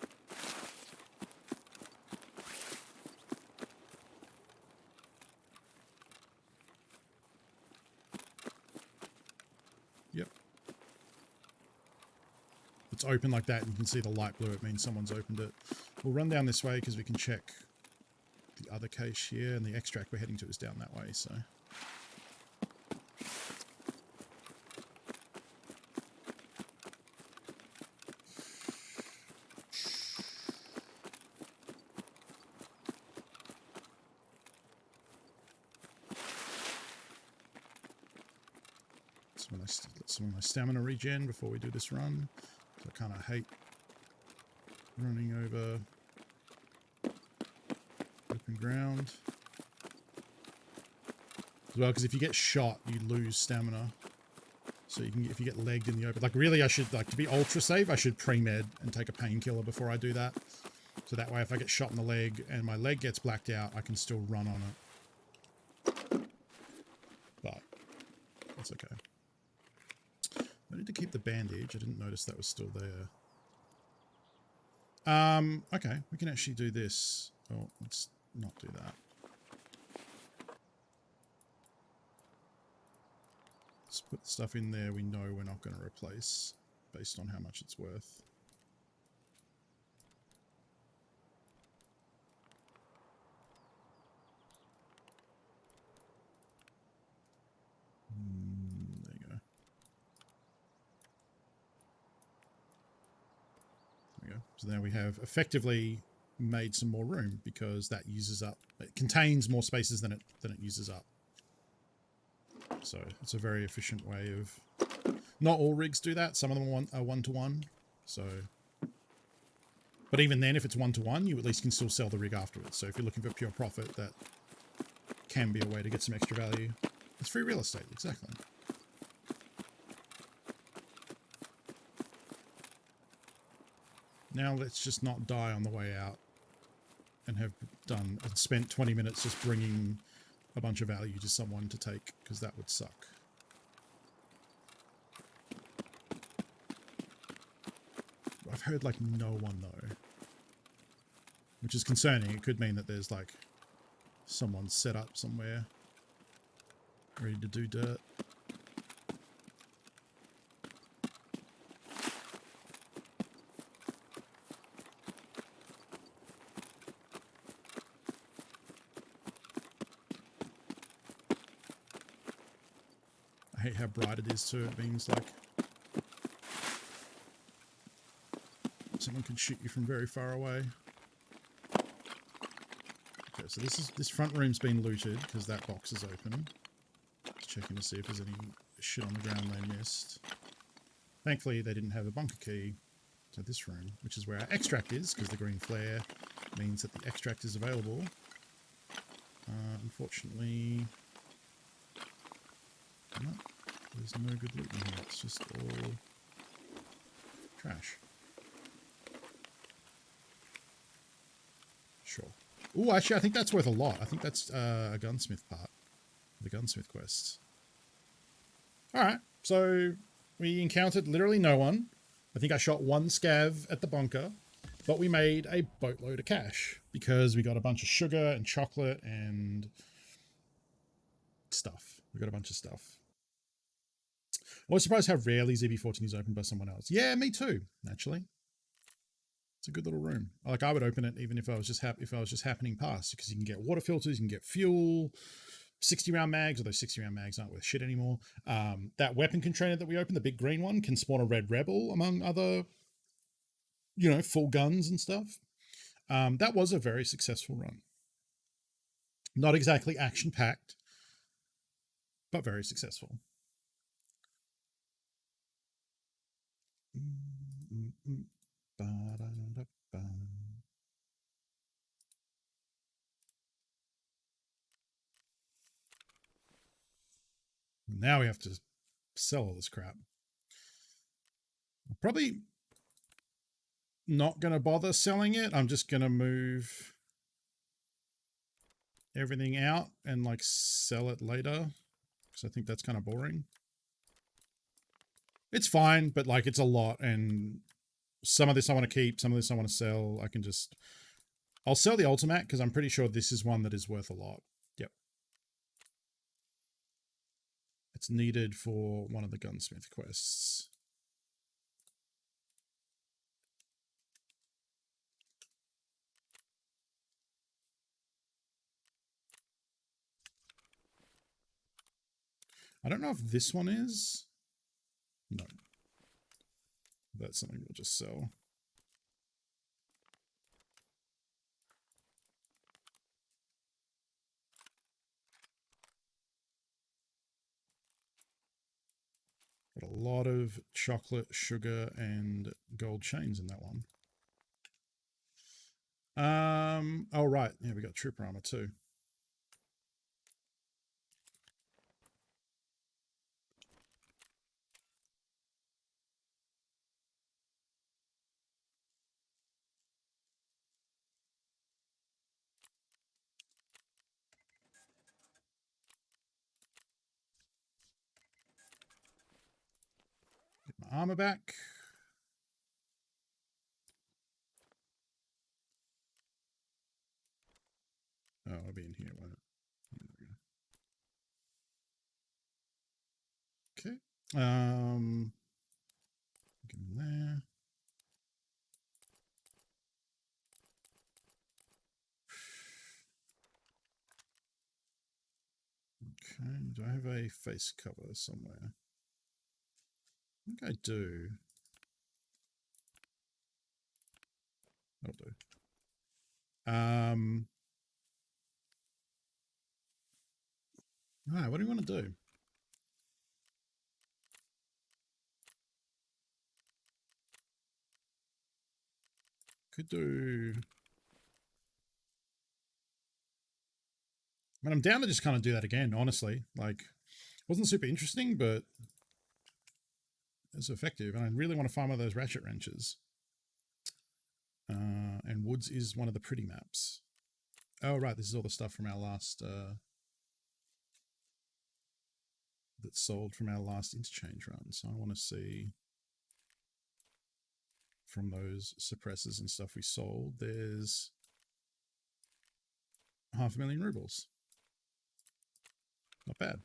Yep. If it's open like that and you can see the light blue, it means someone's opened it. We'll run down this way because we can check the other cache here, and the extract we're heading to is down that way, so. Let's some of my stamina regen before we do this run. So I kind of hate running over open ground as well, because if you get shot you lose stamina, so you can, if you get legged in the open, like really I should, like to be ultra safe, I should pre-med and take a painkiller before I do that, so that way if I get shot in the leg and my leg gets blacked out I can still run on it, but it's okay. I need to keep the bandage, I didn't notice that was still there. Okay, we can actually do this. Oh, let's not do that. Let's put stuff in there we know we're not going to replace based on how much it's worth. There you go. There we go. So now we have effectively made some more room because that uses up, it contains more spaces than it uses up. So it's a very efficient way of, not all rigs do that, some of them are one-to-one, so, but even then if it's one-to-one you at least can still sell the rig afterwards. So if you're looking for pure profit, that can be a way to get some extra value. It's free real estate, exactly. Now let's just not die on the way out and have spent 20 minutes just bringing a bunch of value to someone to take, because that would suck. I've heard like no one though, which is concerning. It could mean that there's like someone set up somewhere ready to do dirt. I hate how bright it is too. It means like someone can shoot you from very far away. Okay, so this front room's been looted because that box is open. Just checking to see if there's any shit on the ground they missed. Thankfully they didn't have a bunker key to this room, which is where our extract is, because the green flare means that the extract is available. Unfortunately, no, there's no good loot in here. It's just all trash. Sure. Oh, actually, I think that's worth a lot. I think that's a gunsmith part. The gunsmith quests. Alright, so we encountered literally no one. I think I shot one scav at the bunker, but we made a boatload of cash because we got a bunch of sugar and chocolate and stuff. We got a bunch of stuff. I was surprised how rarely ZB14 is opened by someone else. Yeah, me too, actually. It's a good little room. Like, I would open it even if I was just happening past, because you can get water filters, you can get fuel, 60 round mags, although 60 round mags aren't worth shit anymore. That weapon container that we opened, the big green one, can spawn a red rebel among other, you know, full guns and stuff. That was a very successful run. Not exactly action packed, but very successful. Now we have to sell all this crap. Probably not going to bother selling it. I'm just going to move everything out and like sell it later, because I think that's kind of boring. It's fine, but like it's a lot, and some of this I want to keep, some of this I want to sell. I'll sell the Ultimat because I'm pretty sure this is one that is worth a lot. Yep. It's needed for one of the gunsmith quests. I don't know if this one is. No. That's something we'll just sell. Got a lot of chocolate, sugar, and gold chains in that one. Oh, right. Yeah, we got trooper armor too. Get my armor back. Oh, I'll be in here, won't it? Okay. Get in there. Okay, do I have a face cover somewhere? I think I do. That'll do. Alright, what do you want to do? Could do... I mean, I'm down to just kind of do that again, honestly. Like, wasn't super interesting, but it's effective. And I really want to farm all those ratchet wrenches. And Woods is one of the pretty maps. Oh, right, this is all the stuff from our last... that sold from our last interchange run. So I want to see... from those suppressors and stuff we sold, there's 500,000 rubles. Not bad.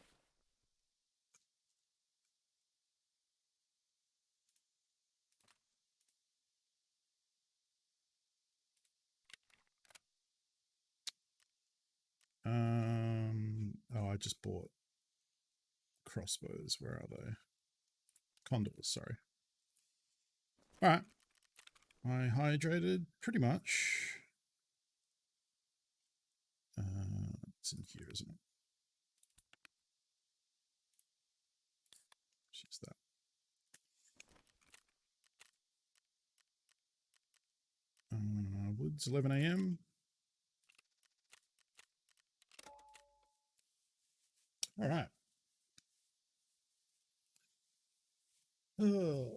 Oh, I just bought crossbows. Where are they? Condors, sorry. All right. I hydrated pretty much. It's in here, isn't it? Just that. Woods, 11 a.m. All right. Oh.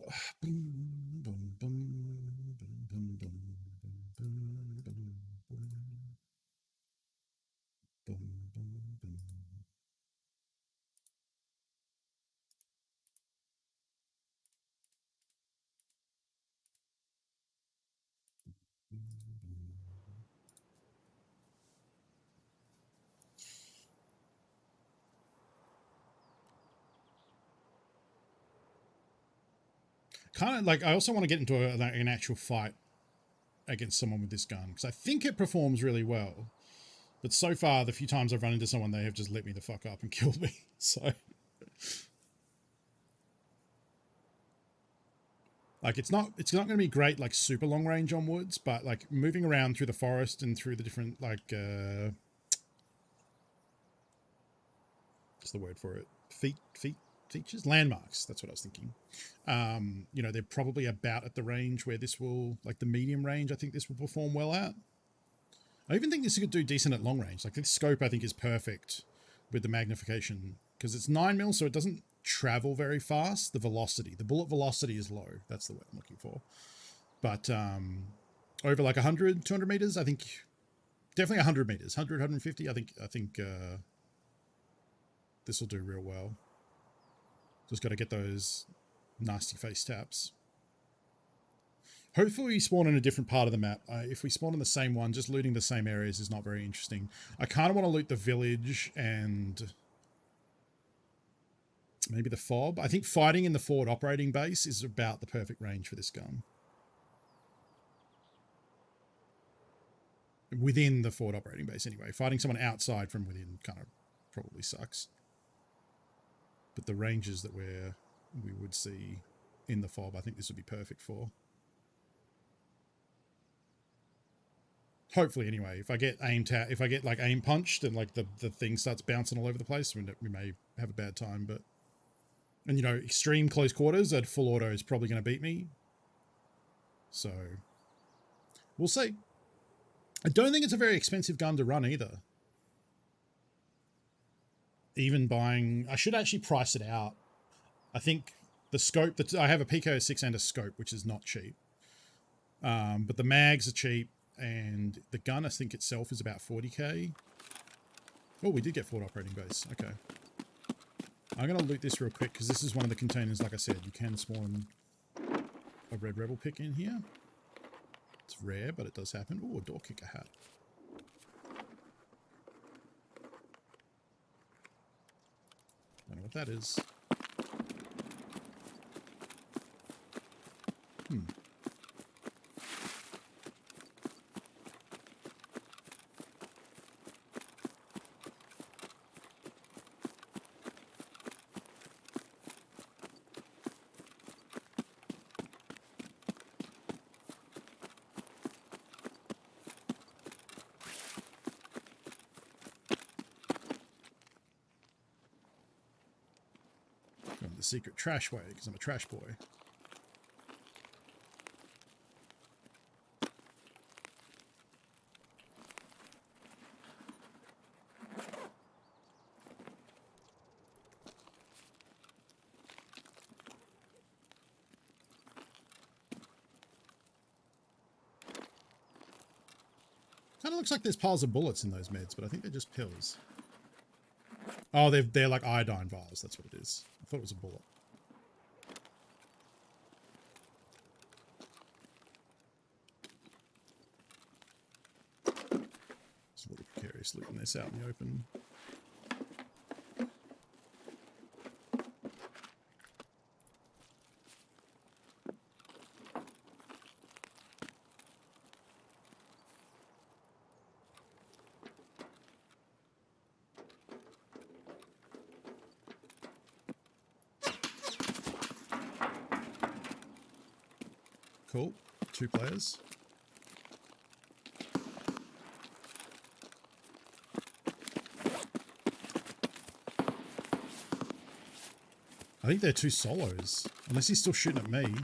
kind of like, I also want to get into an actual fight against someone with this gun, because I think it performs really well. But so far, the few times I've run into someone, they have just lit me the fuck up and killed me. So, like, it's not going to be great, like, super long range on woods, but, like, moving around through the forest and through the different, like, what's the word for it? Features? Landmarks. That's what I was thinking. You know, they're probably about at the range where this will, like, the medium range, I think this will perform well at. I even think this could do decent at long range. Like, this scope, I think, is perfect with the magnification, because it's 9mm, so it doesn't travel very fast. The velocity, the bullet velocity is low. That's the word I'm looking for. But over like 100, 200 meters, I think definitely 100 meters, 100, 150. I think this will do real well. Just got to get those nasty face taps. Hopefully we spawn in a different part of the map. If we spawn in the same one, just looting the same areas is not very interesting. I kind of want to loot the village and maybe the fob. I think fighting in the forward operating base is about the perfect range for this gun. Within the forward operating base anyway. Fighting someone outside from within kind of probably sucks. But the ranges that we would see in the fob, I think this would be perfect for. Hopefully, anyway. If I get like aim punched and like the thing starts bouncing all over the place, we may have a bad time. But, and you know, extreme close quarters at full auto is probably going to beat me. So we'll see. I don't think it's a very expensive gun to run either. Even buying, I should actually price it out. I think the scope that I have a PK06 and a scope, which is not cheap. But the mags are cheap. And the gun, I think itself is about 40k. Oh, we did get forward operating base. Okay. I'm going to loot this real quick because this is one of the containers, like I said, you can spawn a red rebel pick in here. It's rare, but it does happen. Oh, a door kicker hat. Don't know what that is. The secret trash way because I'm a trash boy. Kind of looks like there's piles of bullets in those meds, but I think they're just pills. Oh, they're like iodine vials. That's what it is. I thought it was a bullet. It's a little precarious looting this out in the open. Cool. 2 players. I think they're 2 solos. Unless he's still shooting at me.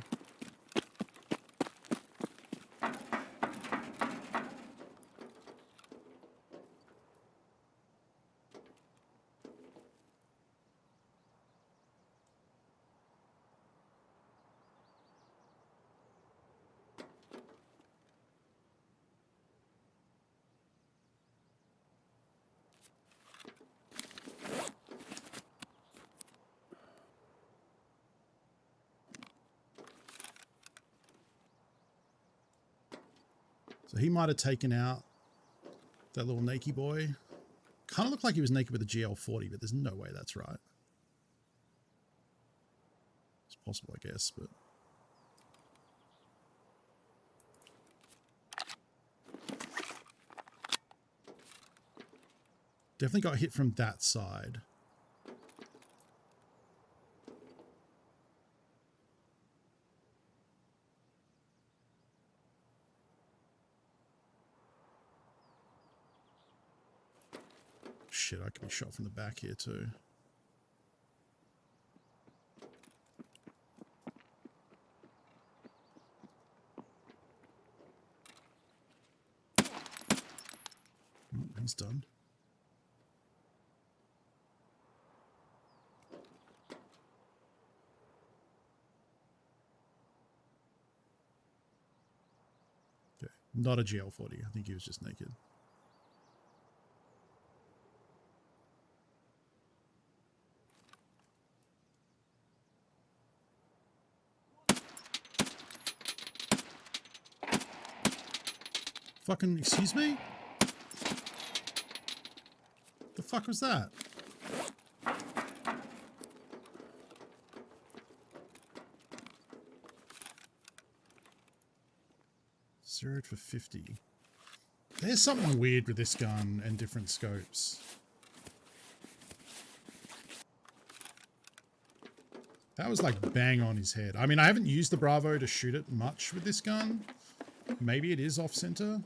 So he might have taken out that little naked boy. Kind of looked like he was naked with a GL40, but there's no way that's right. It's possible, I guess, but Definitely got hit from that side. Shit, I could be shot from the back here too. Oh, he's done. Okay, not a GL40. I think he was just naked. Fucking, excuse me? The fuck was that? Zeroed for 50. There's something weird with this gun and different scopes. That was like bang on his head. I mean, I haven't used the Bravo to shoot it much with this gun. Maybe it is off center.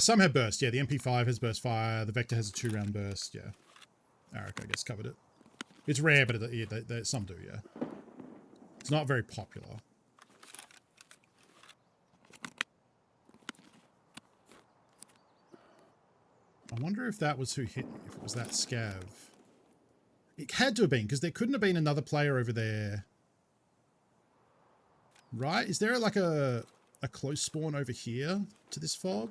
Some have burst. Yeah, the MP5 has burst fire. The Vector has a 2-round burst. Yeah. Arik, I guess, covered it. It's rare, but some do, yeah. It's not very popular. I wonder if that was who hit me, if it was that scav. It had to have been, because there couldn't have been another player over there. Right? Is there like a close spawn over here to this fob?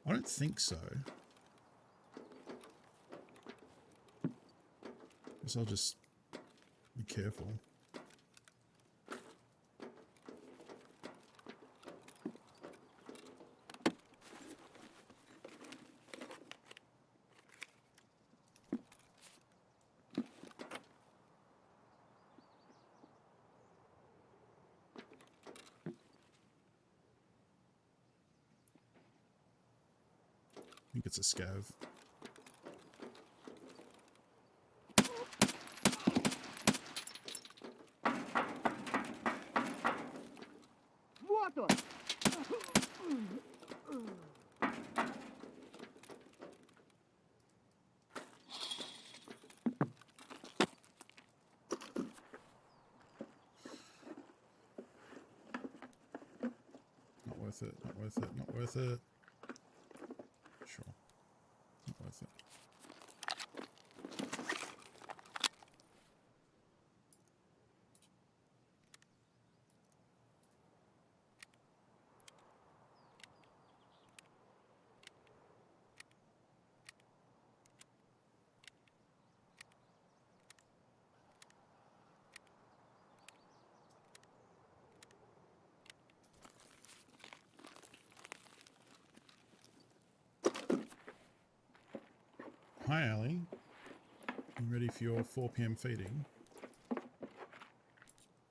I don't think so. Guess I'll just be careful. I think it's a scav. Not worth it, not worth it, not worth it. Sure. Not worth it. Hi, Ali. You ready for your 4 PM feeding?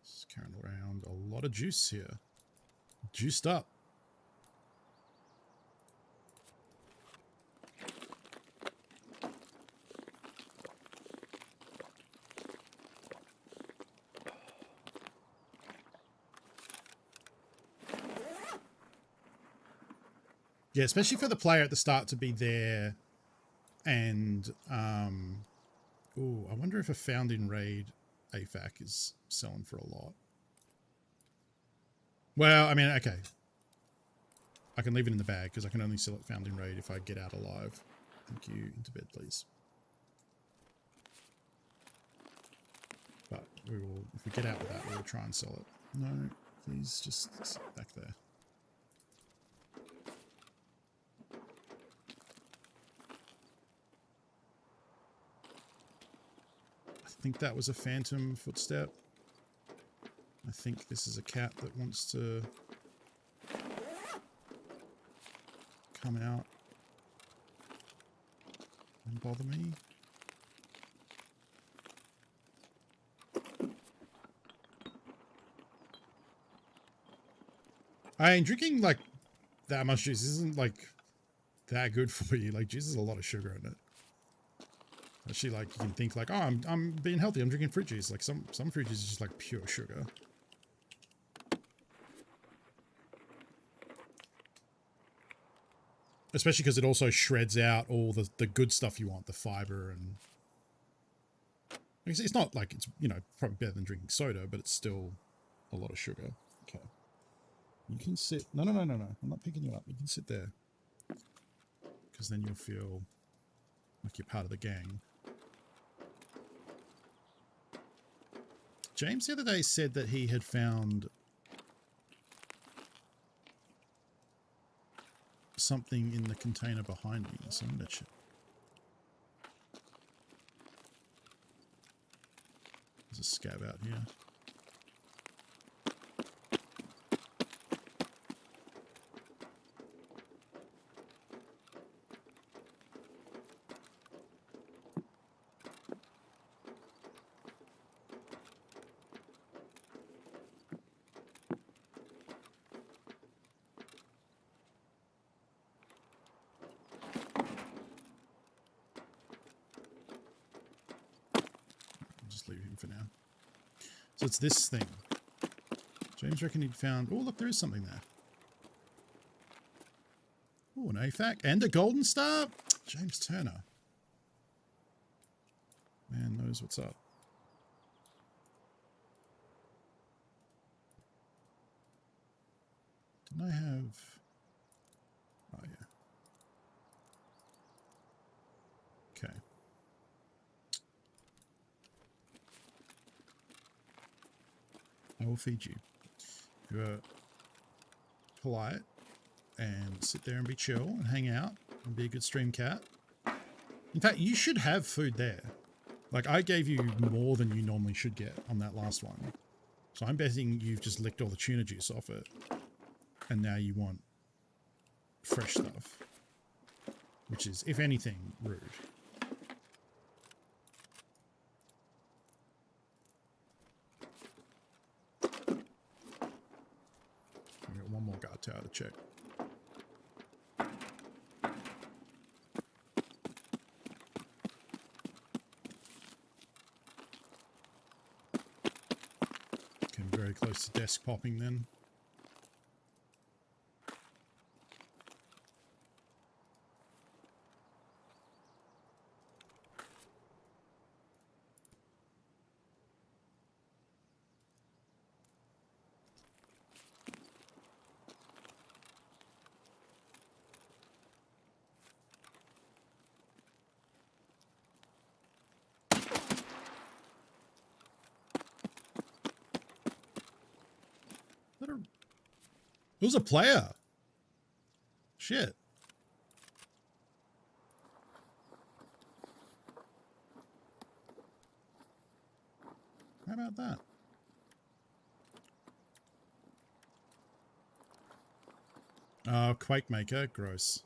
Just carrying around a lot of juice here. Juiced up. Yeah, especially for the player at the start to be there. And, ooh, I wonder if a found in raid AFAC is selling for a lot. Well, I mean, okay. I can leave it in the bag because I can only sell it found in raid if I get out alive. Thank you. Into bed, please. But we will, if we get out with that, we'll try and sell it. No, please just sit back there. I think that was a phantom footstep. think this is a cat that wants to come out and bother me. I mean, drinking like that much juice isn't like that good for you. Like, juice has a lot of sugar in it. Actually, like, you can think like, oh, I'm being healthy, I'm drinking fruit juice. Like, some fruit juice is just like pure sugar. Especially because it also shreds out all the good stuff you want, the fiber, and it's not like it's, you know, probably better than drinking soda, but it's still a lot of sugar. Okay. You can sit. No. I'm not picking you up. You can sit there. Because then you'll feel like you're part of the gang. James the other day said that he had found something in the container behind me. So I'm going to check. There's a scab out here. Leave him for now. So it's this thing. James reckoned he'd found... Oh, look, there is something there. Oh, an AFAC and a golden star. James Turner. Man knows what's up. Didn't I have... Oh, yeah. Okay. I will feed you. If you're polite and sit there and be chill and hang out and be a good stream cat. In fact, you should have food there. Like, I gave you more than you normally should get on that last one. So I'm betting you've just licked all the tuna juice off it. And now you want fresh stuff. Which is, if anything, rude. One more guard tower to check. Getting very close to desk popping then. Who's a player? Shit. How about that? Oh, Quake Maker. Gross.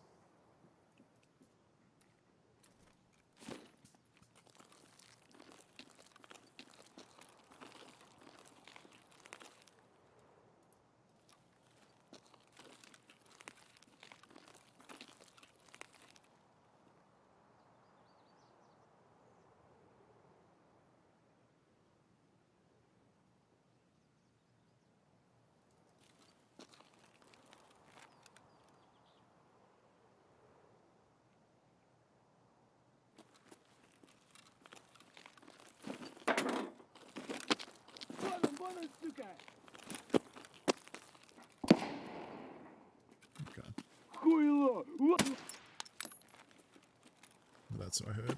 That's what I heard.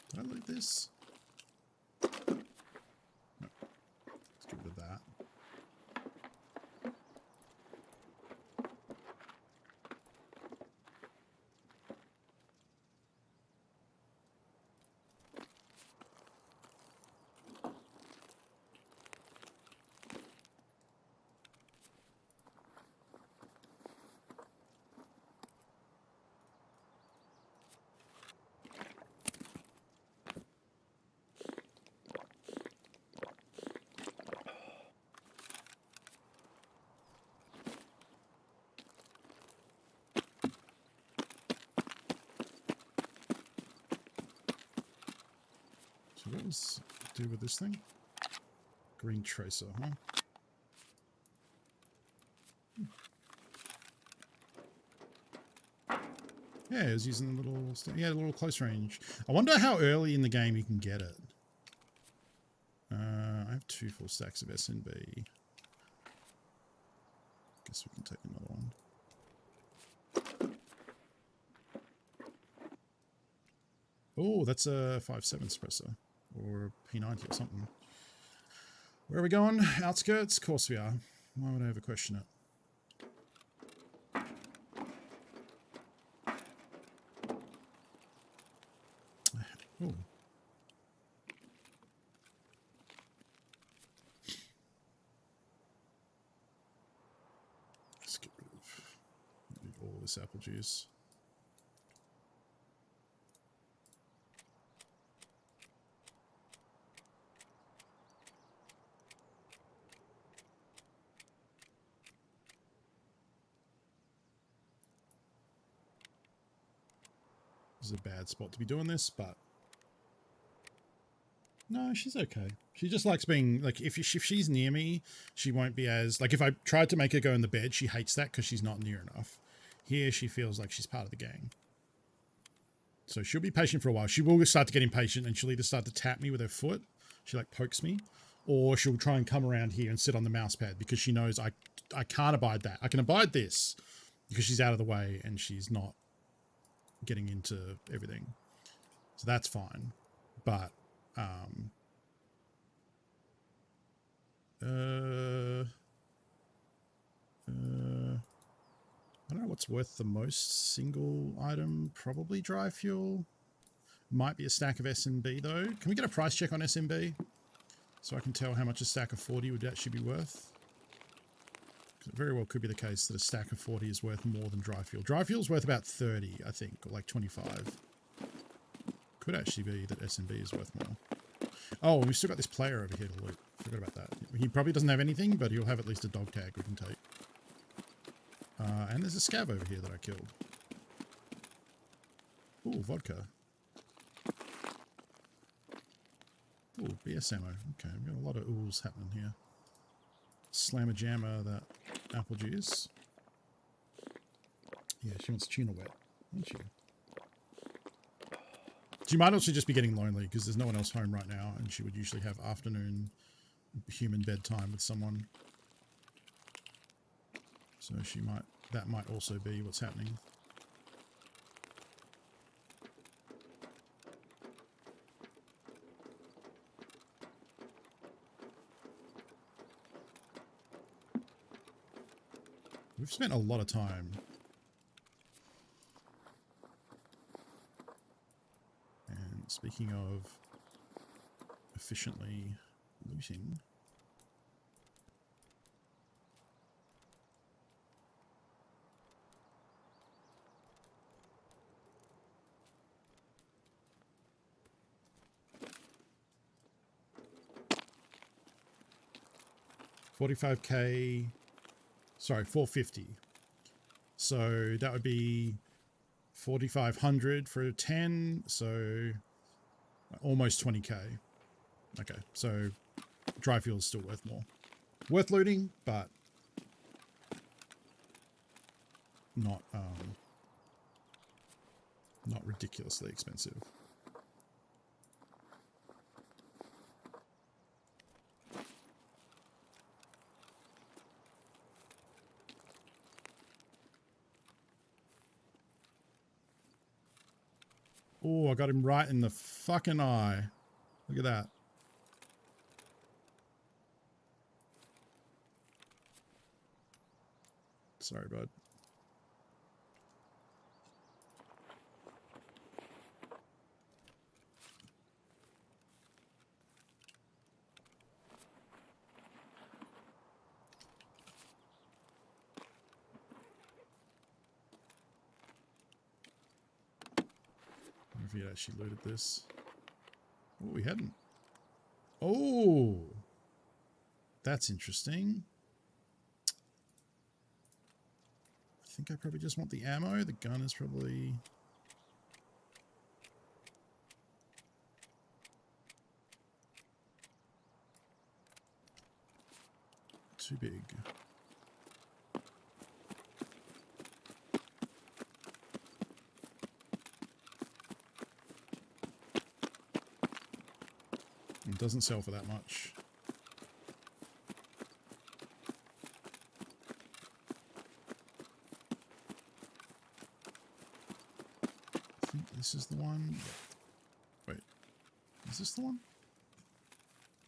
Did I loot this? No. Let's get rid of that. does do with this thing. Green tracer, huh? Yeah, it was using a little, yeah, a little close range. I wonder how early in the game you can get it. I have 2 full stacks of SNB. Guess we can take another one. Oh, that's a 5.7 suppressor or a P90 or something. Where are we going? Outskirts? Of course we are. Why would I ever question it? Oh. Let's get rid of all this apple juice. This is a bad spot to be doing this, but no, she's okay. She just likes being, like, if she's near me, she won't be as, like, if I tried to make her go in the bed, she hates that because she's not near enough. Here, she feels like she's part of the gang. So she'll be patient for a while. She will start to get impatient and she'll either start to tap me with her foot, she like pokes me, or she'll try and come around here and sit on the mouse pad because she knows I can't abide that. I can abide this because she's out of the way and she's not getting into everything. So that's fine. But I don't know what's worth the most. Single item, probably dry fuel. Might be a stack of SNB though. Can we get a price check on SNB so I can tell how much a stack of 40 would actually be worth? It very well could be the case that a stack of 40 is worth more than dry fuel. Dry fuel's worth about 30, I think, or like 25. Could actually be that SNB is worth more. Oh, we've still got this player over here to loot. Forgot about that. He probably doesn't have anything, but he'll have at least a dog tag we can take. And there's a scav over here that I killed. Ooh, vodka. Ooh, BS ammo. Okay, we've got a lot of oohs happening here. Slammer jammer that apple juice. Yeah, she wants tuna wet, doesn't she? She might also just be getting lonely because there's no one else home right now and she would usually have afternoon human bedtime with someone. So she might, that might also be what's happening. We've spent a lot of time. And speaking of efficiently looting, $45K, sorry, 450. So that would be 4,500 for a 10, so almost 20K. Okay, so dry fuel is still worth more. Worth looting, but not ridiculously expensive. Oh, I got him right in the fucking eye. Look at that. Sorry, bud. I wonder if he had actually looted this. Oh, we hadn't. Oh, that's interesting. I think I probably just want the ammo. The gun is probably... too big. It doesn't sell for that much. I think this is the one. Wait, is this the one?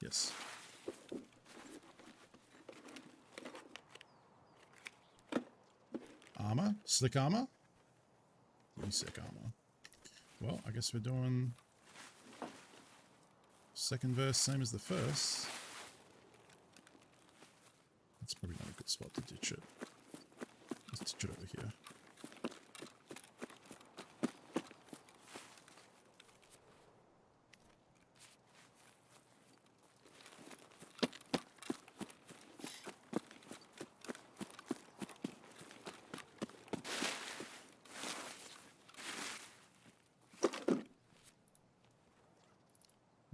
Yes. Armor? Slick armor? Slick armor. Well, I guess we're doing second verse, same as the first. That's probably not a good spot to ditch it. Let's ditch it over here.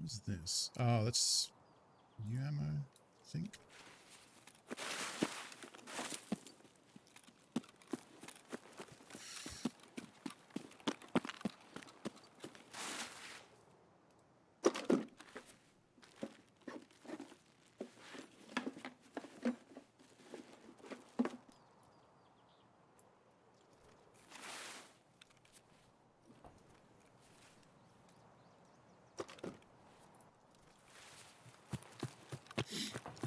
What's this? Oh, that's new ammo, I think.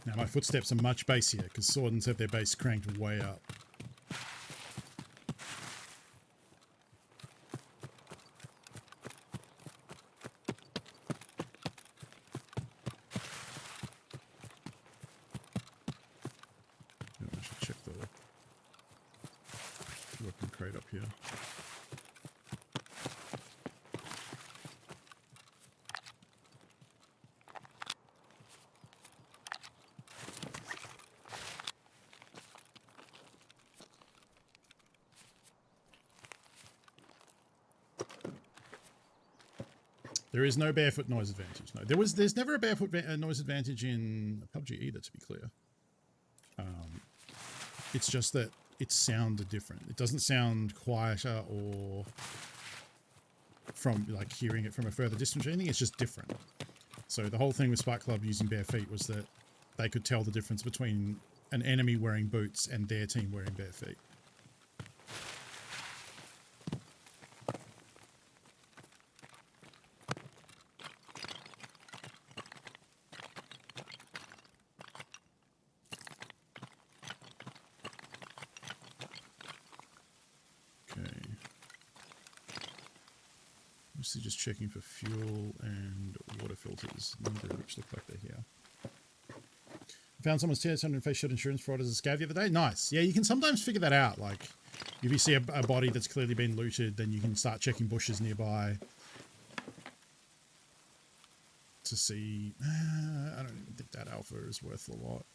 Now my footsteps are much bassier because Swordens have their bass cranked way up. I should check the weapon crate up here. There is no barefoot noise advantage. No, there's never a barefoot noise advantage in PUBG either, to be clear. It's just that it sounded different. It doesn't sound quieter or from like hearing it from a further distance or anything. It's just different. So the whole thing with Spike Club using bare feet was that they could tell the difference between an enemy wearing boots and their team wearing bare feet. Just checking for fuel and water filters, neither of which look like they're here. I found someone's $10 face shot insurance fraud as a scav the other day. Nice. Yeah, you can sometimes figure that out. Like, if you see a body that's clearly been looted, then you can start checking bushes nearby to see. I don't even think that alpha is worth a lot.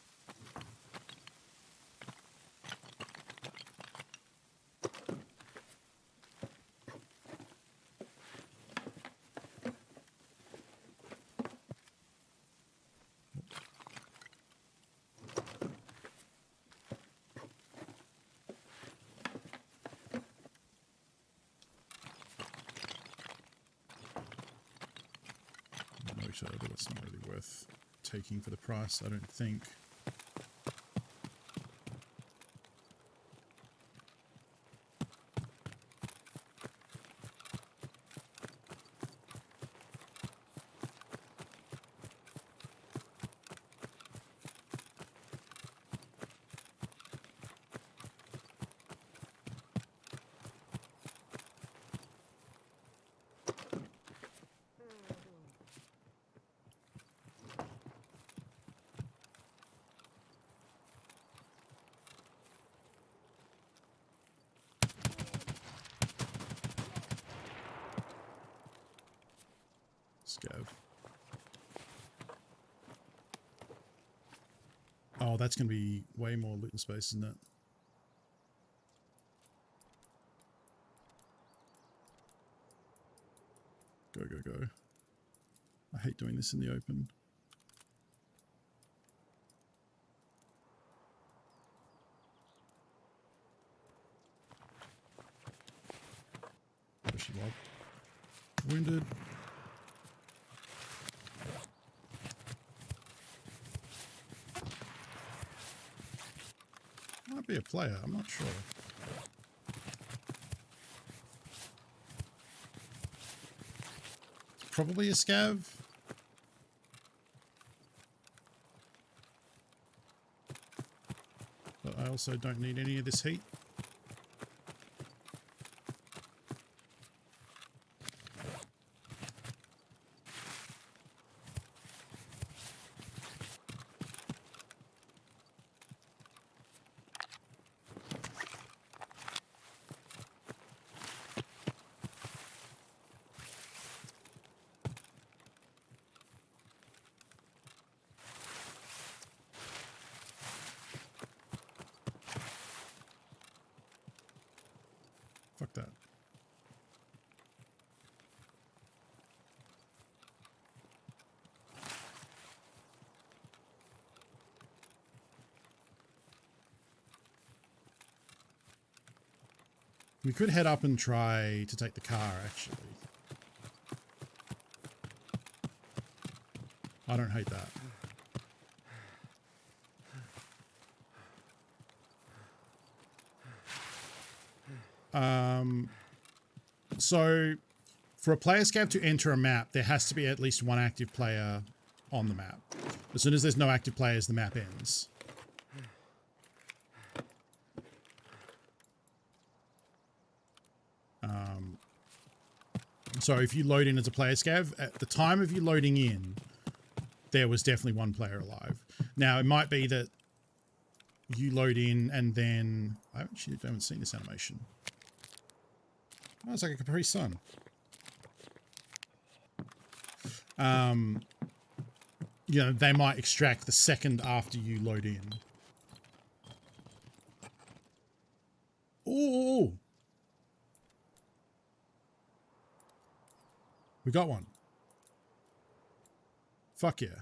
But it's not really worth taking for the price, I don't think. Scav. Oh, that's going to be way more loot and space, isn't it? Go, go, go. I hate doing this in the open. Squishy mob. Wounded. Might be a player, I'm not sure. It's probably a scav. But I also don't need any of this heat. Fuck that. We could head up and try to take the car, actually. I don't hate that. So for a player scav to enter a map, there has to be at least one active player on the map. As soon as there's no active players, the map ends. So if you load in as a player scav, at the time of you loading in, there was definitely one player alive. Now, it might be that you load in and then... I haven't seen this animation. Oh, it's like a Capri Sun. You know, they might extract the second after you load in. Ooh! We got one. Fuck yeah.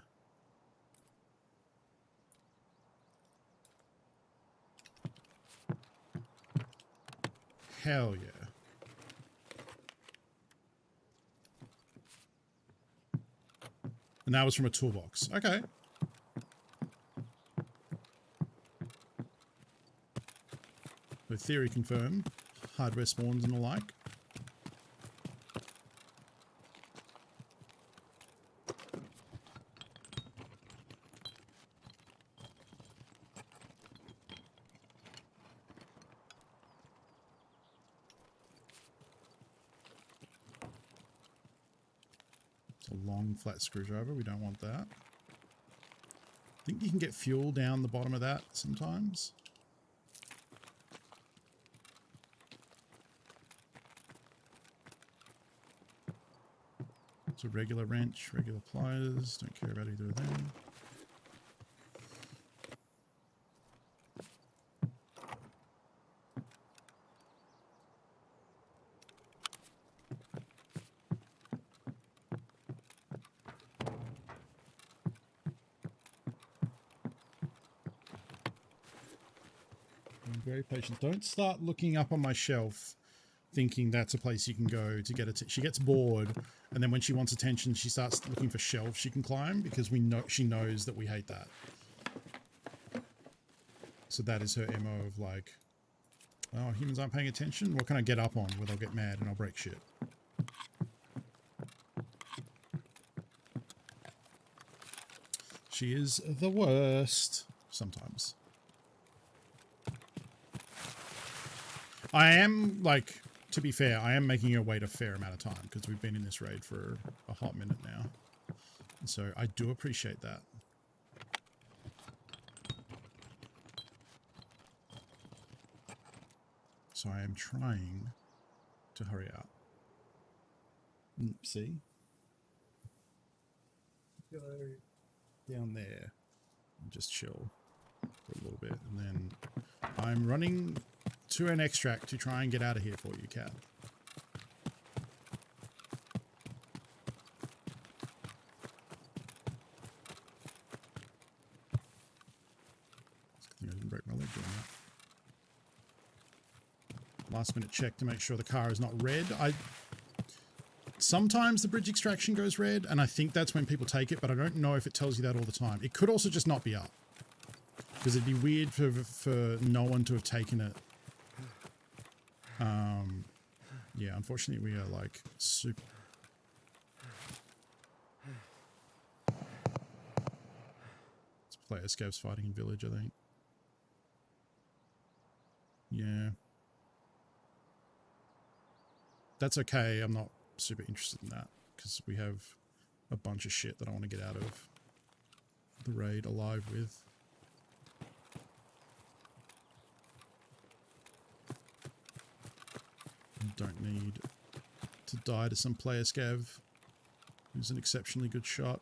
Hell yeah. And that was from a toolbox. Okay. So theory confirmed. Hardware spawns and the like. Long flat screwdriver, we don't want that. I think you can get fuel down the bottom of that sometimes. It's a regular wrench, regular pliers, don't care about either of them. Very patient. Don't start looking up on my shelf thinking that's a place you can go to get it. She gets bored, and then when she wants attention, she starts looking for shelves she can climb because she knows that we hate that. So that is her MO of like, oh, humans aren't paying attention? What can I get up on where they'll get mad and I'll break shit? She is the worst sometimes. I am, like, to be fair, I am making her wait a fair amount of time because we've been in this raid for a hot minute now. And so I do appreciate that. So I am trying to hurry up. See? Go down there and just chill for a little bit. And then I'm running to an extract to try and get out of here for you, cat. I didn't break my leg doing that. Last minute check to make sure the car is not red. sometimes the bridge extraction goes red, and I think that's when people take it, but I don't know if it tells you that all the time. It could also just not be up, because it'd be weird for no one to have taken it. Yeah, unfortunately we are like super... This player Scav's fighting in village, I think. Yeah. That's okay, I'm not super interested in that, because we have a bunch of shit that I want to get out of the raid alive with. Don't need to die to some player Scav who's an exceptionally good shot.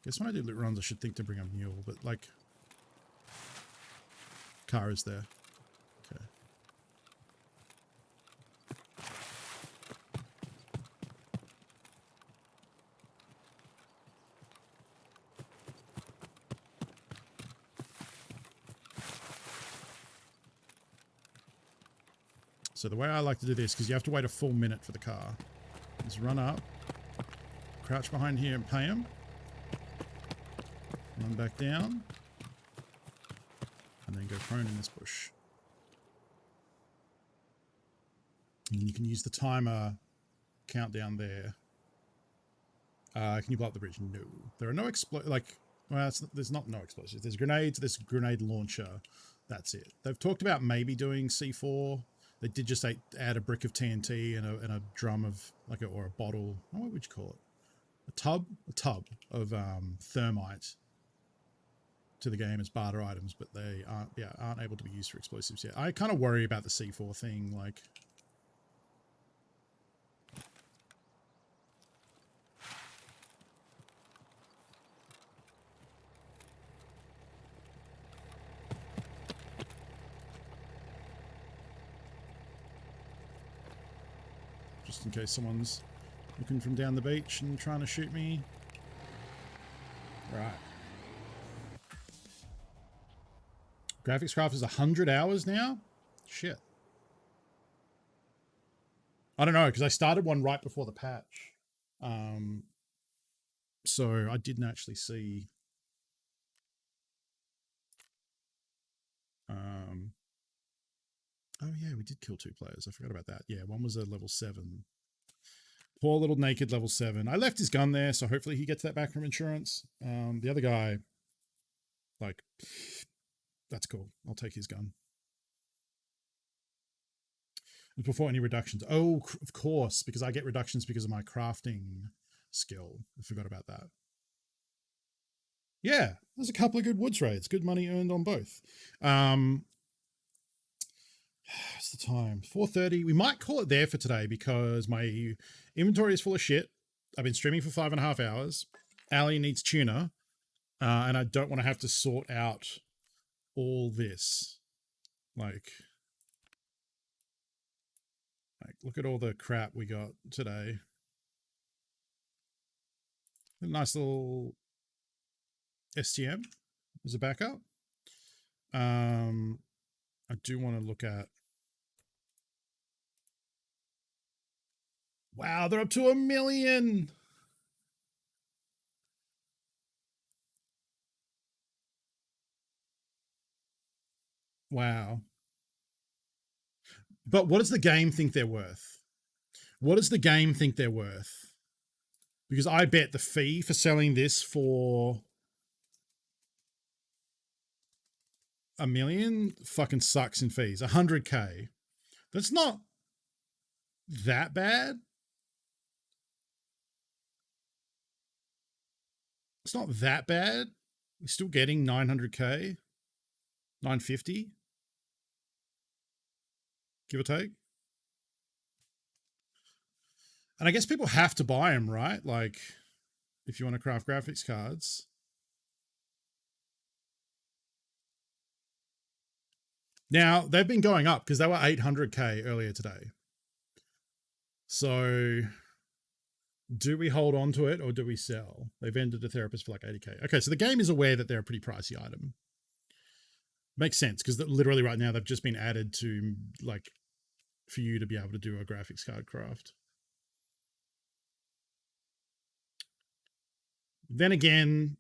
Guess when I do loot runs I should think to bring a mule, but like... Car is there. Okay. So the way I like to do this, because you have to wait a full minute for the car, is run up, crouch behind here and pay him, run back down, and then go prone in this bush. And you can use the timer countdown there. Can you blow up the bridge? No. There are no there's not no explosives. There's grenades, there's grenade launcher. That's it. They've talked about maybe doing C4. They did just add a brick of TNT and a drum of, or a bottle. What would you call it? A tub of thermite to the game as barter items, but they aren't able to be used for explosives yet. I kind of worry about the C4 thing, like... Just in case someone's looking from down the beach and trying to shoot me. Right. Graphics craft is 100 hours now? Shit. I don't know, because I started one right before the patch. So I didn't actually see... Oh yeah, we did kill 2 players. I forgot about that. Yeah, one was a level 7. Poor little naked level 7. I left his gun there, so hopefully he gets that back from insurance. The other guy, like, that's cool. I'll take his gun. Before any reductions. Oh, of course, because I get reductions because of my crafting skill. I forgot about that. Yeah, there's a couple of good woods raids. Good money earned on both. What's the time? 4:30. We might call it there for today because my inventory is full of shit. I've been streaming for 5.5 hours. Ali needs tuna. And I don't want to have to sort out all this. Like, look at all the crap we got today. A nice little STM as a backup. I do want to look at... Wow, they're up to 1 million! Wow. But what does the game think they're worth? What does the game think they're worth? Because I bet the fee for selling this for 1 million fucking sucks in fees. 100k. That's not that bad. It's not that bad. We're still getting 900k. 950. Give or take. And I guess people have to buy them, right? Like, if you want to craft graphics cards. Now, they've been going up because they were 800k earlier today. So, do we hold on to it or do we sell? They've ended the therapist for like 80k. Okay, so the game is aware that they're a pretty pricey item. Makes sense because literally right now they've just been added to like for you to be able to do a graphics card craft. Then again,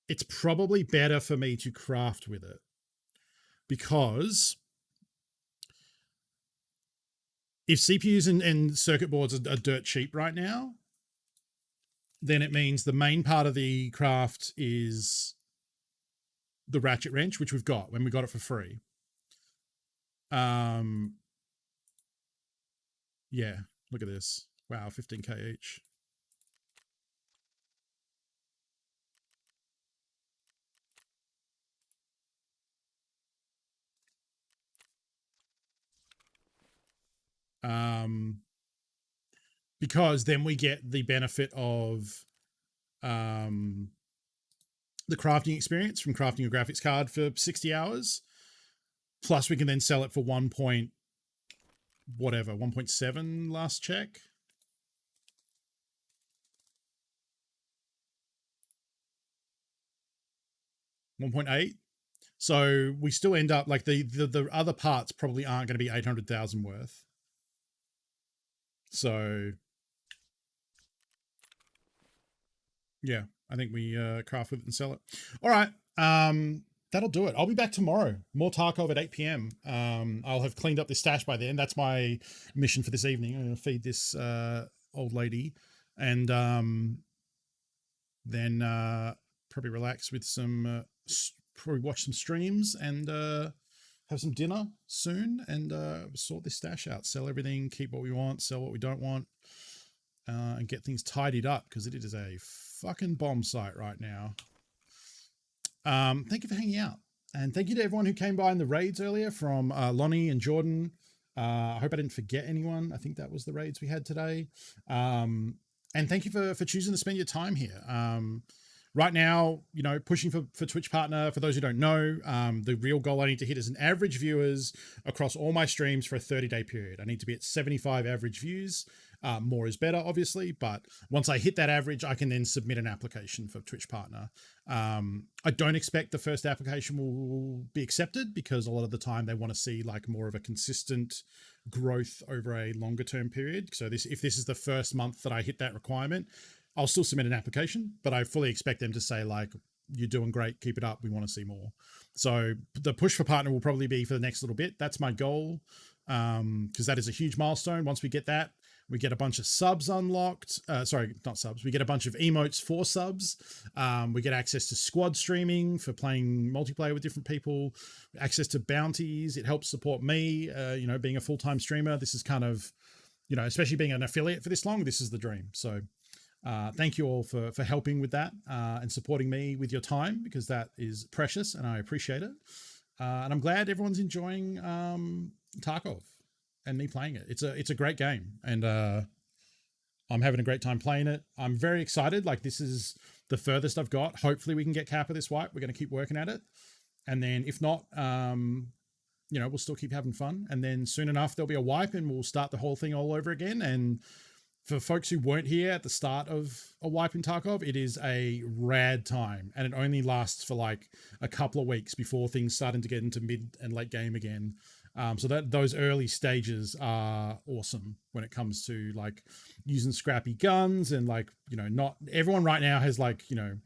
it's probably better for me to craft with it because if CPUs and circuit boards are dirt cheap right now, then it means the main part of the craft is the ratchet wrench, which we've got when we got it for free. Yeah, look at this. Wow, 15k each. Because then we get the benefit of the crafting experience from crafting a graphics card for 60 hours. Plus we can then sell it for 1.7 last check. $1.8. So we still end up like the other parts probably aren't going to be 800,000 worth. So yeah, I think we craft with it and sell it. All right. That'll do it. I'll be back tomorrow. More Tarkov at 8 p.m. I'll have cleaned up this stash by then. That's my mission for this evening. I'm going to feed this old lady and then probably relax with some, probably watch some streams and have some dinner soon and sort this stash out, sell everything, keep what we want, sell what we don't want, and get things tidied up because it is a fucking bomb site right now. Thank you for hanging out. And thank you to everyone who came by in the raids earlier from Lonnie and Jordan. I hope I didn't forget anyone. I think that was the raids we had today. And thank you for choosing to spend your time here. Right now, you know, pushing for Twitch Partner, for those who don't know, the real goal I need to hit is an average viewers across all my streams for a 30-day period. I need to be at 75 average views. More is better, obviously, but once I hit that average, I can then submit an application for Twitch Partner. I don't expect the first application will be accepted because a lot of the time they want to see like more of a consistent growth over a longer term period. So if this is the first month that I hit that requirement, I'll still submit an application, but I fully expect them to say like, you're doing great, keep it up, we want to see more. So the push for partner will probably be for the next little bit. That's my goal, because that is a huge milestone. Once we get that, we get a bunch of subs unlocked. Sorry, not subs. We get a bunch of emotes for subs. We get access to squad streaming for playing multiplayer with different people, access to bounties. It helps support me, you know, being a full-time streamer. This is kind of, you know, especially being an affiliate for this long, this is the dream. So thank you all for helping with that and supporting me with your time, because that is precious and I appreciate it. And I'm glad everyone's enjoying Tarkov and me playing it. It's a great game, and I'm having a great time playing it. I'm very excited. Like, this is the furthest I've got. Hopefully we can get Kappa this wipe. We're going to keep working at it. And then if not, you know, we'll still keep having fun. And then soon enough, there'll be a wipe and we'll start the whole thing all over again. And for folks who weren't here at the start of a wipe in Tarkov, it is a rad time, and it only lasts for like a couple of weeks before things starting to get into mid and late game again. So that those early stages are awesome when it comes to like using scrappy guns and like, you know, not everyone right now has like, you know,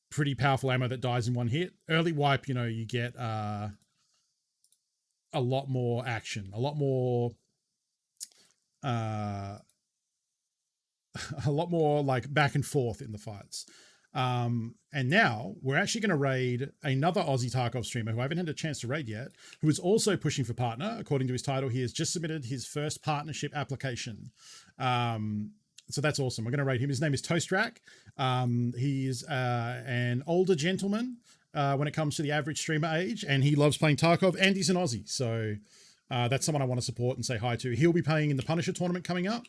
pretty powerful ammo that dies in one hit. Early wipe, you know, you get a lot more action, a lot more like back and forth in the fights. And now we're actually going to raid another Aussie Tarkov streamer who I haven't had a chance to raid yet, who is also pushing for partner. According to his title, he has just submitted his first partnership application. So that's awesome. We're going to raid him. His name is Toastrak. He's an older gentleman when it comes to the average streamer age, and he loves playing Tarkov, and he's an Aussie. So that's someone I want to support and say hi to. He'll be playing in the Punisher tournament coming up.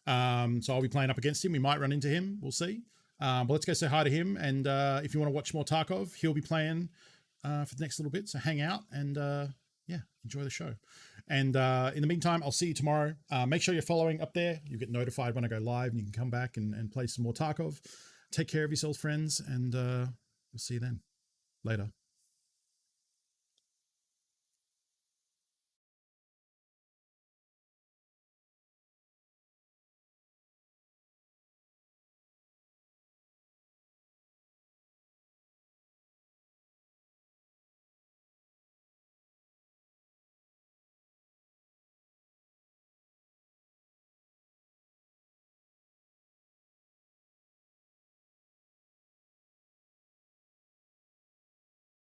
So I'll be playing up against him. We might run into him. We'll see. But let's go say hi to him. And if you want to watch more Tarkov, he'll be playing for the next little bit. So hang out and yeah, enjoy the show. And in the meantime, I'll see you tomorrow. Make sure you're following up there. You get notified when I go live, and you can come back and play some more Tarkov. Take care of yourselves, friends. And We'll see you then. Later.